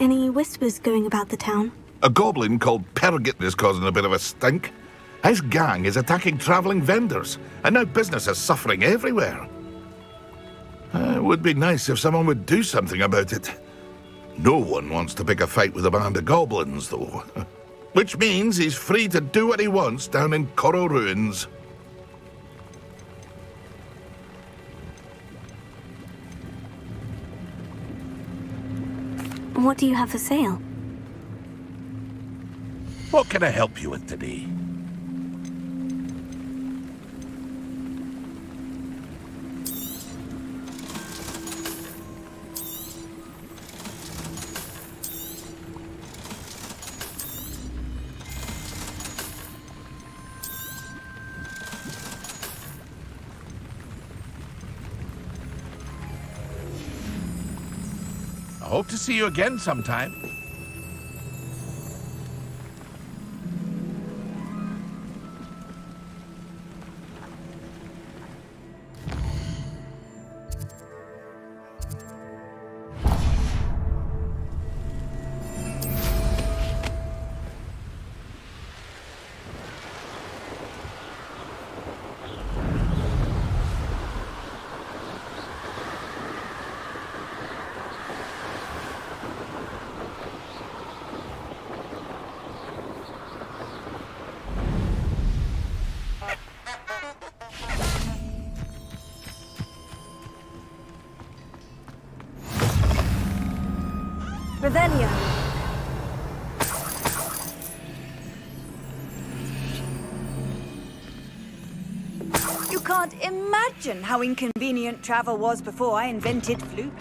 Any whispers going about the town? A goblin called Pergit is causing a bit of a stink. His gang is attacking travelling vendors, and now business is suffering everywhere. It would be nice if someone would do something about it. No one wants to pick a fight with a band of goblins, though. Which means he's free to do what he wants down in Coral Ruins. What do you have for sale? What can I help you with today? Hope to see you again sometime. Revelio. You can't imagine how inconvenient travel was before I invented flute.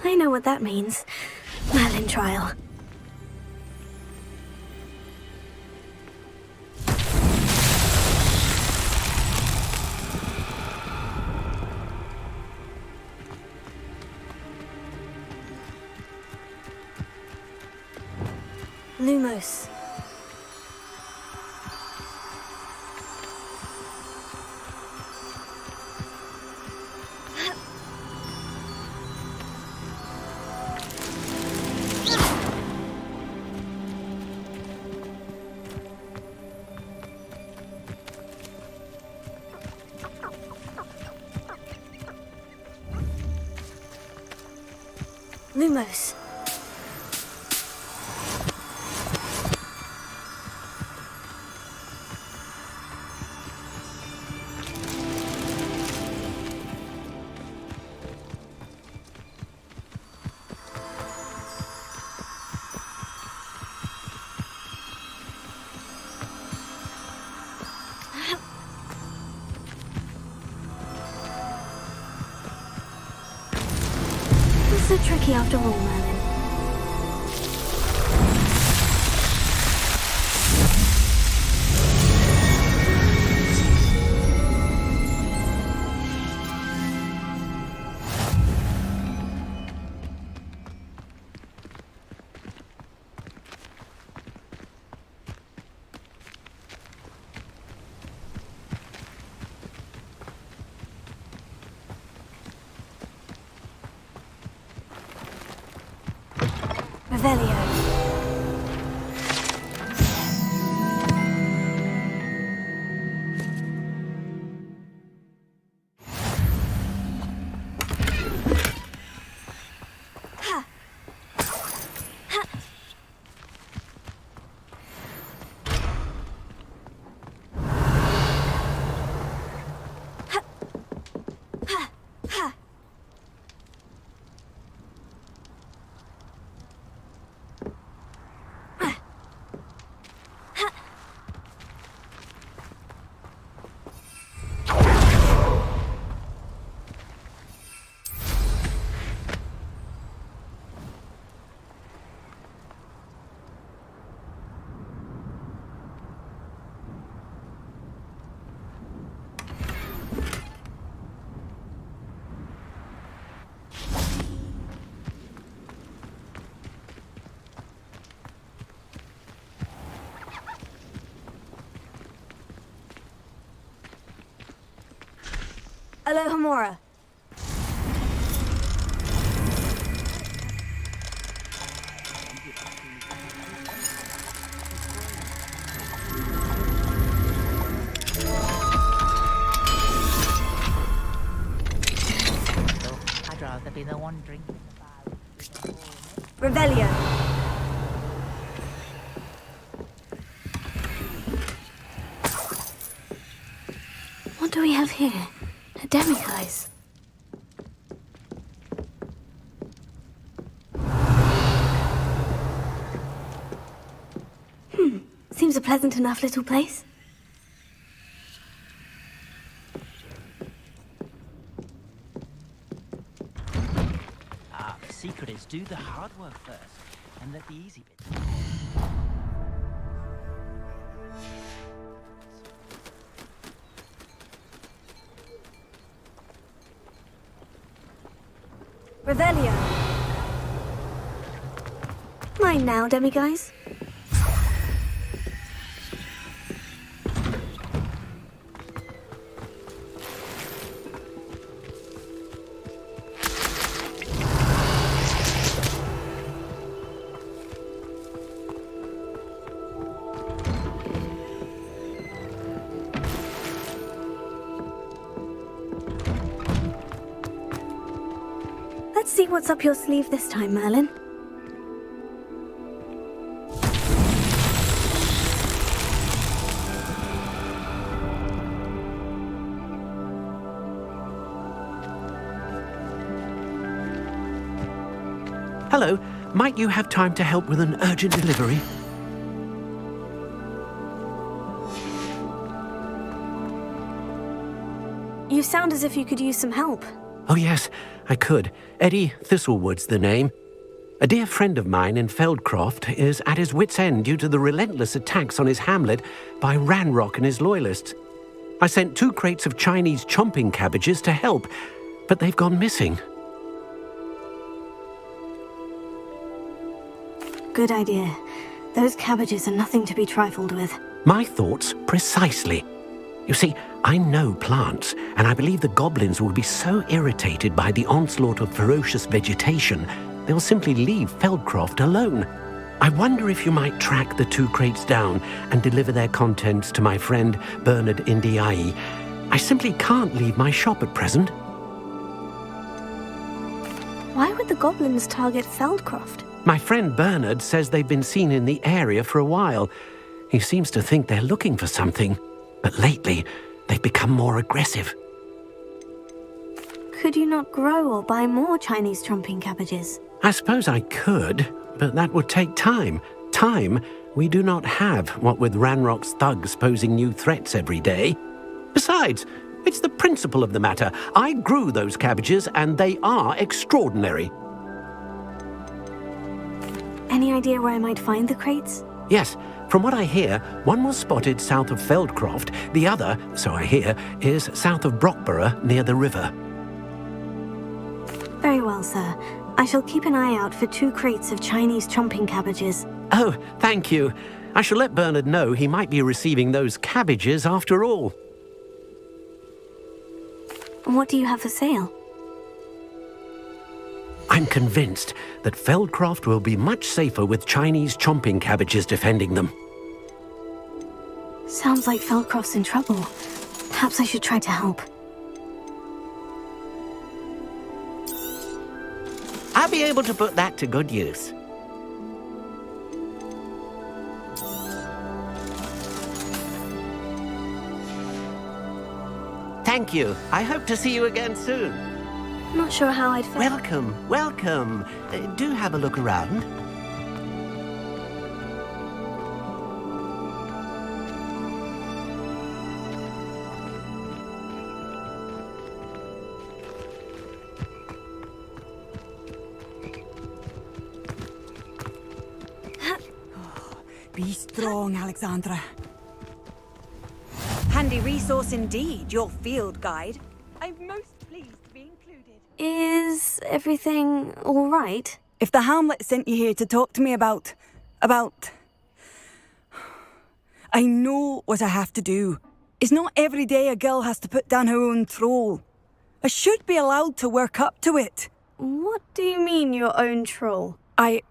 I know what that means. Merlin trial. Lumos. Lumos. So tricky after all, Merlin. Revelio. Alohomora. I'd rather be the one drinking. Revelio. What do we have here? A demiguise. Seems a pleasant enough little place. The secret is do the hard work first, and let the easy bits. Revelio. Mine now, demiguise. Let's see what's up your sleeve this time, Merlin. Hello, might you have time to help with an urgent delivery? You sound as if you could use some help. Oh yes, I could. Eddie Thistlewood's the name. A dear friend of mine in Feldcroft is at his wit's end due to the relentless attacks on his hamlet by Ranrock and his loyalists. I sent 2 crates of Chinese chomping cabbages to help, but they've gone missing. Good idea. Those cabbages are nothing to be trifled with. My thoughts precisely. You see, I know plants, and I believe the goblins will be so irritated by the onslaught of ferocious vegetation, they'll simply leave Feldcroft alone. I wonder if you might track the 2 crates down and deliver their contents to my friend Bernard Indiai. I simply can't leave my shop at present. Why would the goblins target Feldcroft? My friend Bernard says they've been seen in the area for a while. He seems to think they're looking for something. But lately, they've become more aggressive. Could you not grow or buy more Chinese chomping cabbages? I suppose I could, but that would take time. Time we do not have, what with Ranrock's thugs posing new threats every day. Besides, it's the principle of the matter. I grew those cabbages, and they are extraordinary. Any idea where I might find the crates? Yes. From what I hear, one was spotted south of Feldcroft, the other, so I hear, is south of Brockborough near the river. Very well, sir. I shall keep an eye out for 2 crates of Chinese chomping cabbages. Oh, thank you. I shall let Bernard know he might be receiving those cabbages after all. What do you have for sale? I'm convinced that Feldcroft will be much safer with Chinese chomping cabbages defending them. Sounds like Feldcroft's in trouble. Perhaps I should try to help. I'll be able to put that to good use. Thank you. I hope to see you again soon. Not sure how I'd feel. Welcome, welcome. Do have a look around. Be strong, Alexandra. Handy resource indeed, your field guide. I'm most pleased to be included. Is everything all right? If the Hamlet sent you here to talk to me about... I know what I have to do. It's not every day a girl has to put down her own troll. I should be allowed to work up to it. What do you mean, your own troll? I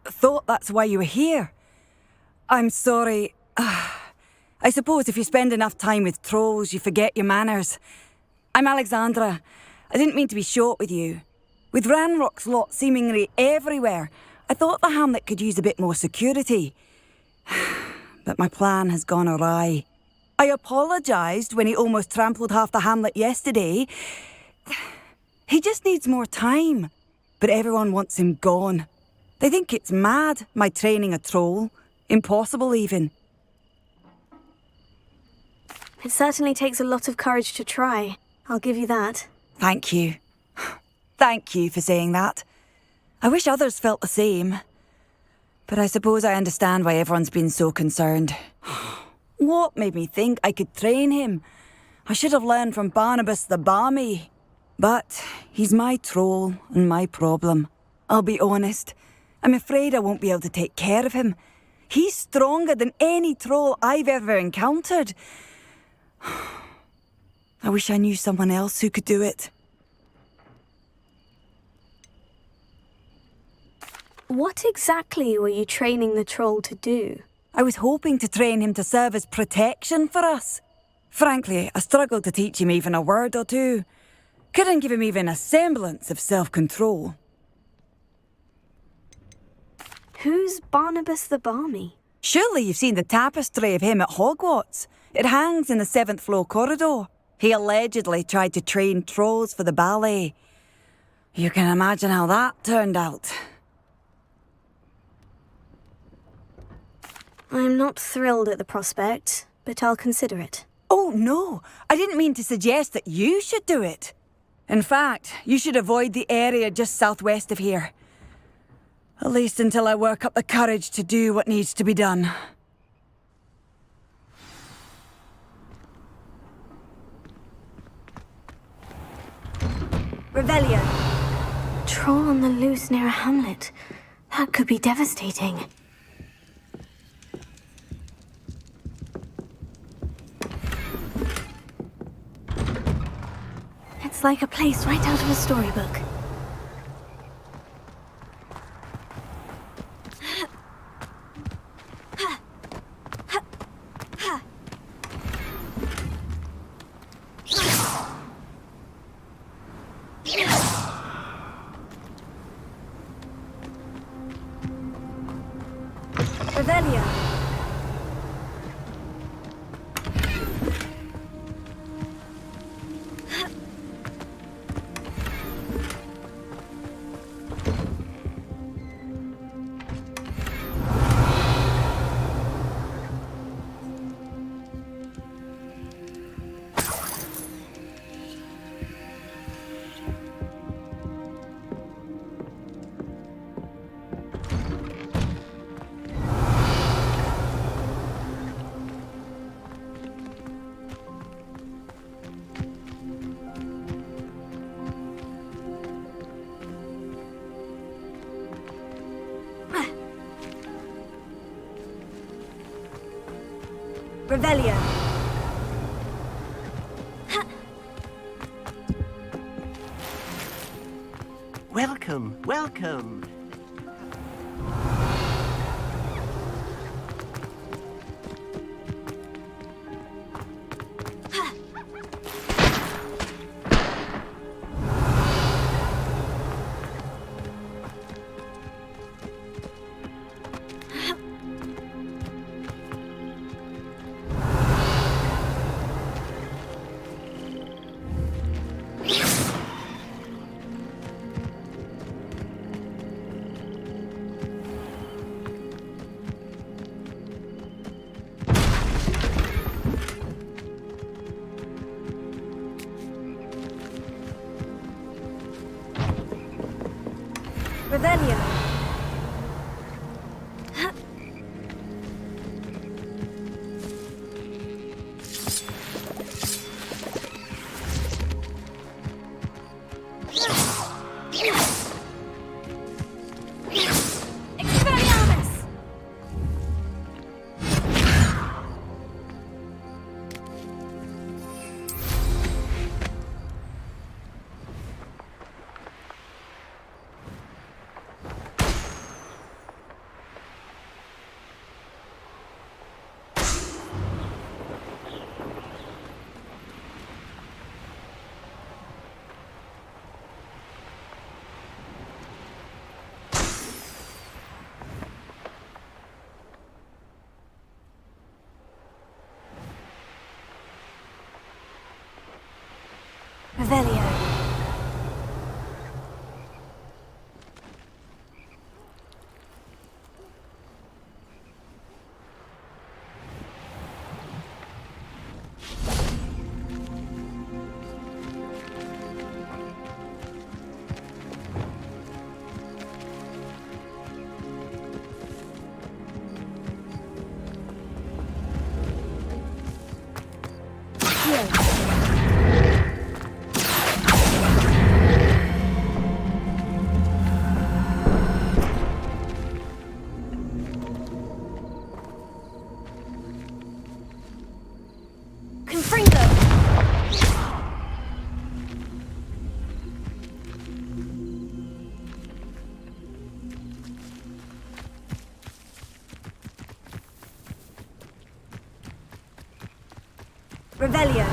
thought that's why you were here. I'm sorry. I suppose if you spend enough time with trolls, you forget your manners. I'm Alexandra. I didn't mean to be short with you. With Ranrock's lot seemingly everywhere, I thought the hamlet could use a bit more security. But my plan has gone awry. I apologised when he almost trampled half the hamlet yesterday. He just needs more time. But everyone wants him gone. They think it's mad, my training a troll. Impossible, even. It certainly takes a lot of courage to try. I'll give you that. Thank you. Thank you for saying that. I wish others felt the same. But I suppose I understand why everyone's been so concerned. What made me think I could train him? I should have learned from Barnabas the Barmy. But he's my troll and my problem. I'll be honest. I'm afraid I won't be able to take care of him. He's stronger than any troll I've ever encountered. I wish I knew someone else who could do it. What exactly were you training the troll to do? I was hoping to train him to serve as protection for us. Frankly, I struggled to teach him even a word or two. Couldn't give him even a semblance of self-control. Who's Barnabas the Barmy? Surely you've seen the tapestry of him at Hogwarts. It hangs in the 7th floor corridor. He allegedly tried to train trolls for the ballet. You can imagine how that turned out. I'm not thrilled at the prospect, but I'll consider it. Oh, no. I didn't mean to suggest that you should do it. In fact, you should avoid the area just southwest of here. At least until I work up the courage to do what needs to be done. Revelio. Troll on the loose near a hamlet. That could be devastating. It's like a place right out of a storybook. Revelio. Revelio. Welcome, welcome. Revelio. Expelliarmus. Revelio. Revelio.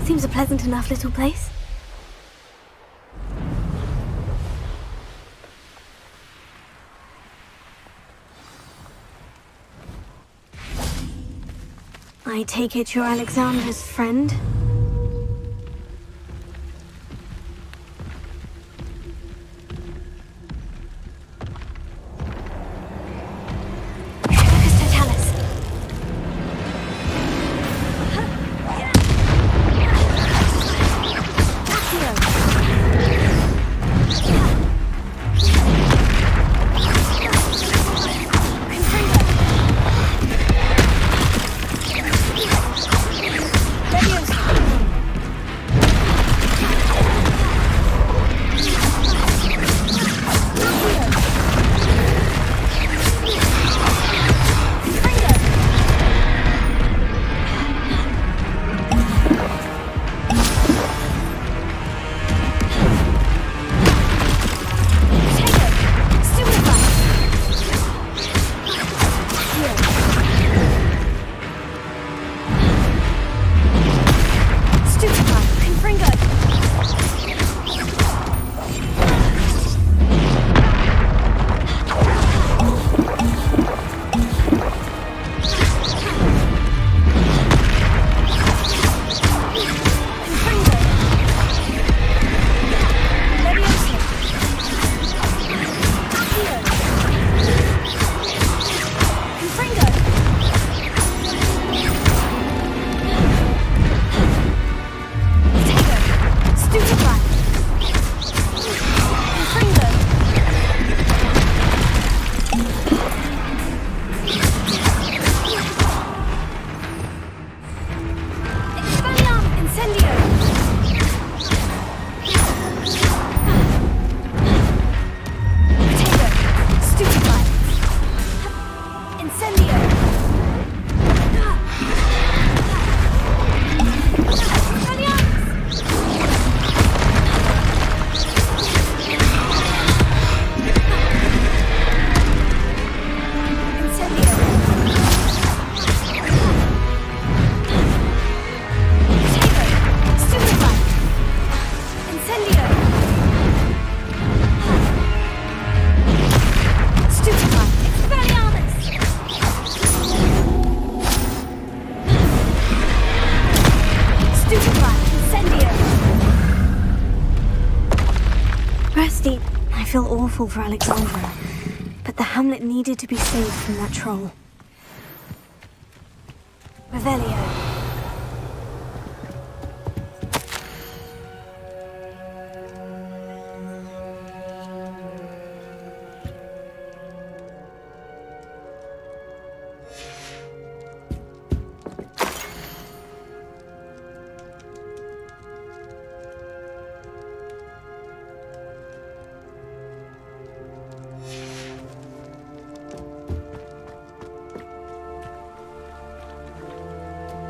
Seems a pleasant enough little place. I take it you're Alexandra's friend? I feel awful for Alexandra, but the hamlet needed to be saved from that troll. Revelio.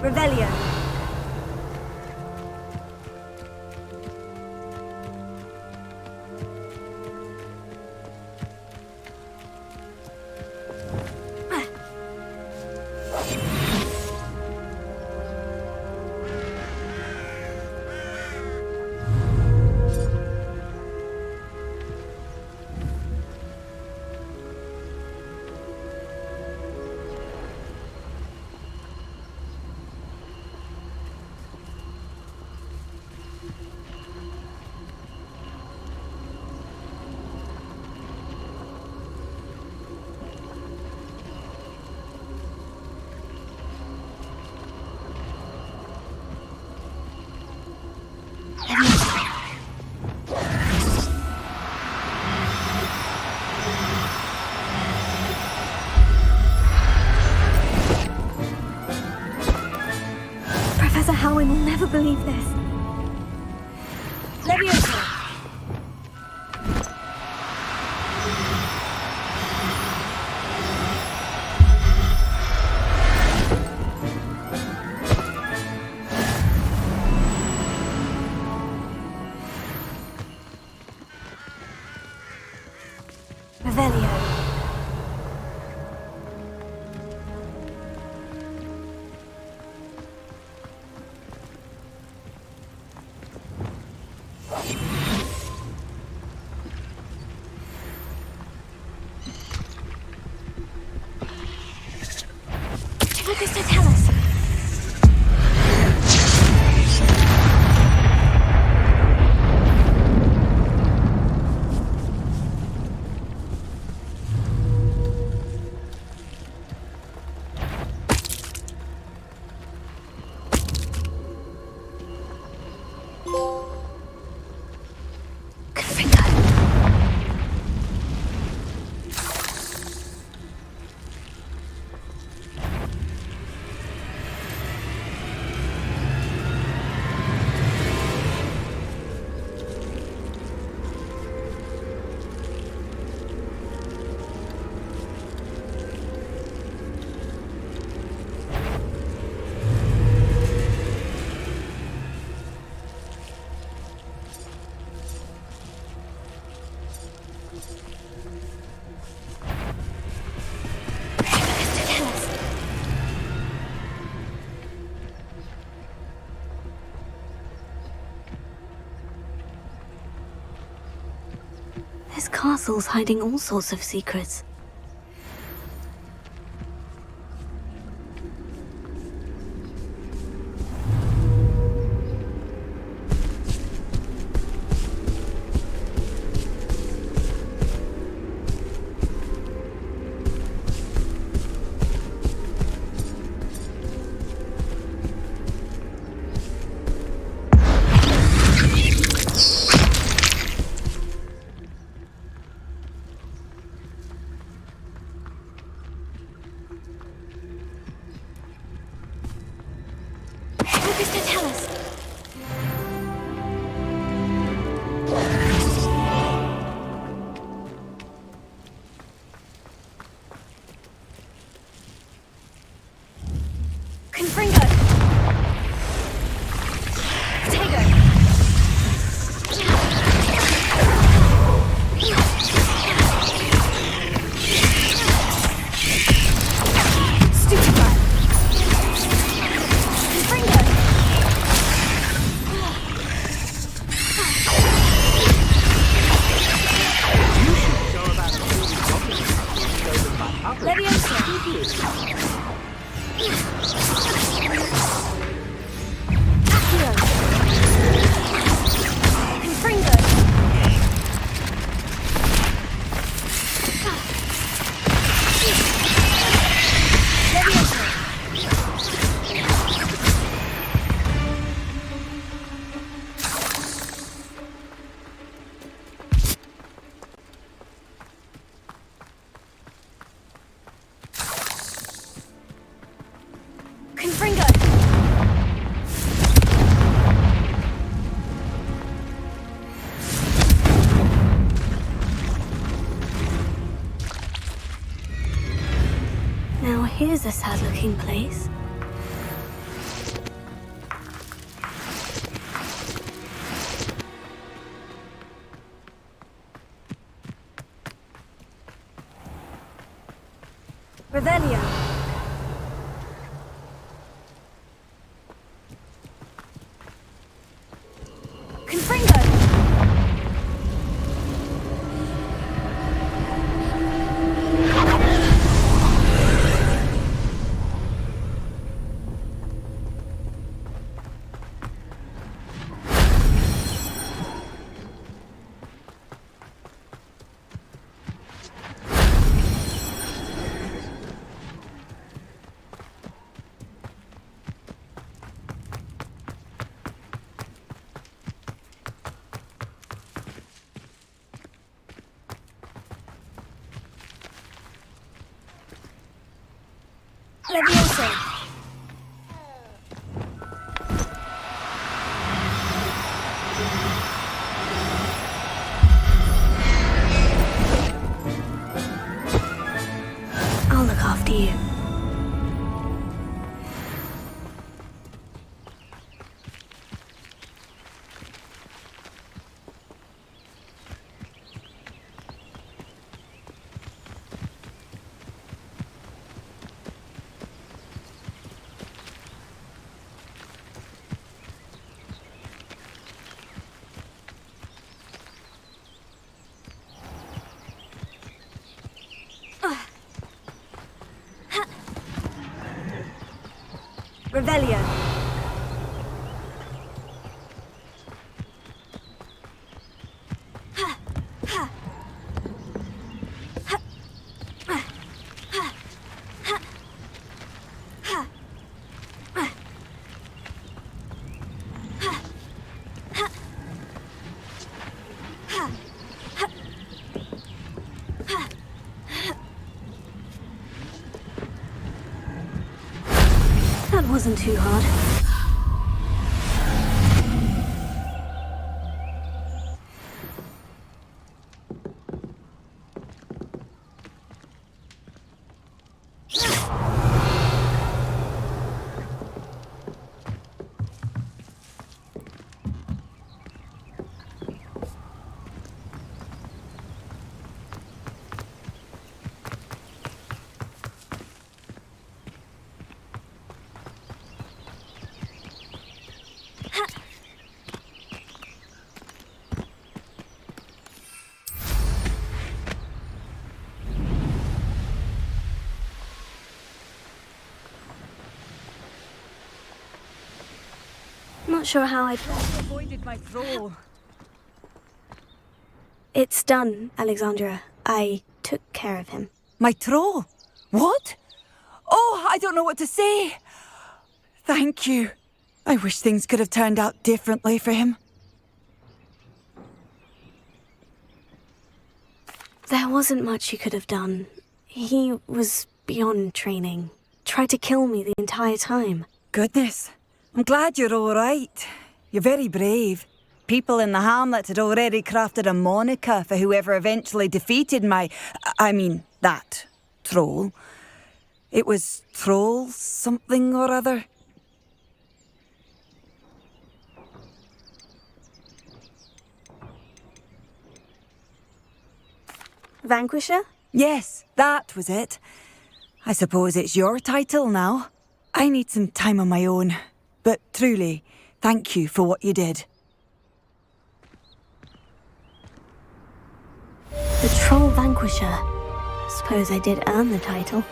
Revelio. Revelio. Focus to tell us. This castle's hiding all sorts of secrets. Here's a sad-looking place. Revelio. Levioso. I'll look after you. Revelio. That wasn't too hard. Not sure how I avoided my throw. It's done, Alexandra. I took care of him. My troll? What? Oh, I don't know what to say. Thank you. I wish things could have turned out differently for him. There wasn't much you could have done. He was beyond training. Tried to kill me the entire time. Goodness. I'm glad you're all right. You're very brave. People in the hamlet had already crafted a moniker for whoever eventually defeated that troll. It was Troll something or other. Vanquisher? Yes, that was it. I suppose it's your title now. I need some time on my own. But truly, thank you for what you did. The Troll Vanquisher. Suppose I did earn the title.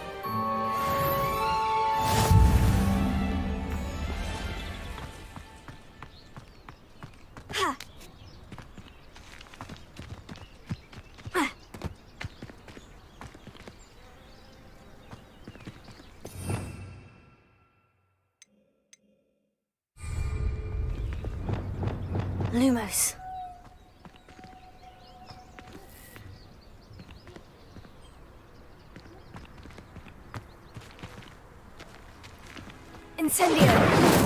Lumos. Incendio.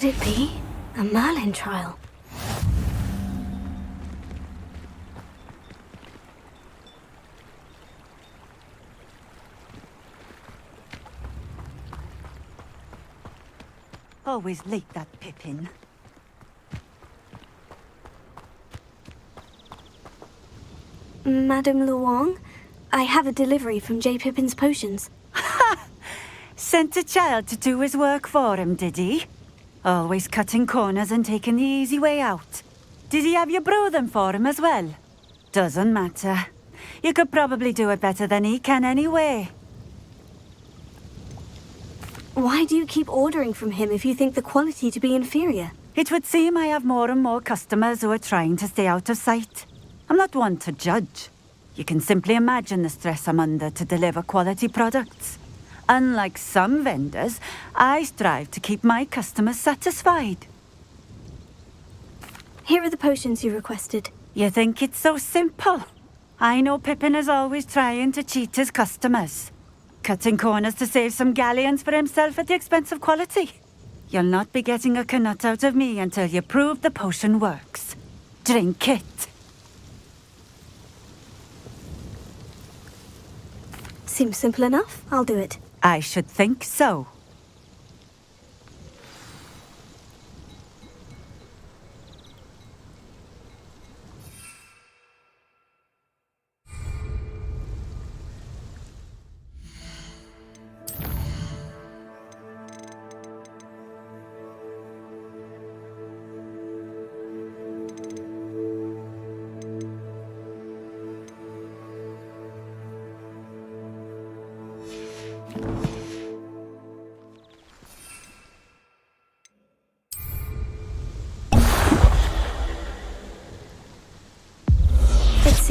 Could it be a Merlin trial? Always late, that Pippin. Madame Luong, I have a delivery from J. Pippin's potions. Ha! Sent a child to do his work for him, did he? Always cutting corners and taking the easy way out. Did he have you brew them for him as well? Doesn't matter. You could probably do it better than he can anyway. Why do you keep ordering from him if you think the quality to be inferior? It would seem I have more and more customers who are trying to stay out of sight. I'm not one to judge. You can simply imagine the stress I'm under to deliver quality products. Unlike some vendors, I strive to keep my customers satisfied. Here are the potions you requested. You think it's so simple? I know Pippin is always trying to cheat his customers. Cutting corners to save some galleons for himself at the expense of quality. You'll not be getting a canut out of me until you prove the potion works. Drink it. Seems simple enough. I'll do it. I should think so.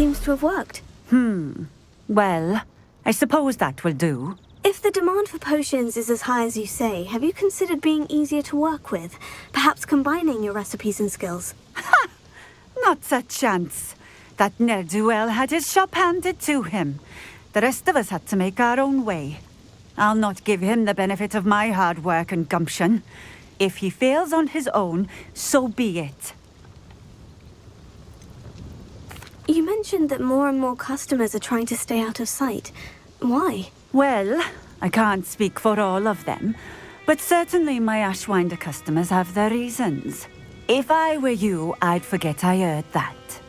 Seems to have worked. Well, I suppose that will do. If the demand for potions is as high as you say, have you considered being easier to work with? Perhaps combining your recipes and skills? Ha! Not a chance. That ne'er-do-well had his shop handed to him. The rest of us had to make our own way. I'll not give him the benefit of my hard work and gumption. If he fails on his own, so be it. You mentioned that more and more customers are trying to stay out of sight. Why? Well, I can't speak for all of them, but certainly my Ashwinder customers have their reasons. If I were you, I'd forget I heard that.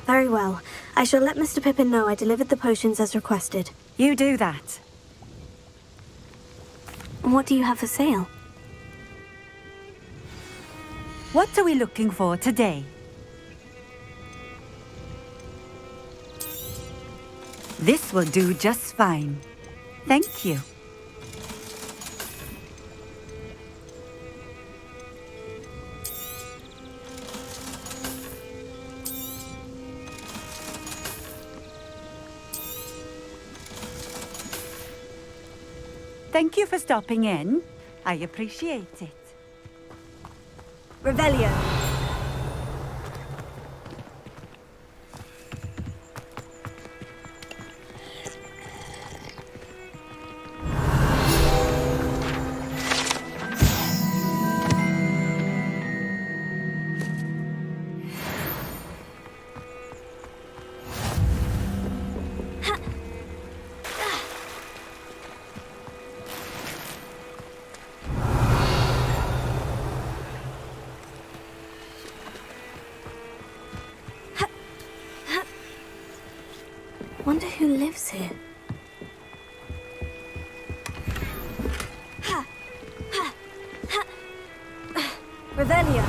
Very well. I shall let Mr. Pippin know I delivered the potions as requested. You do that. What do you have for sale? What are we looking for today? This will do just fine. Thank you. Thank you for stopping in. I appreciate it. Revelio. Wonder who lives here. Revelio.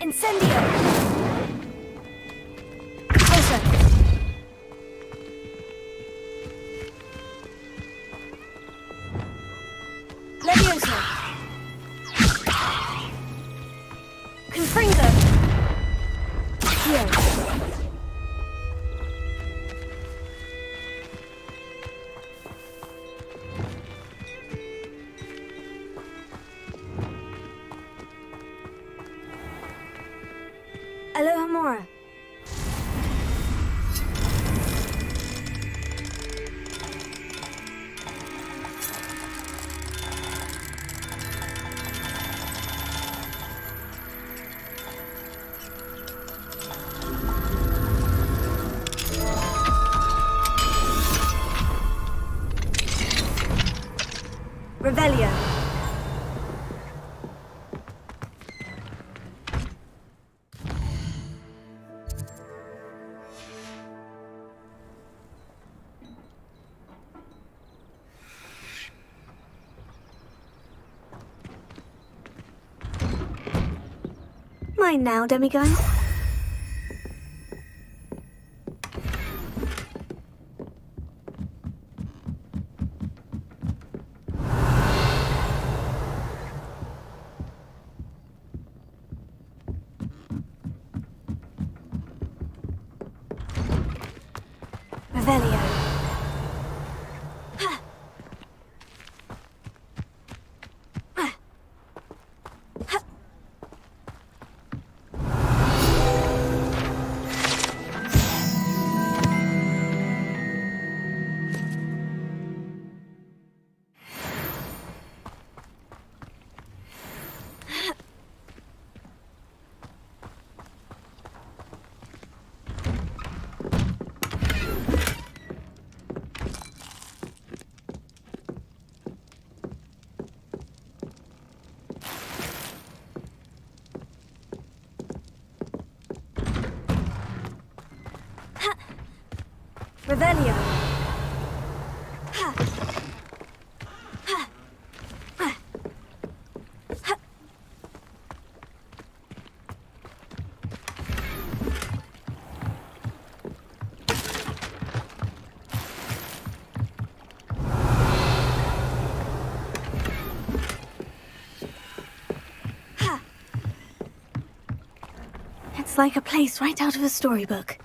Incendio! Closer! Levioso! Confringo! Here. Alohomora. Revelio. Mine now, Demigod. Revelio. Revelio. It's like a place right out of a storybook.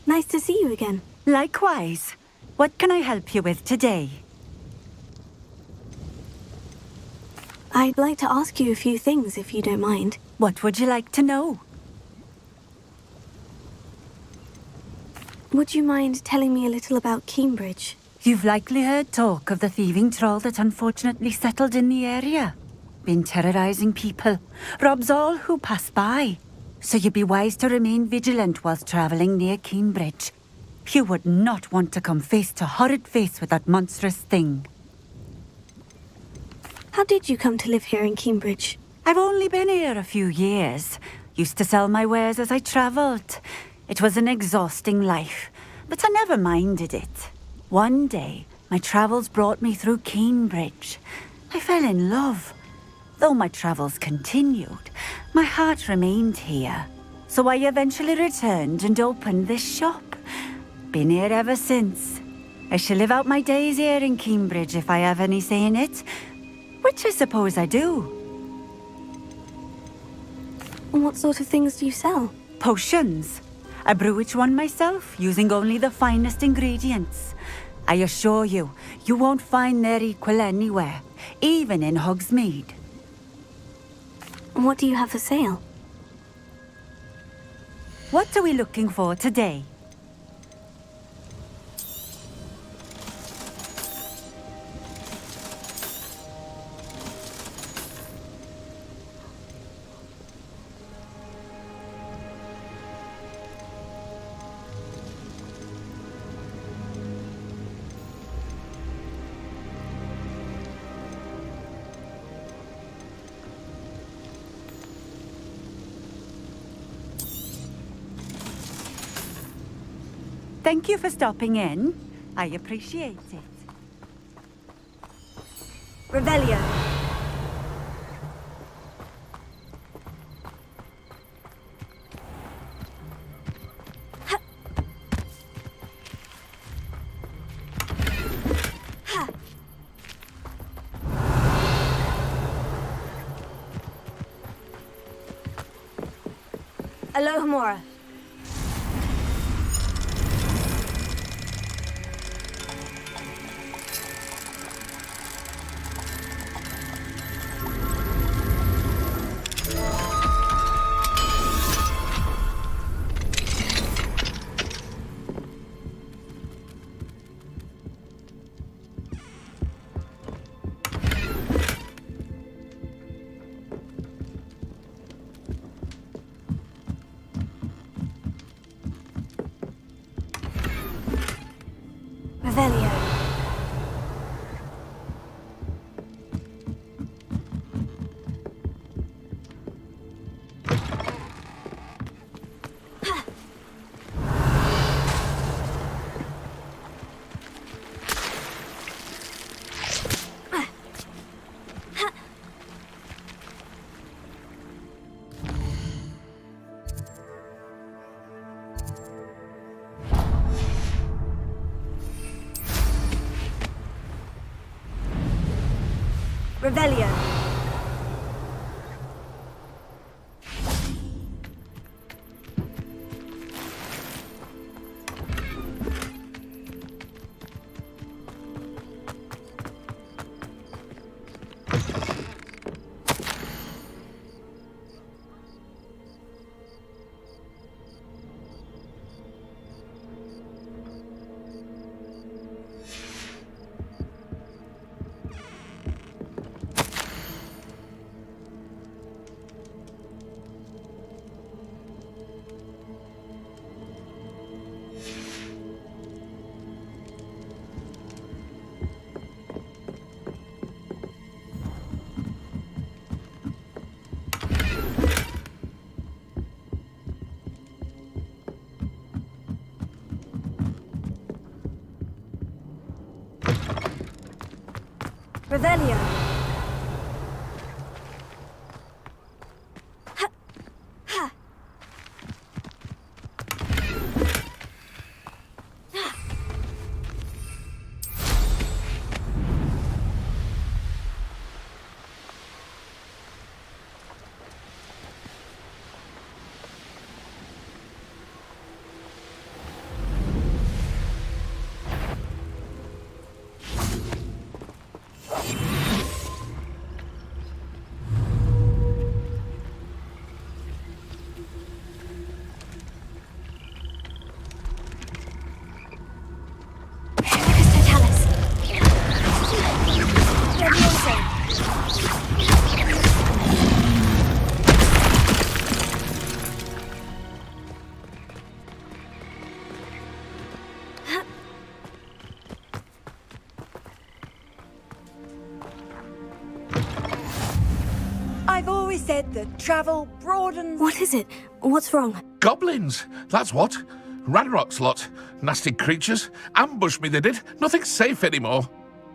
Nice to see you again. Likewise. What can I help you with today? I'd like to ask you a few things, if you don't mind. What would you like to know? Would you mind telling me a little about Cambridge? You've likely heard talk of the thieving troll that unfortunately settled in the area. Been terrorizing people. Robs all who pass by. So you'd be wise to remain vigilant whilst travelling near Cambridge. You would not want to come face to horrid face with that monstrous thing. How did you come to live here in Cambridge? I've only been here a few years. Used to sell my wares as I travelled. It was an exhausting life, but I never minded it. One day, my travels brought me through Cambridge. I fell in love. Though my travels continued, my heart remained here. So I eventually returned and opened this shop. Been here ever since. I shall live out my days here in Cambridge if I have any say in it, which I suppose I do. What sort of things do you sell? Potions. I brew each one myself, using only the finest ingredients. I assure you, you won't find their equal anywhere, even in Hogsmeade. What do you have for sale? What are we looking for today? Thank you for stopping in. I appreciate it. Revelio. Alohomora. Revelio. Revelio. Revelio. I've always said that travel broadens... What is it? What's wrong? Goblins, that's what. Ranrock's lot. Nasty creatures. Ambushed me, they did. Nothing's safe anymore.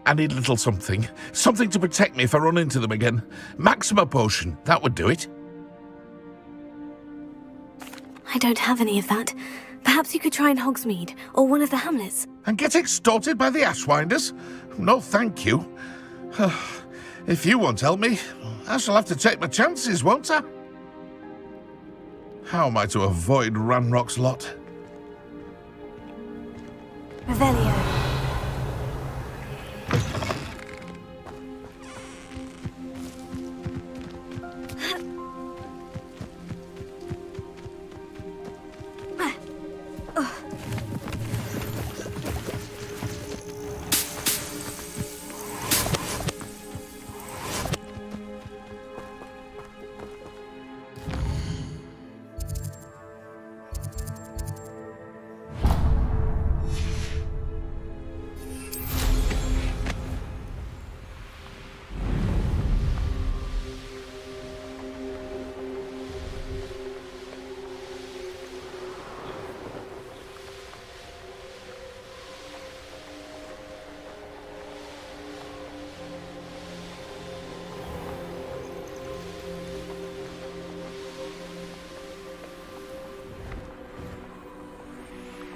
I need a little something. Something to protect me if I run into them again. Maxima potion, that would do it. I don't have any of that. Perhaps you could try in Hogsmeade, or one of the hamlets. And get extorted by the Ashwinders? No, thank you. If you won't help me, I shall have to take my chances, won't I? How am I to avoid Ranrock's lot? Revelio.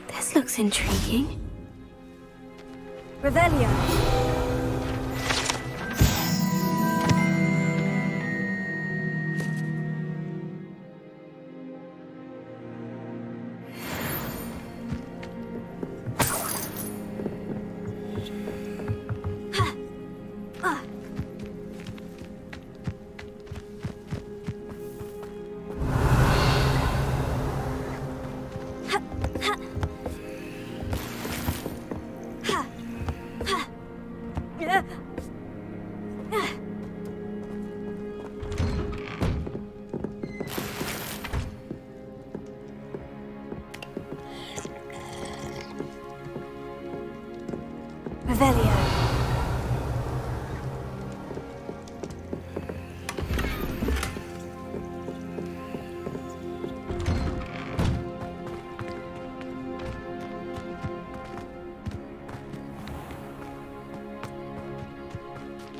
This looks intriguing. Revelio. Revelio.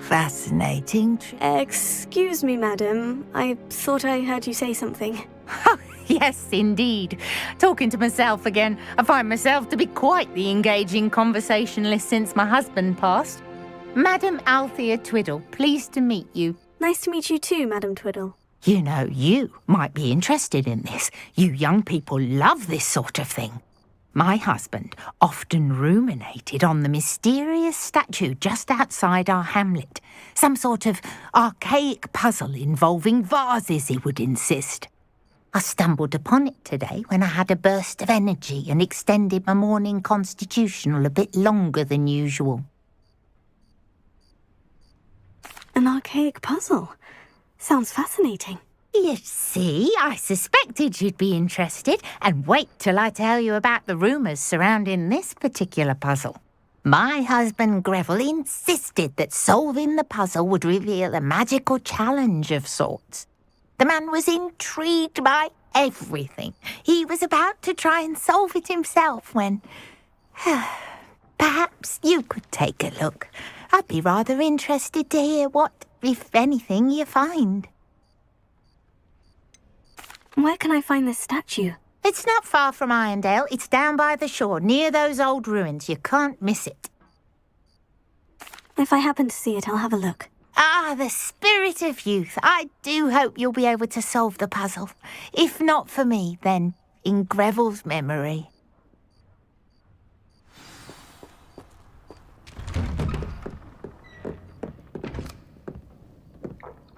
Fascinating. Excuse me, madam. I thought I heard you say something. Yes, indeed. Talking to myself again. I find myself to be quite the engaging conversationalist since my husband passed. Madam Althea Twiddle, pleased to meet you. Nice to meet you too, Madam Twiddle. You know, you might be interested in this. You young people love this sort of thing. My husband often ruminated on the mysterious statue just outside our hamlet. Some sort of archaic puzzle involving vases, he would insist. I stumbled upon it today when I had a burst of energy and extended my morning constitutional a bit longer than usual. An archaic puzzle? Sounds fascinating. You see, I suspected you'd be interested, and wait till I tell you about the rumours surrounding this particular puzzle. My husband Greville insisted that solving the puzzle would reveal a magical challenge of sorts. The man was intrigued by everything. He was about to try and solve it himself when... Perhaps you could take a look. I'd be rather interested to hear what, if anything, you find. Where can I find this statue? It's not far from Irondale. It's down by the shore, near those old ruins. You can't miss it. If I happen to see it, I'll have a look. Ah, the spirit of youth. I do hope you'll be able to solve the puzzle. If not for me, then in Greville's memory.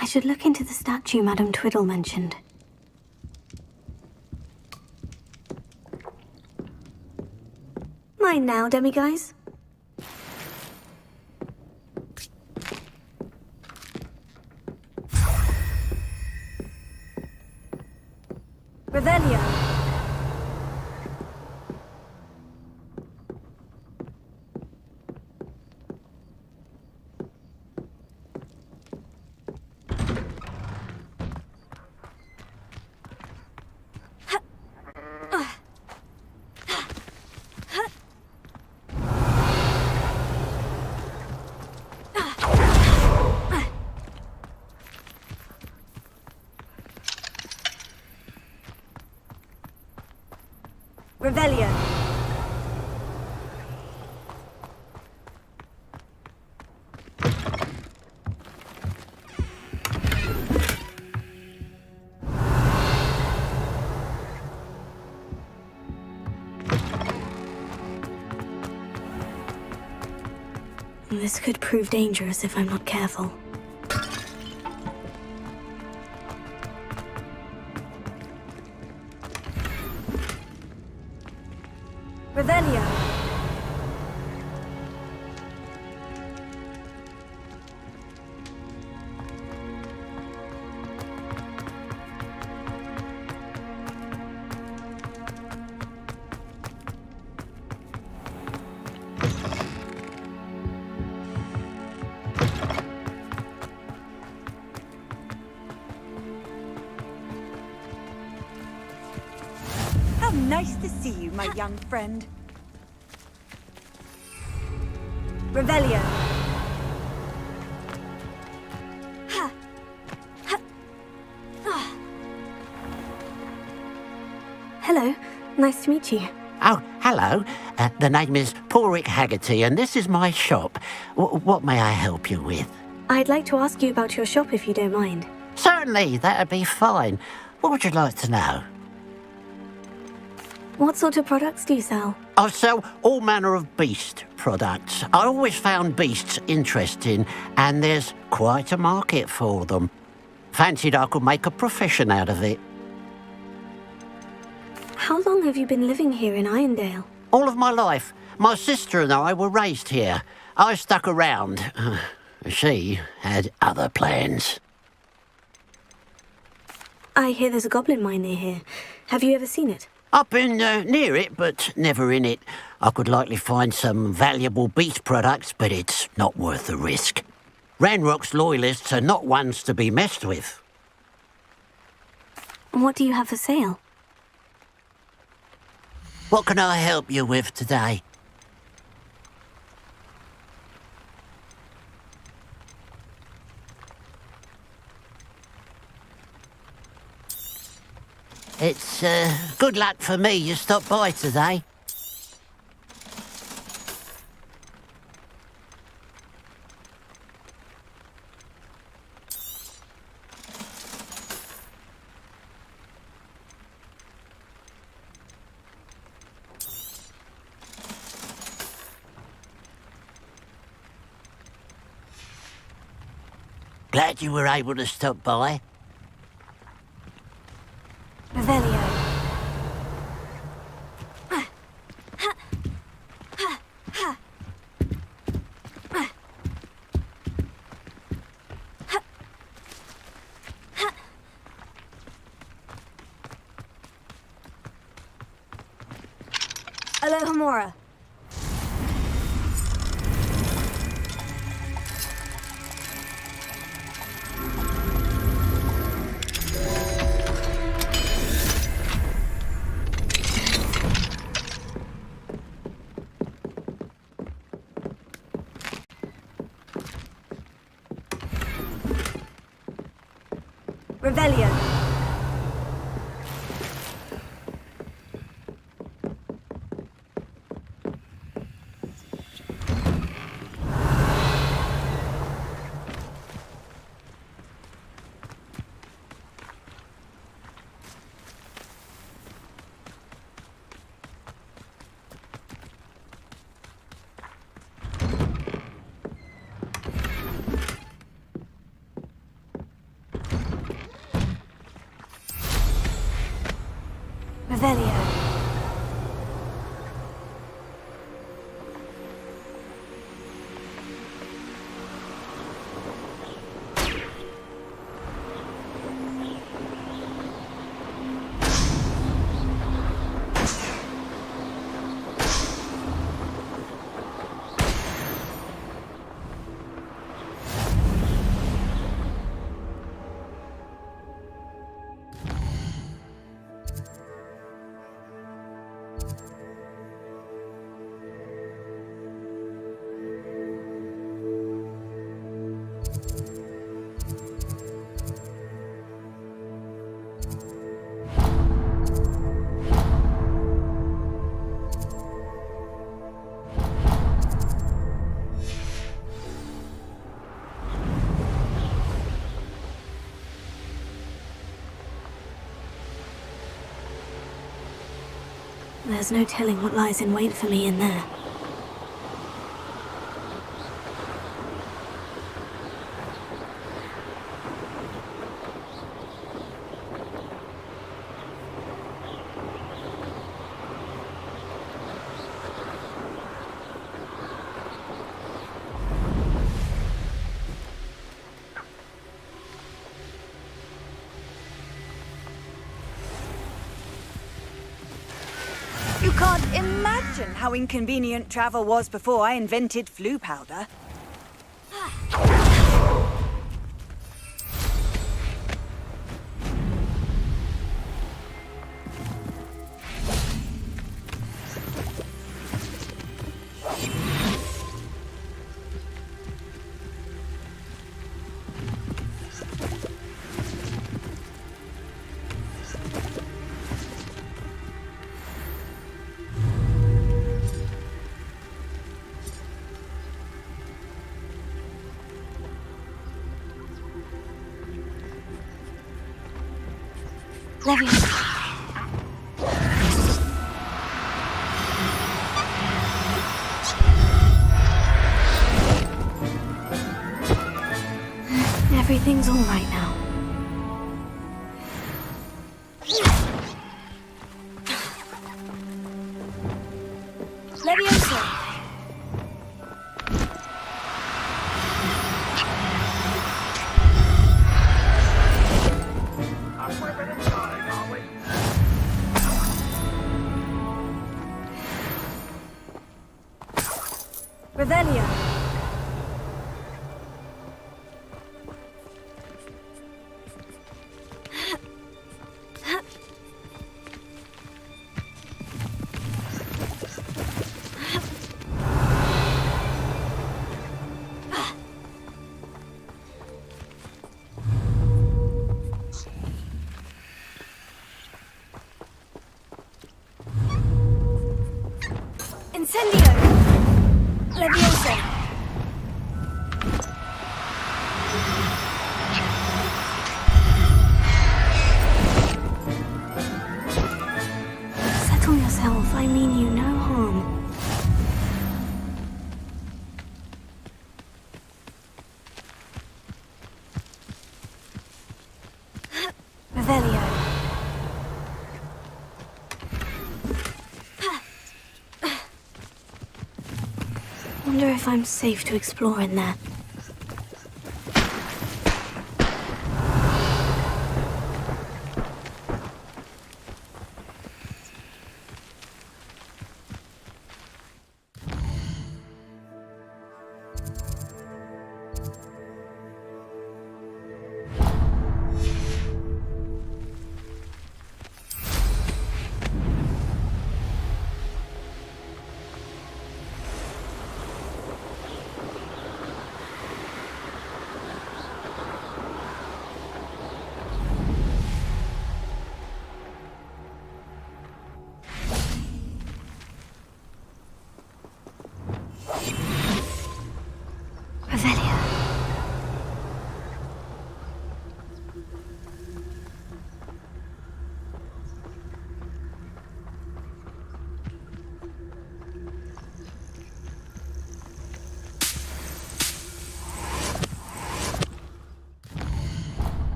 I should look into the statue Madam Twiddle mentioned. Mine now, demiguise. Revelio. Revelio. This could prove dangerous if I'm not careful. Revelio. How nice to see you, my young friend. Revelio. Ha. Ha. Ah. Hello. Nice to meet you. Oh, hello. The name is Porrick Haggerty, and this is my shop. What may I help you with? I'd like to ask you about your shop if you don't mind. Certainly, that'd be fine. What would you like to know? What sort of products do you sell? I sell all manner of beast products. I always found beasts interesting, and there's quite a market for them. Fancied I could make a profession out of it. How long have you been living here in Irondale? All of my life. My sister and I were raised here. I stuck around. She had other plans. I hear there's a goblin mine near here. Have you ever seen it? I've been near it, but never in it. I could likely find some valuable beast products, but it's not worth the risk. Ranrock's loyalists are not ones to be messed with. What do you have for sale? What can I help you with today? It's good luck for me you stopped by today. Glad you were able to stop by. Revelio. Alohomora. Revelio. Revelio. There's no telling what lies in wait for me in there. You can't imagine how inconvenient travel was before I invented flu powder. Everything's all right now. Leviosa! Revelio. Incendio! Leviosa! Settle yourself. I mean you no harm. Revelio. Wonder if I'm safe to explore in there.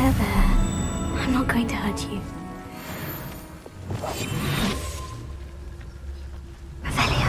There. I'm not going to hurt you. Revelio.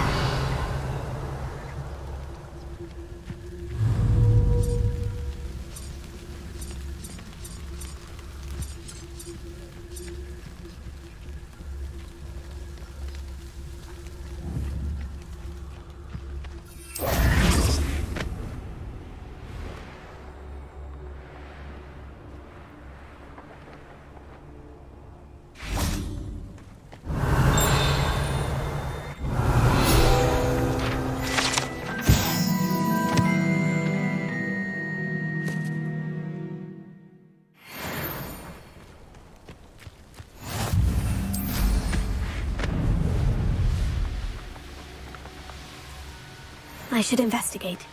I should investigate.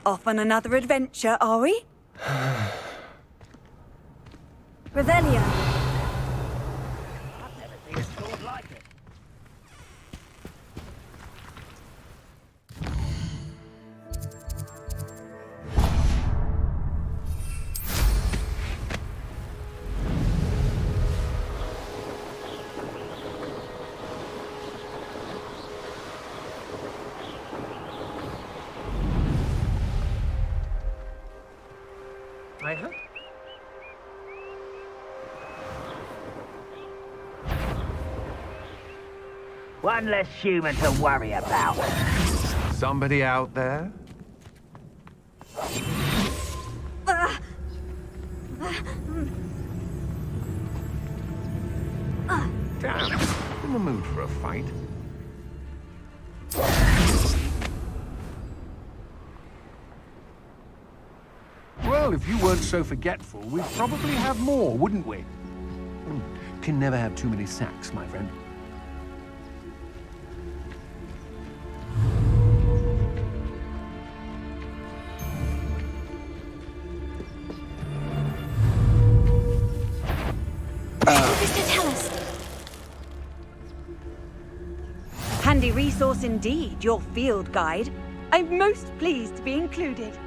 Off on another adventure, are we? Revelio. I've never seen a sword like it. I hope. One less human to worry about. Somebody out there? Damn, in the mood for a fight. Well, if you weren't so forgetful, we'd probably have more, wouldn't we? Can never have too many sacks, my friend. What does it tell us? Handy resource indeed, your field guide. I'm most pleased to be included.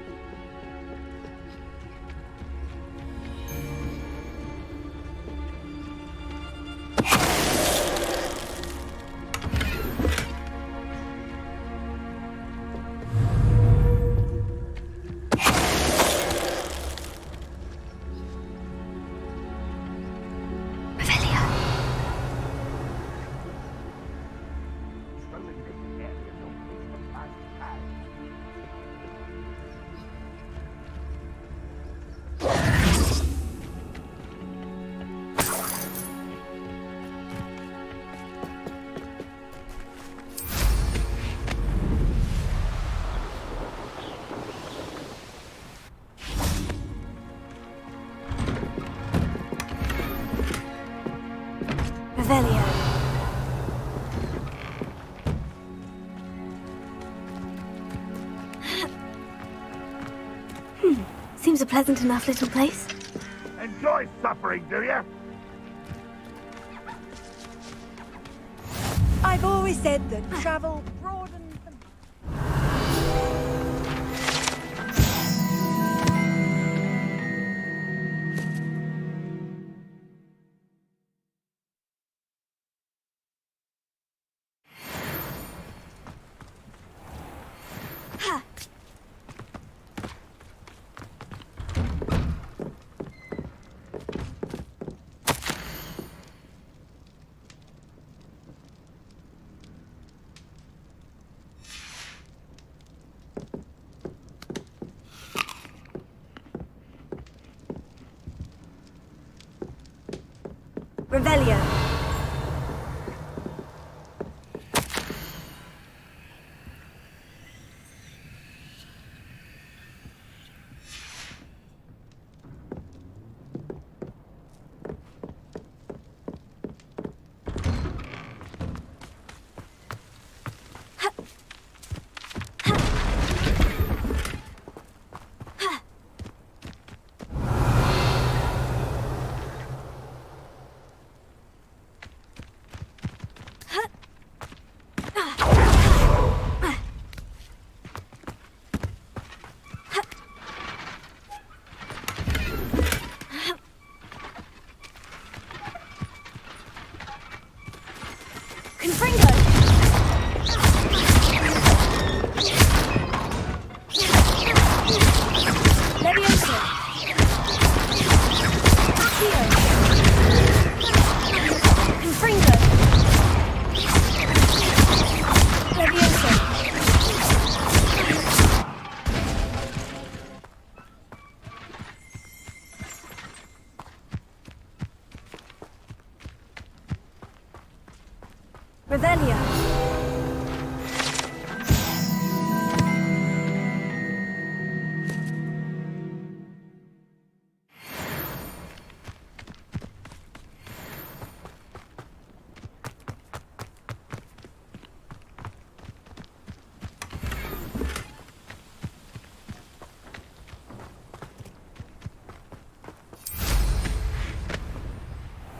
Revelio. Seems a pleasant enough little place. Enjoy suffering, do you? I've always said that travel broadens the... Revelio.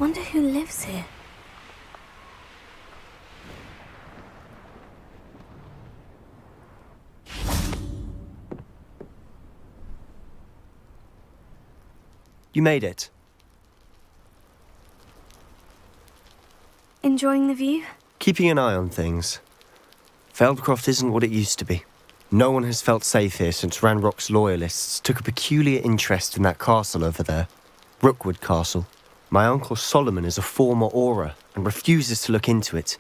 Wonder who lives here. You made it. Enjoying the view? Keeping an eye on things. Feldcroft isn't what it used to be. No one has felt safe here since Ranrock's loyalists took a peculiar interest in that castle over there. Rookwood Castle. My uncle Solomon is a former Auror and refuses to look into it,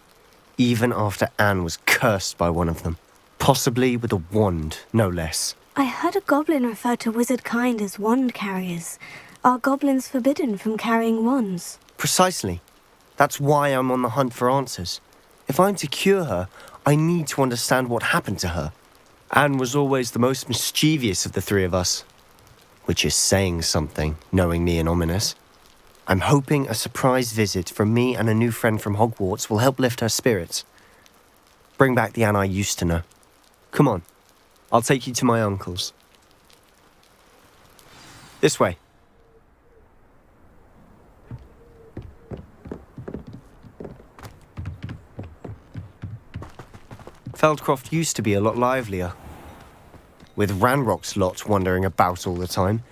even after Anne was cursed by one of them. Possibly with a wand, no less. I heard a goblin refer to wizard kind as wand carriers. Are goblins forbidden from carrying wands? Precisely. That's why I'm on the hunt for answers. If I'm to cure her, I need to understand what happened to her. Anne was always the most mischievous of the three of us. Which is saying something, knowing me and ominous. I'm hoping a surprise visit from me and a new friend from Hogwarts will help lift her spirits. Bring back the Anne I used to know. Come on, I'll take you to my uncle's. This way. Feldcroft used to be a lot livelier. With Ranrock's lot wandering about all the time,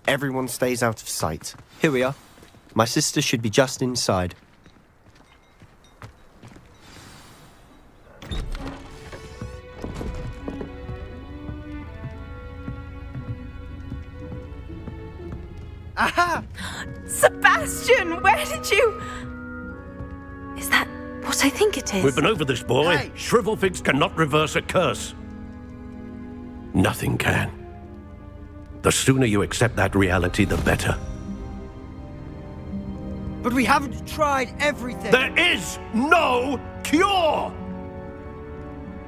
everyone stays out of sight. Here we are. My sister should be just inside. Aha! Sebastian, where did you... Is that what I think it is? We've been over this, boy. Hey. Shrivelfigs cannot reverse a curse. Nothing can. The sooner you accept that reality, the better. But we haven't tried everything. There is no cure!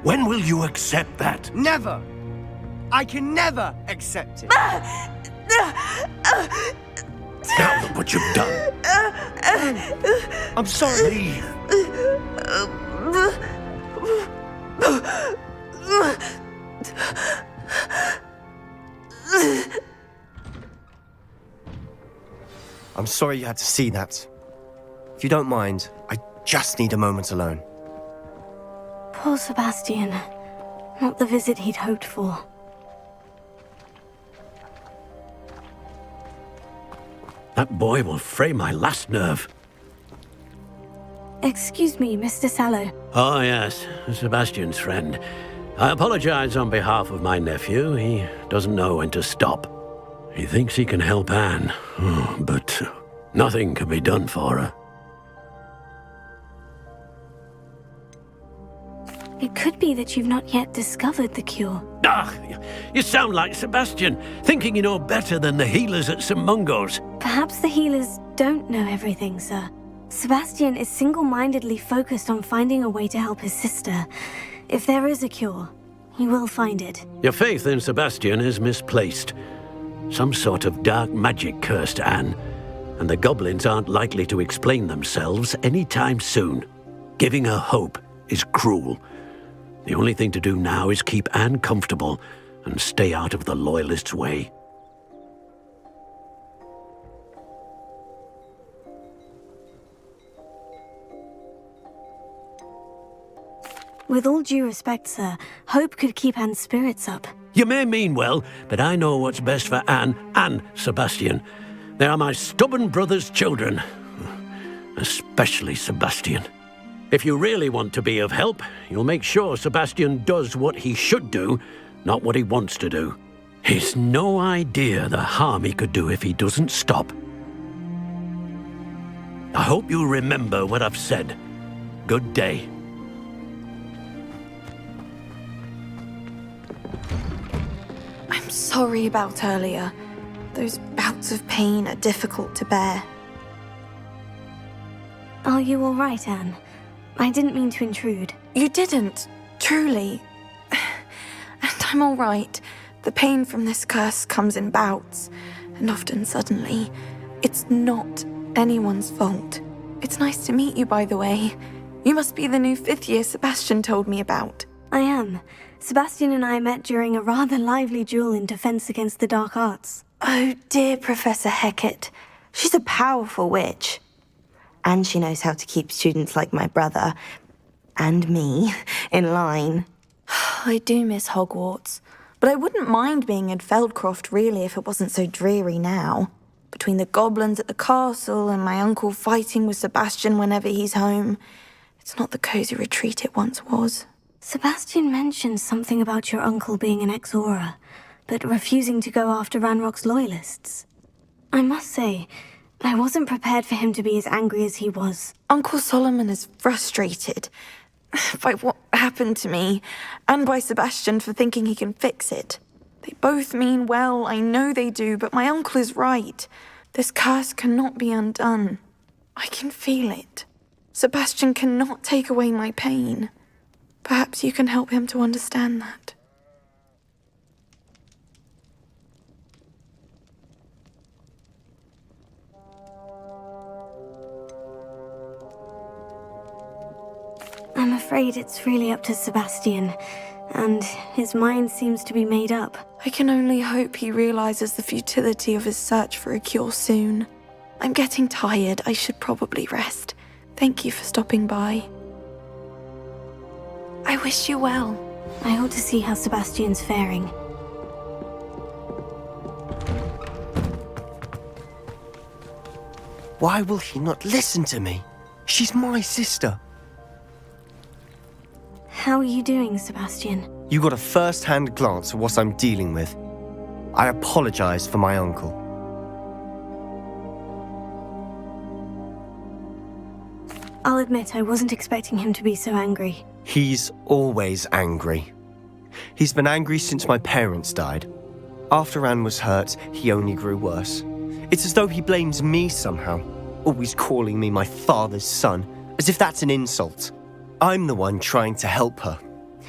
When will you accept that? Never. I can never accept it. Now look what you've done. I'm sorry. Leave. I'm sorry you had to see that. If you don't mind, I just need a moment alone. Poor Sebastian. Not the visit he'd hoped for. That boy will fray my last nerve. Excuse me, Mr. Sallow. Oh, yes, Sebastian's friend. I apologize on behalf of my nephew. He doesn't know when to stop. He thinks he can help Anne, but nothing can be done for her. It could be that you've not yet discovered the cure. Ah, you sound like Sebastian, thinking you know better than the healers at St. Mungo's. Perhaps the healers don't know everything, sir. Sebastian is single-mindedly focused on finding a way to help his sister. If there is a cure, he will find it. Your faith in Sebastian is misplaced. Some sort of dark magic cursed Anne, and the goblins aren't likely to explain themselves anytime soon. Giving her hope is cruel. The only thing to do now is keep Anne comfortable and stay out of the Loyalists' way. With all due respect, sir, hope could keep Anne's spirits up. You may mean well, but I know what's best for Anne and Sebastian. They are my stubborn brother's children. Especially Sebastian. If you really want to be of help, you'll make sure Sebastian does what he should do, not what he wants to do. He's no idea the harm he could do if he doesn't stop. I hope you remember what I've said. Good day. I'm sorry about earlier. Those bouts of pain are difficult to bear. Are you all right, Anne? I didn't mean to intrude. You didn't, truly. And I'm all right. The pain from this curse comes in bouts, and often suddenly. It's not anyone's fault. It's nice to meet you, by the way. You must be the new 5th year Sebastian told me about. I am. Sebastian and I met during a rather lively duel in defense against the dark arts. Oh dear, Professor Hecat. She's a powerful witch. And she knows how to keep students like my brother, and me, in line. I do miss Hogwarts, but I wouldn't mind being in Feldcroft really if it wasn't so dreary now. Between the goblins at the castle and my uncle fighting with Sebastian whenever he's home, it's not the cosy retreat it once was. Sebastian mentioned something about your uncle being an ex-Auror, but refusing to go after Ranrock's loyalists. I must say, I wasn't prepared for him to be as angry as he was. Uncle Solomon is frustrated by what happened to me, and by Sebastian for thinking he can fix it. They both mean well, I know they do, but my uncle is right. This curse cannot be undone. I can feel it. Sebastian cannot take away my pain. Perhaps you can help him to understand that. I'm afraid it's really up to Sebastian, and his mind seems to be made up. I can only hope he realizes the futility of his search for a cure soon. I'm getting tired. I should probably rest. Thank you for stopping by. I wish you well. I ought to see how Sebastian's faring. Why will he not listen to me? She's my sister. How are you doing, Sebastian? You got a first-hand glance at what I'm dealing with. I apologize for my uncle. I'll admit I wasn't expecting him to be so angry. He's always angry. He's been angry since my parents died. After Anne was hurt, he only grew worse. It's as though he blames me somehow, always calling me my father's son, as if that's an insult. I'm the one trying to help her.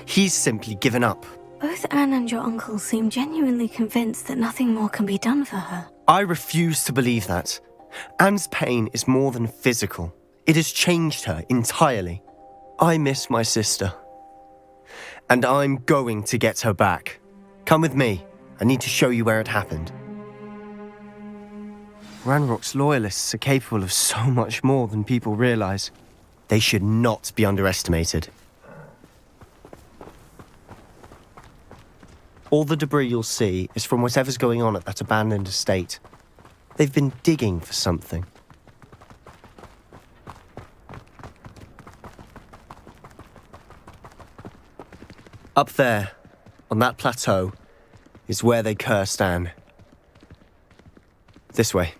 He's simply given up. Both Anne and your uncle seem genuinely convinced that nothing more can be done for her. I refuse to believe that. Anne's pain is more than physical. It has changed her entirely. I miss my sister. And I'm going to get her back. Come with me. I need to show you where it happened. Ranrock's loyalists are capable of so much more than people realize. They should not be underestimated. All the debris you'll see is from whatever's going on at that abandoned estate. They've been digging for something. Up there, on that plateau, is where they cursed Anne. This way.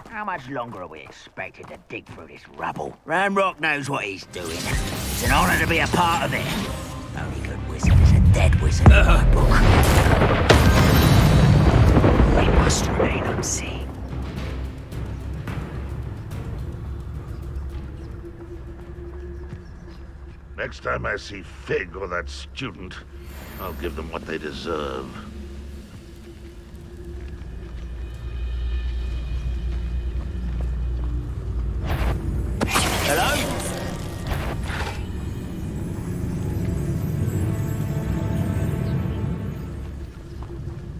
How much longer are we expected to dig through this rubble? Ranrock knows what he's doing. It's an honor to be a part of it. Only good wizard is a dead wizard in my book. We must remain unseen. Next time I see Fig or that student, I'll give them what they deserve. Hello?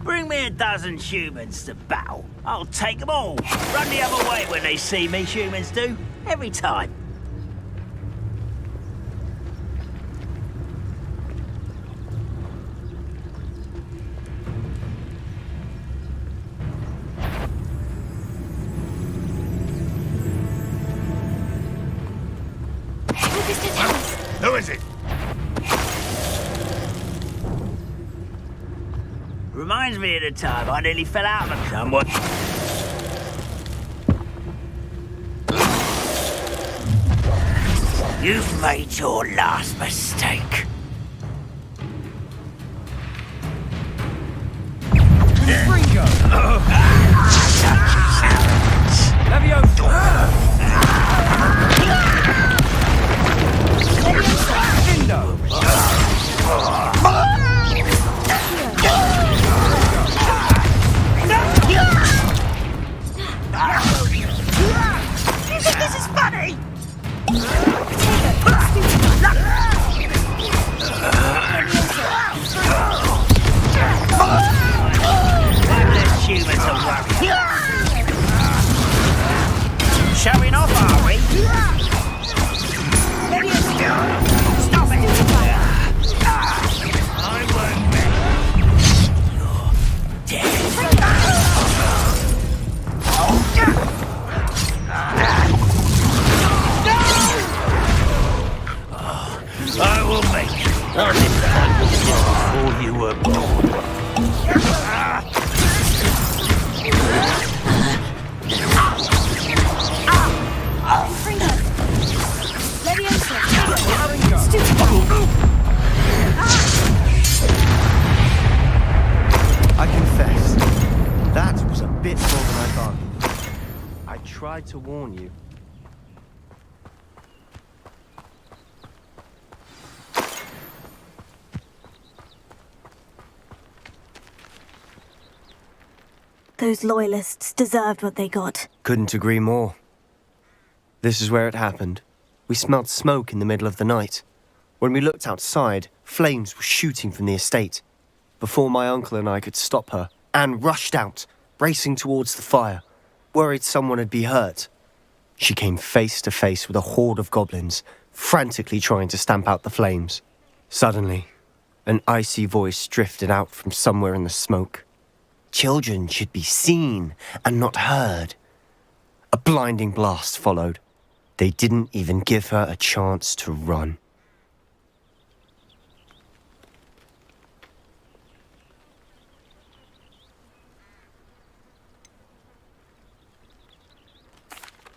Bring me a dozen humans to battle. I'll take them all. Run the other way when they see me, humans do. Every time. Who is it? Reminds me of the time I nearly fell out of a somewhat. You've made your last mistake. You think this is funny? showing off, are we? Stop it! I won't let you're dead. I will make you. I lived before you were born. I confess, that was a bit more than I bargained. I tried to warn you. Those loyalists deserved what they got. Couldn't agree more. This is where it happened. We smelled smoke in the middle of the night. When we looked outside, flames were shooting from the estate. Before my uncle and I could stop her, Anne rushed out, racing towards the fire, worried someone had been hurt. She came face to face with a horde of goblins, frantically trying to stamp out the flames. Suddenly, an icy voice drifted out from somewhere in the smoke. Children should be seen and not heard. A blinding blast followed. They didn't even give her a chance to run.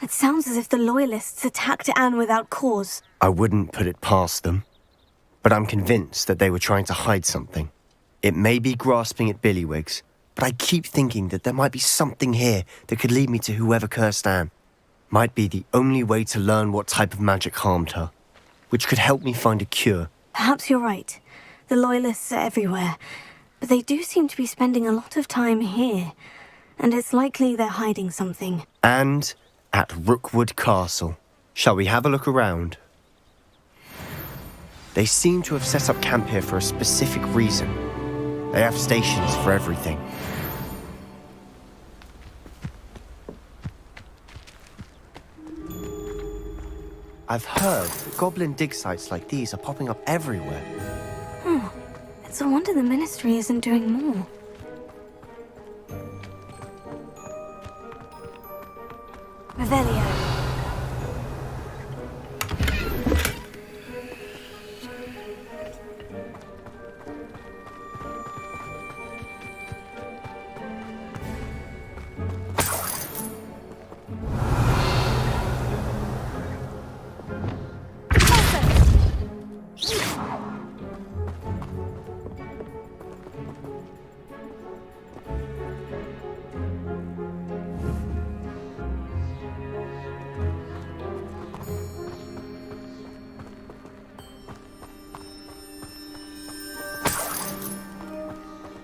It sounds as if the Loyalists attacked Anne without cause. I wouldn't put it past them, but I'm convinced that they were trying to hide something. It may be grasping at billywhigs, but I keep thinking that there might be something here that could lead me to whoever cursed Anne. Might be the only way to learn what type of magic harmed her, which could help me find a cure. Perhaps you're right. The Loyalists are everywhere, but they do seem to be spending a lot of time here, and it's likely they're hiding something. And at Rookwood Castle. Shall we have a look around? They seem to have set up camp here for a specific reason. They have stations for everything. I've heard that goblin dig sites like these are popping up everywhere. It's a wonder the Ministry isn't doing more. Revelio.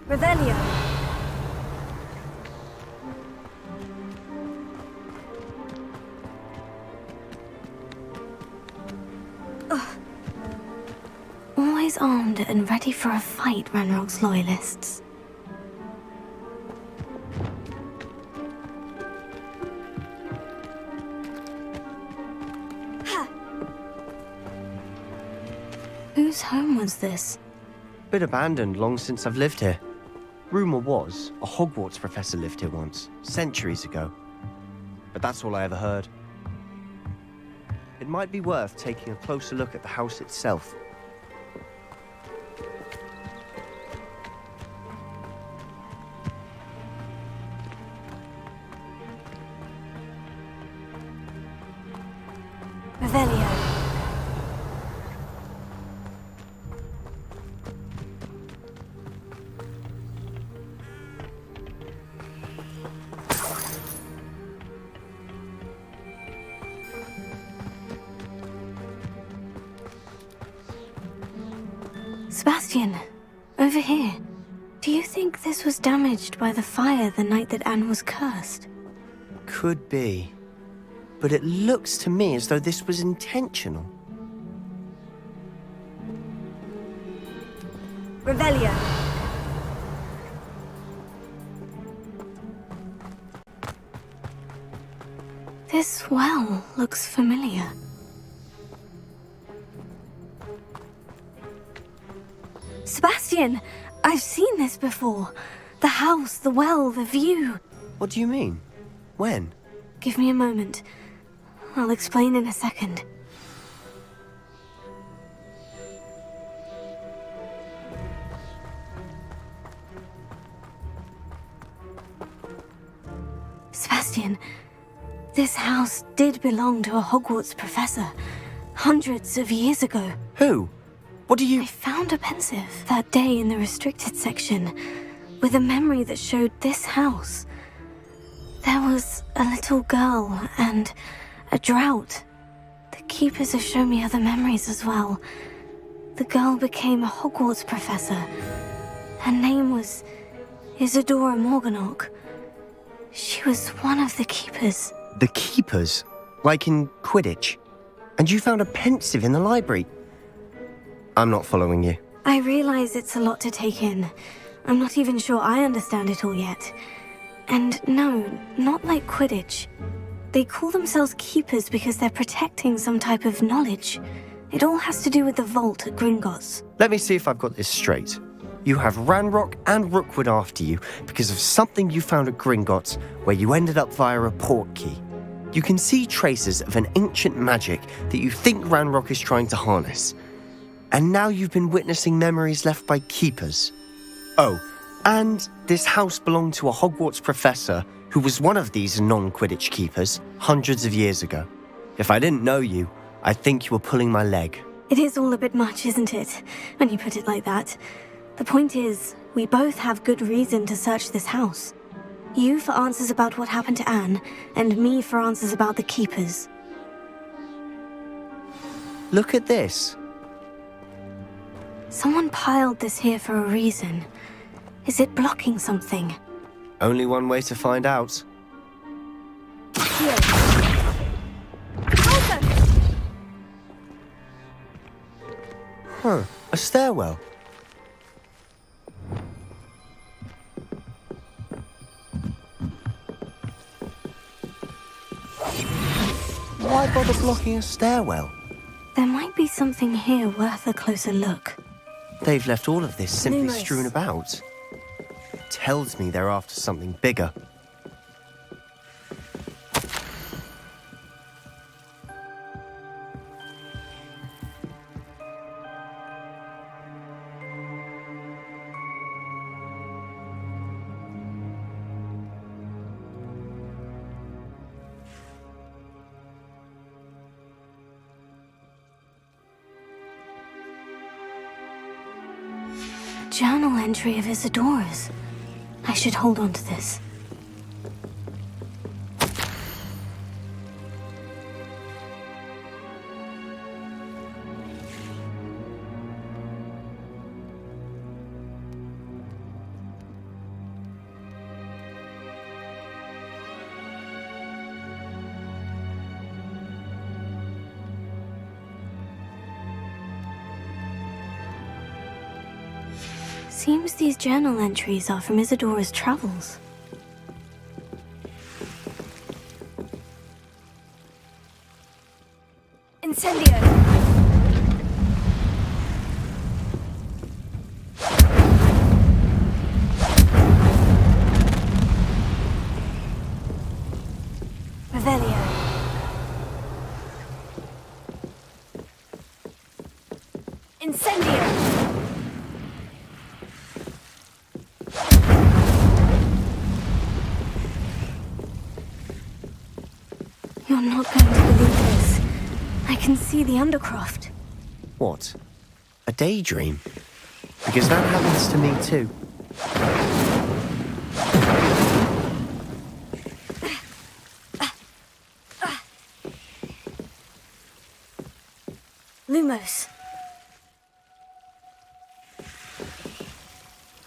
Revelio. Always armed and ready for a fight, Ranrock's Loyalists. Whose home was this? Been abandoned long since I've lived here. Rumour was, a Hogwarts professor lived here once, centuries ago. But that's all I ever heard. It might be worth taking a closer look at the house itself. Revelio. Sebastian, over here. Do you think this was damaged by the fire the night that Anne was cursed? Could be. But it looks to me as though this was intentional. Revelio. This well looks familiar. Sebastian! I've seen this before. The house, the well, the view. What do you mean? When? Give me a moment. I'll explain in a second. Sebastian, this house did belong to a Hogwarts professor, hundreds of years ago. Who? What do you... I found a pensive that day in the restricted section, with a memory that showed this house. There was a little girl and a drought. The keepers have shown me other memories as well. The girl became a Hogwarts professor. Her name was Isadora Morganach. She was one of the keepers. The keepers? Like in Quidditch? And you found a pensive in the library? I'm not following you. I realize it's a lot to take in. I'm not even sure I understand it all yet. And no, not like Quidditch. They call themselves keepers because they're protecting some type of knowledge. It all has to do with the vault at Gringotts. Let me see if I've got this straight. You have Ranrock and Rookwood after you because of something you found at Gringotts where you ended up via a portkey. You can see traces of an ancient magic that you think Ranrock is trying to harness. And now you've been witnessing memories left by keepers. Oh, and this house belonged to a Hogwarts professor who was one of these non-Quidditch keepers hundreds of years ago. If I didn't know you, I'd think you were pulling my leg. It is all a bit much, isn't it, when you put it like that? The point is, we both have good reason to search this house. You for answers about what happened to Anne, and me for answers about the keepers. Look at this. Someone piled this here for a reason. Is it blocking something? Only one way to find out. Here. Huh, a stairwell. Why bother blocking a stairwell? There might be something here worth a closer look. They've left all of this simply Lumos. strewn about. It tells me they're after something bigger. Journal entry of Isadora's. I should hold on to this. Seems these journal entries are from Isadora's travels. Incendio! Revelio. Incendio! You're not going to believe this. I can see the Undercroft. What? A daydream? Because that happens to me too. Lumos.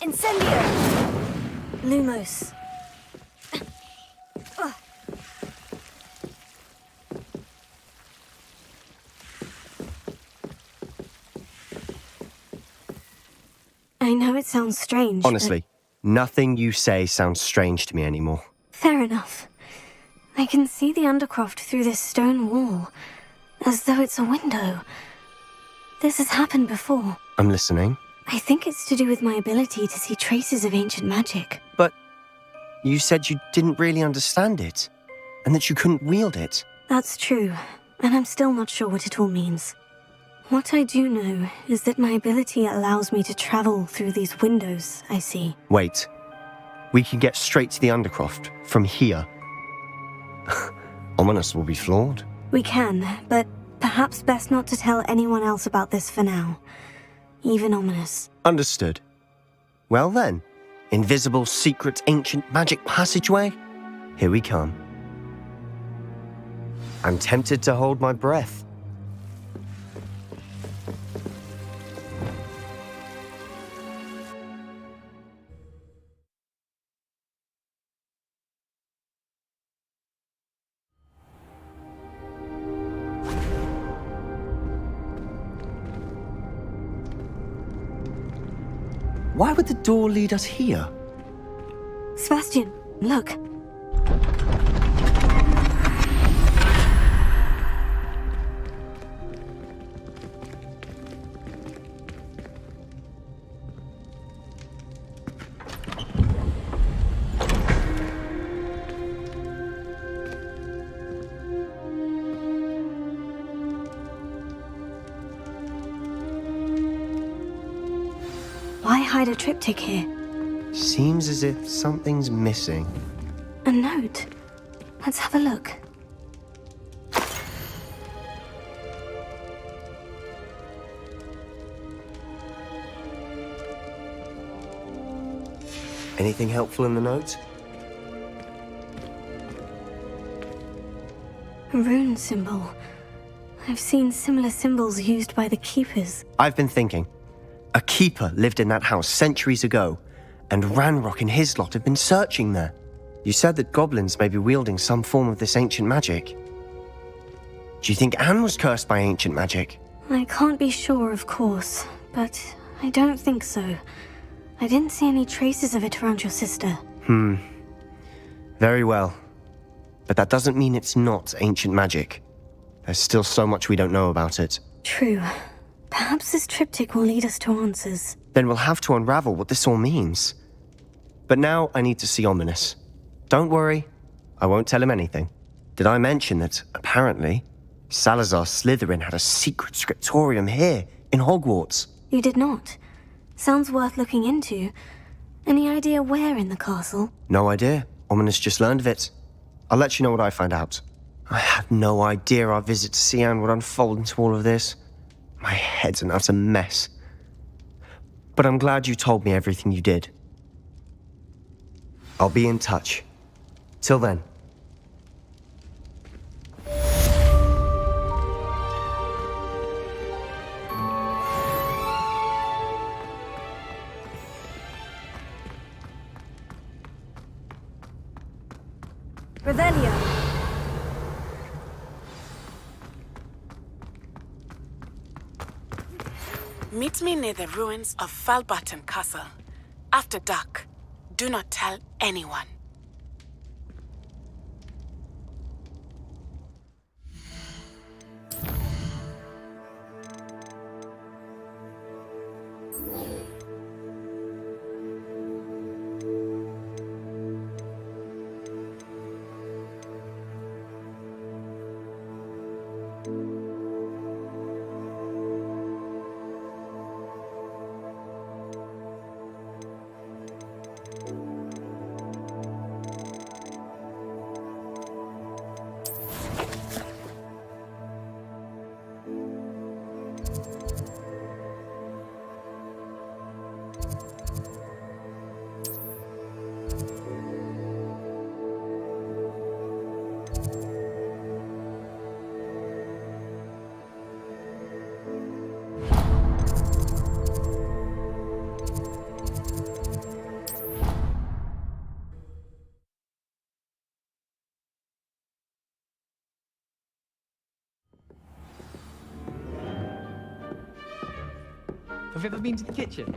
Incendio! Lumos. I know it sounds strange, Honestly, nothing you say sounds strange to me anymore. Fair enough. I can see the Undercroft through this stone wall, as though it's a window. This has happened before. I'm listening. I think it's to do with my ability to see traces of ancient magic. But you said you didn't really understand it, and that you couldn't wield it. That's true, and I'm still not sure what it all means. What I do know is that my ability allows me to travel through these windows I see. Wait. We can get straight to the Undercroft from here. Ominous will be flawed. We can, but perhaps best not to tell anyone else about this for now. Even Ominous. Understood. Well then, invisible, secret, ancient magic passageway? Here we come. I'm tempted to hold my breath. Why would the door lead us here? Sebastian, look. Why hide a triptych here? Seems as if something's missing. A note. Let's have a look. Anything helpful in the note? A rune symbol. I've seen similar symbols used by the keepers. I've been thinking. A keeper lived in that house centuries ago, and Ranrock and his lot have been searching there. You said that goblins may be wielding some form of this ancient magic. Do you think Anne was cursed by ancient magic? I can't be sure, of course, but I don't think so. I didn't see any traces of it around your sister. Very well. But that doesn't mean it's not ancient magic. There's still so much we don't know about it. True. Perhaps this triptych will lead us to answers. Then we'll have to unravel what this all means. But now I need to see Ominous. Don't worry, I won't tell him anything. Did I mention that, apparently, Salazar Slytherin had a secret scriptorium here, in Hogwarts? You did not. Sounds worth looking into. Any idea where in the castle? No idea. Ominous just learned of it. I'll let you know what I find out. I had no idea our visit to Cian would unfold into all of this. My head's an utter mess. But I'm glad you told me everything you did. I'll be in touch. Till then. Revelio. Meet me near the ruins of Feldcroft Castle. After dark. Do not tell anyone. Have you ever been to the kitchen?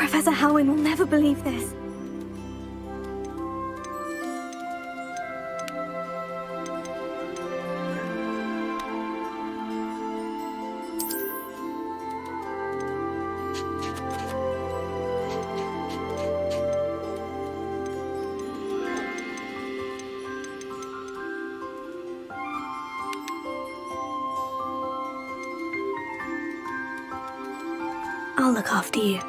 Professor Howin will never believe this. I'll look after you.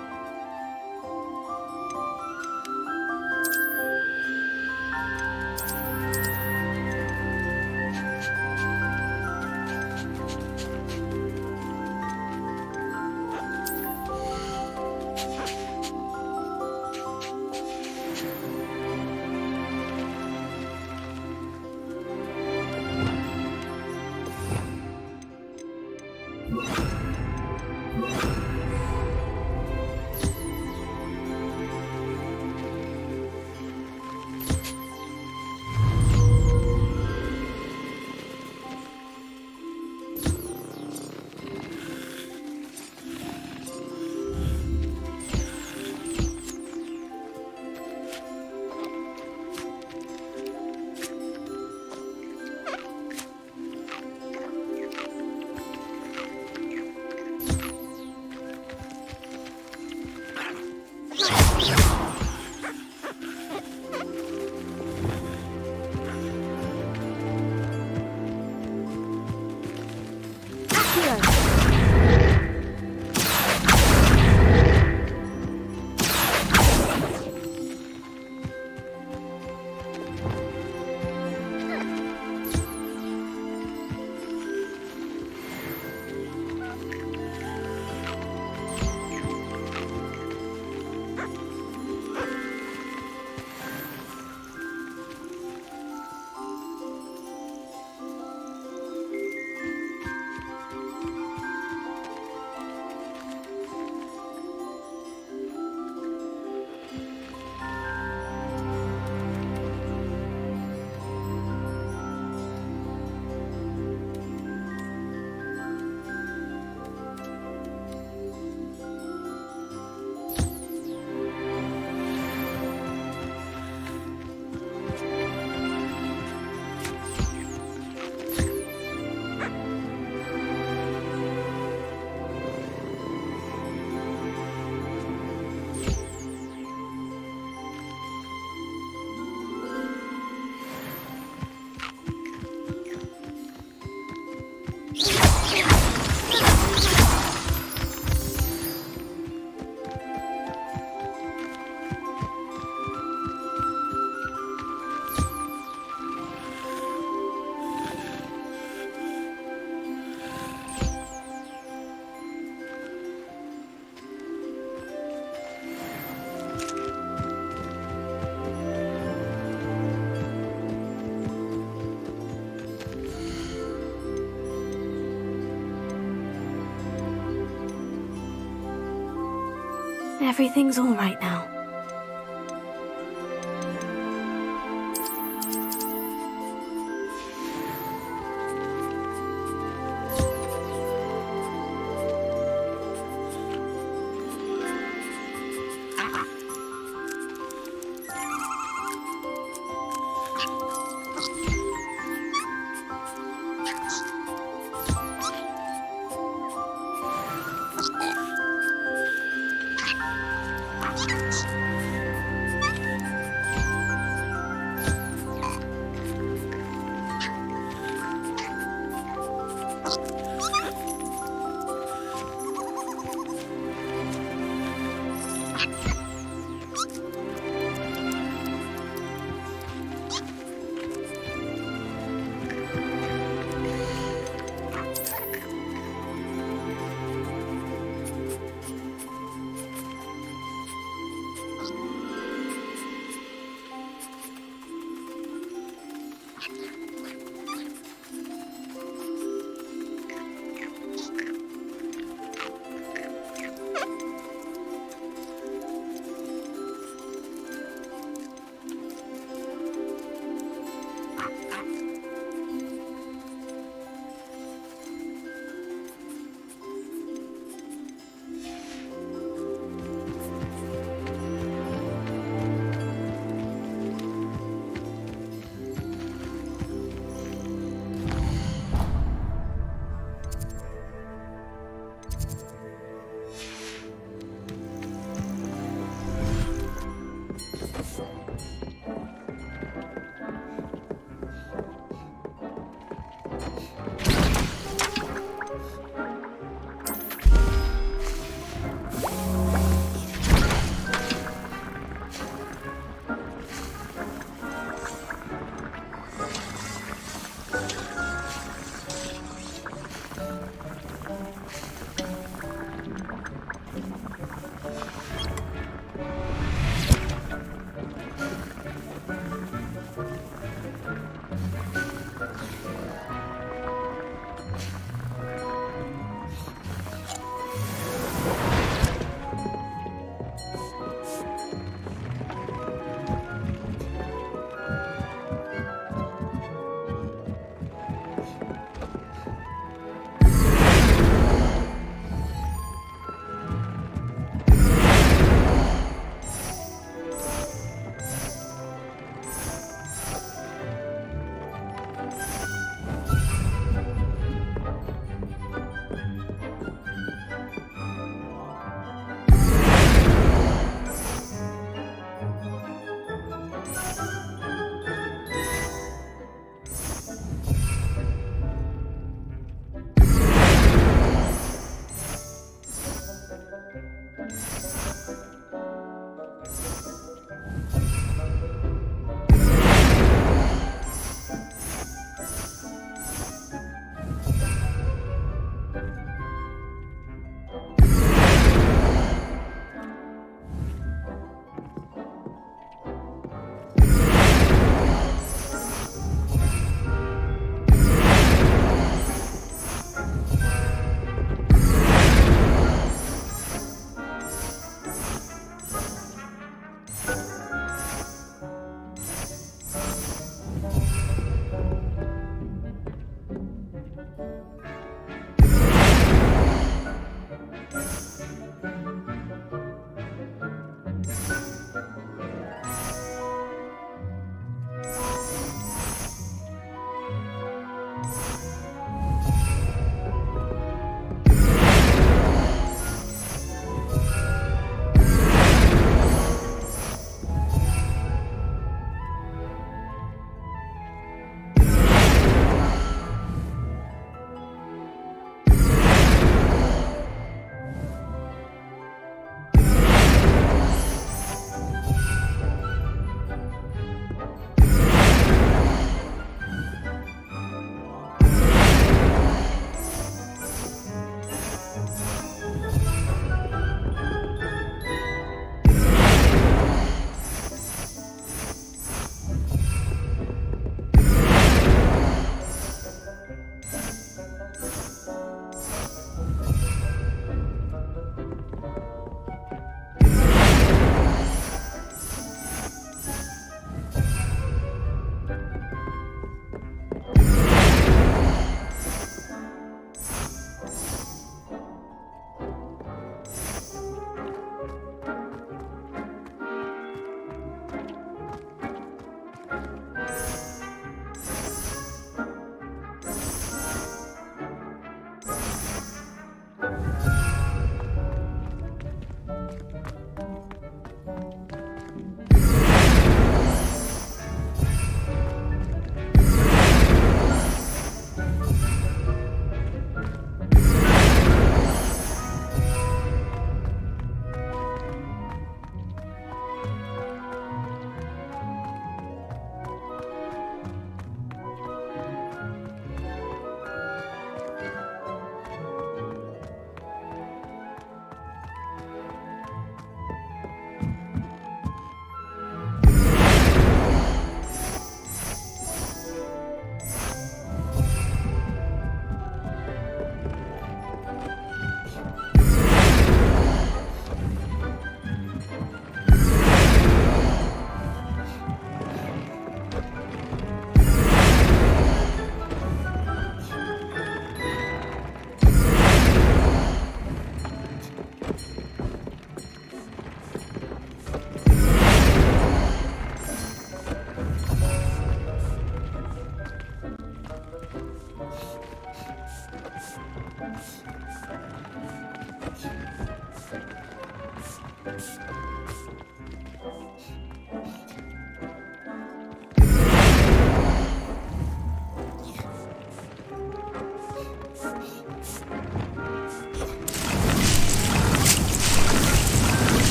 Everything's all right now.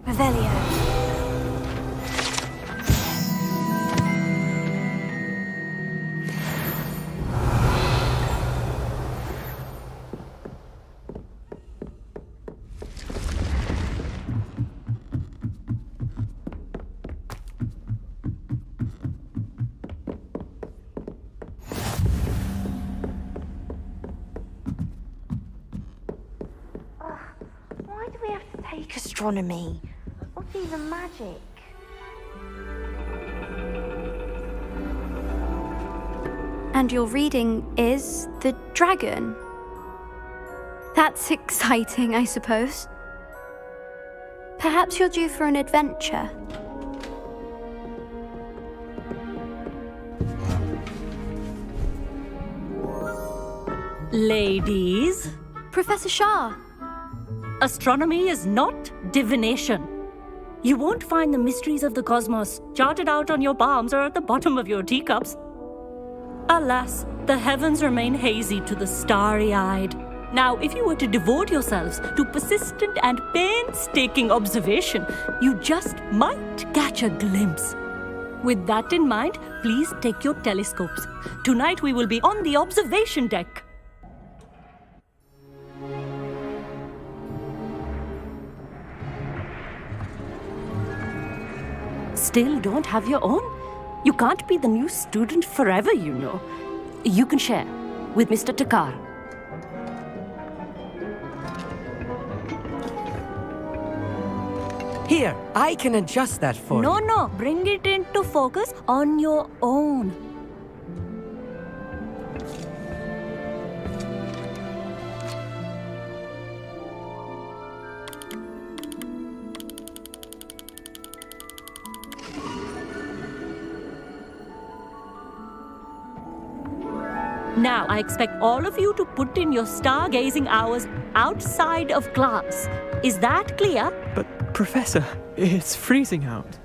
Revelio. Why do we have to take astronomy? What's even magic? And your reading is the dragon. That's exciting, I suppose. Perhaps you're due for an adventure. Ladies, Professor Shah. astronomy is not divination. You won't find the mysteries of the cosmos charted out on your palms or at the bottom of your teacups. Alas, the heavens remain hazy to the starry-eyed. Now, if you were to devote yourselves to persistent and painstaking observation, you just might catch a glimpse. With that in mind, please take your telescopes. Tonight we will be on the observation deck. Still don't have your own? You can't be the new student forever, you know. You can share with Mr. Takar. Here, I can adjust that for you. No, bring it into focus on your own. Now, I expect all of you to put in your stargazing hours outside of class. Is that clear? But, Professor, it's freezing out.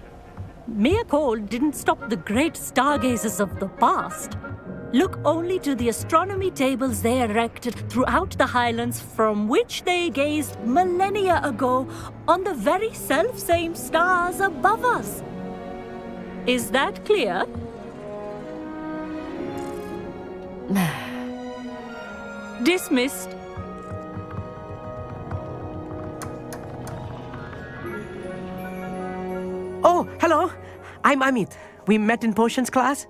Mere cold didn't stop the great stargazers of the past. Look only to the astronomy tables they erected throughout the highlands from which they gazed millennia ago on the very self-same stars above us. Is that clear? Dismissed. Oh, hello. I'm Amit. We met in potions class.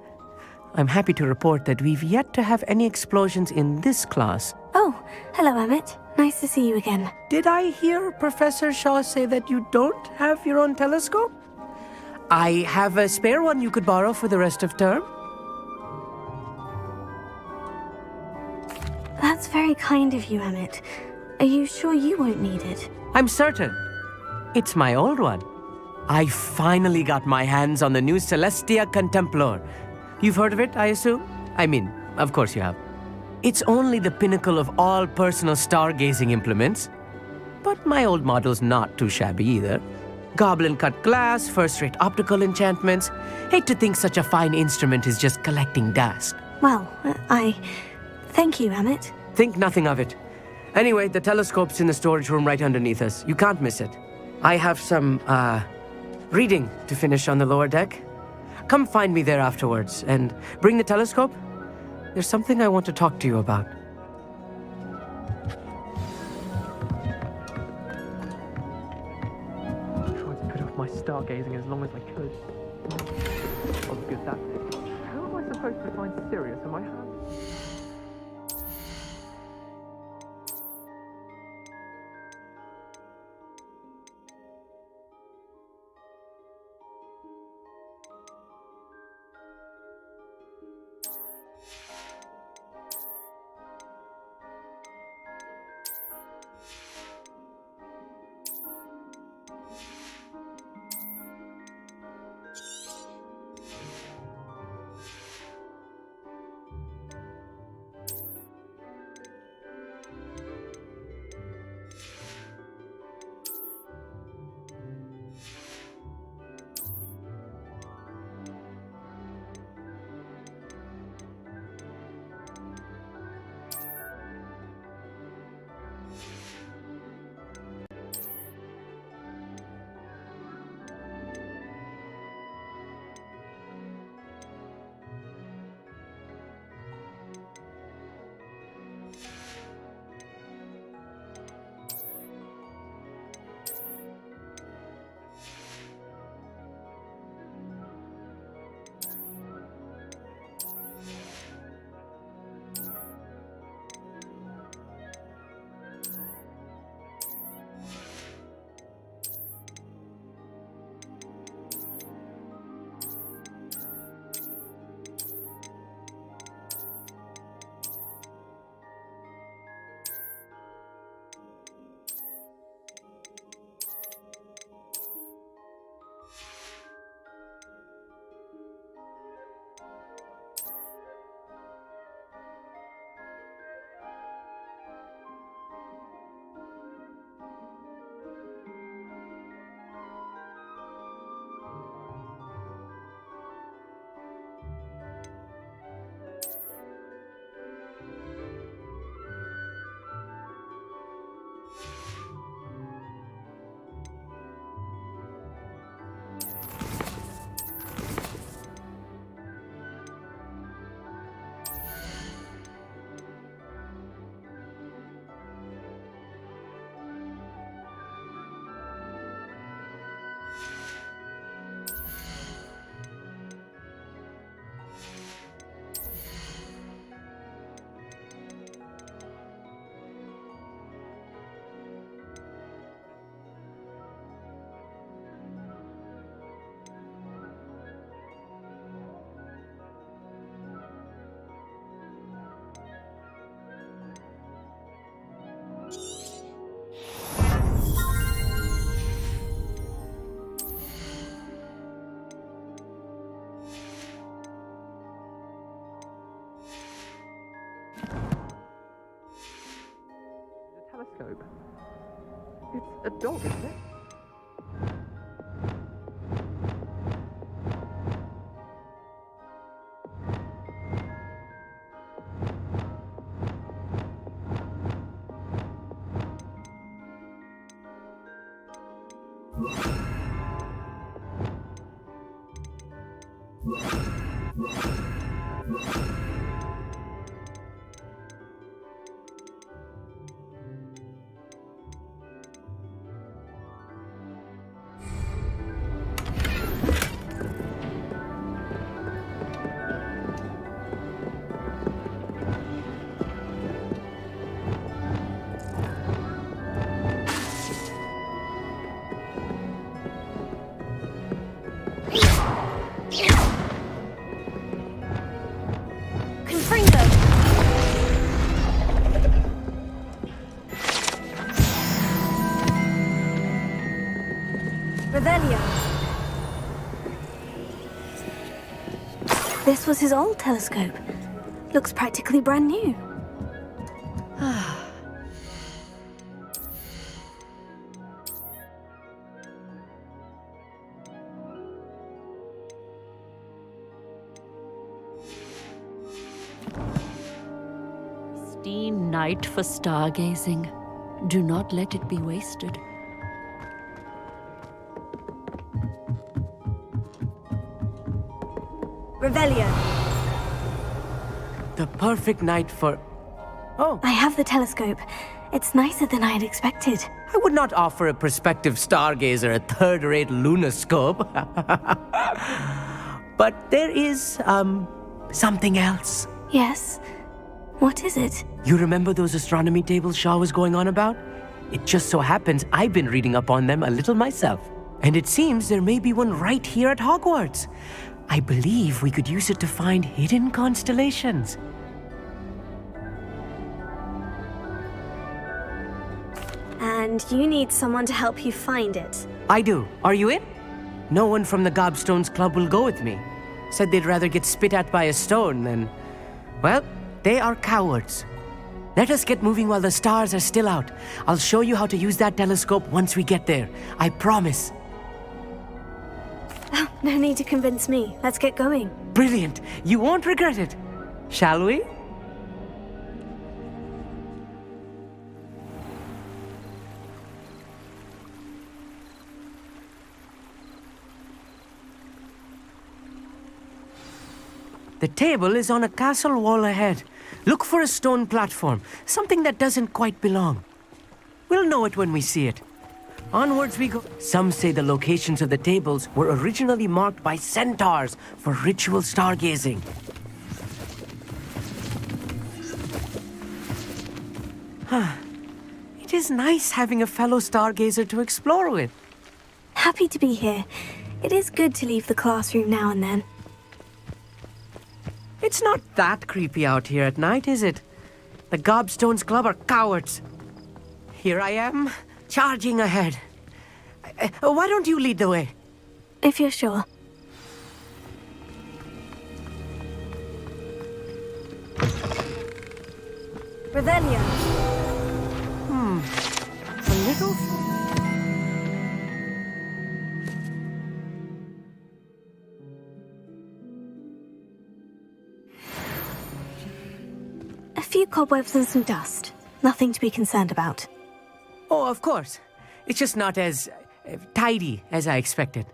I'm happy to report that we've yet to have any explosions in this class. Oh, hello, Amit. Nice to see you again. Did I hear Professor Shaw say that you don't have your own telescope? I have a spare one you could borrow for the rest of term. That's very kind of you, Amit. Are you sure you won't need it? I'm certain. It's my old one. I finally got my hands on the new Celestia Contemplar. You've heard of it, I assume? I mean, of course you have. It's only the pinnacle of all personal stargazing implements. But my old model's not too shabby either. Goblin cut glass, first-rate optical enchantments. Hate to think such a fine instrument is just collecting dust. Well, thank you, Amit. Think nothing of it. Anyway, the telescope's in the storage room right underneath us. You can't miss it. I have some, reading to finish on the lower deck. Come find me there afterwards, and bring the telescope. There's something I want to talk to you about. I tried to put off my stargazing as long as I could. Oh, good that. How am I supposed to find Sirius in my hand? telescope. It's a dog, isn't it? This was his old telescope. Looks practically brand new. Pristine night for stargazing. Do not let it be wasted. Revelio. The perfect night for... Oh. I have the telescope. It's nicer than I had expected. I would not offer a prospective stargazer a third-rate lunoscope. But there is, something else. Yes? What is it? You remember those astronomy tables Shaw was going on about? It just so happens I've been reading up on them a little myself. And it seems there may be one right here at Hogwarts. I believe we could use it to find hidden constellations. And you need someone to help you find it. I do. Are you in? No one from the Gobstones Club will go with me. Said they'd rather get spit at by a stone than... Well, they are cowards. Let us get moving while the stars are still out. I'll show you how to use that telescope once we get there. I promise. Oh, no need to convince me. Let's get going. Brilliant. You won't regret it. Shall we? The table is on a castle wall ahead. Look for a stone platform, something that doesn't quite belong. We'll know it when we see it. Onwards we go. Some say the locations of the tables were originally marked by centaurs for ritual stargazing. It is nice having a fellow stargazer to explore with. Happy to be here. It is good to leave the classroom now and then. It's not that creepy out here at night, is it? The Gobstones Club are cowards. Here I am, charging ahead. Why don't you lead the way? If you're sure. Revelio. A little... A few cobwebs and some dust. Nothing to be concerned about. Oh, of course. It's just not as tidy as I expected.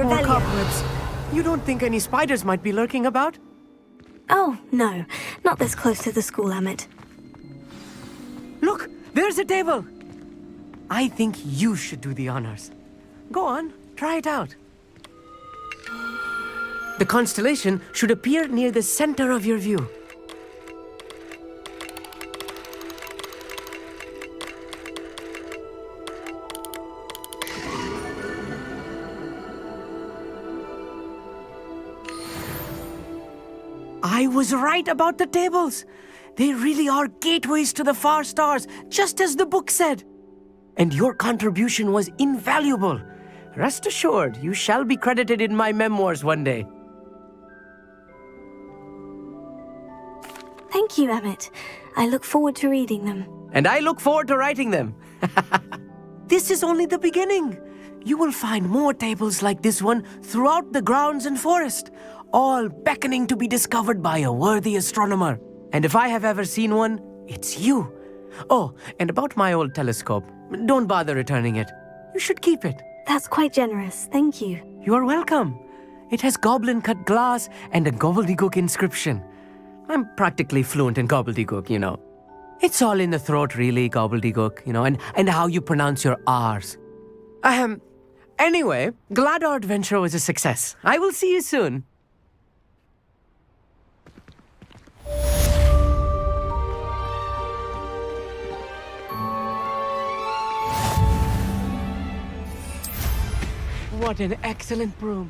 More cobwebs. You don't think any spiders might be lurking about? Oh, no. Not this close to the school, Emmett. Look, there's a table. I think you should do the honors. Go on, try it out. The constellation should appear near the center of your view. I was right about the tables. They really are gateways to the far stars, just as the book said. And your contribution was invaluable. Rest assured, you shall be credited in my memoirs one day. Thank you, Emmett. I look forward to reading them. And I look forward to writing them. This is only the beginning. You will find more tables like this one throughout the grounds and forest, all beckoning to be discovered by a worthy astronomer. And if I have ever seen one, it's you. Oh, and about my old telescope, don't bother returning it. You should keep it. That's quite generous, thank you. You are welcome. It has goblin-cut glass and a gobbledygook inscription. I'm practically fluent in gobbledygook, you know. It's all in the throat, really, gobbledygook, you know, and how you pronounce your R's. Anyway, glad our adventure was a success. I will see you soon. What an excellent broom.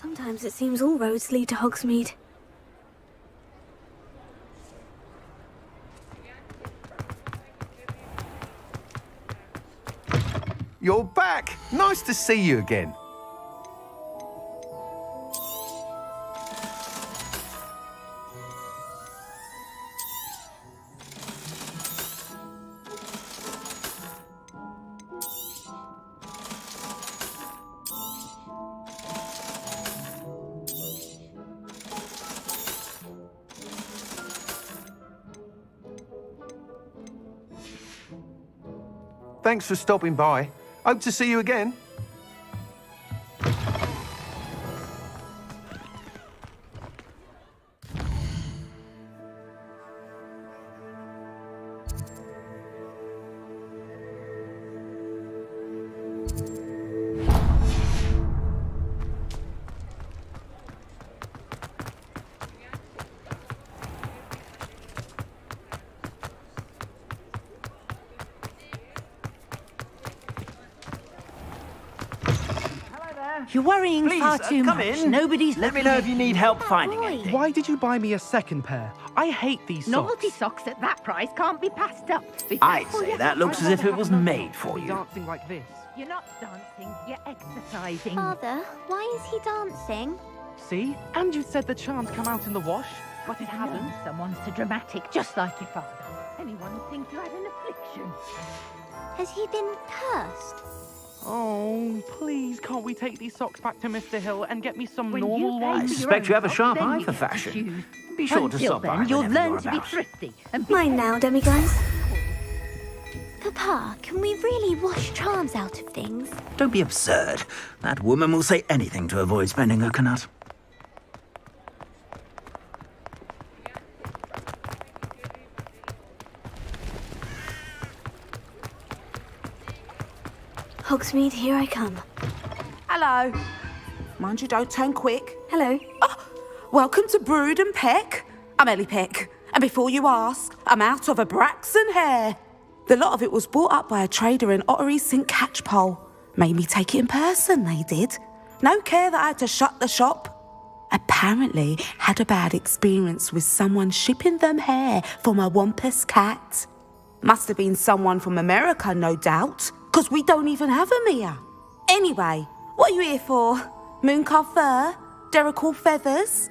Sometimes it seems all roads lead to Hogsmeade. You're back! Nice to see you again. Thanks for stopping by. Hope to see you again. You're worrying Please, far too come much. in. Nobody's Let me know if you need help finding anything. Why did you buy me a second pair? I hate these socks. Novelty socks at that price can't be passed up. Be I'd careful say you- that looks as if it was made for you. Dancing like this. You're not dancing, you're exercising. Father, why is he dancing? See? And you said the charms come out in the wash, but it No, hasn't. someone's so dramatic, just like your father. Anyone would think you had an affliction. Has he been cursed? Oh, please, can't we take these socks back to Mr. Hill and get me some When normal you pay ones? for your suspect own you have a socks, sharp then eye you for get to fashion. choose. Be sure to Until stop by then, you'll whenever you're learn to be about. thrifty and be Mine now, demiguise. Papa, can we really wash charms out of things? Don't be absurd. That woman will say anything to avoid spending her canut. Hogsmeade, here I come. Hello. Mind you don't turn quick. Hello. Oh, welcome to Brood and Peck. I'm Ellie Peck. And before you ask, I'm out of a Braxton hair. The lot of it was bought up by a trader in Ottery St. Catchpole. Made me take it in person, they did. No care that I had to shut the shop. Apparently had a bad experience with someone shipping them hair for my Wampus cat. Must have been someone from America, no doubt, because we don't even have them here. Anyway, what are you here for? Mooncarved fur? Derrickle feathers?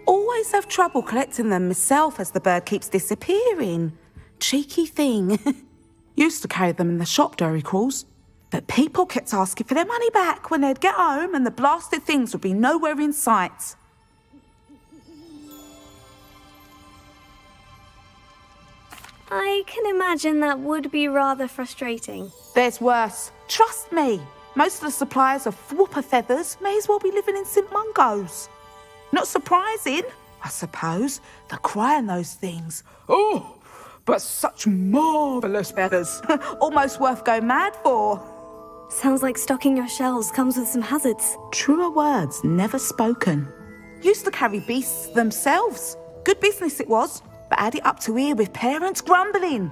Always have trouble collecting them myself as the bird keeps disappearing. Cheeky thing. Used to carry them in the shop, Derricles. But people kept asking for their money back when they'd get home and the blasted things would be nowhere in sight. I can imagine that would be rather frustrating. There's worse. Trust me. Most of the suppliers of whooper feathers may as well be living in St. Mungo's. Not surprising, I suppose, the cry in those things. Oh, but such marvellous feathers. Almost worth going mad for. Sounds like stocking your shelves comes with some hazards. Truer words never spoken. Used to carry beasts themselves. Good business it was, but had it up to here with parents grumbling.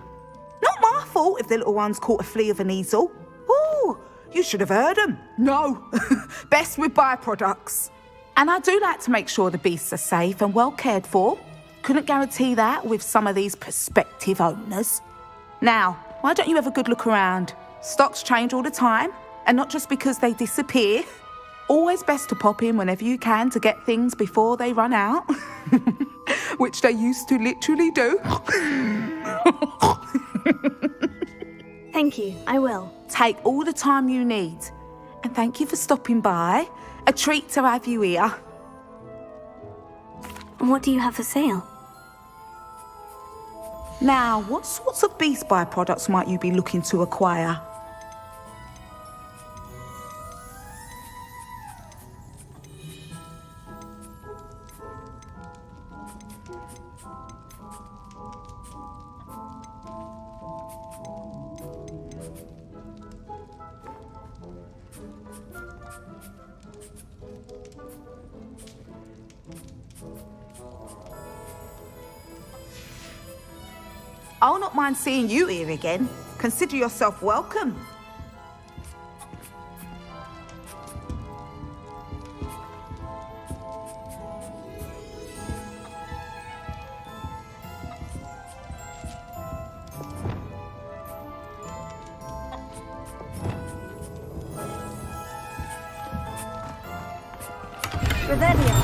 Not my fault if the little ones caught a flea of an easel. Ooh, you should have heard them. No, best with byproducts. And I do like to make sure the beasts are safe and well cared for. Couldn't guarantee that with some of these prospective owners. Now, why don't you have a good look around? Stocks change all the time, and not just because they disappear. Always best to pop in whenever you can to get things before they run out. Which they used to literally do. Thank you, I will. Take all the time you need. And thank you for stopping by. A treat to have you here. And what do you have for sale? Now, what sorts of beast byproducts might you be looking to acquire? I'll not mind seeing you here again. Consider yourself welcome. Revelio.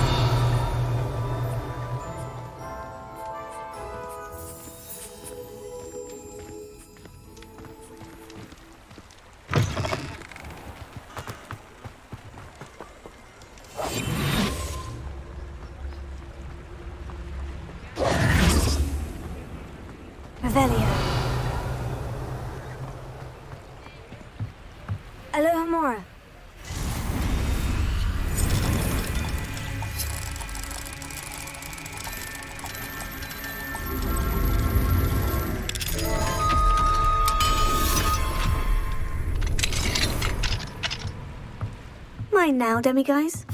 Revelio. Aloha Mora. Mine now, demiguise.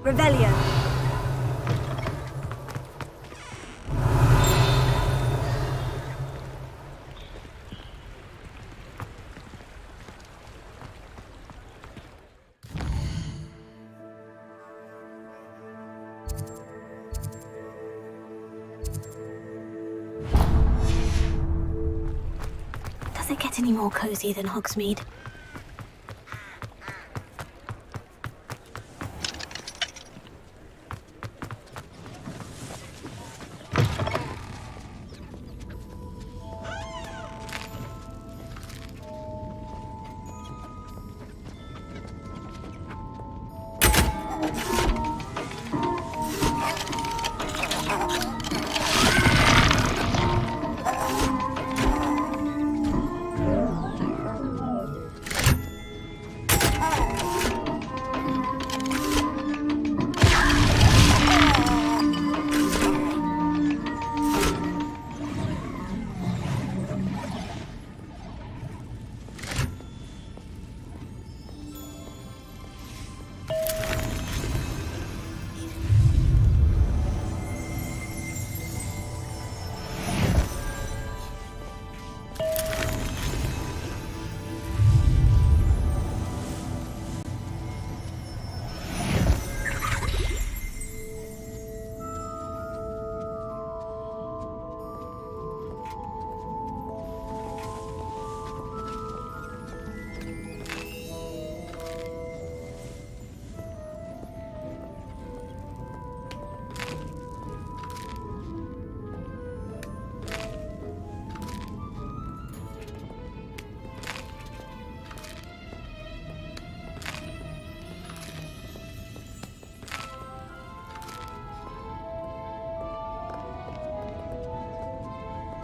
Revelio. Does it get any more cozy than Hogsmeade?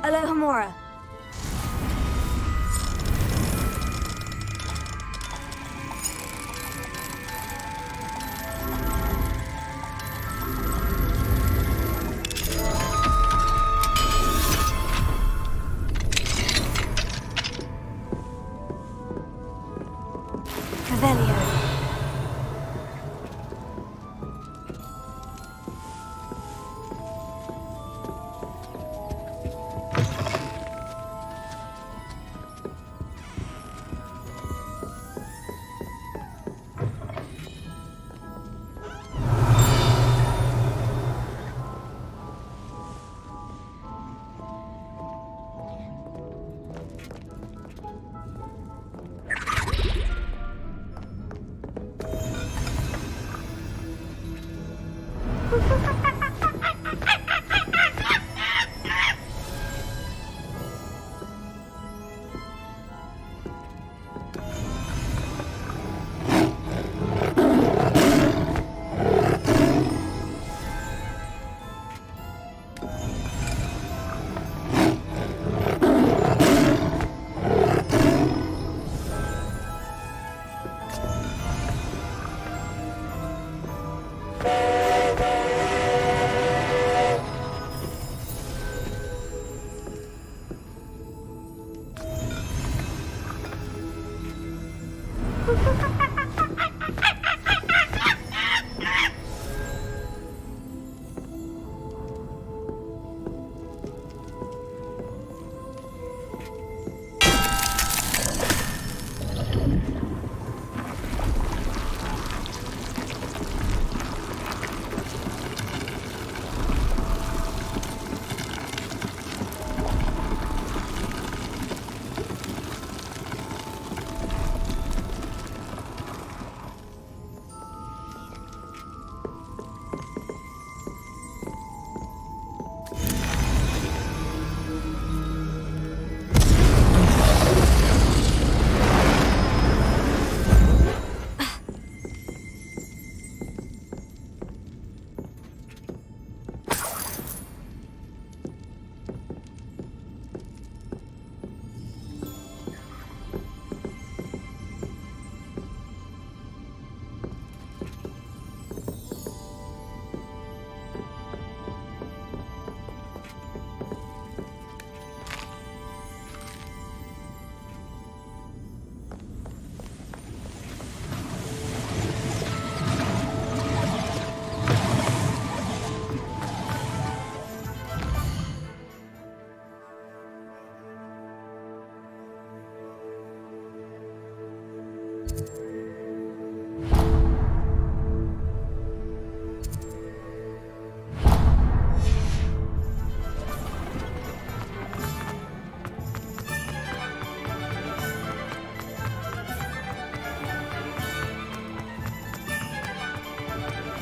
Alohomora. Revelio.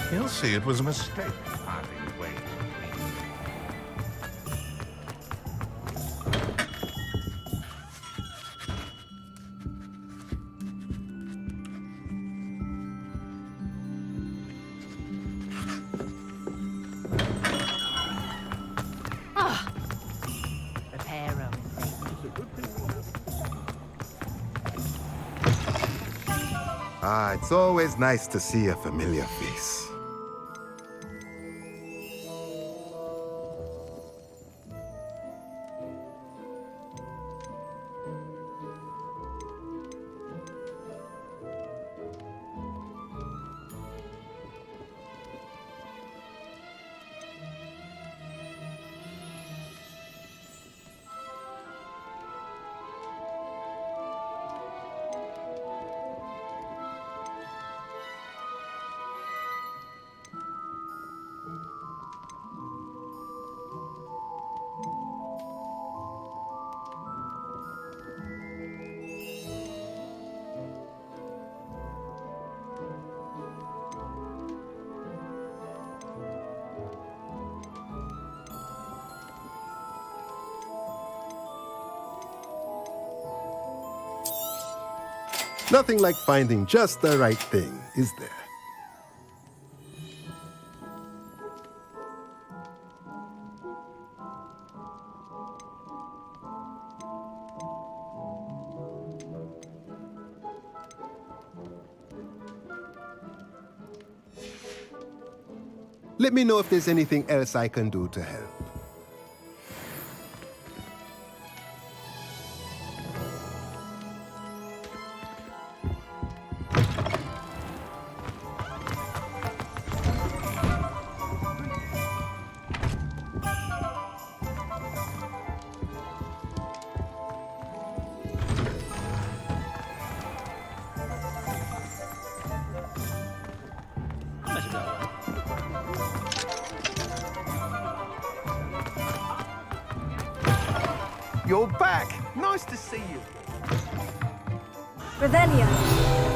He'll see it was a mistake, parting ways. Repair room. Ah, it's always nice to see a familiar face. Nothing like finding just the right thing, is there? Let me know if there's anything else I can do to help. You're back! Nice to see you. Revelio.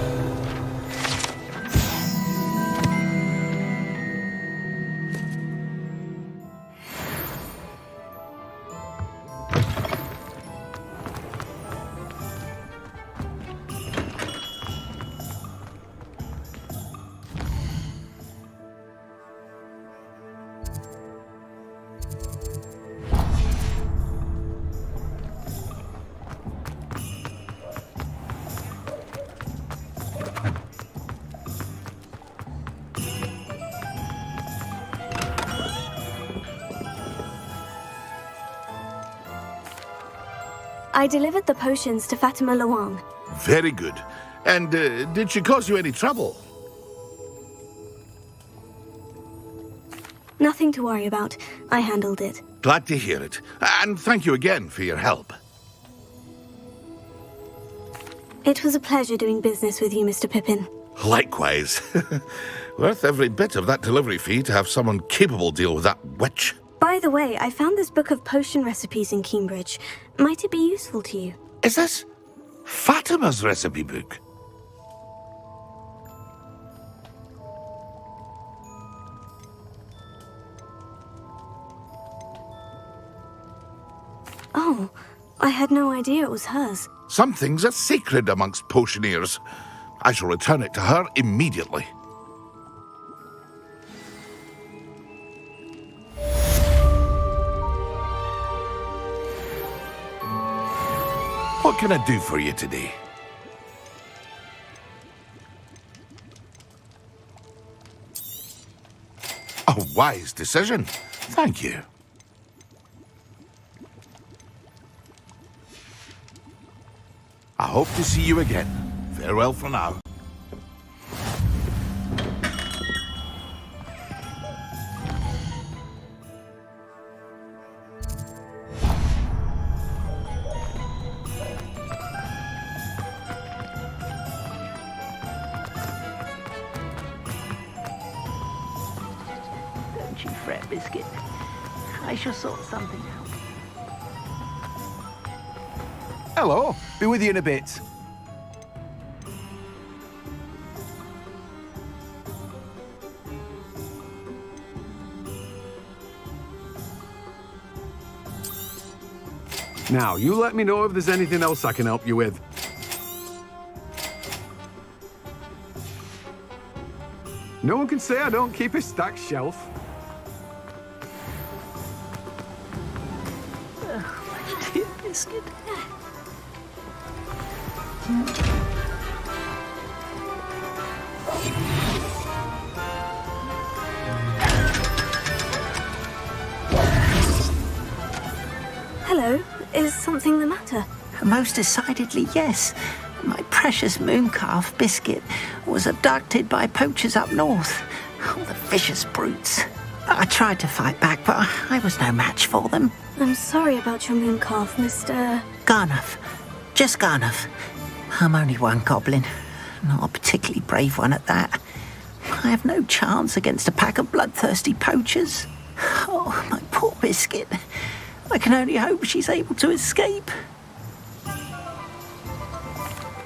I delivered the potions to Fatima Luang. Very good. And did she cause you any trouble? Nothing to worry about. I handled it. Glad to hear it. And thank you again for your help. It was a pleasure doing business with you, Mr. Pippin. Likewise. Worth every bit of that delivery fee to have someone capable deal with that witch. By the way, I found this book of potion recipes in Cambridge. Might it be useful to you? Is this Fatima's recipe book? Oh, I had no idea it was hers. Some things are sacred amongst potioneers. I shall return it to her immediately. What can I do for you today? A wise decision. Thank you. I hope to see you again. Farewell for now. Biscuit. I shall sort something out. Hello. Be with you in a bit. Now, you let me know if there's anything else I can help you with. No one can say I don't keep a stacked shelf. Oh, dear Biscuit. Hello. Is something the matter? Most decidedly, yes. My precious moon calf, Biscuit, was abducted by poachers up north. Oh, the vicious brutes. I tried to fight back, but I was no match for them. I'm sorry about your moon calf, Mr. Garnuff. Just Garnuff. I'm only one goblin. Not a particularly brave one at that. I have no chance against a pack of bloodthirsty poachers. Oh, my poor Biscuit. I can only hope she's able to escape.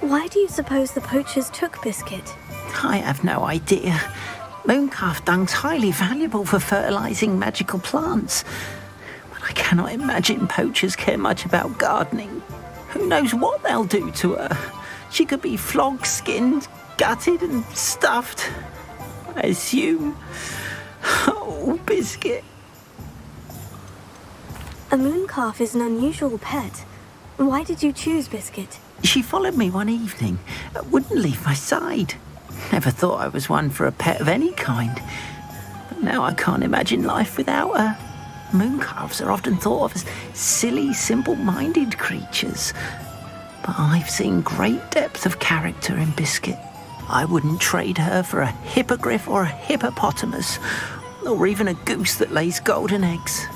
Why do you suppose the poachers took Biscuit? I have no idea. Mooncalf dung's highly valuable for fertilizing magical plants. But I cannot imagine poachers care much about gardening. Who knows what they'll do to her? She could be flogged, skinned, gutted and stuffed. I assume. Oh, Biscuit. A moon calf is an unusual pet. Why did you choose Biscuit? She followed me one evening, wouldn't leave my side. Never thought I was one for a pet of any kind. But now I can't imagine life without her. Mooncalves are often thought of as silly, simple-minded creatures. But I've seen great depth of character in Biscuit. I wouldn't trade her for a hippogriff or a hippopotamus, or even a goose that lays golden eggs.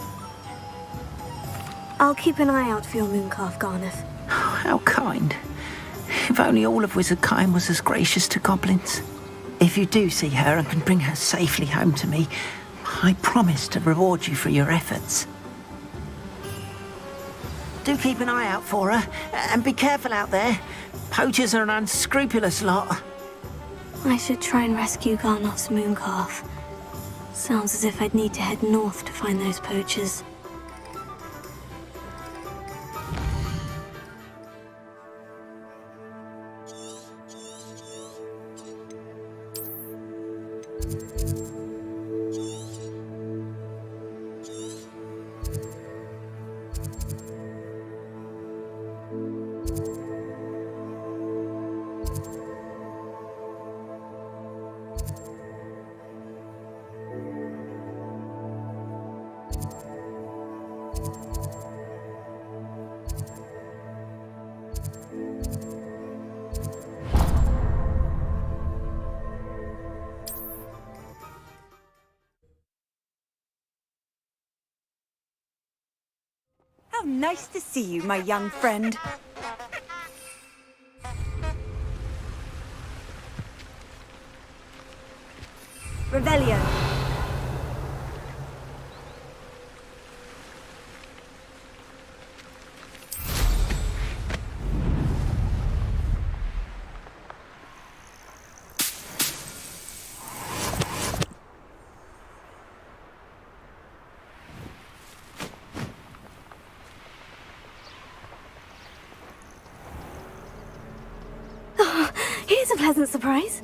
I'll keep an eye out for your moon calf, Garnuff. How kind. If only all of Wizardkind was as gracious to goblins. If you do see her and can bring her safely home to me, I promise to reward you for your efforts. Do keep an eye out for her, and be careful out there. Poachers are an unscrupulous lot. I should try and rescue Garnuff's moon calf. Sounds as if I'd need to head north to find those poachers. How nice to see you, my young friend. Revelio. Here's a pleasant surprise.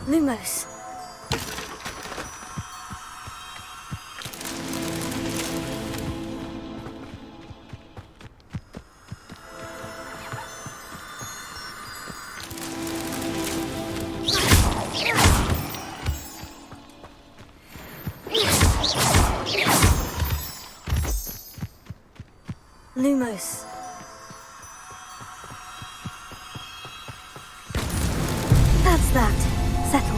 Lumos. Lumos. That's that. Settled.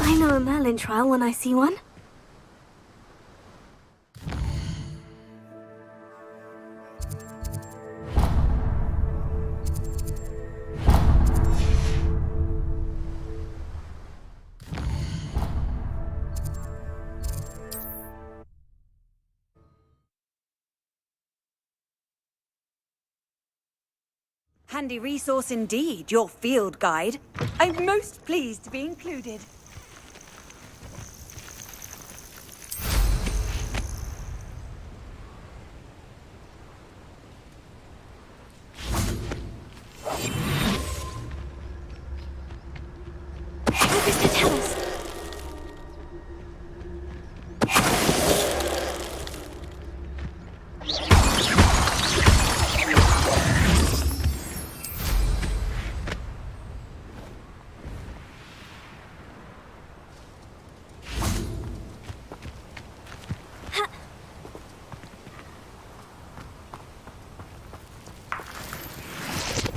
I know a Merlin trial when I see one. Handy resource indeed, your field guide. I'm most pleased to be included.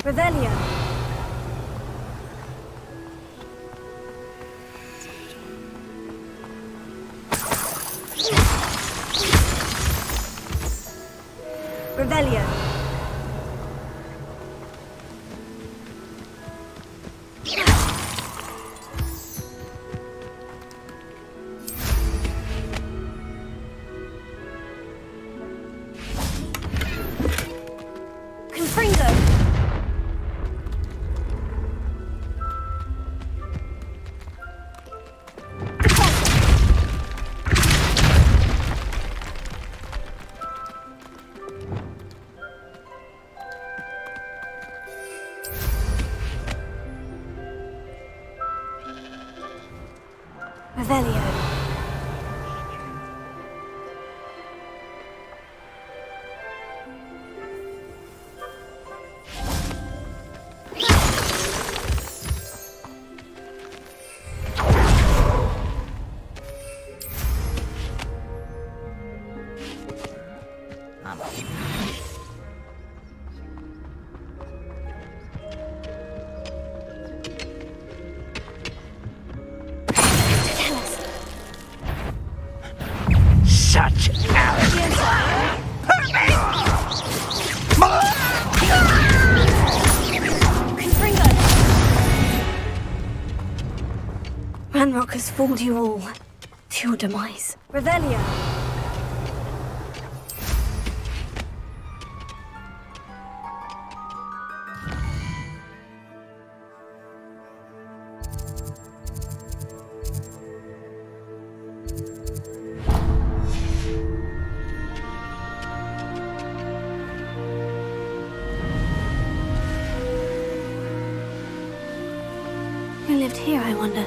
Revelio. Revelio. Revelio. Such arrogance! Ranrock has fooled you all to your demise. Revelio. Who lived here, I wonder?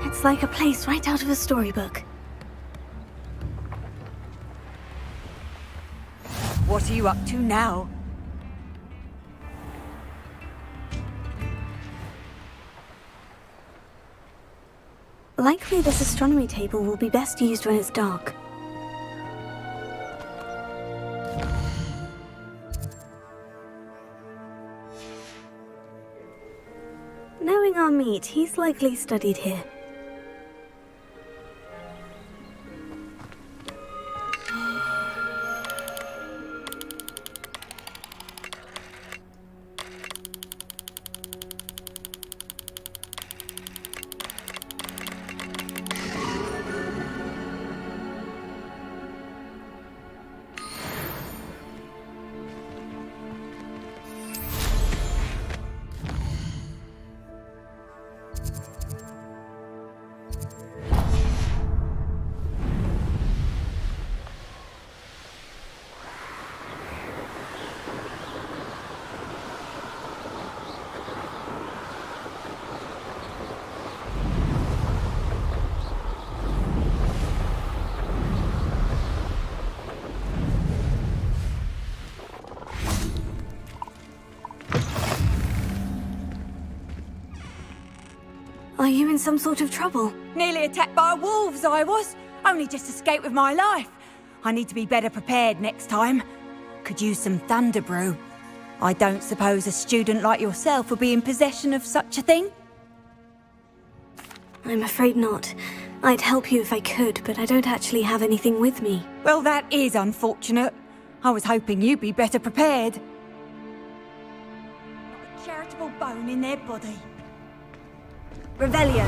It's like a place right out of a storybook. What are you up to now? Likely this astronomy table will be best used when it's dark. Knowing our meat, he's likely studied here. Are you in some sort of trouble? Nearly attacked by wolves, I was. Only just escaped with my life. I need to be better prepared next time. Could use some thunder brew. I don't suppose a student like yourself will be in possession of such a thing? I'm afraid not. I'd help you if I could, but I don't actually have anything with me. Well, that is unfortunate. I was hoping you'd be better prepared. Not a charitable bone in their body. Revelio.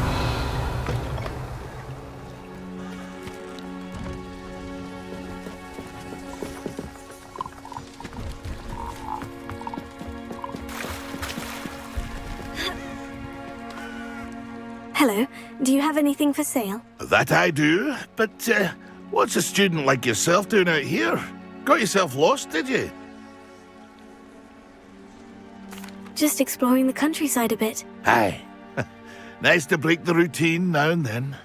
Hello, do you have anything for sale? That I do, but what's a student like yourself doing out here? Got yourself lost, did you? Just exploring the countryside a bit. Aye. Nice to break the routine now and then.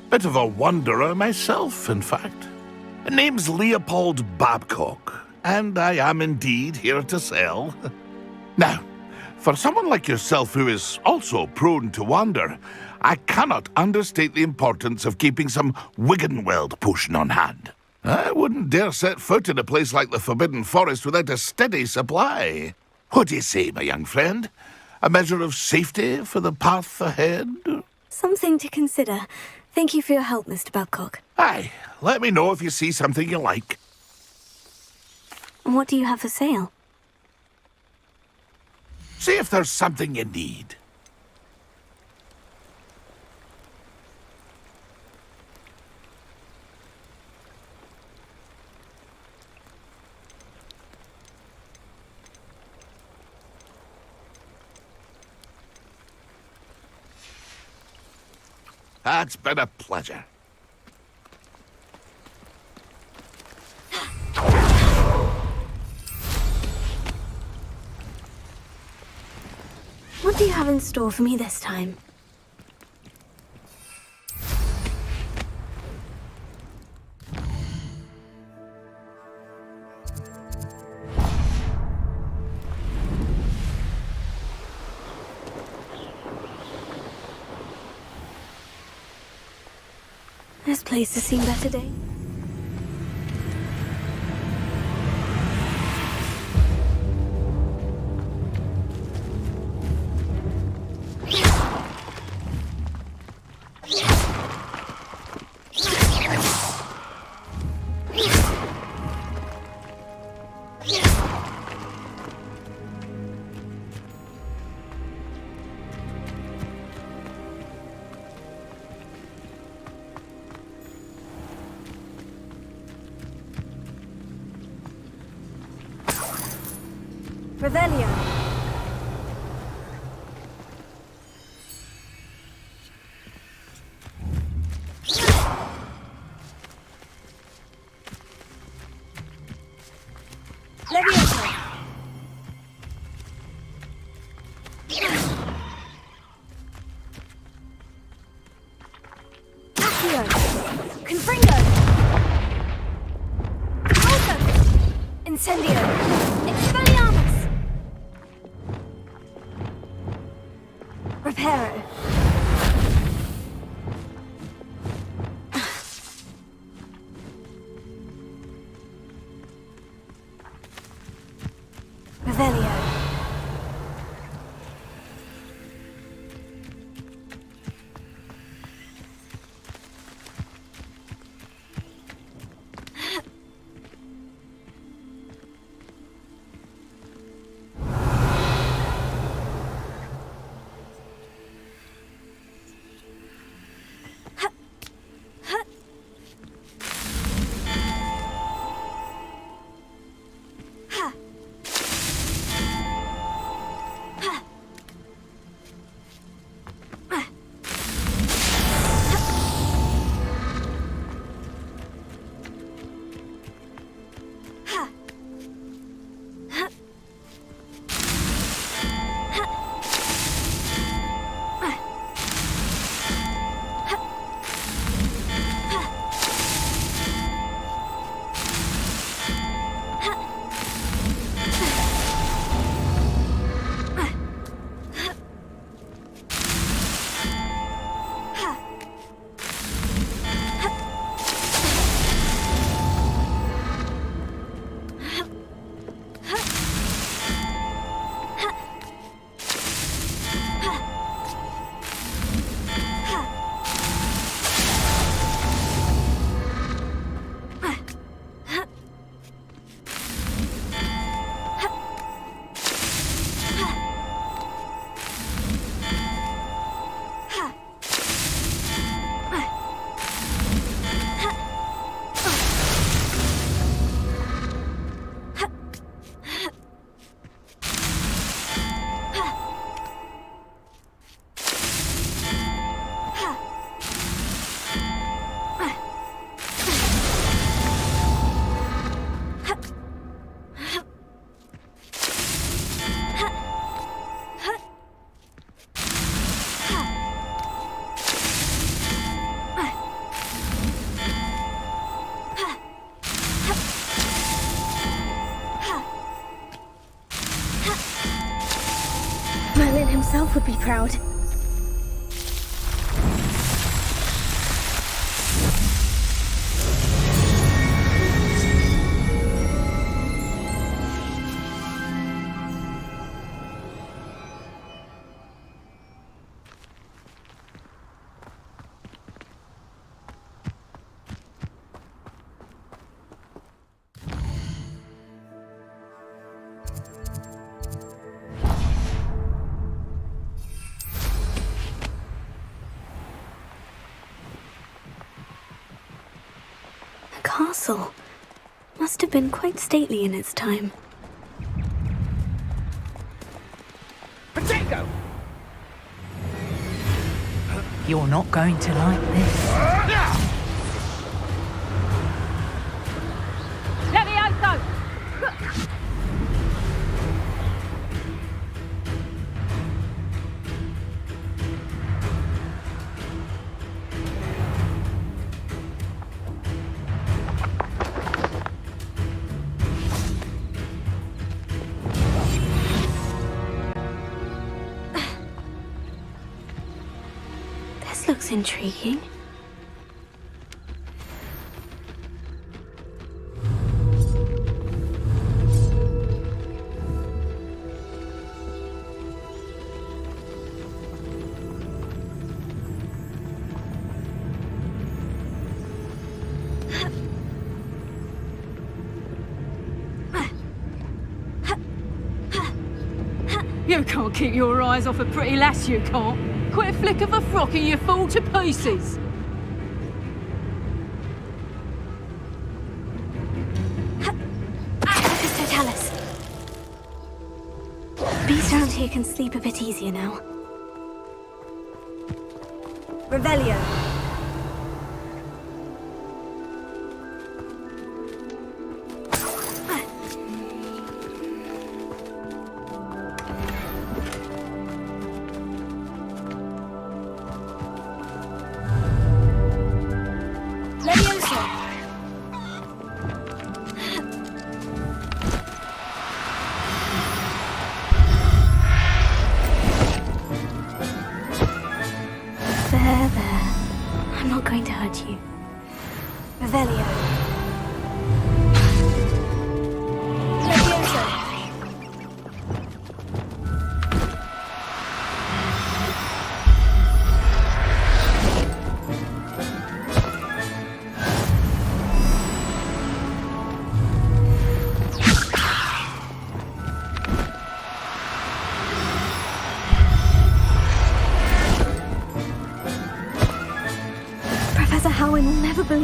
Bit of a wanderer myself, in fact. Name's Leopold Babcock, and I am indeed here to sell. Now, for someone like yourself who is also prone to wander, I cannot understate the importance of keeping some Wiggenweld potion on hand. I wouldn't dare set foot in a place like the Forbidden Forest without a steady supply. What do you say, my young friend? A measure of safety for the path ahead? Something to consider. Thank you for your help, Mr. Babcock. Aye, let me know if you see something you like. And what do you have for sale? See if there's something you need. It's been a pleasure. What do you have in store for me this time? This place has seen better days. Revelio. Levioso. Accio. Confringo. Alto. Incendio. Expelliarmus. Reparo. Revelio. Merlin himself would be proud. Castle must have been quite stately in its time. Potato! You're not going to like this. Levioso! Looks intriguing. You can't keep your eyes off a pretty lass, you can't. Quit a flick of a frock and you fall to pieces. Totalis. Beast around here can sleep a bit easier now. Revelio.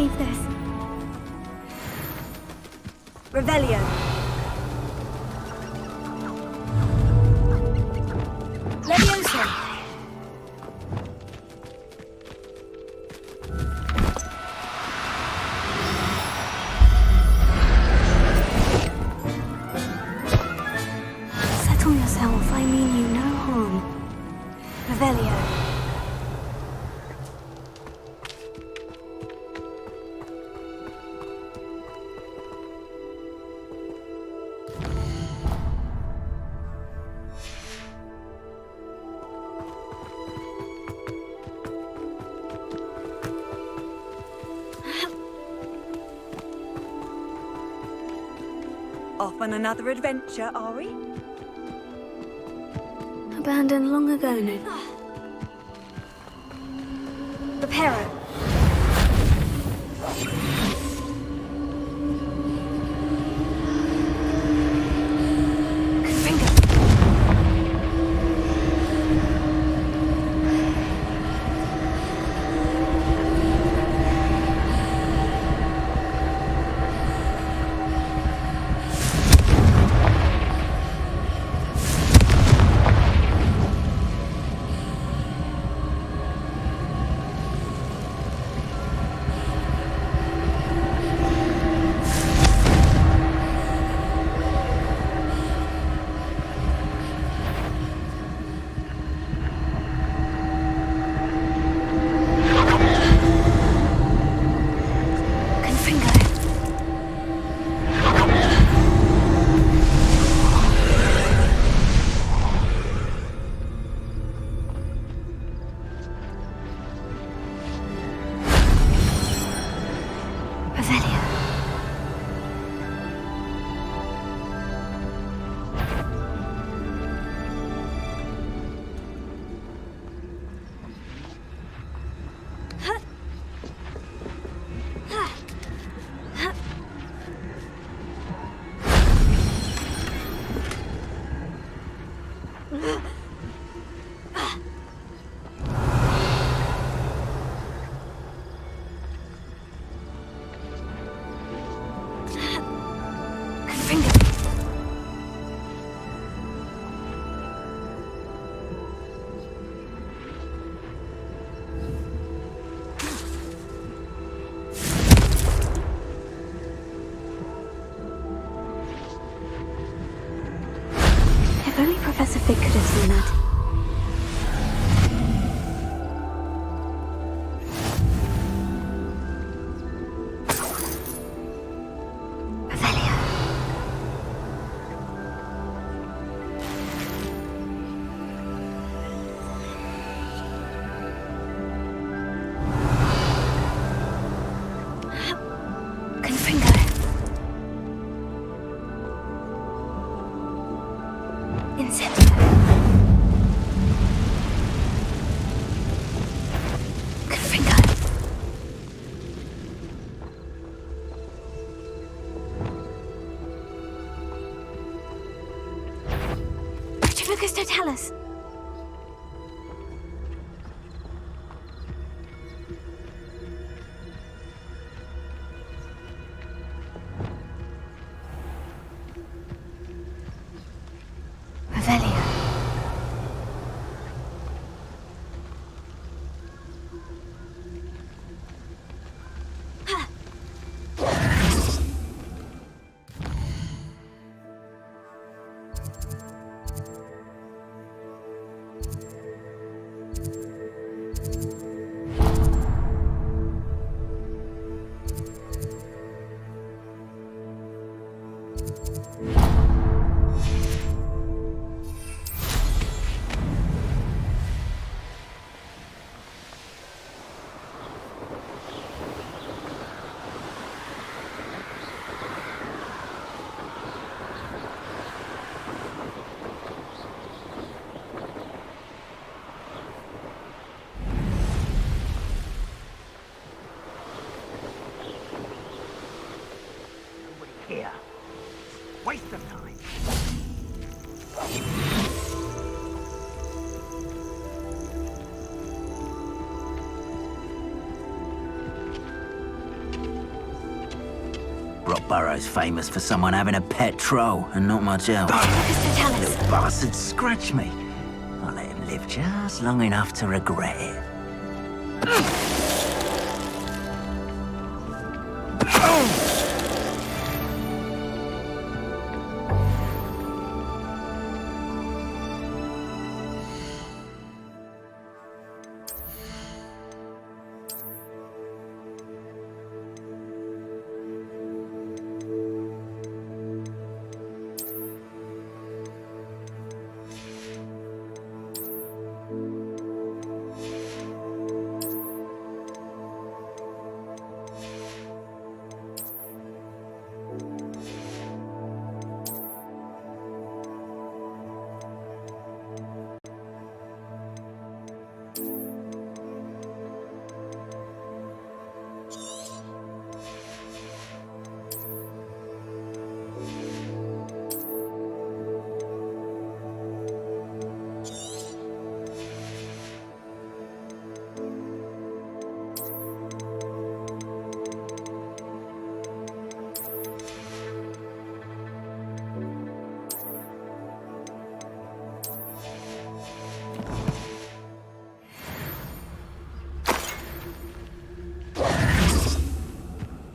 need this. Revelio. Leviosa. Settle yourself, I mean you no harm. Revelio. Off on another adventure, are we? Abandoned long ago, no. Reparo. If only Professor Fig could have seen that. Lucas, don't tell us. Revelio. Here. Waste of time. Brockborough's famous for someone having a pet troll and not much else. Little bastard scratched me. I'll let him live just long enough to regret it.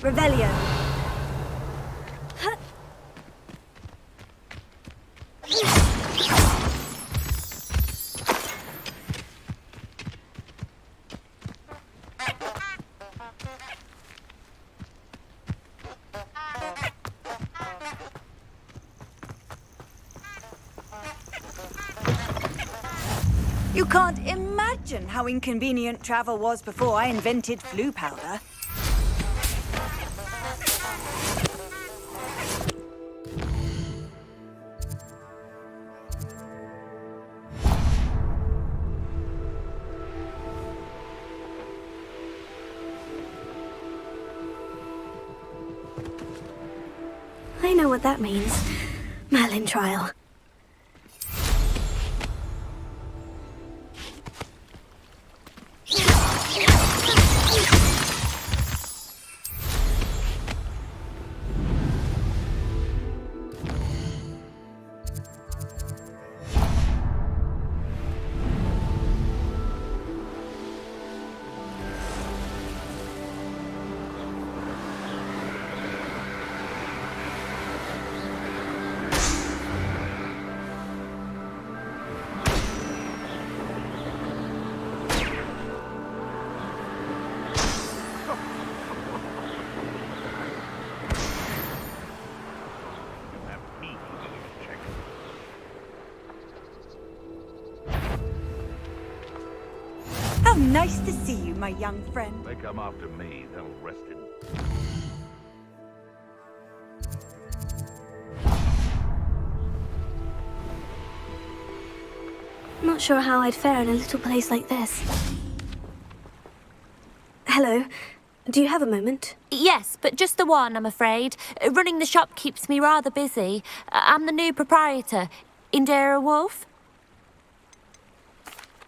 Revelio. You can't imagine how inconvenient travel was before I invented flu powder. I know what that means. Merlin trial. How nice to see you, my young friend. They come after me, they'll rest him. Not sure how I'd fare in a little place like this. Hello. Do you have a moment? Yes, but just the one, I'm afraid. Running the shop keeps me rather busy. I'm the new proprietor, Indira Wolf.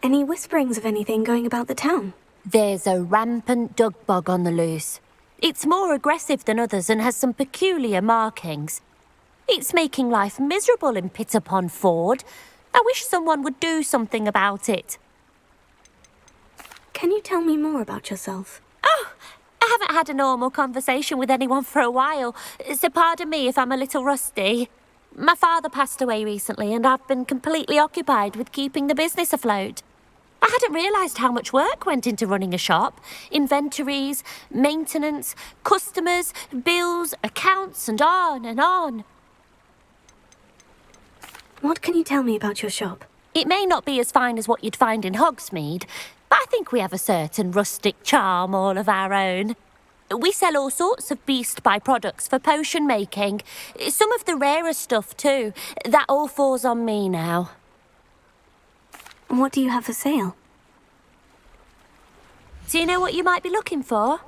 Any whisperings of anything going about the town? There's a rampant dug bug on the loose. It's more aggressive than others and has some peculiar markings. It's making life miserable in Pitterpond Ford. I wish someone would do something about it. Can you tell me more about yourself? Oh, I haven't had a normal conversation with anyone for a while, so pardon me if I'm a little rusty. My father passed away recently and I've been completely occupied with keeping the business afloat. I hadn't realised how much work went into running a shop. Inventories, maintenance, customers, bills, accounts, and on and on. What can you tell me about your shop? It may not be as fine as what you'd find in Hogsmeade, but I think we have a certain rustic charm all of our own. We sell all sorts of beast by-products for potion making. Some of the rarer stuff too. That all falls on me now. What do you have for sale? Do you know what you might be looking for?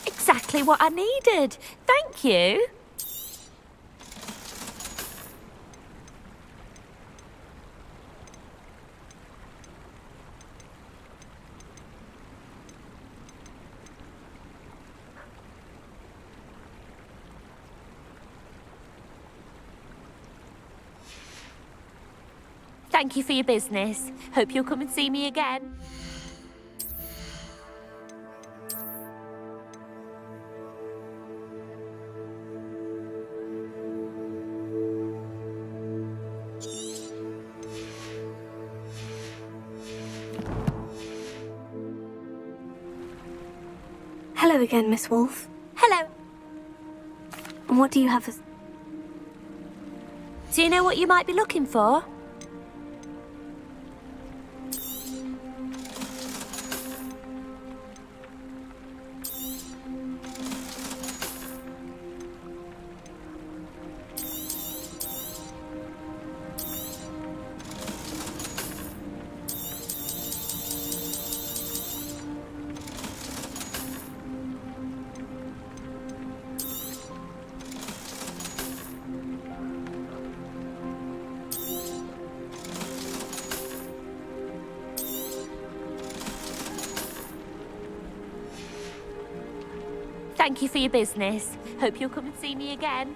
Exactly what I needed. Thank you. Thank you for your business. Hope you'll come and see me again. Hello again, Miss Wolf. Hello. And what do you have as... Do you know what you might be looking for? Thank you for your business. Hope you'll come and see me again.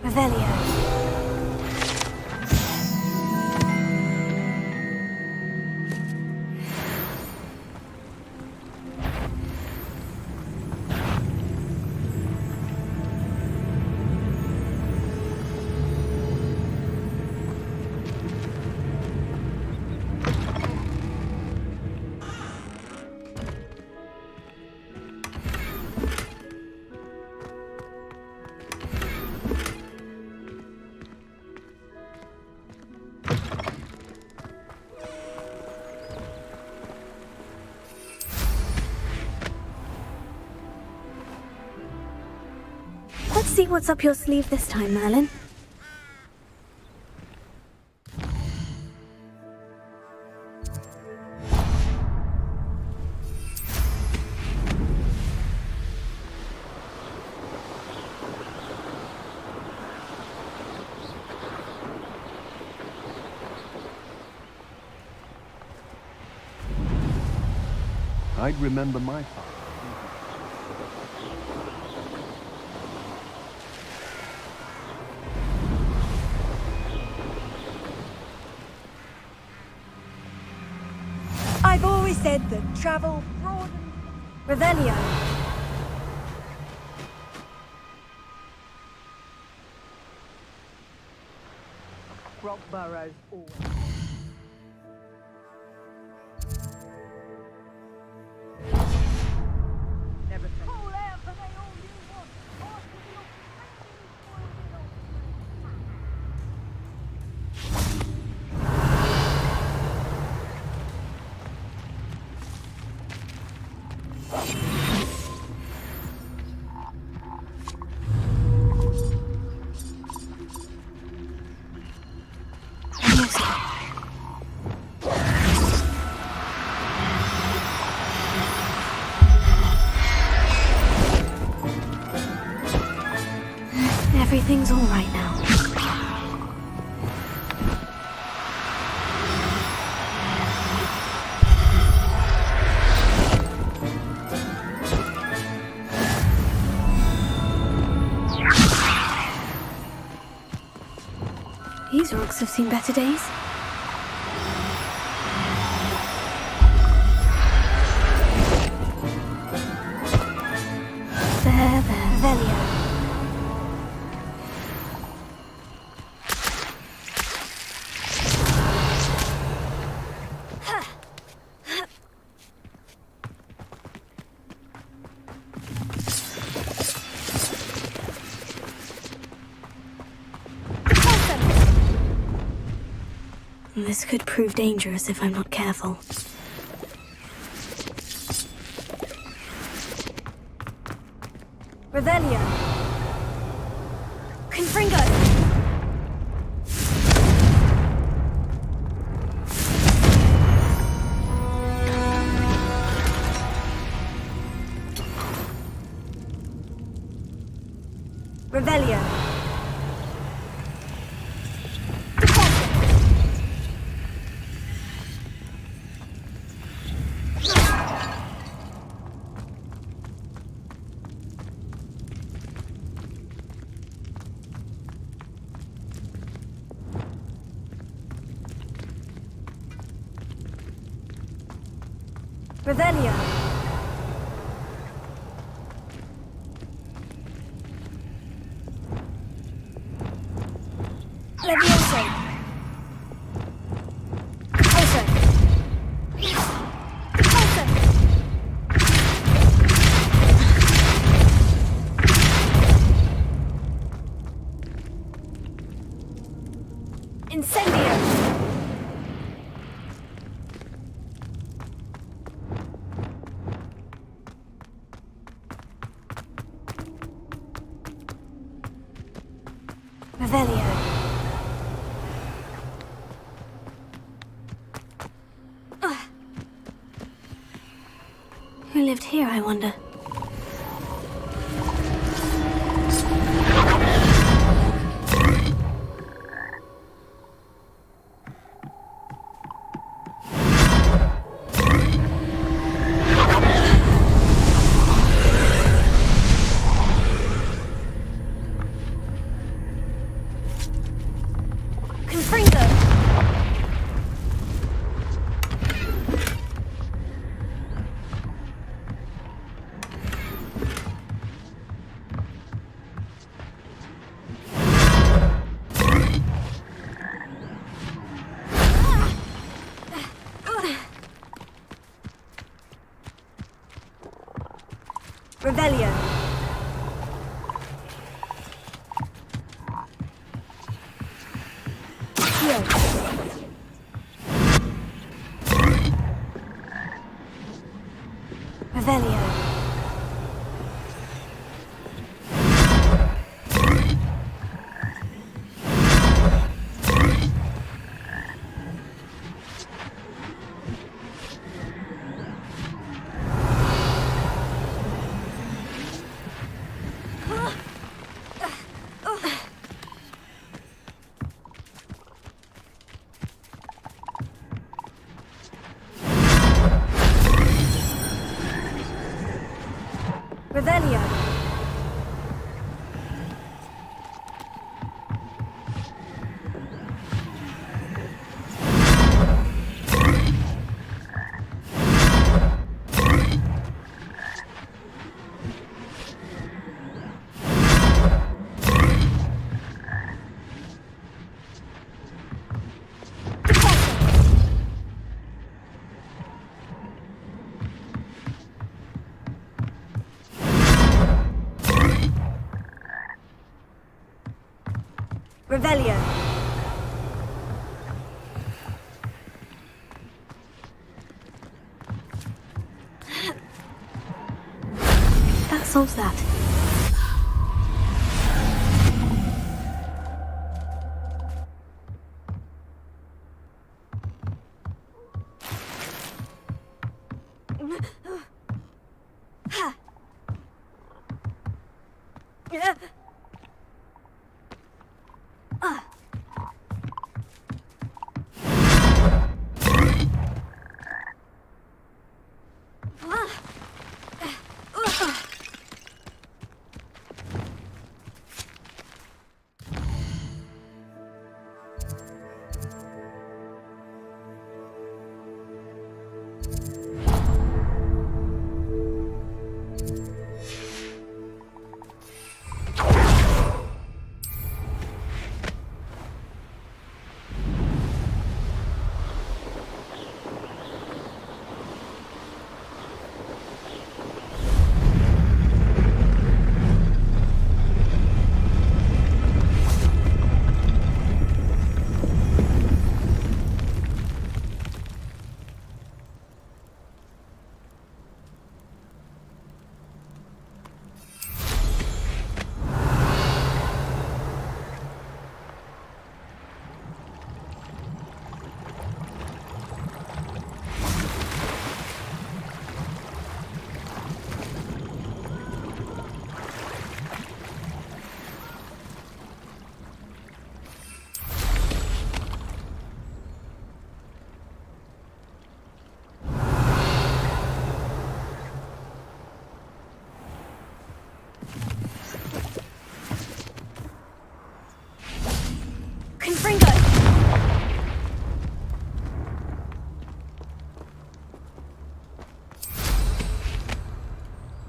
Revelio. Let's see what's up your sleeve this time, Merlin. I'd remember my father. I've always said that travel broadens. Revelio. Rock burrows always. Never think. Everything's all right now. These rocks have seen better days. There, Velio. This could prove dangerous if I'm not careful. Revelio. Confringo. Revelio. Revelio. Levioso. Repulsor. Repulsor. Incendio. Revelio. Who lived here, I wonder? Revelio. Heal. Revelio. Revelio. Revelio. That solves that.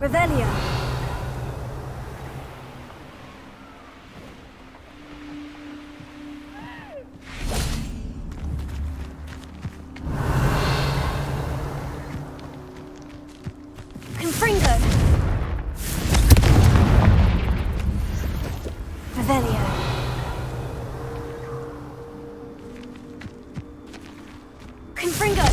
Revelio. Confringo. Revelio. Confringo.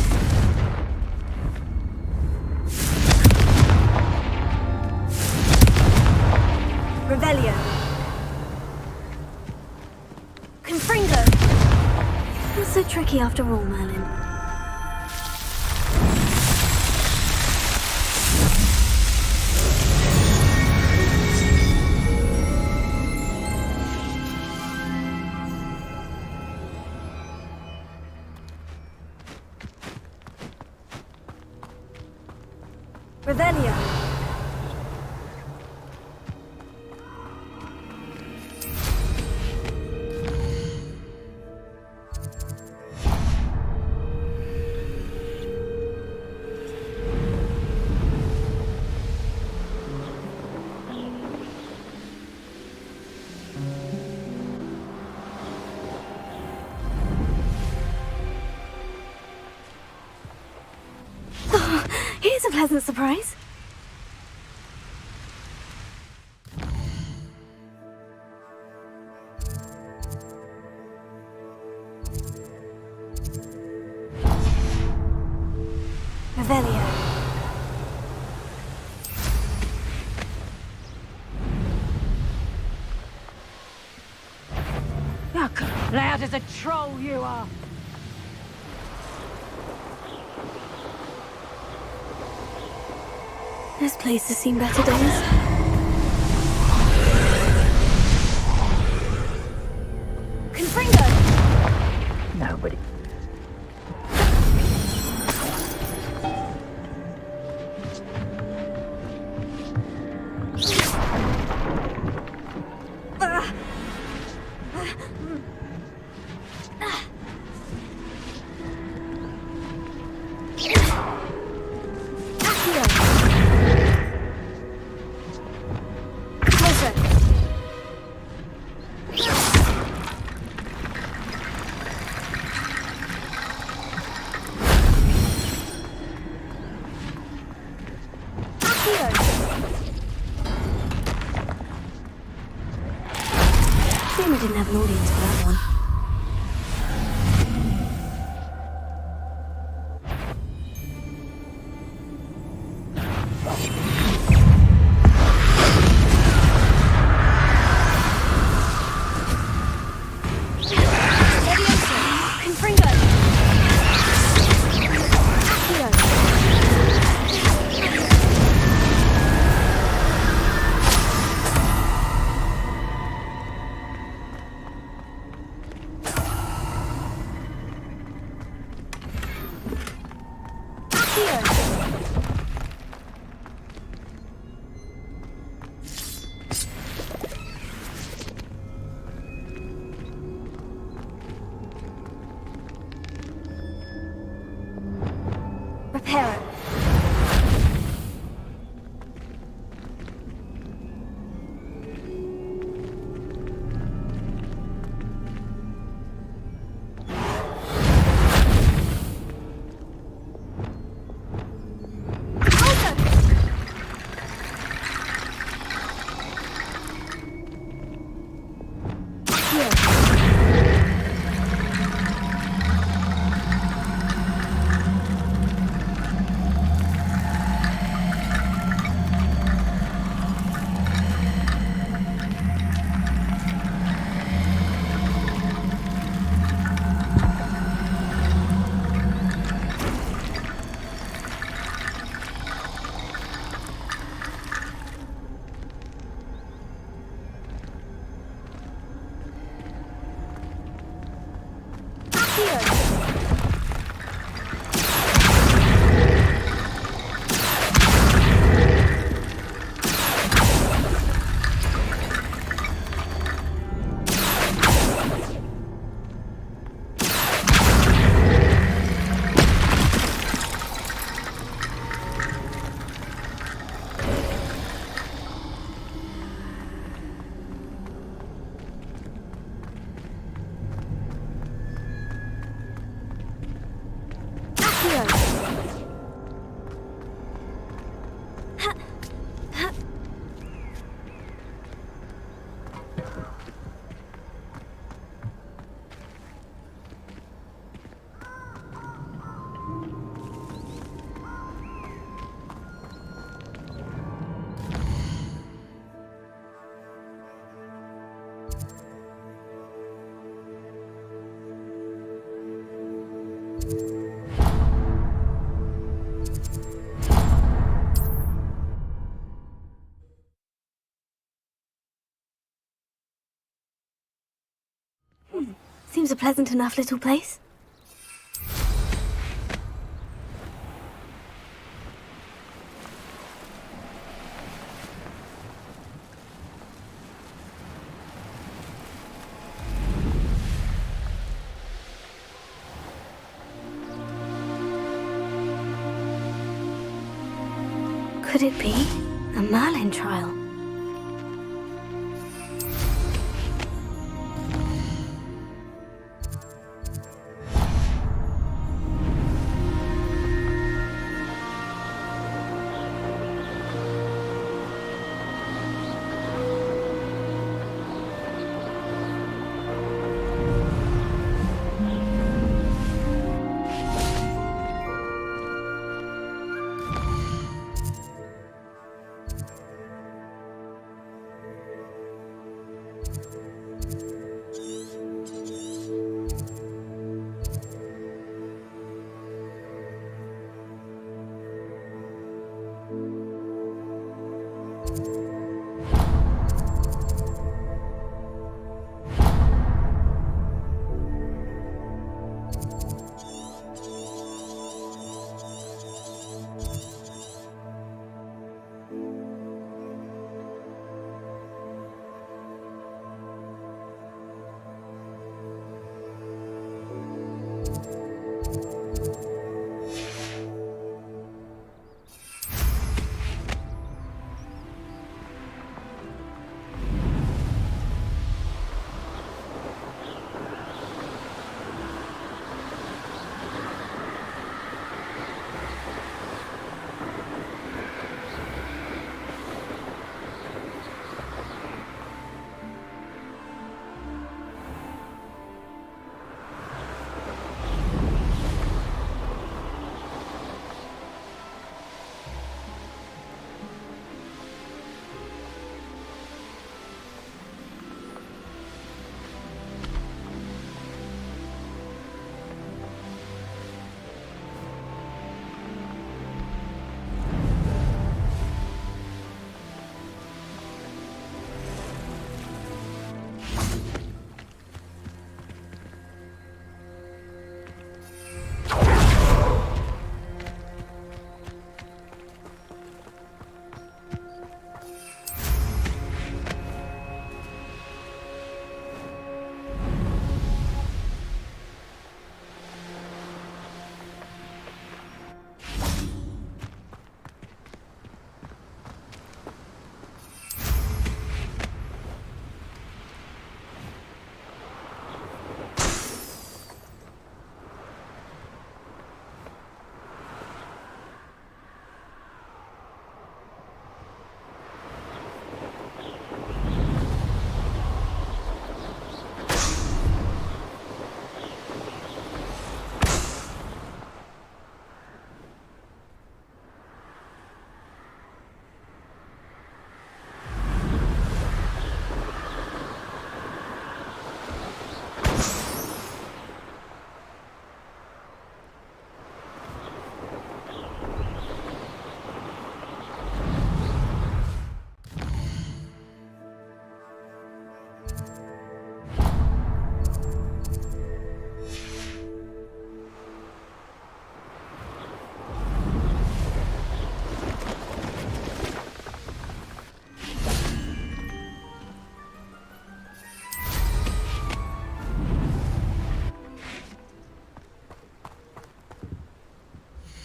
Revelio. Confringo. Not so tricky after all, Merlin. Revelio. Oh, here's a pleasant surprise. Revelio. Look, loud as a troll you are. This place has seen better days. Confringo! Nobody. Shame I didn't have an audience for that one. Repair it. seems a pleasant enough little place. Could it be a Merlin trial?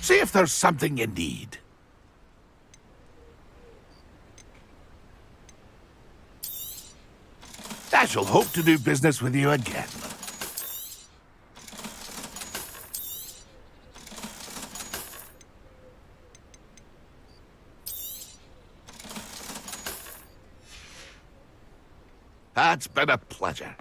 See if there's something you need. I shall hope to do business with you again. It's been a pleasure.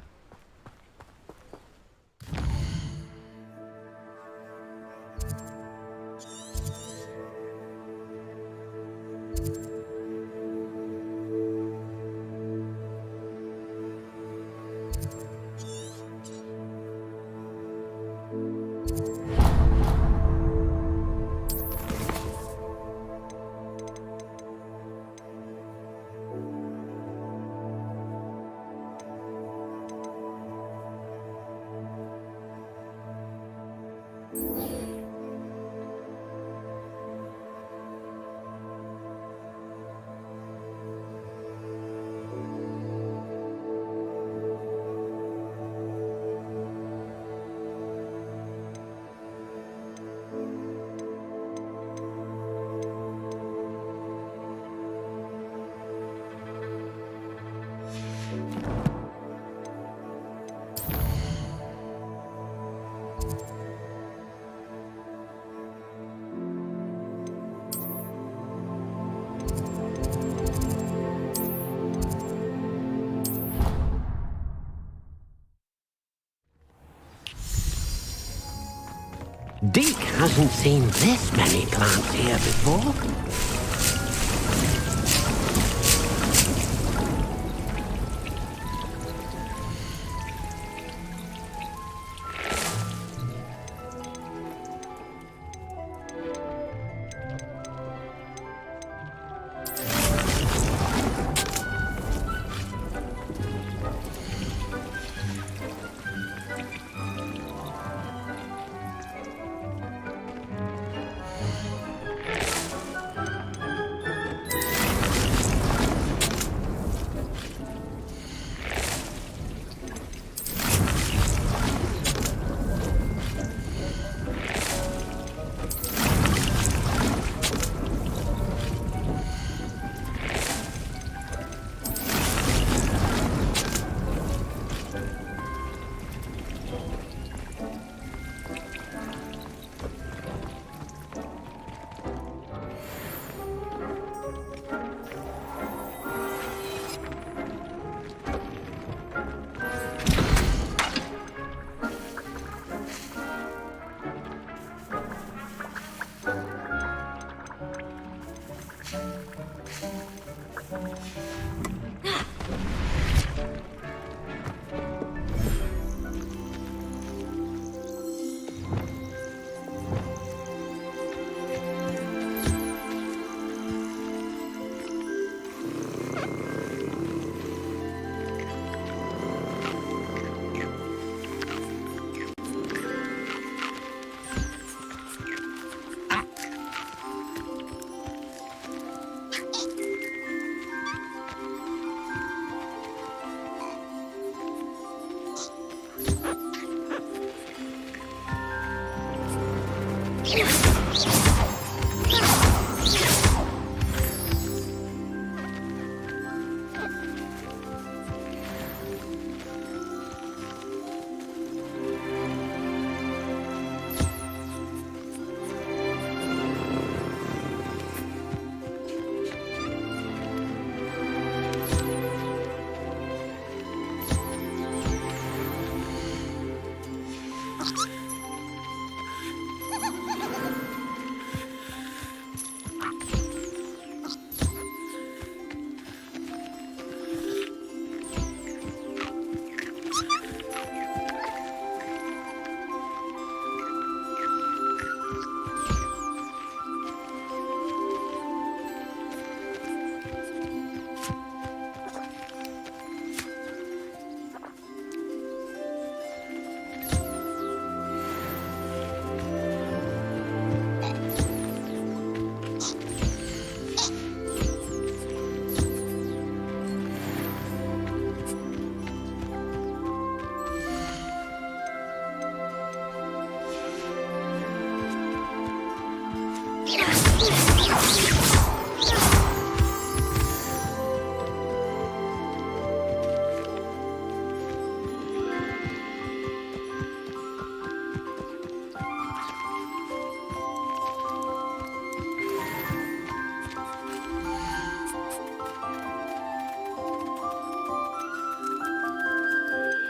Deke hasn't seen this many plants here before.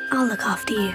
I'll look after you.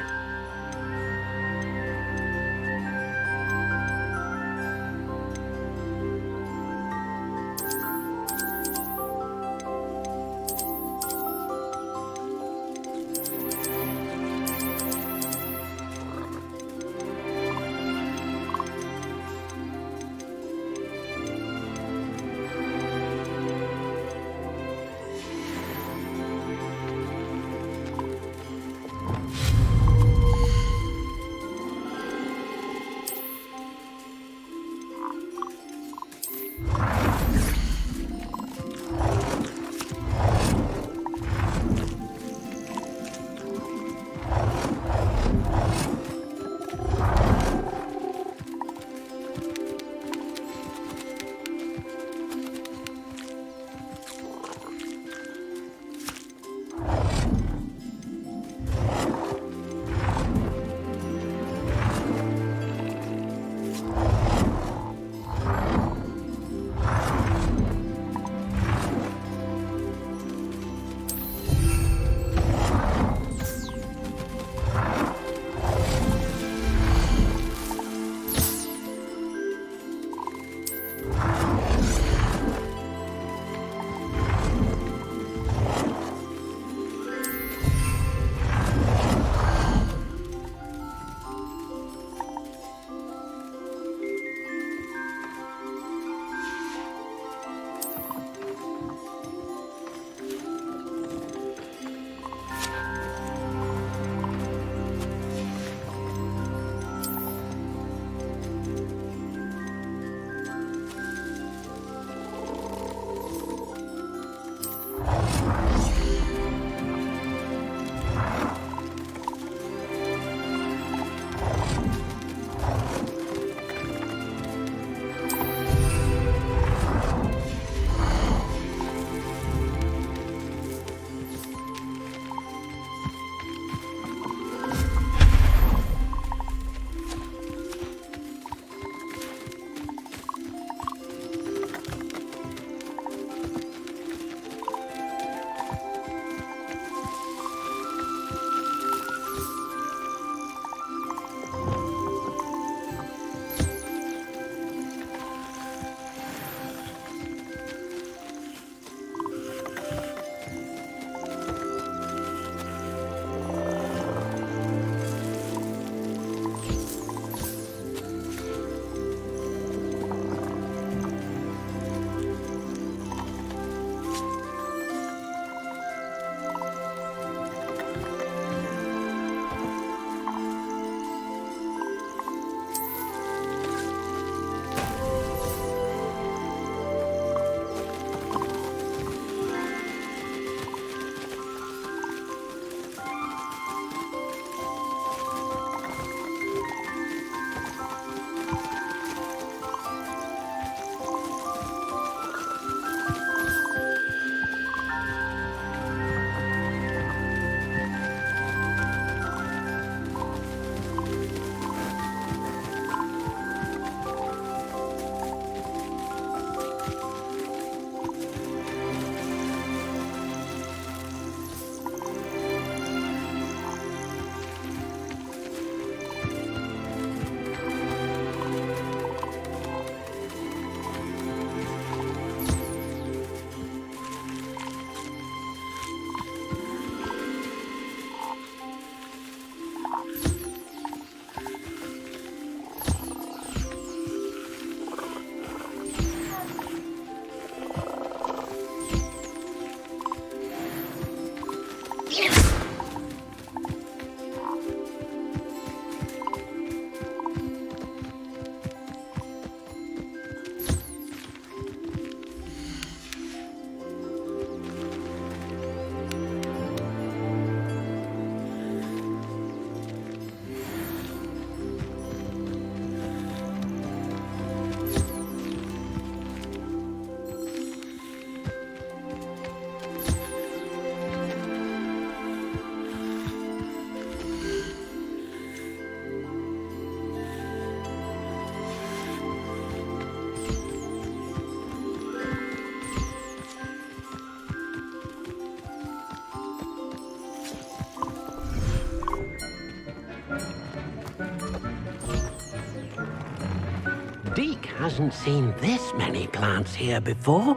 Deke hasn't seen this many plants here before.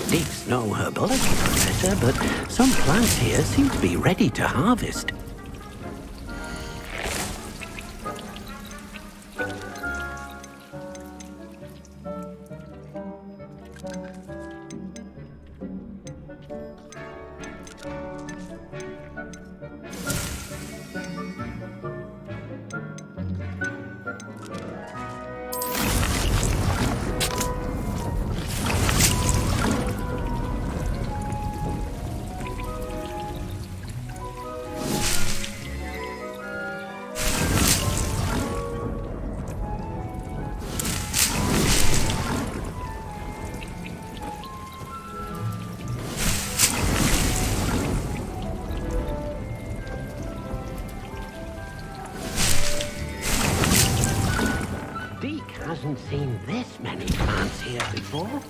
Deke's no herbology professor, but some plants here seem to be ready to harvest. Hasn't seen this many plants here before.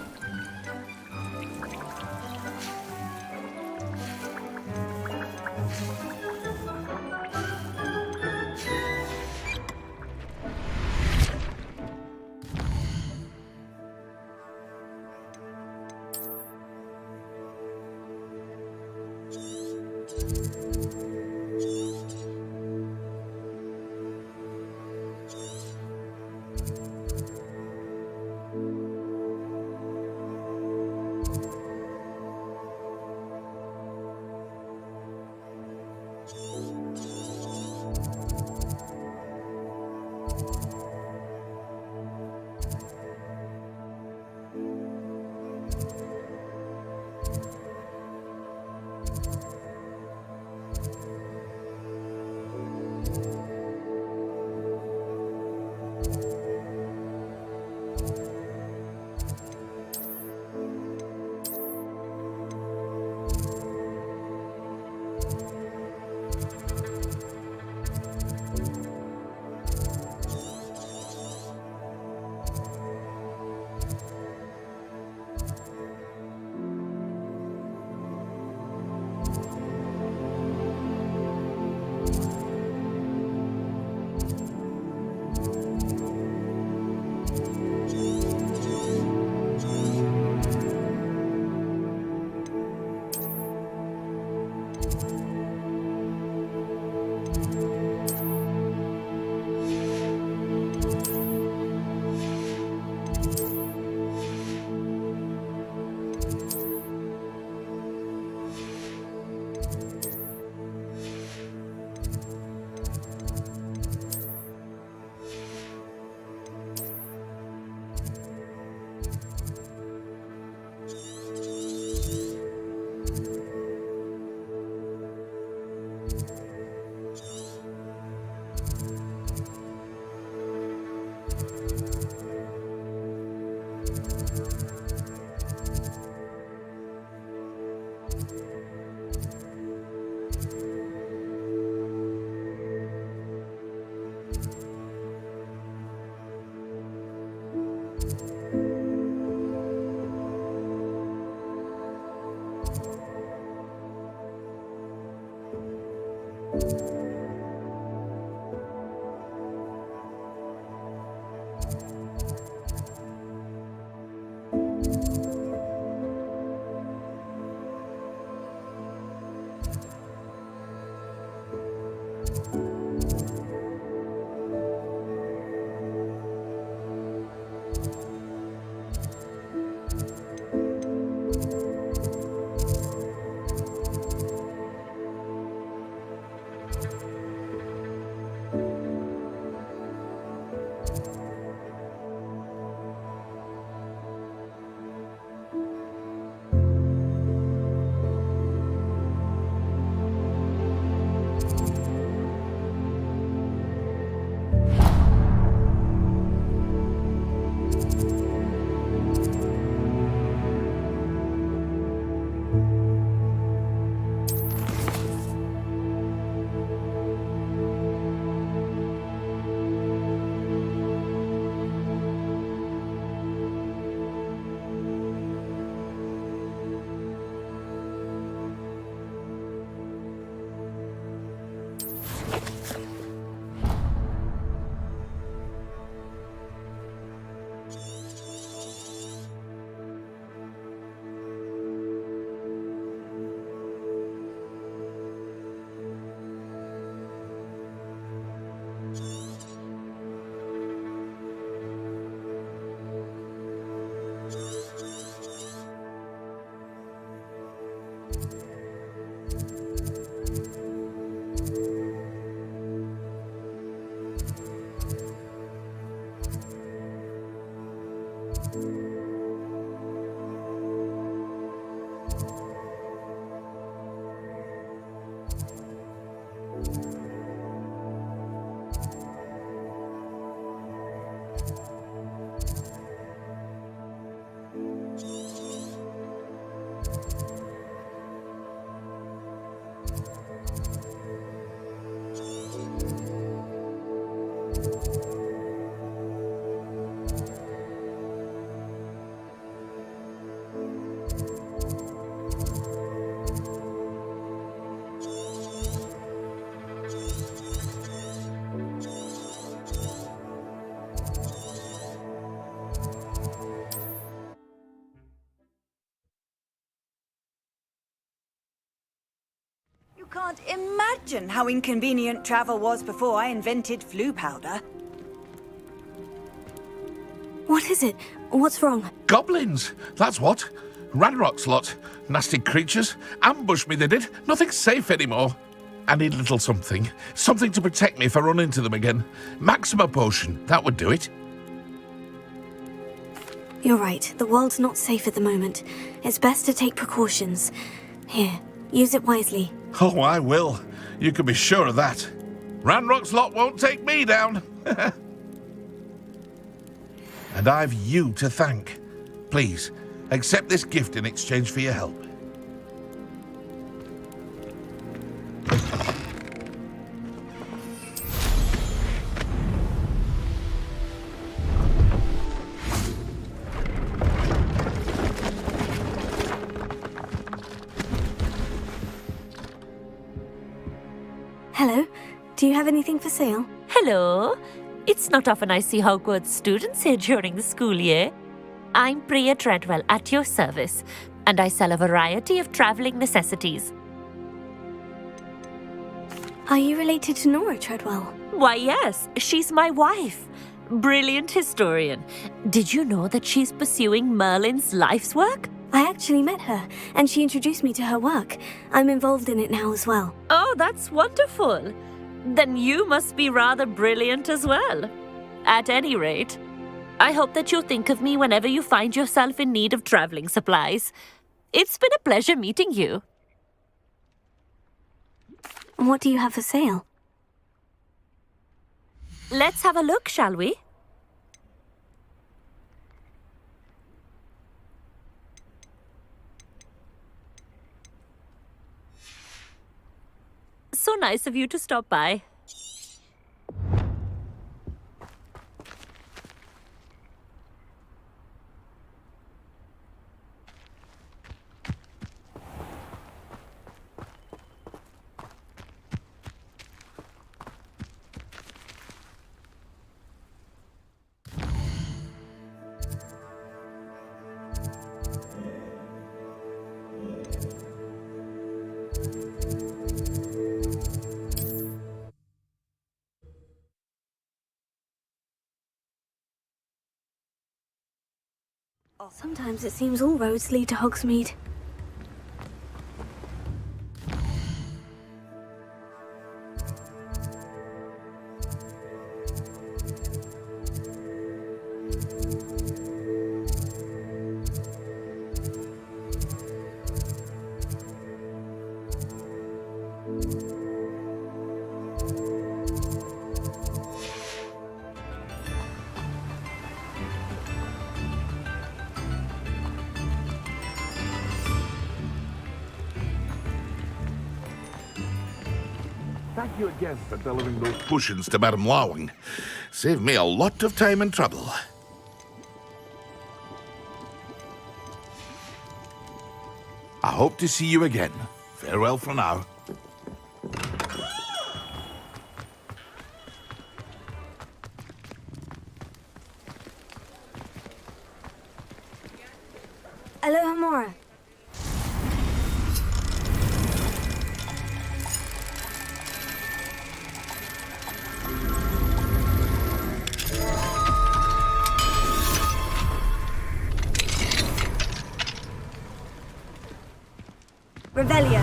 You can't imagine how inconvenient travel was before I invented flu powder. What is it? What's wrong? Goblins, that's what. Ranrock's lot. Nasty creatures. Ambushed me, they did. Nothing's safe anymore. I need a little something. Something to protect me if I run into them again. Maxima potion, that would do it. You're right. The world's not safe at the moment. It's best to take precautions. Here, use it wisely. Oh, I will. You can be sure of that. Ranrock's lot won't take me down. And I've you to thank. Please, accept this gift in exchange for your help. Hello. Do you have anything for sale? Hello. It's not often I see Hogwarts students here during the school year. I'm Priya Treadwell, at your service, and I sell a variety of travelling necessities. Are you related to Nora Treadwell? Why, yes. She's my wife. Brilliant historian. Did you know that she's pursuing Merlin's life's work? I actually met her, and she introduced me to her work. I'm involved in it now as well. Oh, that's wonderful. Then you must be rather brilliant as well. At any rate, I hope that you'll think of me whenever you find yourself in need of travelling supplies. It's been a pleasure meeting you. What do you have for sale? Let's have a look, shall we? So nice of you to stop by. Sometimes it seems all roads lead to Hogsmeade. Thank you again for delivering those potions to Madame Lawing. Saved me a lot of time and trouble. I hope to see you again. Farewell for now. Aloha Mora. Revelio.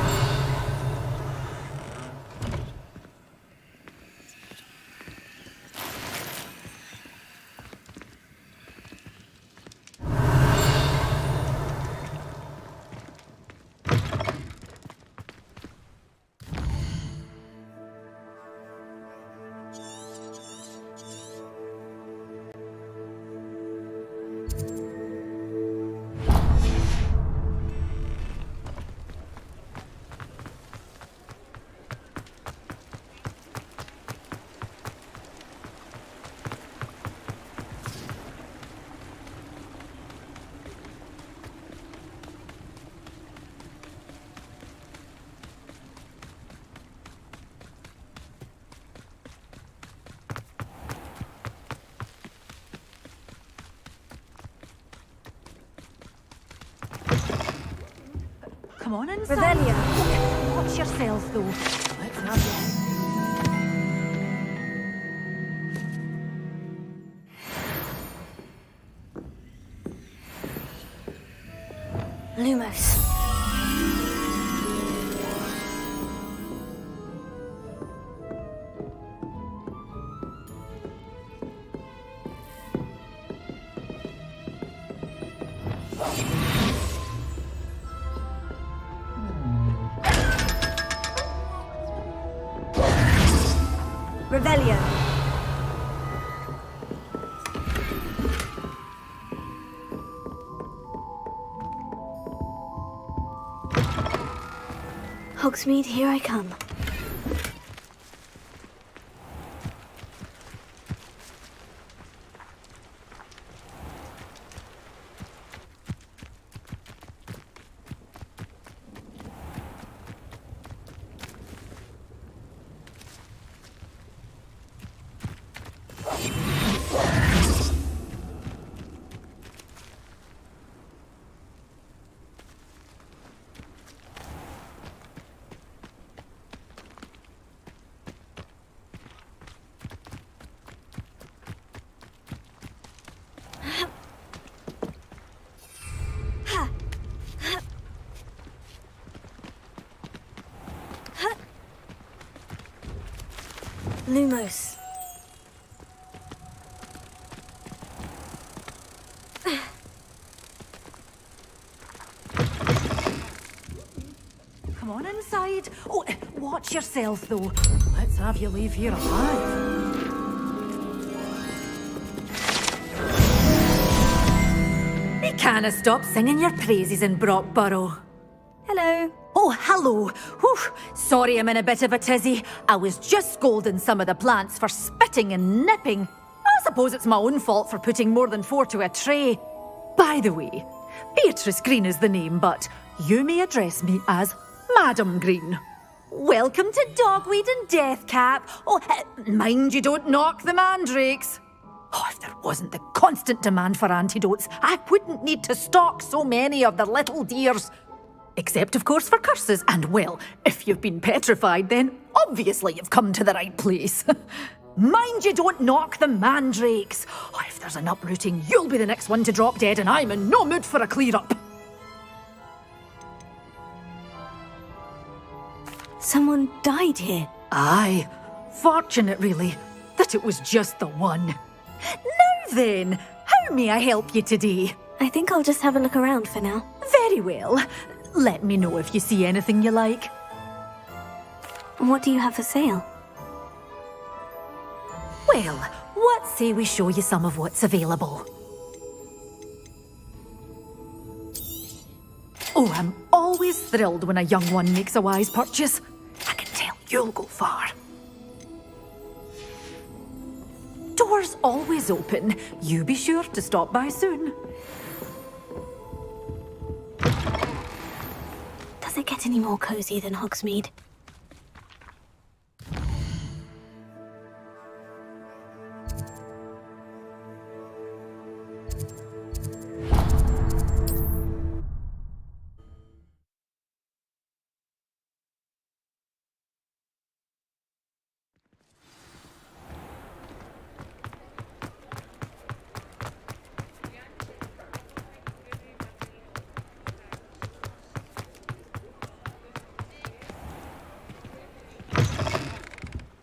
Come on inside. Revelia. Watch yourself, though. Let's have Lumos. Revelio. Hogsmeade, here I come. Lumos. Come on inside. Oh, watch yourself, though. Let's have you leave here alive. You can't stop singing your praises in Brockborough. Hello. Oh, hello. Whew. Sorry I'm in a bit of a tizzy. I was just scolding some of the plants for spitting and nipping. I suppose it's my own fault for putting more than 4 to a tray. By the way, Beatrice Green is the name, but you may address me as Madam Green. Welcome to Dogweed and Deathcap. Oh, mind you don't knock the mandrakes. Oh, if there wasn't the constant demand for antidotes, I wouldn't need to stock so many of the little dears. Except, of course, for curses. And, well, if you've been petrified, then obviously you've come to the right place. Mind you don't knock the mandrakes. Oh, if there's an uprooting, you'll be the next one to drop dead, and I'm in no mood for a clear-up. Someone died here. Aye. Fortunate, really, that it was just the one. Now then, how may I help you today? I think I'll just have a look around for now. Very well. Let me know if you see anything you like. What do you have for sale? Well, what say we show you some of what's available? Oh, I'm always thrilled when a young one makes a wise purchase. I can tell you'll go far. Doors always open. You be sure to stop by soon. Does it get any more cozy than Hogsmeade?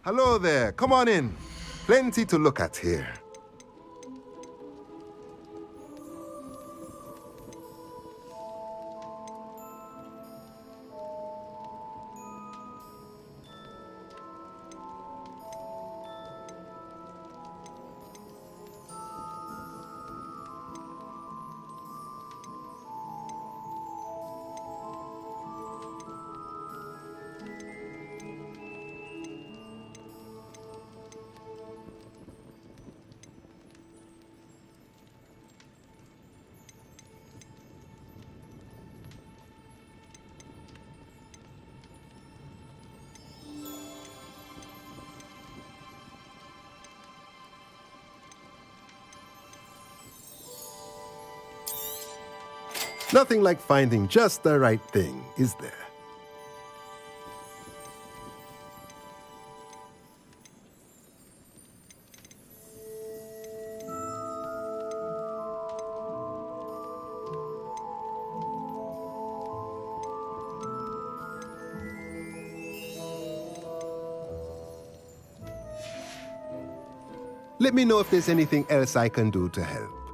Hello there, come on in. Plenty to look at here. Nothing like finding just the right thing, is there? Let me know if there's anything else I can do to help.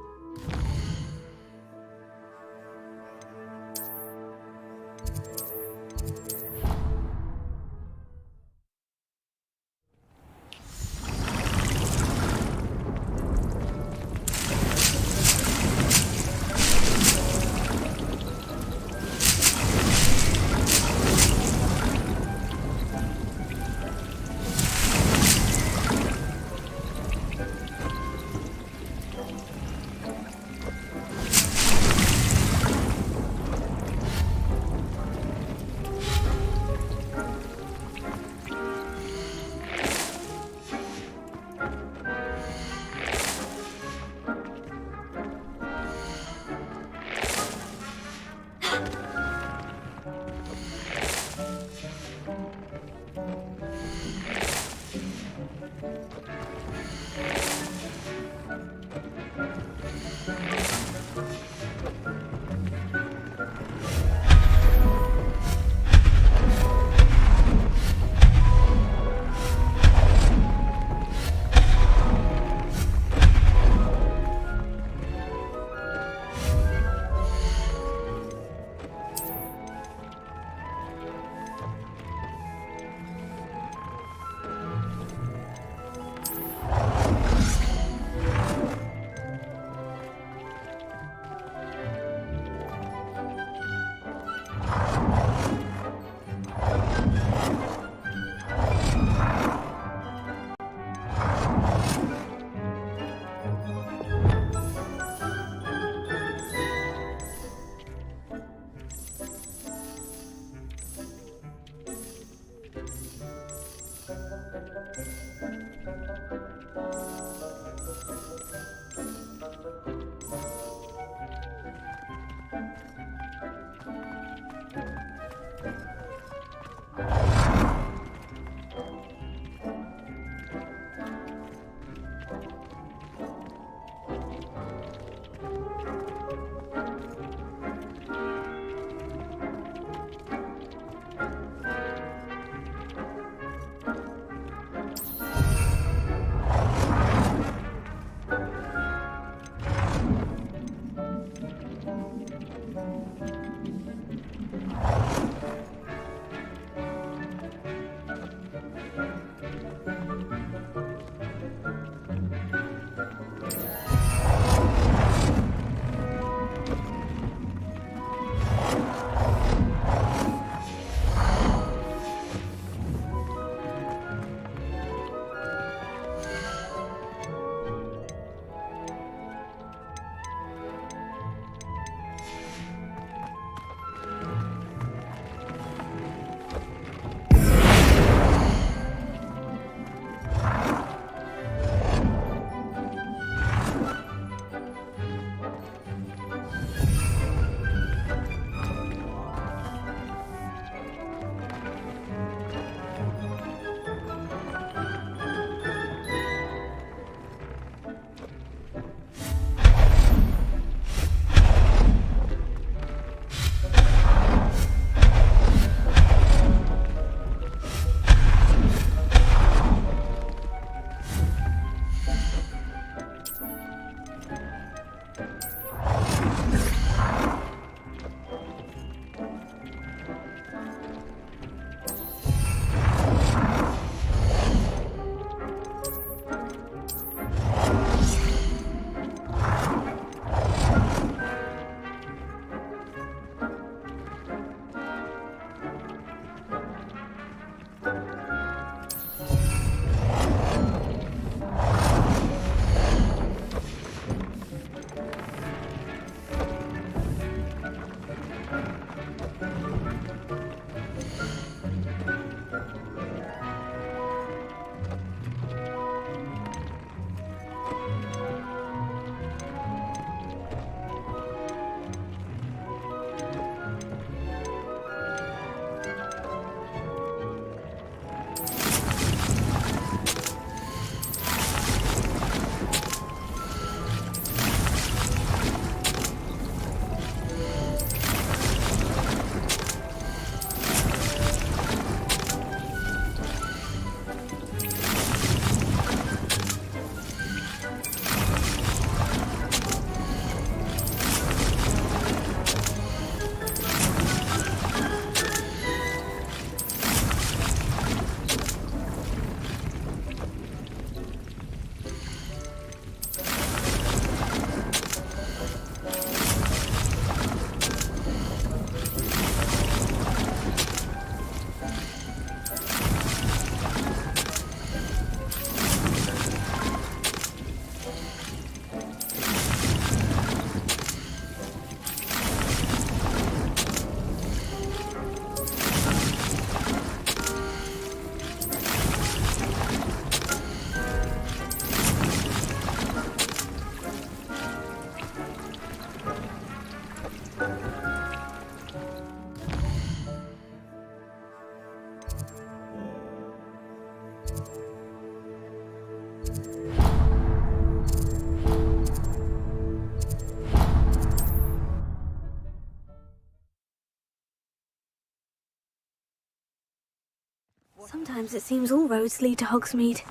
Sometimes it seems all roads lead to Hogsmeade.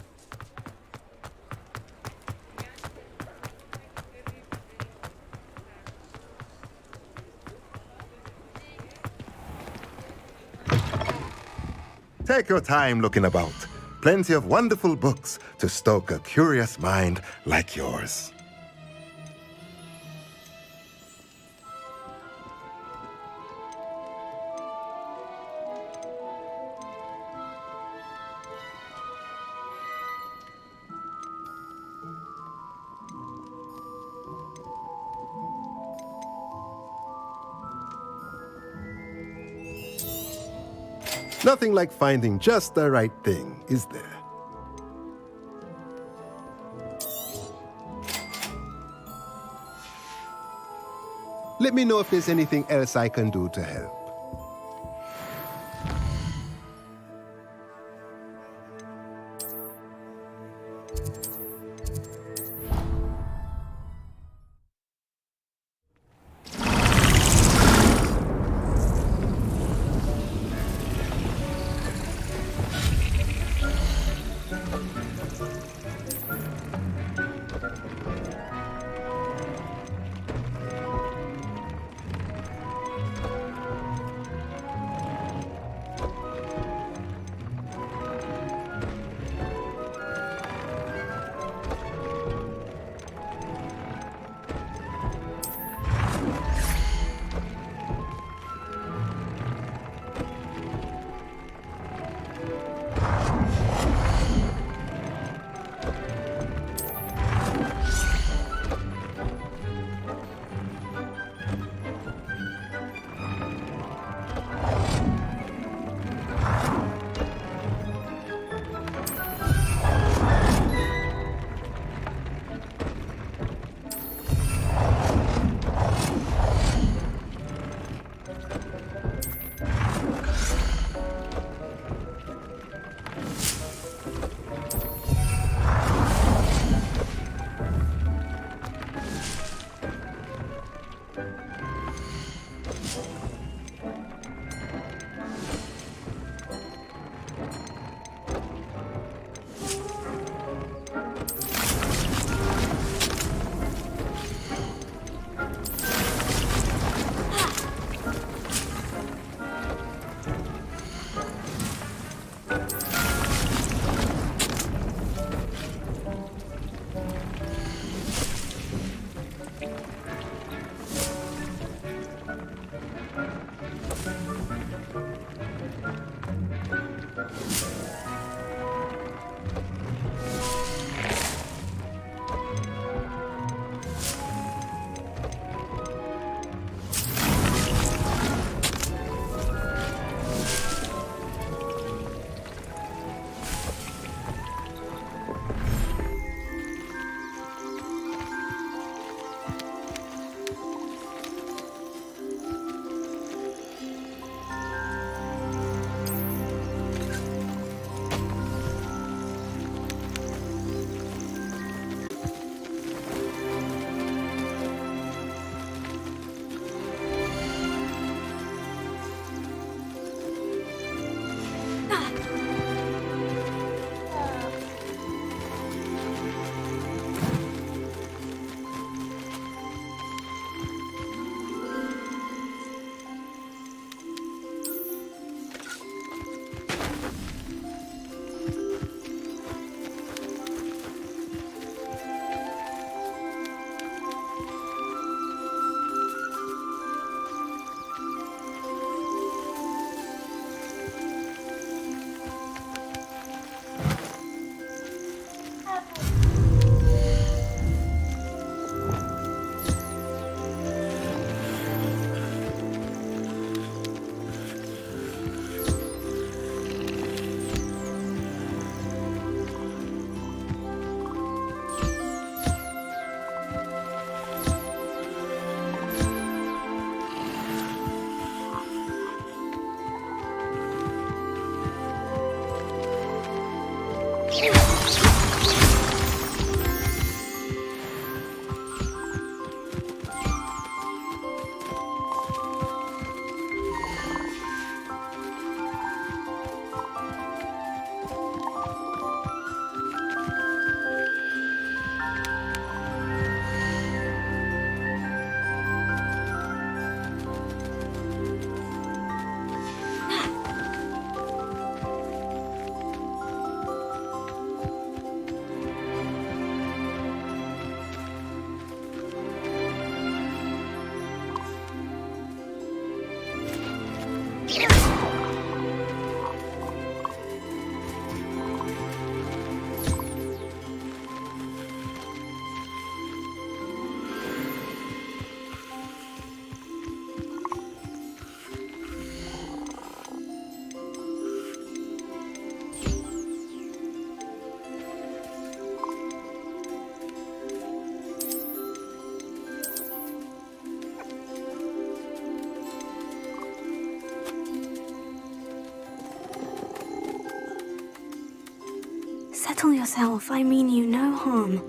Take your time looking about. Plenty of wonderful books to stoke a curious mind like yours. Nothing like finding just the right thing, is there? Let me know if there's anything else I can do to help. Settle yourself. I mean you no harm.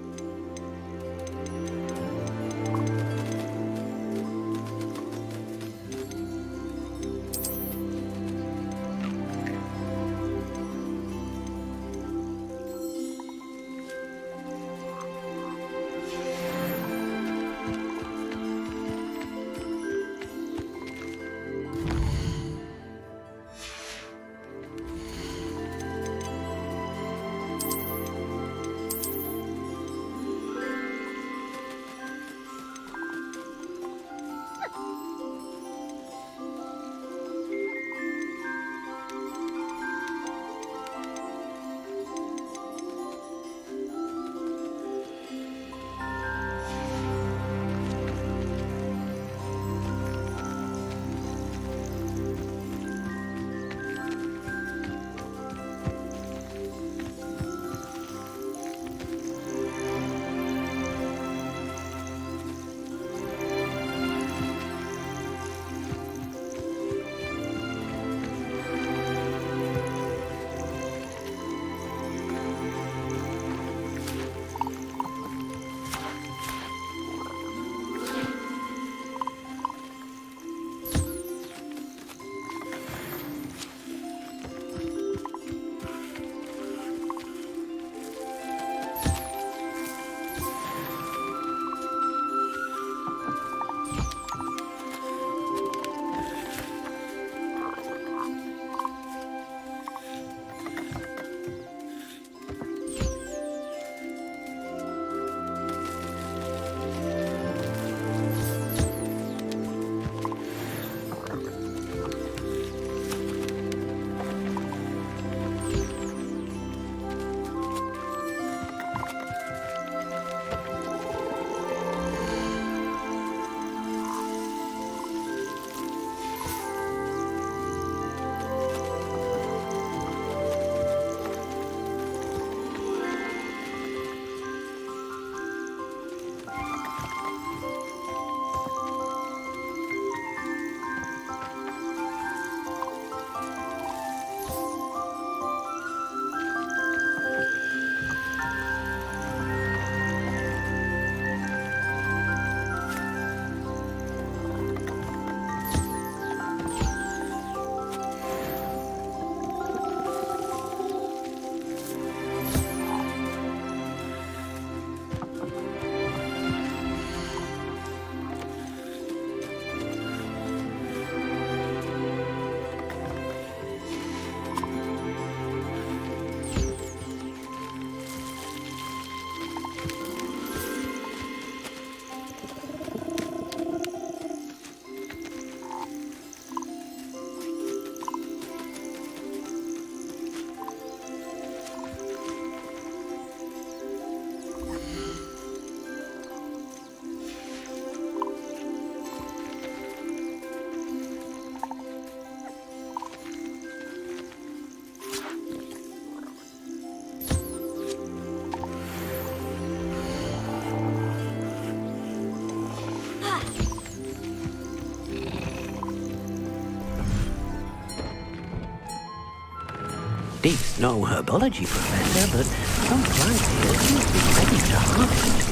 Deep's no herbology professor, but some plants here seem to be ready to harvest.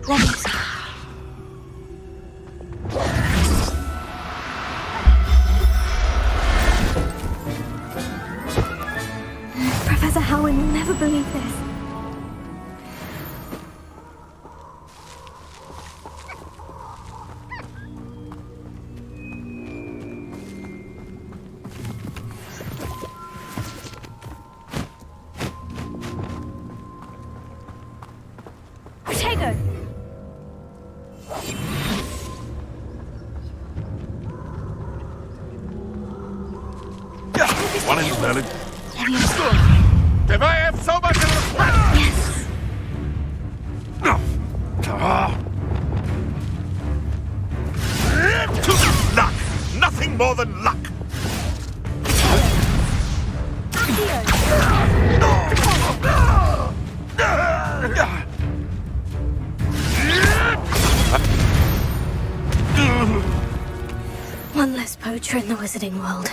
Leviosa. Professor Howard will never believe this. One in Sterling. If I have so much respect! Yes. Luck! Nothing more than luck! One less poacher in the wizarding world.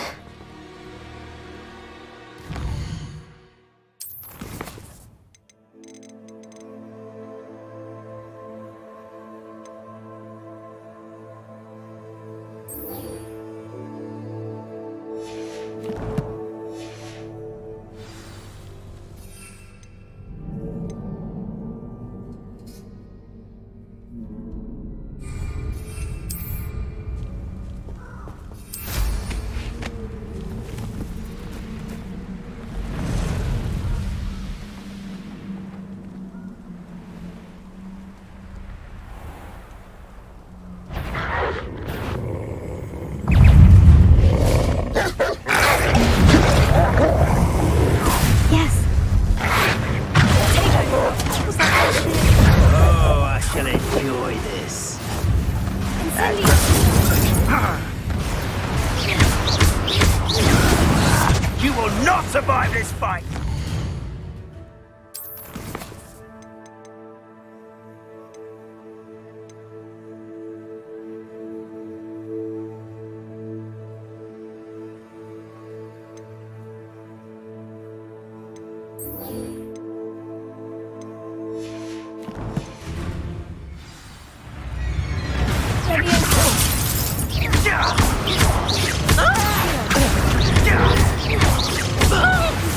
You will not survive this fight!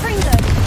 Bring them!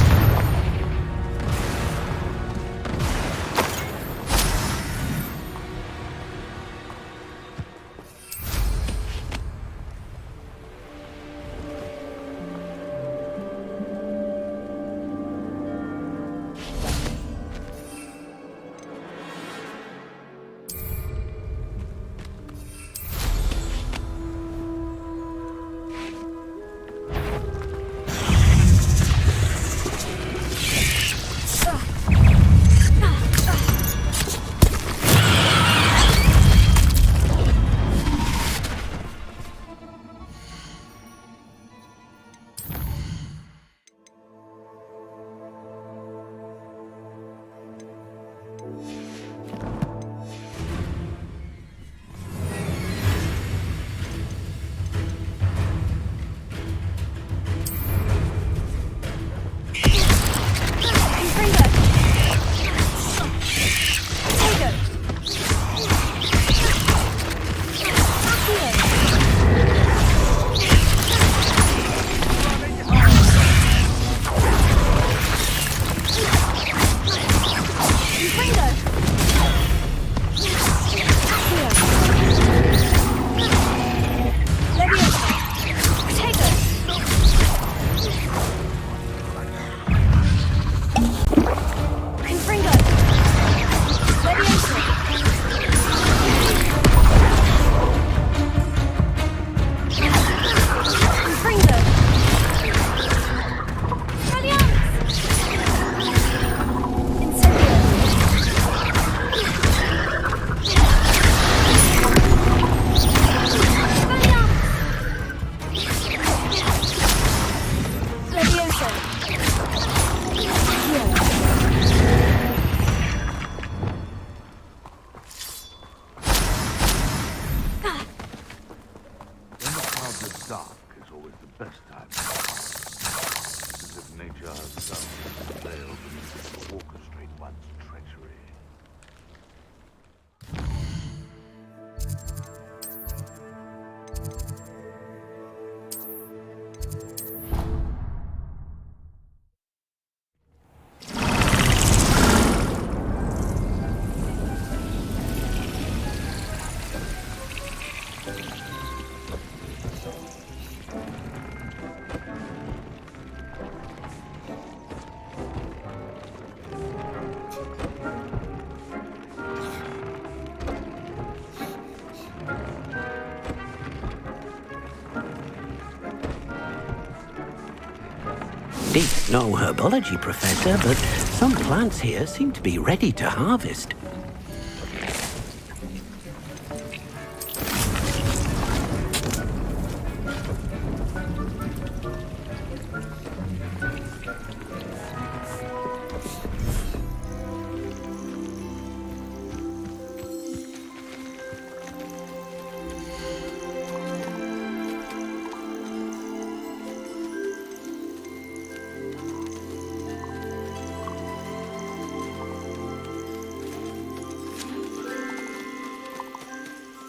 Indeed, no herbology professor, but some plants here seem to be ready to harvest.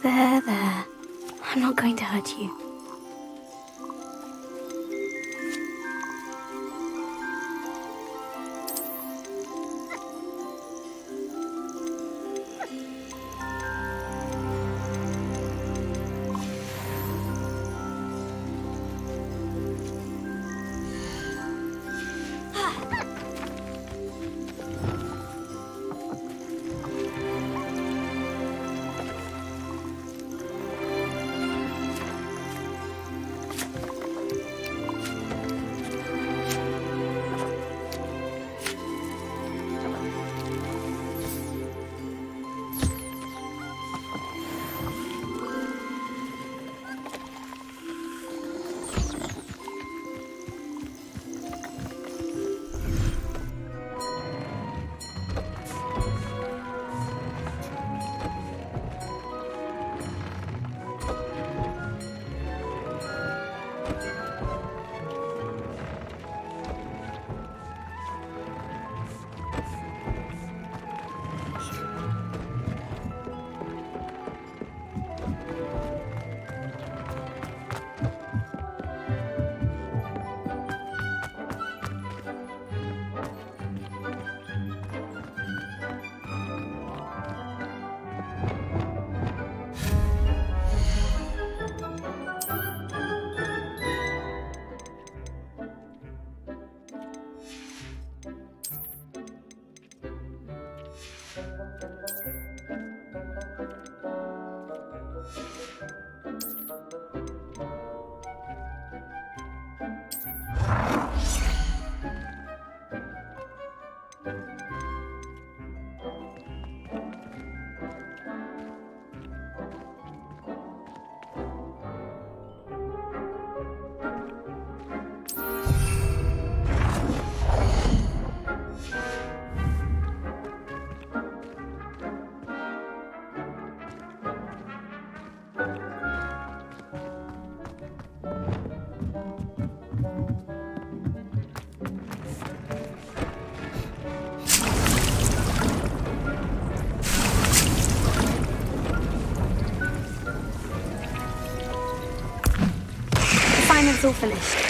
There. I'm not going to hurt you. It's all finished.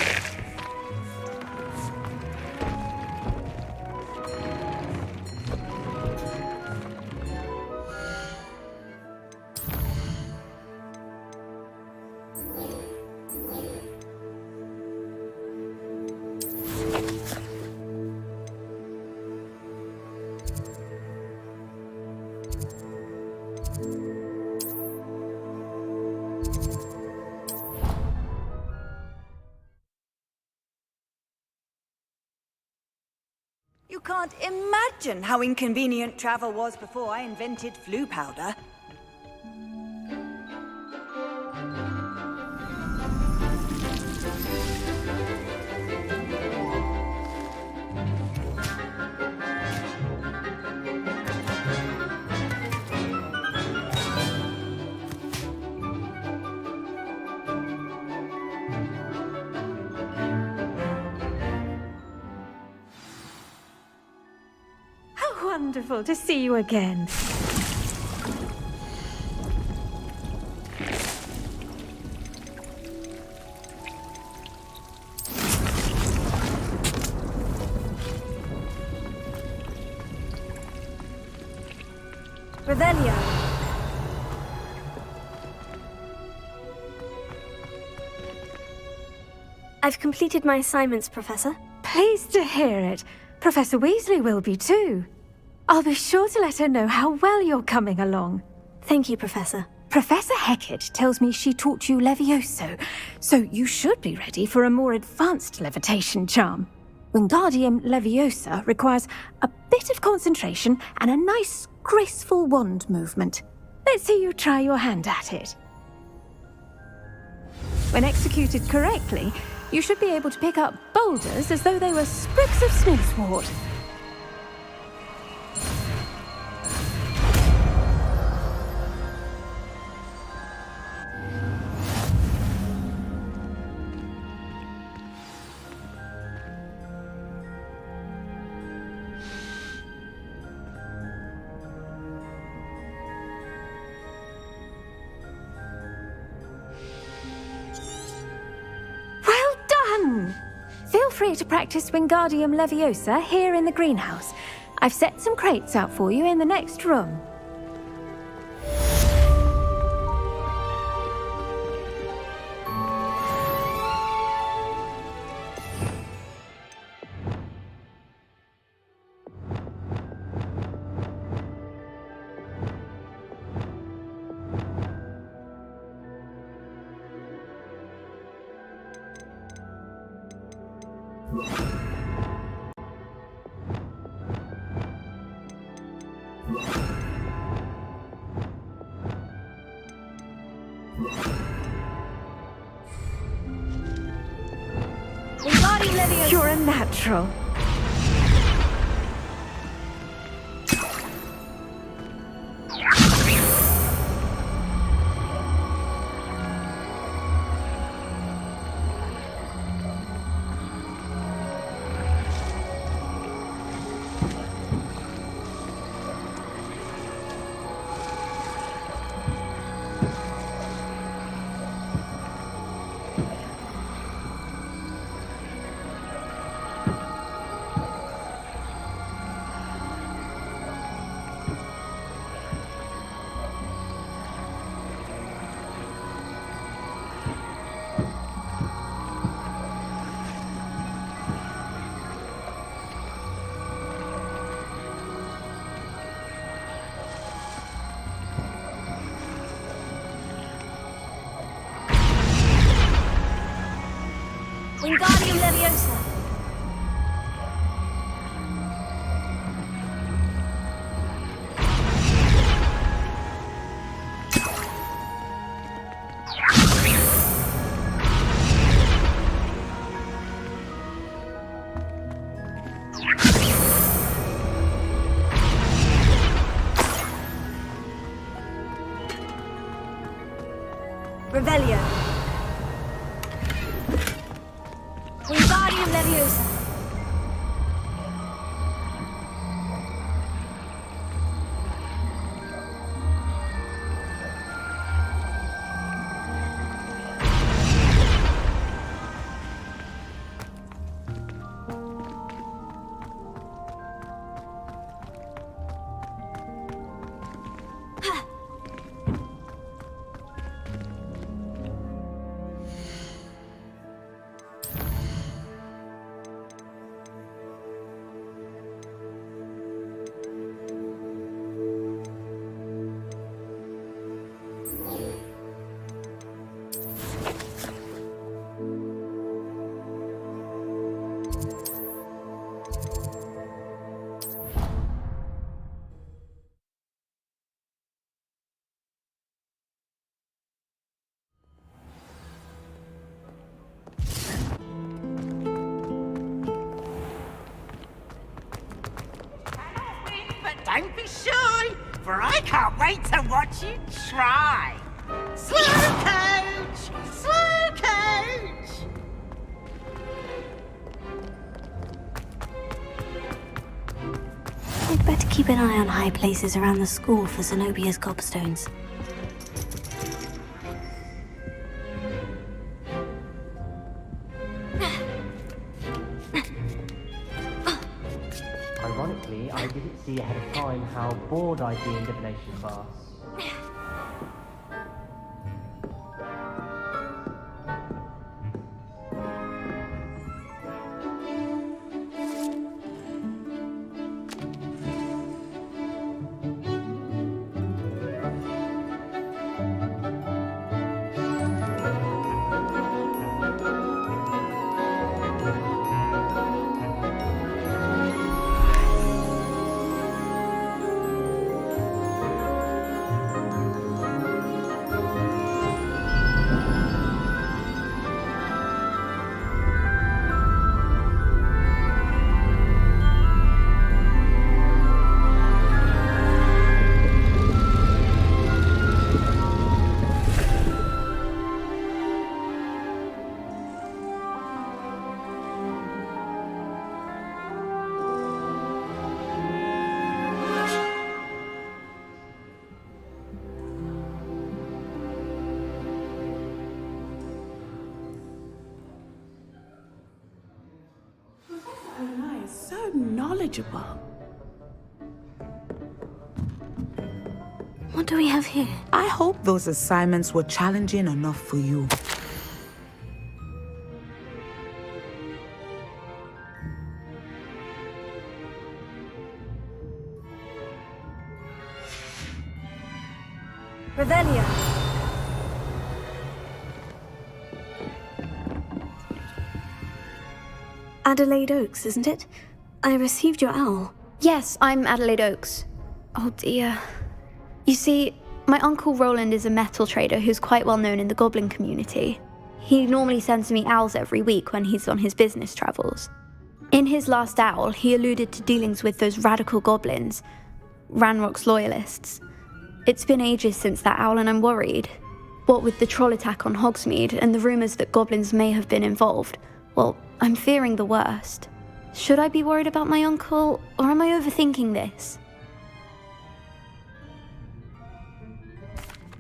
You can't imagine how inconvenient travel was before I invented flu powder. Wonderful to see you again. Revelio. I've completed my assignments, Professor. Pleased to hear it. Professor Weasley will be too. I'll be sure to let her know how well you're coming along. Thank you, Professor. Professor Hecat tells me she taught you Levioso, so you should be ready for a more advanced levitation charm. Wingardium Leviosa requires a bit of concentration and a nice, graceful wand movement. Let's see you try your hand at it. When executed correctly, you should be able to pick up boulders as though they were sprigs of snowsword. Feel free to practice Wingardium Leviosa here in the greenhouse. I've set some crates out for you in the next room. You're a natural. Wingardium Leviosa. Revelio. Wingardium Leviosa. Don't be shy, for I can't wait to watch you try. Slow coach! Slow coach! I'd better keep an eye on high places around the school for Zenobia's gobstones. Ironically, I didn't see ahead of time how bored I'd be in divination class. knowledgeable. What do we have here? I hope those assignments were challenging enough for you. Revelio. Adelaide Oaks, isn't it? I received your owl. Yes, I'm Adelaide Oaks. Oh dear. You see, my uncle Roland is a metal trader who's quite well known in the Goblin community. He normally sends me owls every week when he's on his business travels. In his last owl, he alluded to dealings with those radical goblins, Ranrock's loyalists. It's been ages since that owl and I'm worried. What with the troll attack on Hogsmeade and the rumours that goblins may have been involved, well, I'm fearing the worst. Should I be worried about my uncle, or am I overthinking this?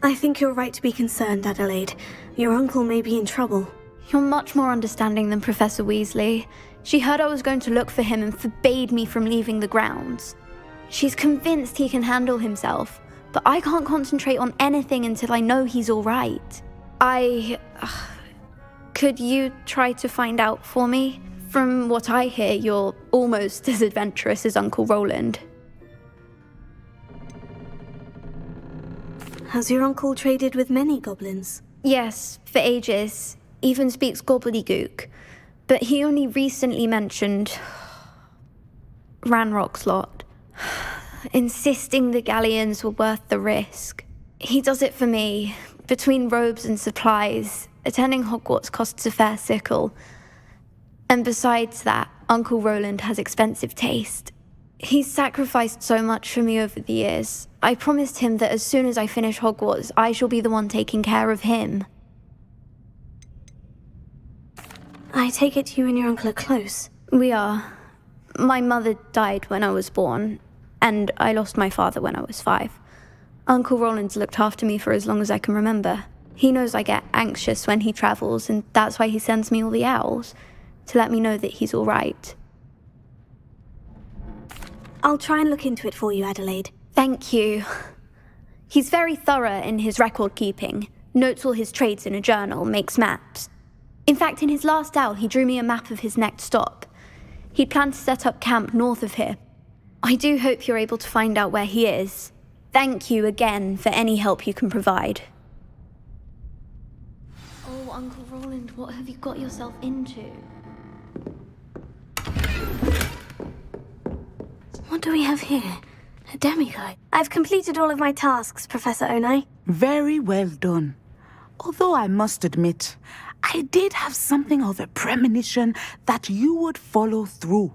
I think you're right to be concerned, Adelaide. Your uncle may be in trouble. You're much more understanding than Professor Weasley. She heard I was going to look for him and forbade me from leaving the grounds. She's convinced he can handle himself, but I can't concentrate on anything until I know he's all right. Could you try to find out for me? From what I hear, you're almost as adventurous as Uncle Roland. Has your uncle traded with many goblins? Yes, for ages. Even speaks gobbledygook. But he only recently mentioned Ranrock's lot, insisting the galleons were worth the risk. He does it for me. Between robes and supplies, attending Hogwarts costs a fair sickle. And besides that, Uncle Roland has expensive taste. He's sacrificed so much for me over the years. I promised him that as soon as I finish Hogwarts, I shall be the one taking care of him. I take it you and your uncle are close. We are. My mother died when I was born, and I lost my father when I was 5. Uncle Roland's looked after me for as long as I can remember. He knows I get anxious when he travels, and that's why he sends me all the owls, to let me know that he's all right. I'll try and look into it for you, Adelaide. Thank you. He's very thorough in his record keeping, notes all his trades in a journal, makes maps. In fact, in his last owl, he drew me a map of his next stop. He'd planned to set up camp north of here. I do hope you're able to find out where he is. Thank you again for any help you can provide. Oh, Uncle Roland, what have you got yourself into? What do we have here? A demiguise. I've completed all of my tasks, Professor Onai. Very well done. Although I must admit, I did have something of a premonition that you would follow through.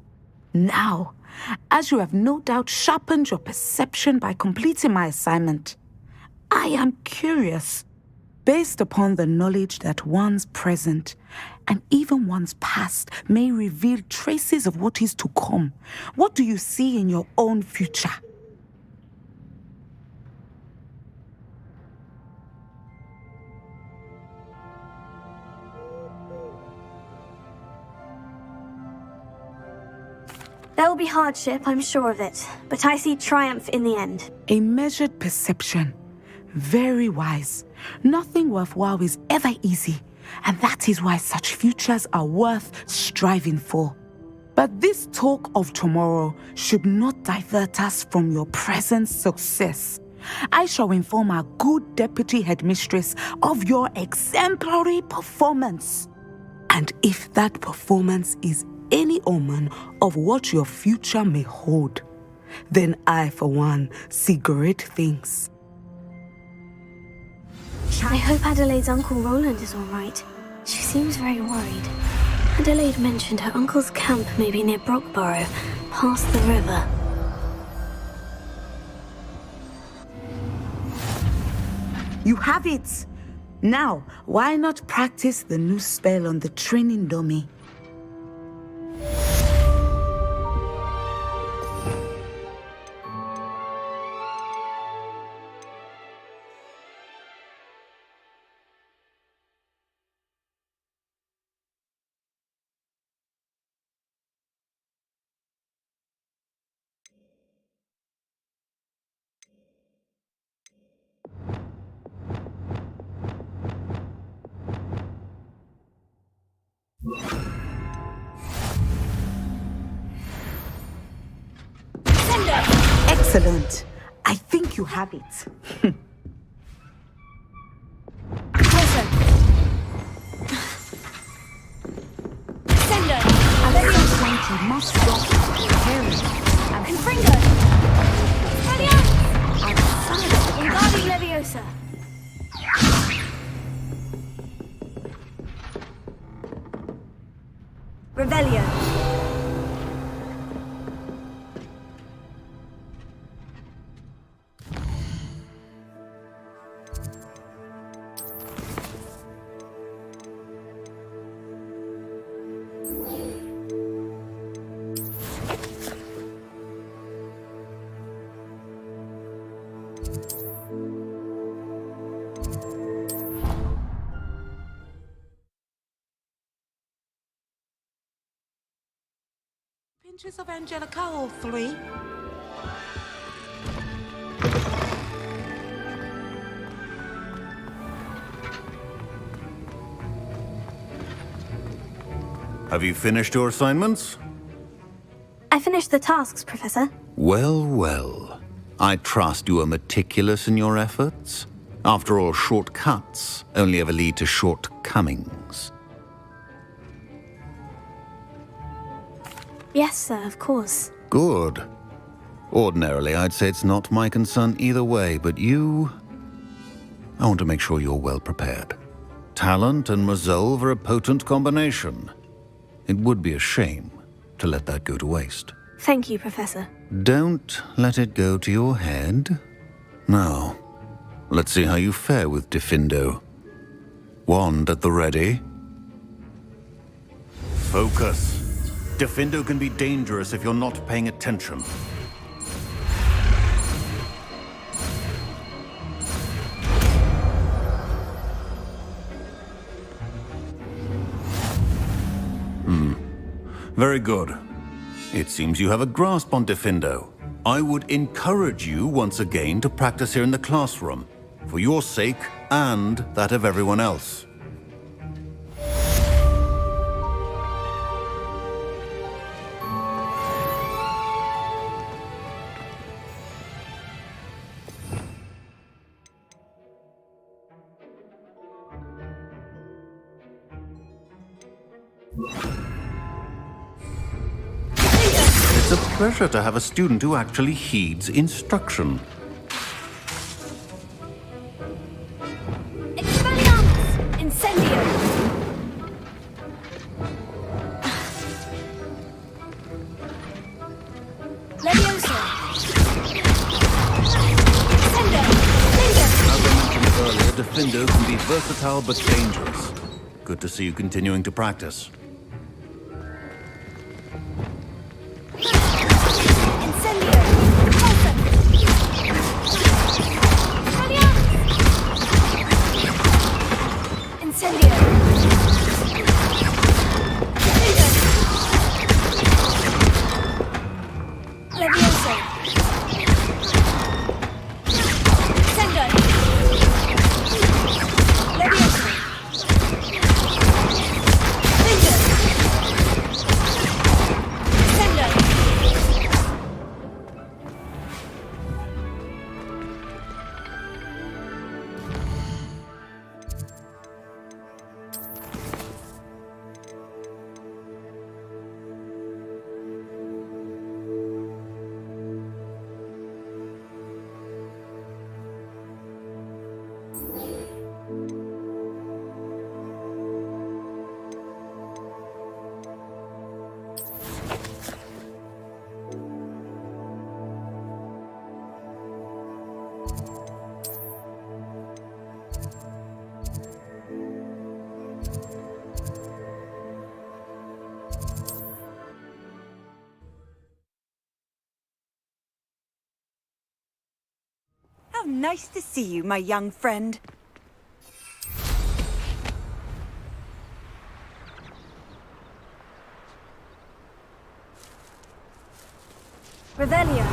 Now, as you have no doubt sharpened your perception by completing my assignment, I am curious, based upon the knowledge that one's present and even one's past may reveal traces of what is to come. What do you see in your own future? There will be hardship, I'm sure of it, but I see triumph in the end. A measured perception. Very wise. Nothing worthwhile is ever easy, and that is why such futures are worth striving for. But this talk of tomorrow should not divert us from your present success. I shall inform our good deputy headmistress of your exemplary performance. And if that performance is any omen of what your future may hold, then I, for one, see great things. I hope Adelaide's Uncle Roland is all right. She seems very worried. Adelaide mentioned her uncle's camp may be near Brockborough, past the river. You have it! Now, why not practice the new spell on the training dummy? Excellent. I think you have it. Closer. Sender. Alexander must rock carry. And Fringo. Ingadi Leviosa. Revelio. Pinches of Angelica, all three. Have you finished your assignments? I finished the tasks, Professor. Well, well. I trust you are meticulous in your efforts. After all, shortcuts only ever lead to shortcomings. Yes, sir, of course. Good. Ordinarily, I'd say it's not my concern either way, but you... I want to make sure you're well prepared. Talent and resolve are a potent combination. It would be a shame to let that go to waste. Thank you, Professor. Don't let it go to your head. Now, let's see how you fare with Diffindo. Wand at the ready. Focus. Diffindo can be dangerous if you're not paying attention. Very good. It seems you have a grasp on Diffindo. I would encourage you once again to practice here in the classroom, for your sake and that of everyone else. It's a pleasure to have a student who actually heeds instruction. Expelliarmus! Incendio! Leviosa! Sender! As I mentioned earlier, Diffindo can be versatile but dangerous. Good to see you continuing to practice. How nice to see you, my young friend. Revelio.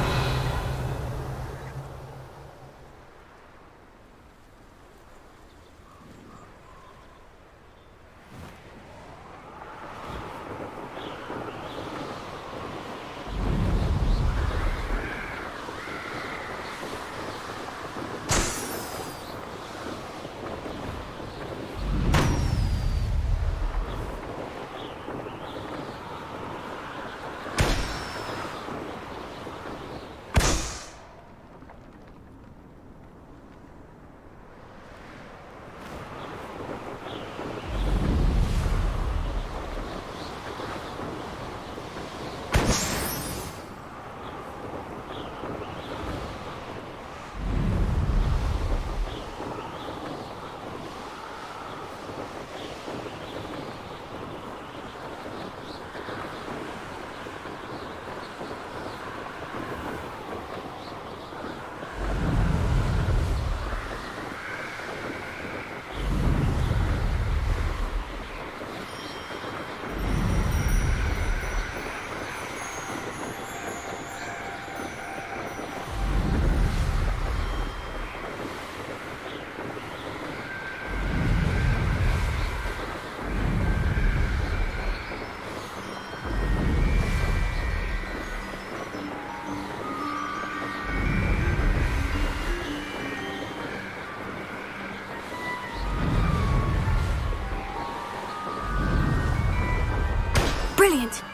Brilliant.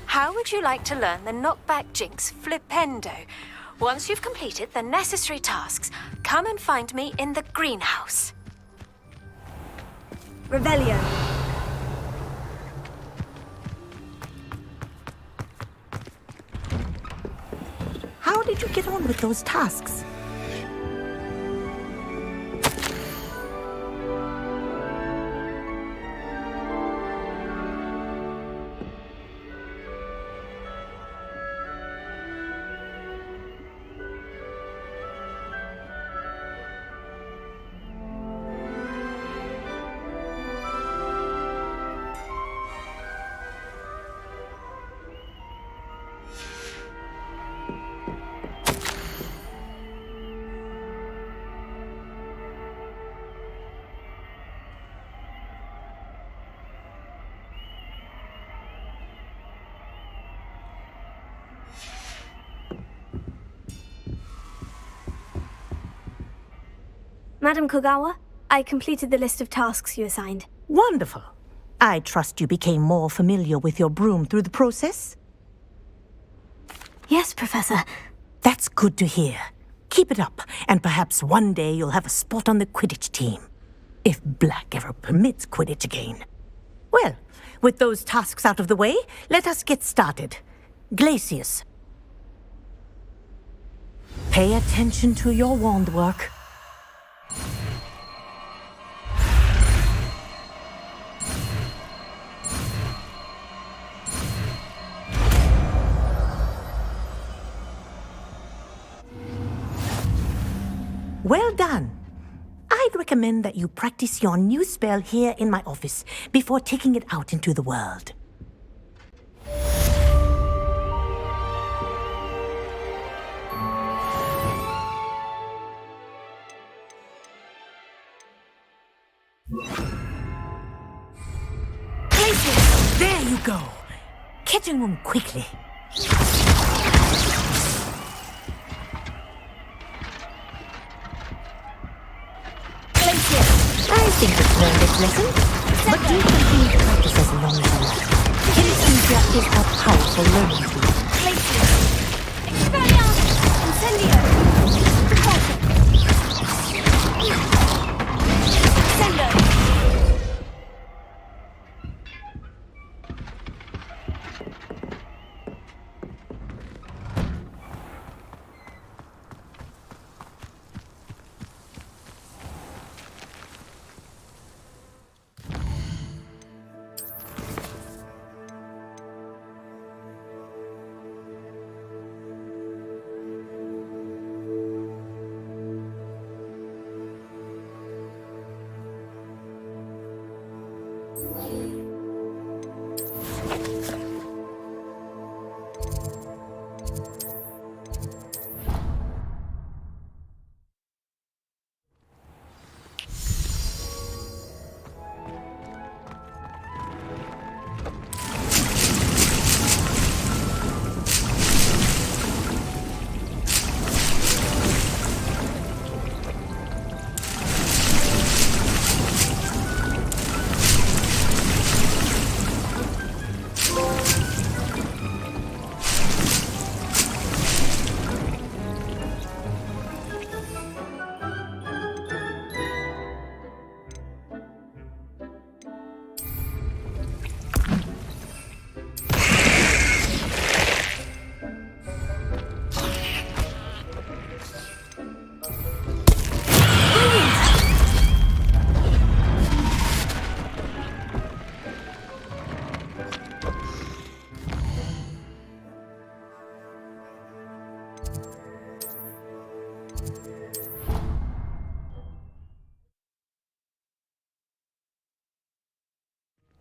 How would you like to learn the knockback jinx flipendo? Once you've completed the necessary tasks, come and find me in the greenhouse. Revelio. How did you get on with those tasks? Madam Kogawa, I completed the list of tasks you assigned. Wonderful. I trust you became more familiar with your broom through the process? Yes, Professor. That's good to hear. Keep it up, and perhaps one day you'll have a spot on the Quidditch team. If Black ever permits Quidditch again. Well, with those tasks out of the way, let us get started. Glacius. Pay attention to your wand work. Well done. I'd recommend that you practice your new spell here in my office before taking it out into the world. Places! There you go. Catching them quickly. I think it's learned its lesson, but do continue to practice as long as you like. Kinesthesia is a powerful learning tool. Expelliarmus! Incendio! Repulsion! Sendo!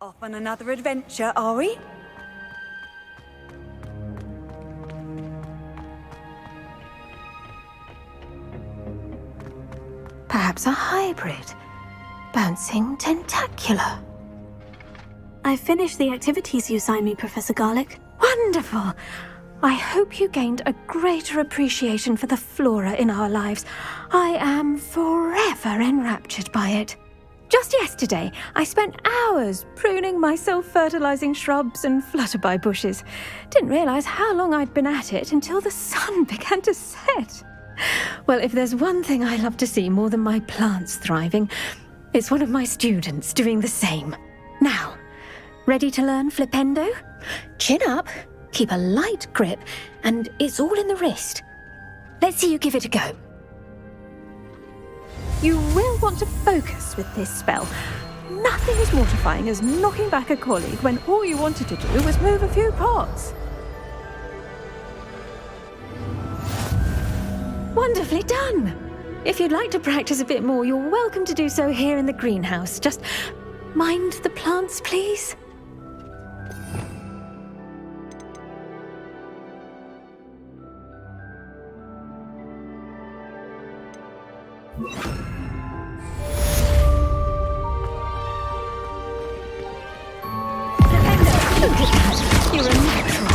Off on another adventure, are we? Perhaps a hybrid. Bouncing tentacular. I finished the activities you assigned me, Professor Garlick. Wonderful. I hope you gained a greater appreciation for the flora in our lives. I am forever enraptured by it. Just yesterday, I spent hours pruning my self-fertilizing shrubs and flutterby bushes. Didn't realize how long I'd been at it until the sun began to set. Well, if there's one thing I love to see more than my plants thriving, it's one of my students doing the same. Now, ready to learn Flipendo? Chin up, keep a light grip, and it's all in the wrist. Let's see you give it a go. You will want to focus with this spell. Nothing as mortifying as knocking back a colleague when all you wanted to do was move a few pots. Wonderfully done! If you'd like to practice a bit more, you're welcome to do so here in the greenhouse. Just mind the plants, please. Look at that! You're a natural.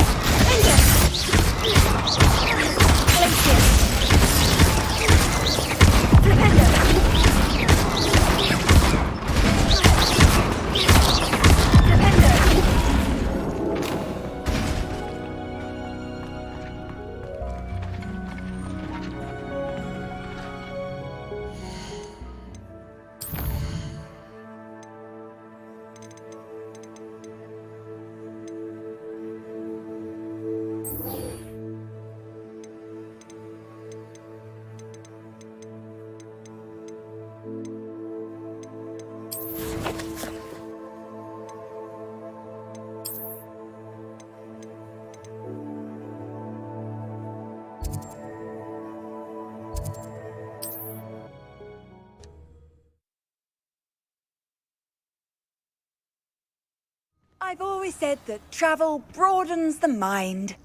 I've always said that travel broadens the mind.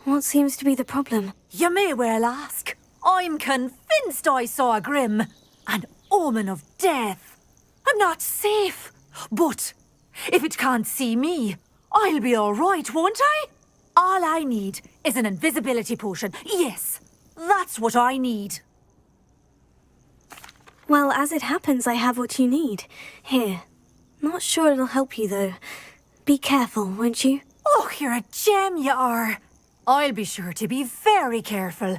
What seems to be the problem? You may well ask. I'm convinced I saw a grim, an omen of death. I'm not safe, but if it can't see me, I'll be all right, won't I? All I need is an invisibility potion. Yes, that's what I need. Well, as it happens, I have what you need. Here. Not sure it'll help you, though. Be careful, won't you? Oh, you're a gem, you are. I'll be sure to be very careful.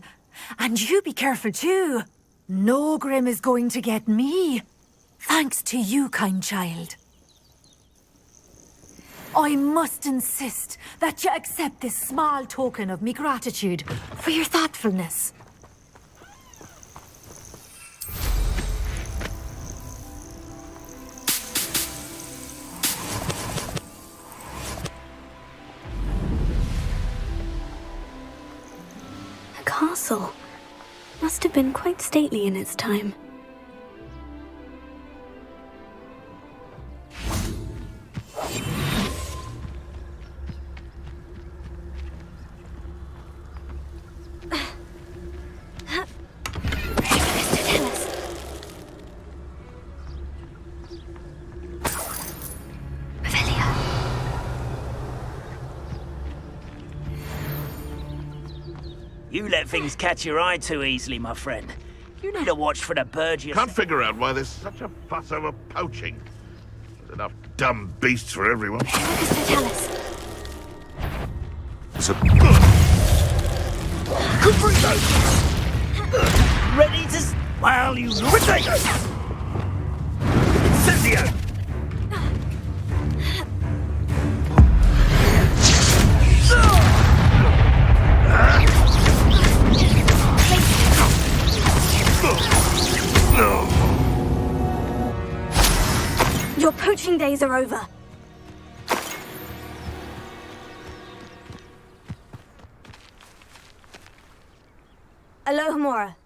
And you be careful, too. No grim is going to get me. Thanks to you, kind child. I must insist that you accept this small token of me gratitude for your thoughtfulness. Castle. Must have been quite stately in its time. You let things catch your eye too easily, my friend. You need to watch for the birds you... Can't figure out why there's such a fuss over poaching. There's enough dumb beasts for everyone. It's a... Ready to... Well, you... Ridiculous! Incendio! Your poaching days are over. Alohomora.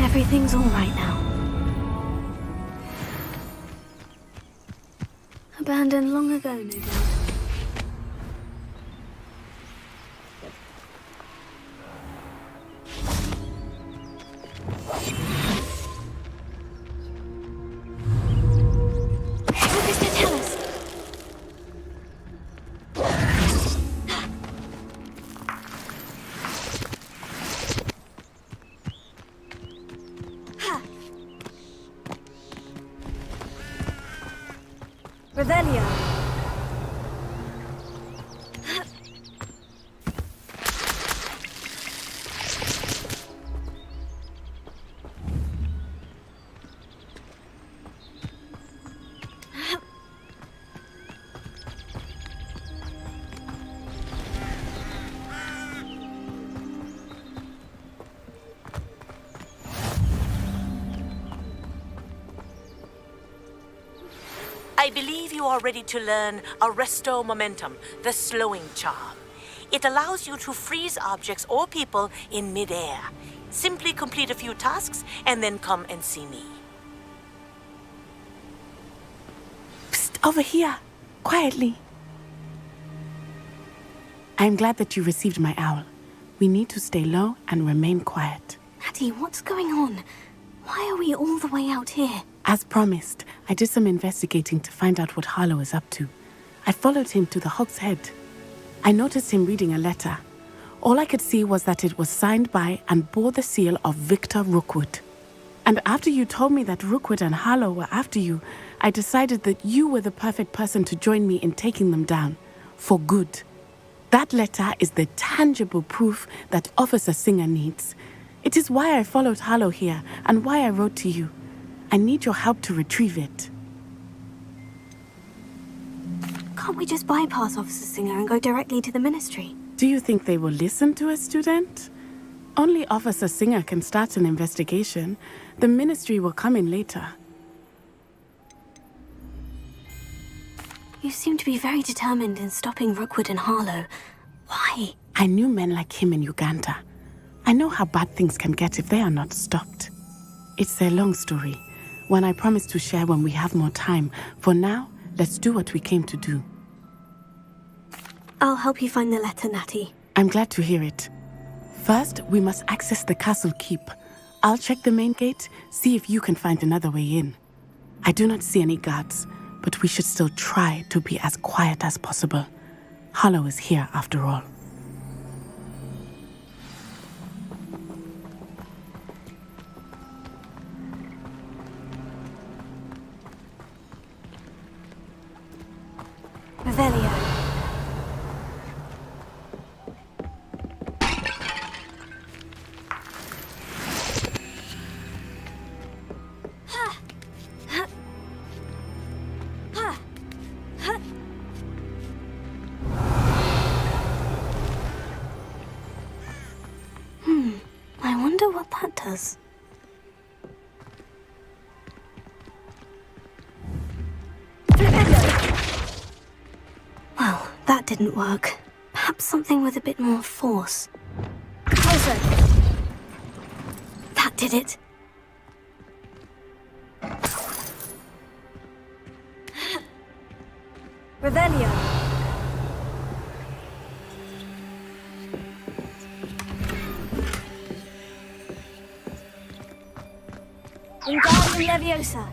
Everything's all right now. Abandoned long ago, no doubt. What does that tell us? Revelio. I believe you are ready to learn Arresto Momentum, the slowing charm. It allows you to freeze objects or people in midair. Simply complete a few tasks and then come and see me. Psst, over here. Quietly. I'm glad that you received my owl. We need to stay low and remain quiet. Natty, what's going on? Why are we all the way out here? As promised, I did some investigating to find out what Harlow is up to. I followed him to the Hog's Head. I noticed him reading a letter. All I could see was that it was signed by and bore the seal of Victor Rookwood. And after you told me that Rookwood and Harlow were after you, I decided that you were the perfect person to join me in taking them down. For good. That letter is the tangible proof that Officer Singer needs. It is why I followed Harlow here and why I wrote to you. I need your help to retrieve it. Can't we just bypass Officer Singer and go directly to the Ministry? Do you think they will listen to a student? Only Officer Singer can start an investigation. The Ministry will come in later. You seem to be very determined in stopping Rookwood and Harlow. Why? I knew men like him in Uganda. I know how bad things can get if they are not stopped. It's a long story, one I promise to share when we have more time. For now, let's do what we came to do. I'll help you find the letter, Natty. I'm glad to hear it. First, we must access the castle keep. I'll check the main gate, see if you can find another way in. I do not see any guards, but we should still try to be as quiet as possible. Harlow is here after all. Revelio. I wonder what that does. Well, that didn't work. Perhaps something with a bit more force. Closer! That did it. Revelio. Wingardium Leviosa.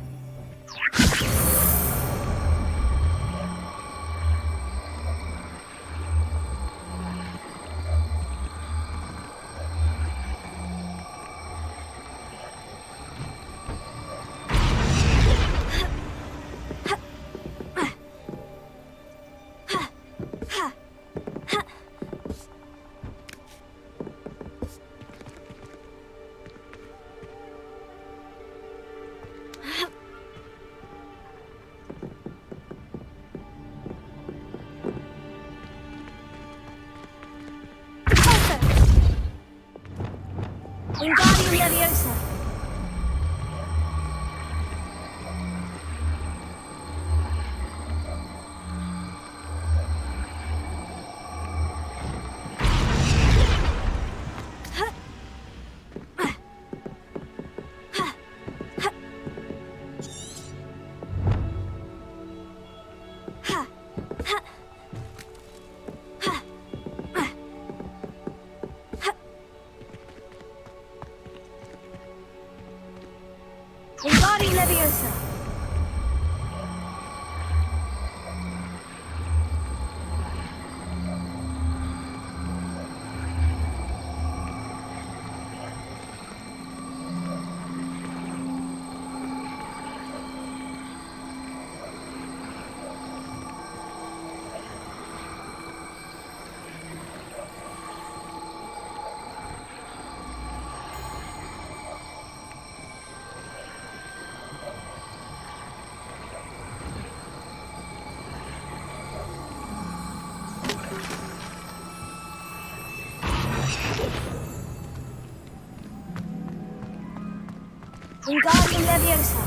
Wingardium Leviosa.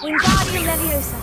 Wingardium Leviosa.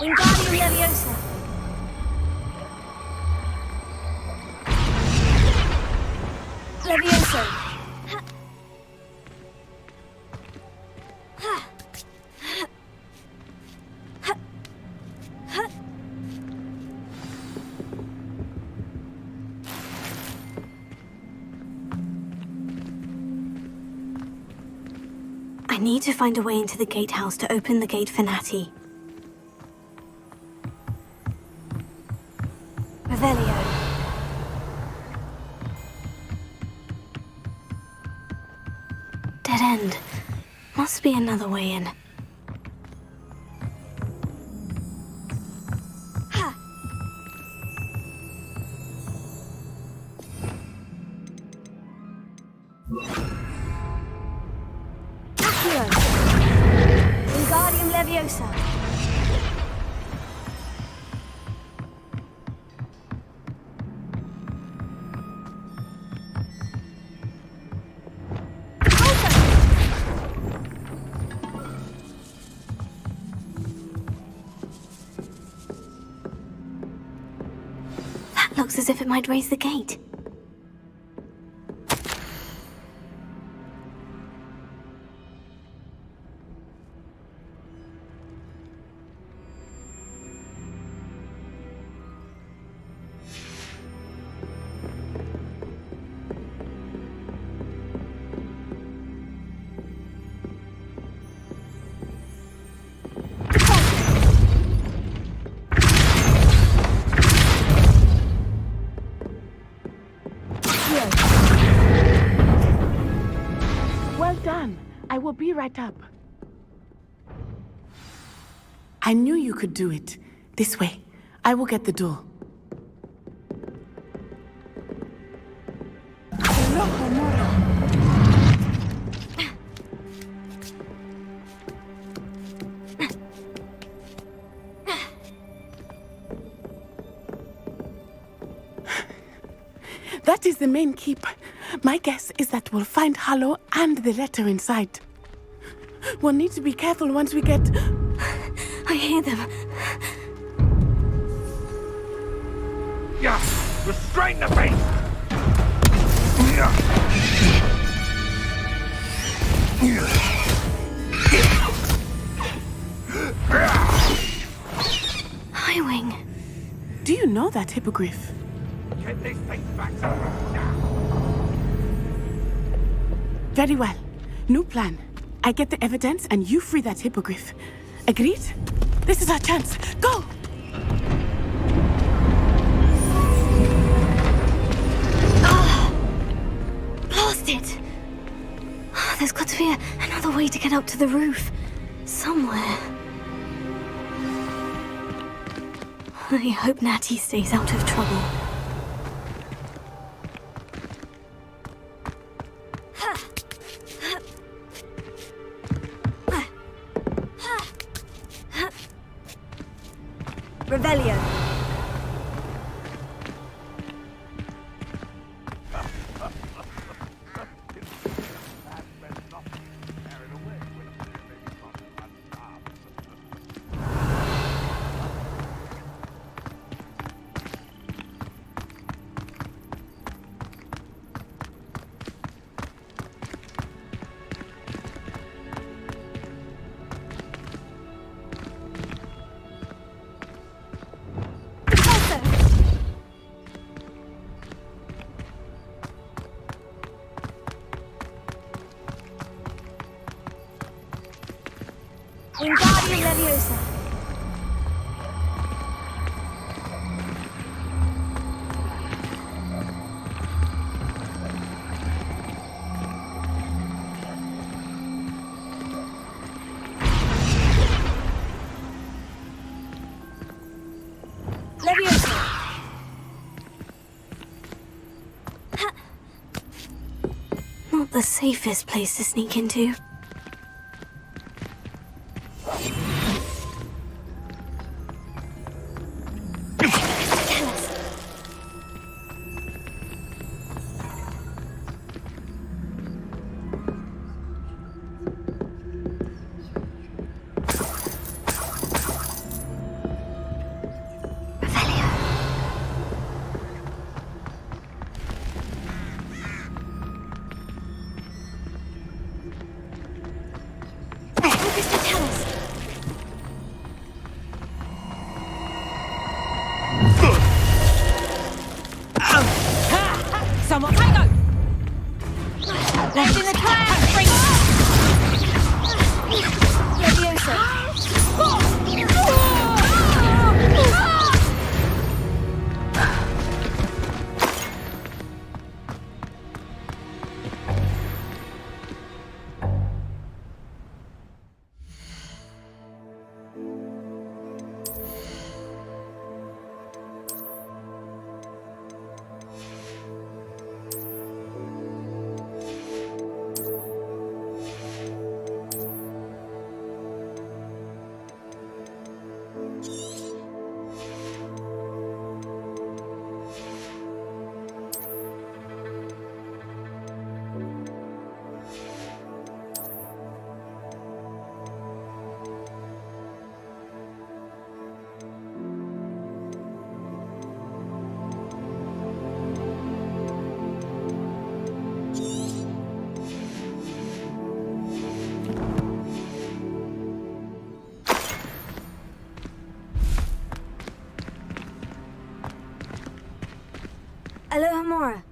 Wingardium Leviosa. Leviosa. I need to find a way into the gatehouse to open the gate for Natty. Revelio. Dead end. Must be another way in. Wingardium Leviosa. That looks as if it might raise the gate. I will be right up. I knew you could do it. This way. I will get the door. That is the main keep. My guess is that we'll find Hollow and the letter inside. We'll need to be careful once we get... I hear them. Yeah, restrain the beast! Highwing. Do you know that hippogriff? Get this thing back to Very well. New plan. I get the evidence and you free that hippogriff. Agreed? This is our chance. Go! Blast it! There's got to be another way to get up to the roof. Somewhere. I hope Natty stays out of trouble. Revelio. Wingardium Leviosa. Leviosa. Not the safest place to sneak into. Someone tango! Left in the clan! Bring Aloha Mora.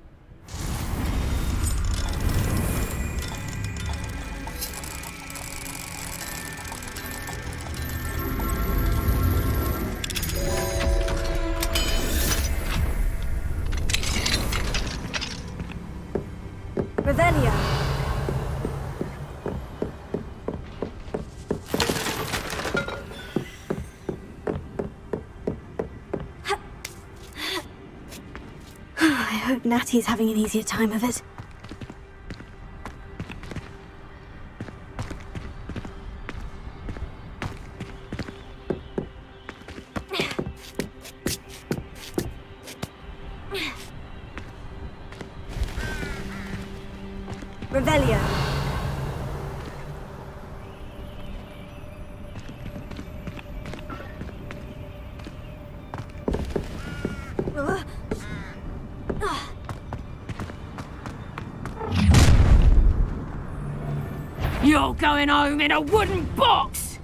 Revelio. I hope Natty's having an easier time of it. Revelio. You're going home in a wooden box!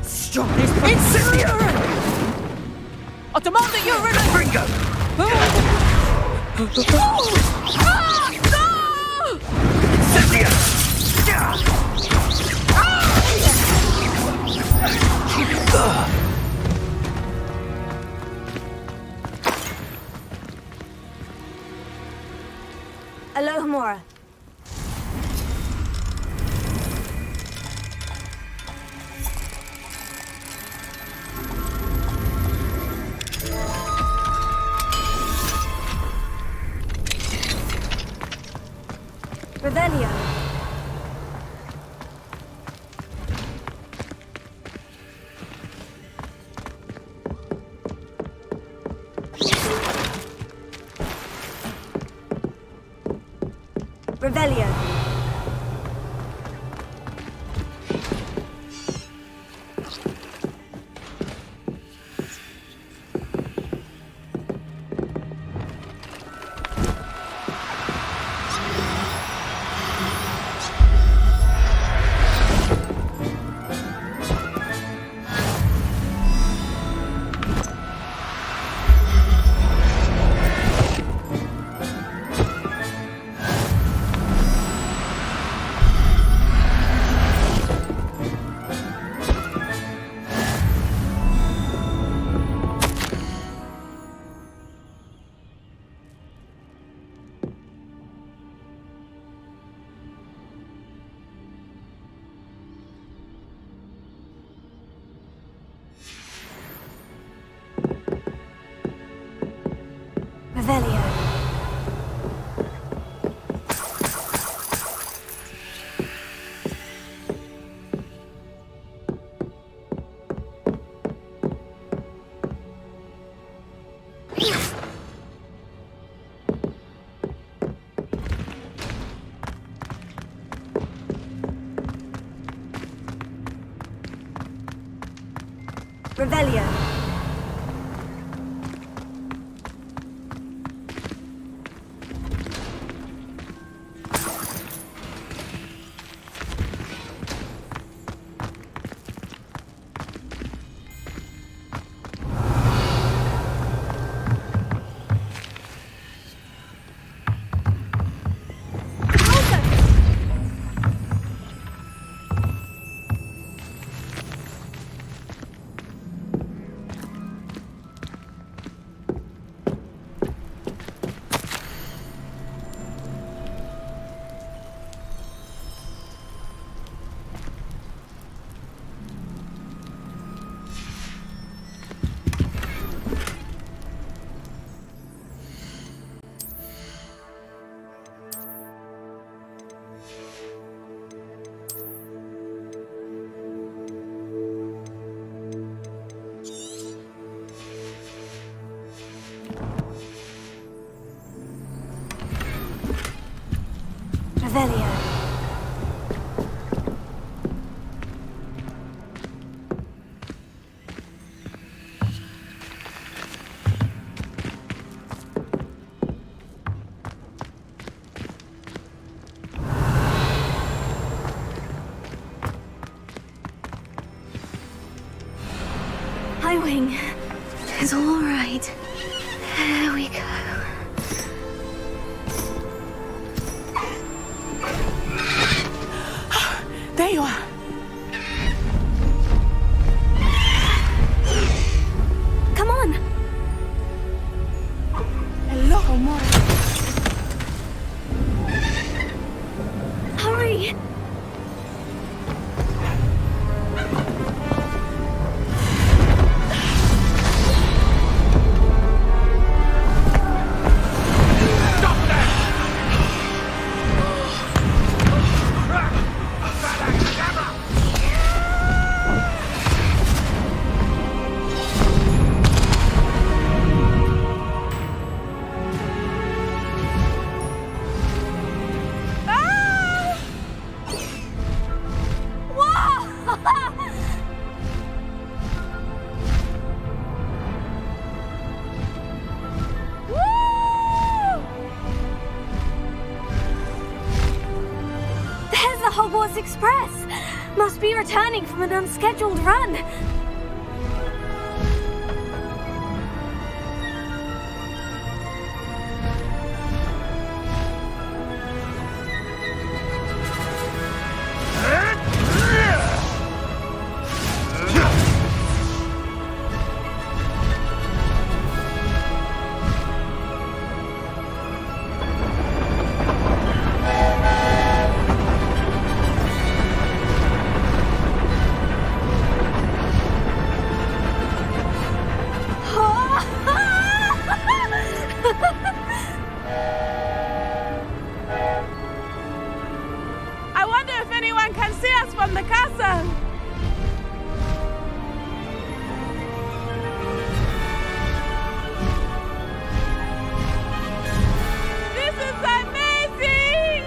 Stop this! Incendiary! I demand that you remember! Bingo! Alohomora. Revelio. Revelio. Revelio. Revelio. Revelio. Highwing. It's all right. There we go. There you are. Come on. Hello, Mora. Hurry. Ah! Hogwarts Express! Must be returning from an unscheduled run. I wonder if anyone can see us from the castle. This is amazing!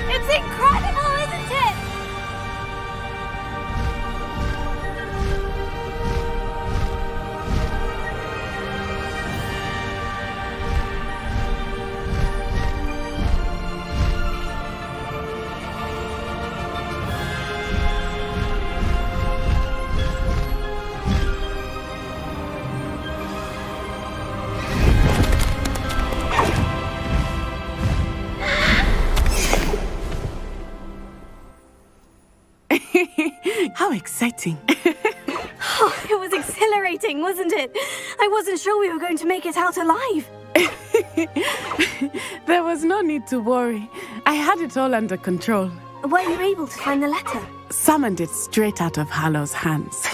It's incredible, isn't it? How exciting. Oh, it was exhilarating, wasn't it? I wasn't sure we were going to make it out alive. There was no need to worry. I had it all under control. Were you able to find the letter? Summoned it straight out of Hallow's hands.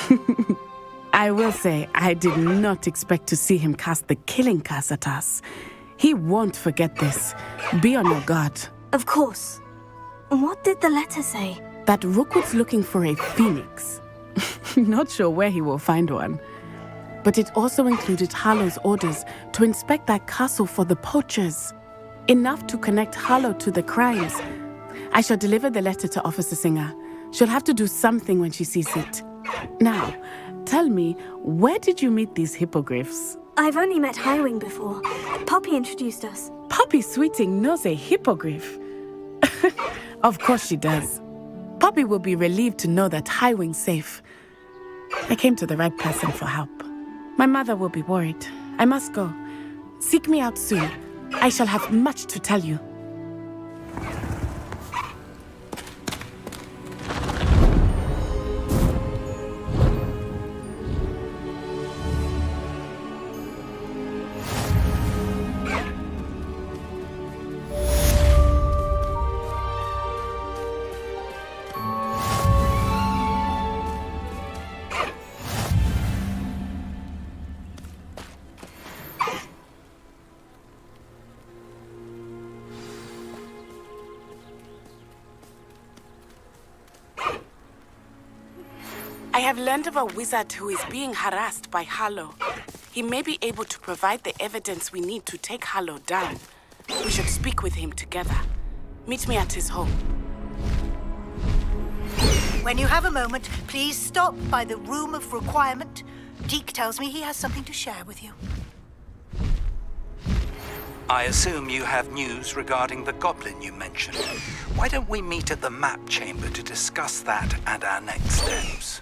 I will say, I did not expect to see him cast the killing curse at us. He won't forget this. Be on your guard. Of course. What did the letter say? That Rookwood's looking for a phoenix. Not sure where he will find one. But it also included Hallow's orders to inspect that castle for the poachers. Enough to connect Hallow to the crimes. I shall deliver the letter to Officer Singer. She'll have to do something when she sees it. Now, tell me, where did you meet these hippogriffs? I've only met Highwing before. Poppy introduced us. Poppy Sweeting knows a hippogriff. Of course she does. Poppy will be relieved to know that Highwing's safe. I came to the right person for help. My mother will be worried. I must go. Seek me out soon. I shall have much to tell you. I have learned of a wizard who is being harassed by Hallow. He may be able to provide the evidence we need to take Hallow down. We should speak with him together. Meet me at his home. When you have a moment, please stop by the Room of Requirement. Deke tells me he has something to share with you. I assume you have news regarding the Goblin you mentioned. Why don't we meet at the map chamber to discuss that and our next steps?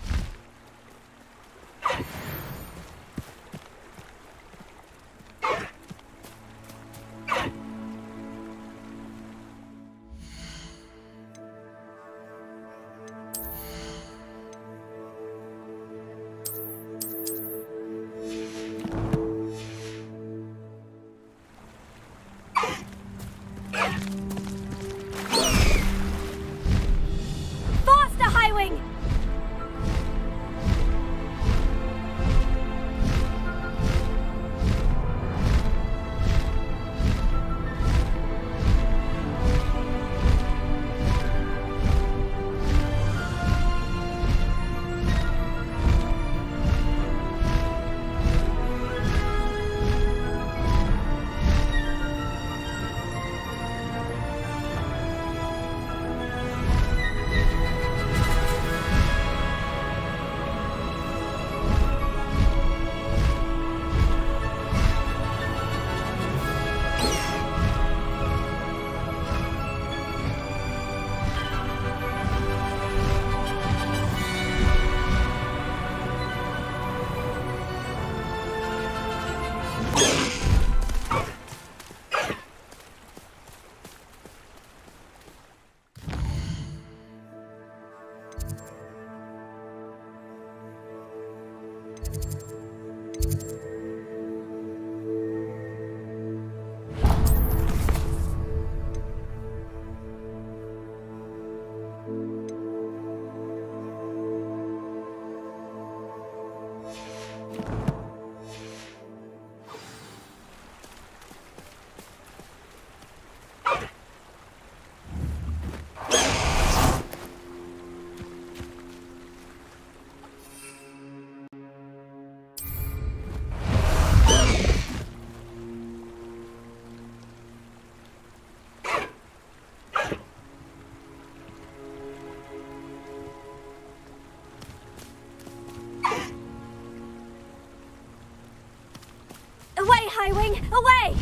Away!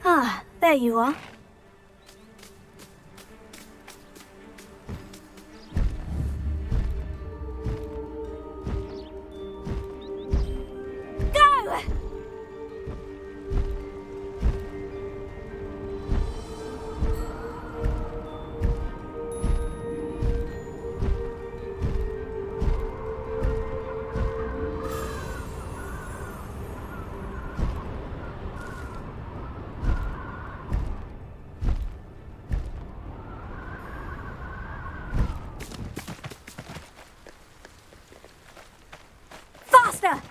Ah, there you are. Go! Faster!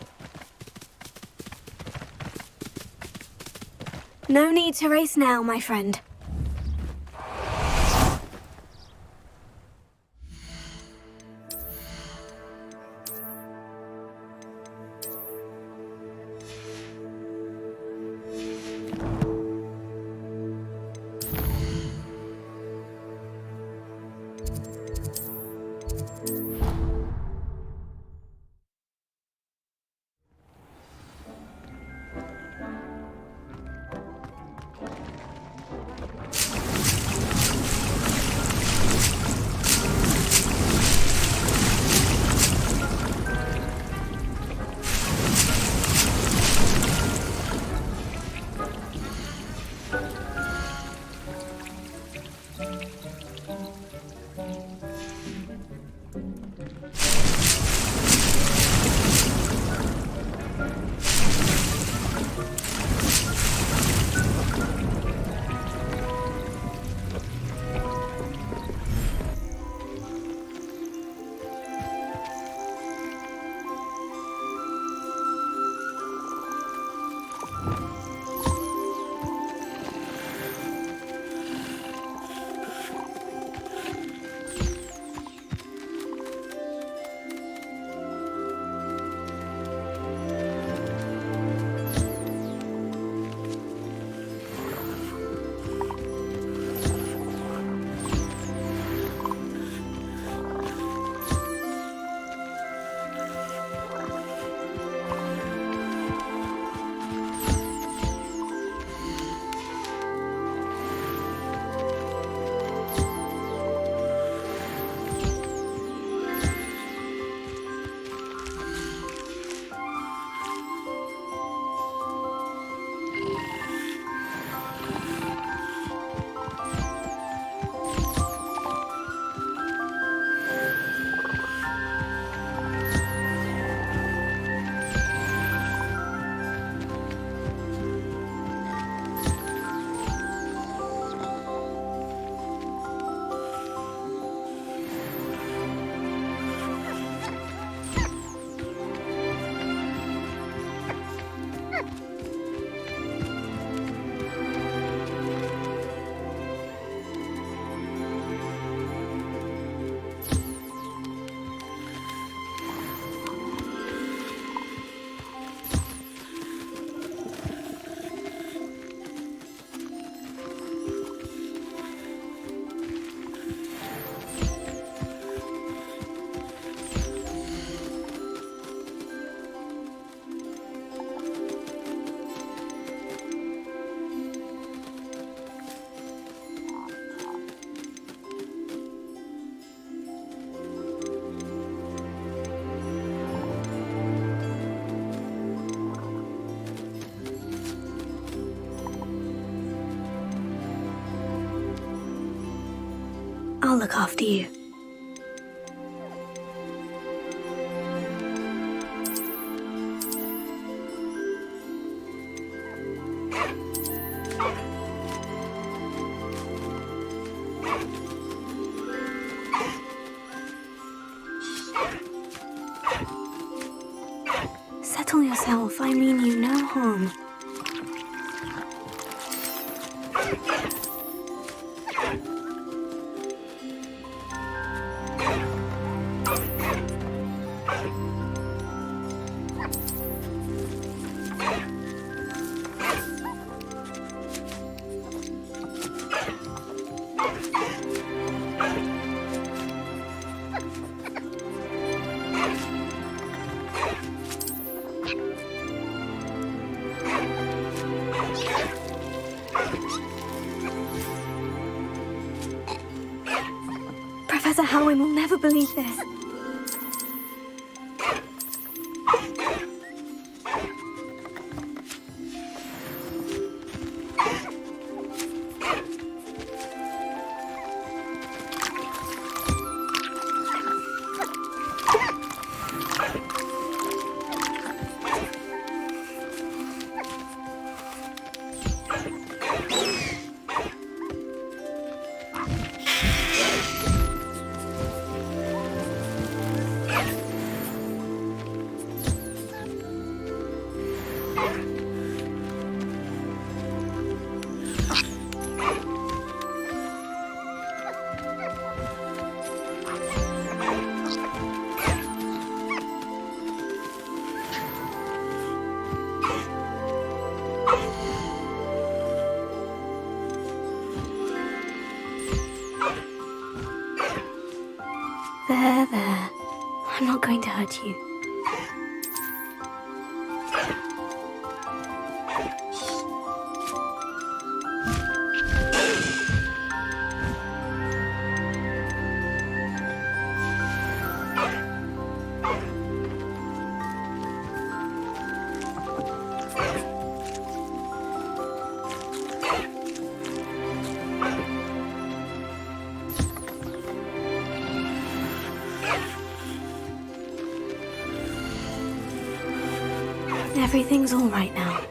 No need to race now, my friend. I'll look after you. yourself. I mean you no harm. Professor Howin will never believe this. There. I'm not going to hurt you. Everything's all right now.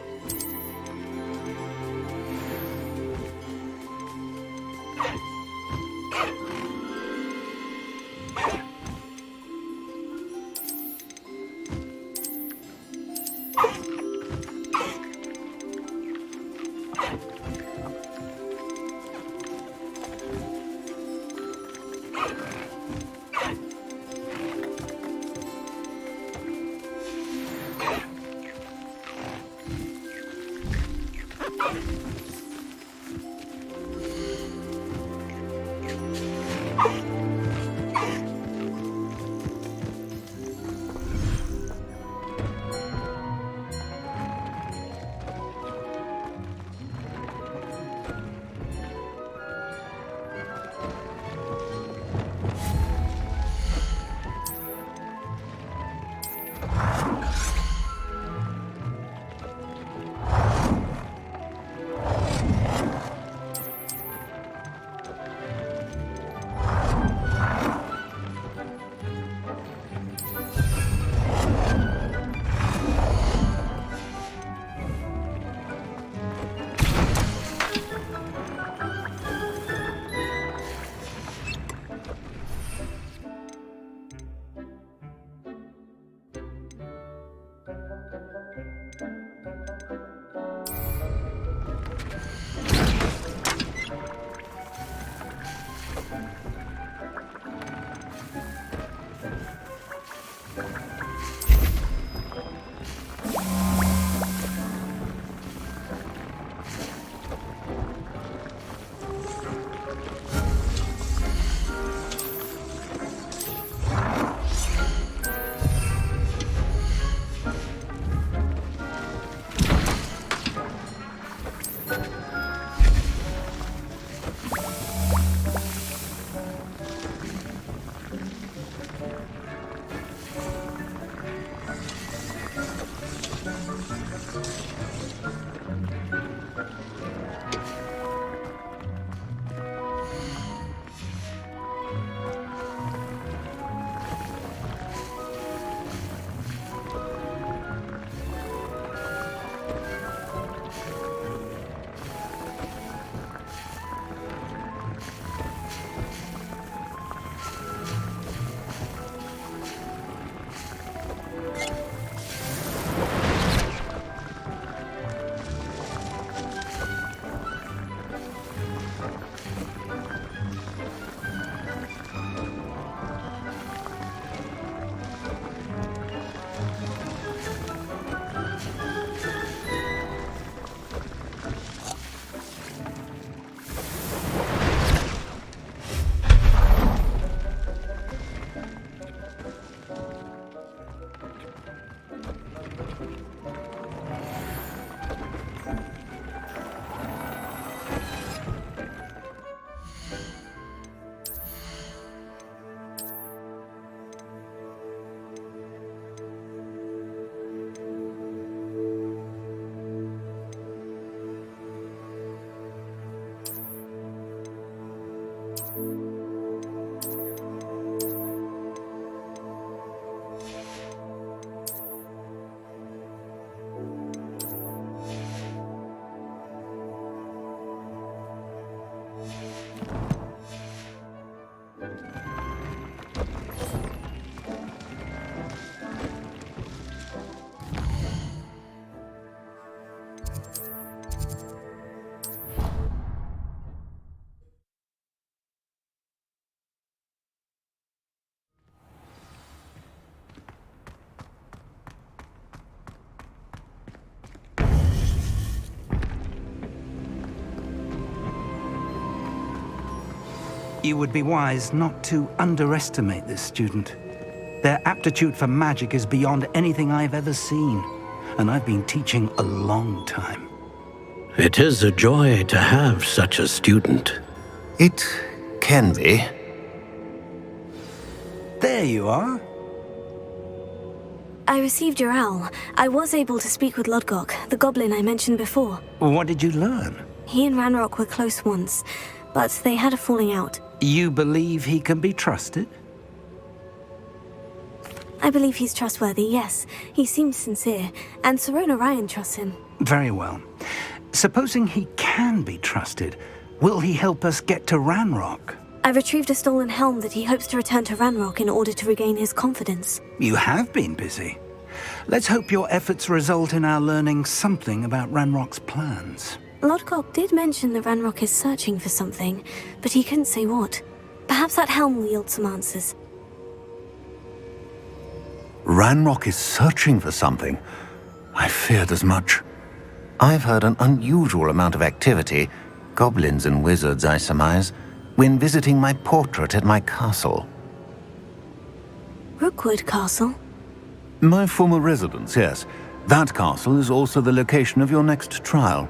You would be wise not to underestimate this student. Their aptitude for magic is beyond anything I've ever seen, and I've been teaching a long time. It is a joy to have such a student. It can be. There you are. I received your owl. I was able to speak with Lodgok, the goblin I mentioned before. What did you learn? He and Ranrock were close once, but they had a falling out. You believe he can be trusted? I believe he's trustworthy, yes. He seems sincere, and Serona Ryan trusts him. Very well. Supposing he can be trusted, will he help us get to Ranrock? I retrieved a stolen helm that he hopes to return to Ranrock in order to regain his confidence. You have been busy. Let's hope your efforts result in our learning something about Ranrock's plans. Lodgok did mention that Ranrock is searching for something, but he couldn't say what. Perhaps that helm will yield some answers. Ranrock is searching for something. I feared as much. I've heard an unusual amount of activity, goblins and wizards, I surmise, when visiting my portrait at my castle. Rookwood Castle? My former residence, yes. That castle is also the location of your next trial.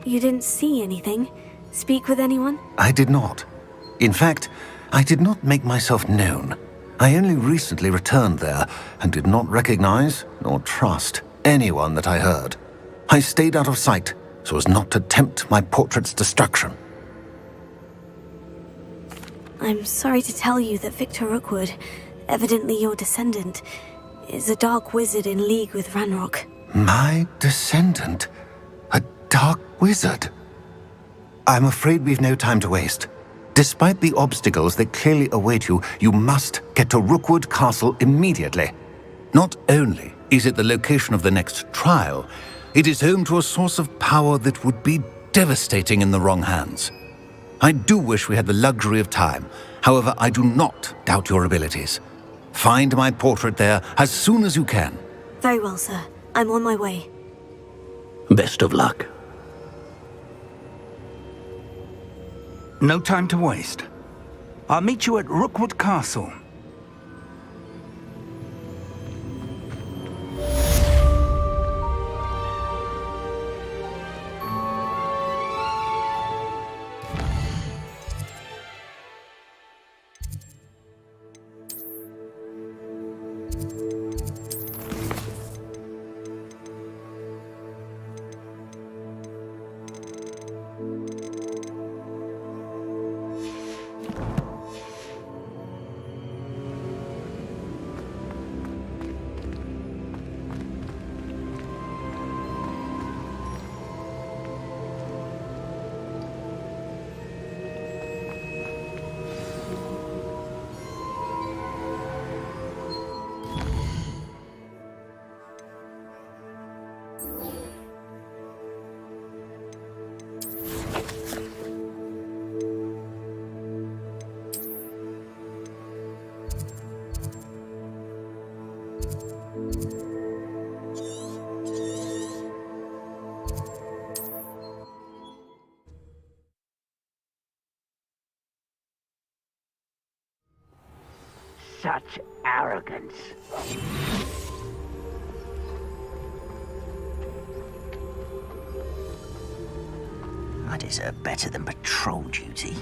You didn't see anything? Speak with anyone? I did not. In fact, I did not make myself known. I only recently returned there and did not recognize nor trust anyone that I heard. I stayed out of sight so as not to tempt my portrait's destruction. I'm sorry to tell you that Victor Rookwood, evidently your descendant, is a dark wizard in league with Ranrock. My descendant? A dark wizard? I'm afraid we've no time to waste. Despite the obstacles that clearly await you, you must get to Rookwood Castle immediately. Not only is it the location of the next trial, it is home to a source of power that would be devastating in the wrong hands. I do wish we had the luxury of time. However, I do not doubt your abilities. Find my portrait there as soon as you can. Very well, sir. I'm on my way. Best of luck. No time to waste. I'll meet you at Rookwood Castle. Such arrogance. I deserve better than patrol duty.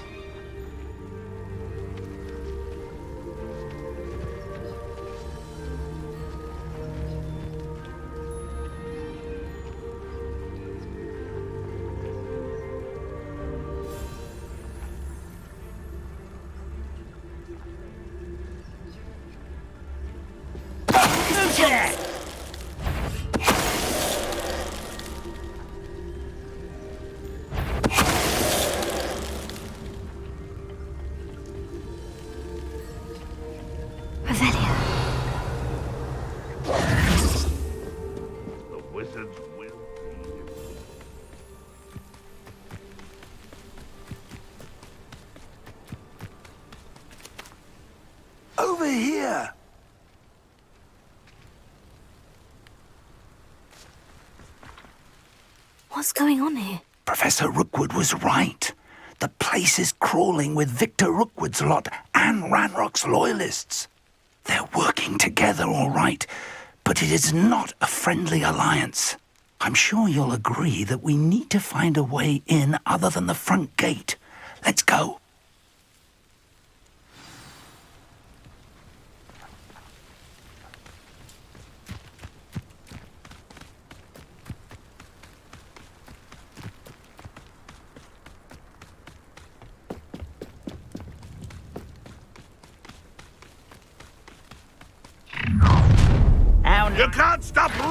Over here! What's going on here? Professor Rookwood was right. The place is crawling with Victor Rookwood's lot and Ranrock's loyalists. They're working together, all right, but it is not a friendly alliance. I'm sure you'll agree that we need to find a way in other than the front gate. Let's go.